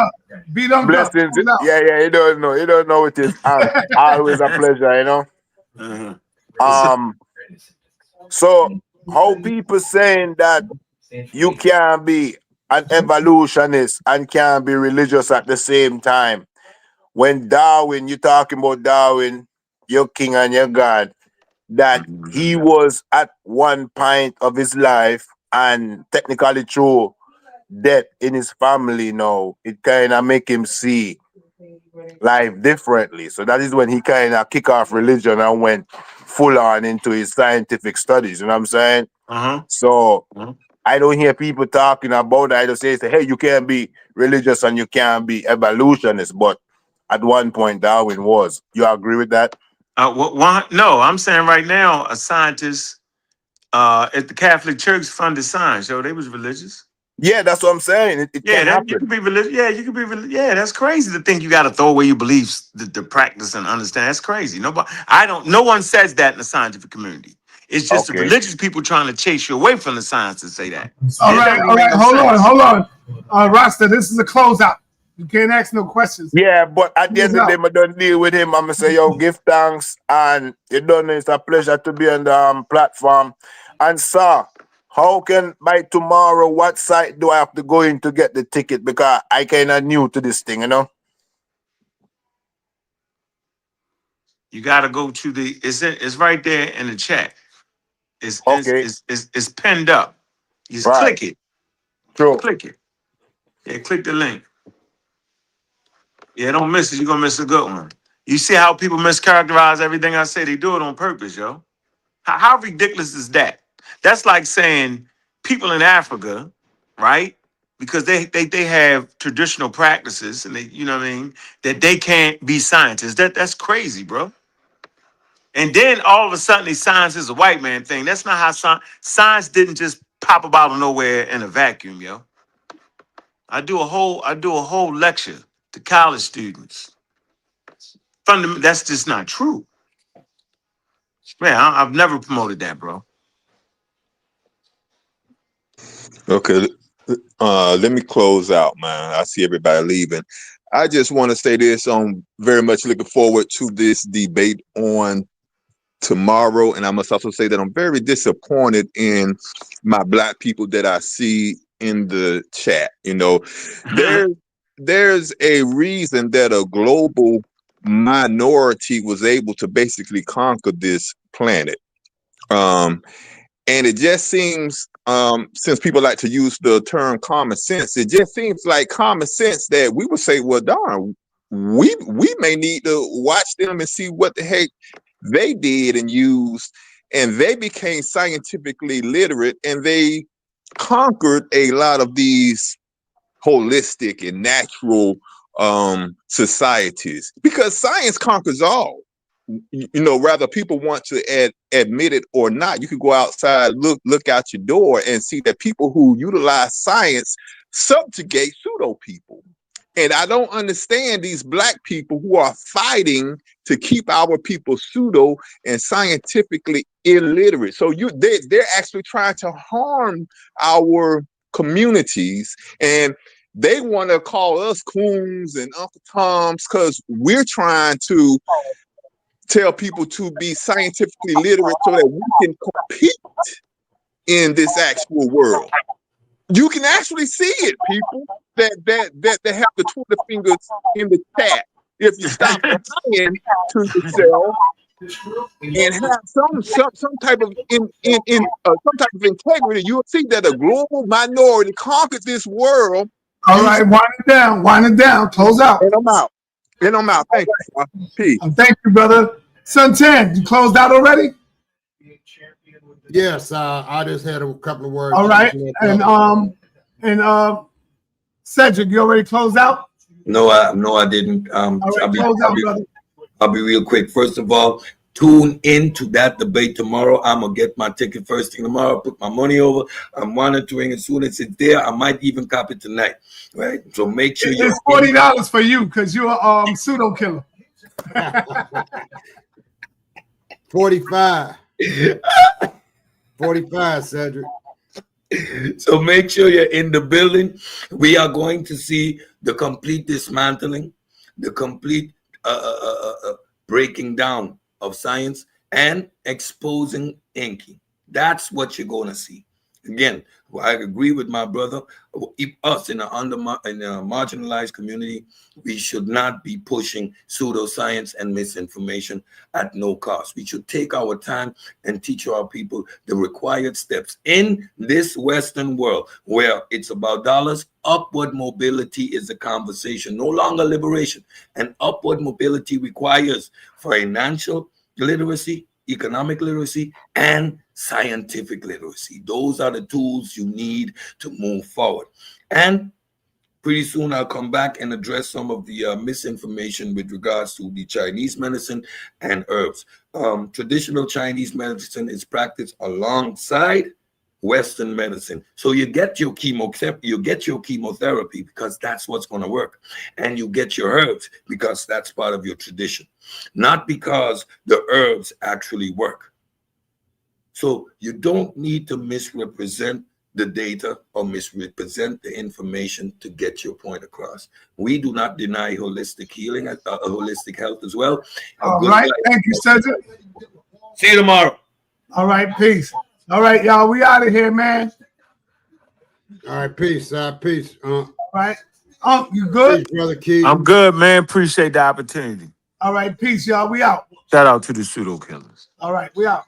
[SPEAKER 5] Be done.
[SPEAKER 2] Blessings. Yeah, you don't know. You don't know it is Ank. Always a pleasure, you know. So how people saying that you can be an evolutionist and can be religious at the same time? When Darwin, you're talking about Darwin, your king and your God, that he was at one point of his life and technically through death in his family now, it kind of make him see life differently. So that is when he kind of kick off religion and went full on into his scientific studies. You know what I'm saying? So I don't hear people talking about that. I just say, hey, you can't be religious and you can't be evolutionist. But at one point, Darwin was. You agree with that?
[SPEAKER 4] No, I'm saying right now, a scientist at the Catholic Church funded science. Yo, they was religious.
[SPEAKER 2] Yeah, that's what I'm saying. It can happen.
[SPEAKER 4] You can be religious. Yeah, you can be religious. Yeah, that's crazy to think you got to throw away your beliefs to practice and understand. That's crazy. No one says that in the scientific community. It's just the religious people trying to chase you away from the science to say that.
[SPEAKER 5] All right. Hold on. Rasta, this is a closeout. You can't ask no questions.
[SPEAKER 2] Yeah, but at the end of the day, I don't deal with him. I'm gonna say, yo, give thanks, and you don't know it's a pleasure to be on the platform. And sir, how can by tomorrow? What site do I have to go in to get the ticket? Because I kind of new to this thing, you know.
[SPEAKER 4] You got to go to the. It's right there in the chat. It's pinned up. You just click it.
[SPEAKER 2] True.
[SPEAKER 4] Click it. Yeah, click the link. Yeah, don't miss it. You're gonna miss a good one. You see how people mischaracterize everything I say? They do it on purpose, yo. How ridiculous is that? That's like saying people in Africa, right? Because they have traditional practices and they, you know what I mean, that they can't be scientists. That's crazy, bro. And then all of a sudden, science is a white man thing. That's not how science didn't just pop up out of nowhere in a vacuum, yo. I do a whole lecture to college students. That's just not true. Man, I've never promoted that, bro.
[SPEAKER 18] Okay, let me close out, man. I see everybody leaving. I just want to say this. I'm very much looking forward to this debate on tomorrow, and I must also say that I'm very disappointed in my Black people that I see in the chat. You know, there's a reason that a global minority was able to basically conquer this planet. And it just seems, since people like to use the term common sense, it just seems like common sense that we would say, well, darn, we may need to watch them and see what the heck they did and used, and they became scientifically literate, and they conquered a lot of these holistic and natural societies, because science conquers all. Whether people want to admit it or not, you can go outside, look out your door, and see that people who utilize science subjugate pseudo people. And I don't understand these black people who are fighting to keep our people pseudo and scientifically illiterate. So they're actually trying to harm our communities, and they want to call us coons and Uncle Toms because we're trying to tell people to be scientifically literate so that we can compete in this actual world. You can actually see it, people that have the Twitter fingers in the chat. If you stop lying to yourself and have some type of some type of integrity, you'll see that a global minority conquered this world.
[SPEAKER 5] All right, wind it down, close out.
[SPEAKER 18] And I'm out. Thank you. Peace.
[SPEAKER 5] Thank you, brother. Son 10, you closed out already?
[SPEAKER 16] Yes, I just had a couple of words.
[SPEAKER 5] All right, and Cedric, you already closed out?
[SPEAKER 17] No, I didn't.
[SPEAKER 5] All right,
[SPEAKER 17] I'll be real quick. First of all, tune into that debate tomorrow. I'm gonna get my ticket first thing tomorrow, put my money over. I'm monitoring as soon as it's there. I might even copy it tonight. Right? So make sure
[SPEAKER 5] it's $40 for you because you're a pseudo killer.
[SPEAKER 16] 45. 45, Cedric.
[SPEAKER 17] So make sure you're in the building. We are going to see the complete dismantling, the complete breaking down of science and exposing Enki. That's what you're going to see. Again, I agree with my brother. Us in a marginalized community, we should not be pushing pseudoscience and misinformation at no cost. We should take our time and teach our people the required steps in this Western world where it's about dollars. Upward mobility is the conversation, no longer liberation. And upward mobility requires financial literacy, economic literacy, and scientific literacy. Those are the tools you need to move forward. And pretty soon I'll come back and address some of the misinformation with regards to the Chinese medicine and herbs. Traditional Chinese medicine is practiced alongside Western medicine. So you get your chemotherapy because that's what's going to work. And you get your herbs because that's part of your tradition, not because the herbs actually work. So you don't need to misrepresent the data or misrepresent the information to get your point across. We do not deny holistic healing, holistic health as well.
[SPEAKER 5] All right. Thank you, Cedric.
[SPEAKER 17] See you tomorrow.
[SPEAKER 5] All right. Peace. All right, y'all. We out of here, man.
[SPEAKER 16] All right. Peace. Peace.
[SPEAKER 5] All right. You good?
[SPEAKER 16] Peace, Brother Keith.
[SPEAKER 4] I'm good, man. Appreciate the opportunity.
[SPEAKER 5] All right. Peace, y'all. We out.
[SPEAKER 4] Shout out to the pseudo killers.
[SPEAKER 5] All right. We out.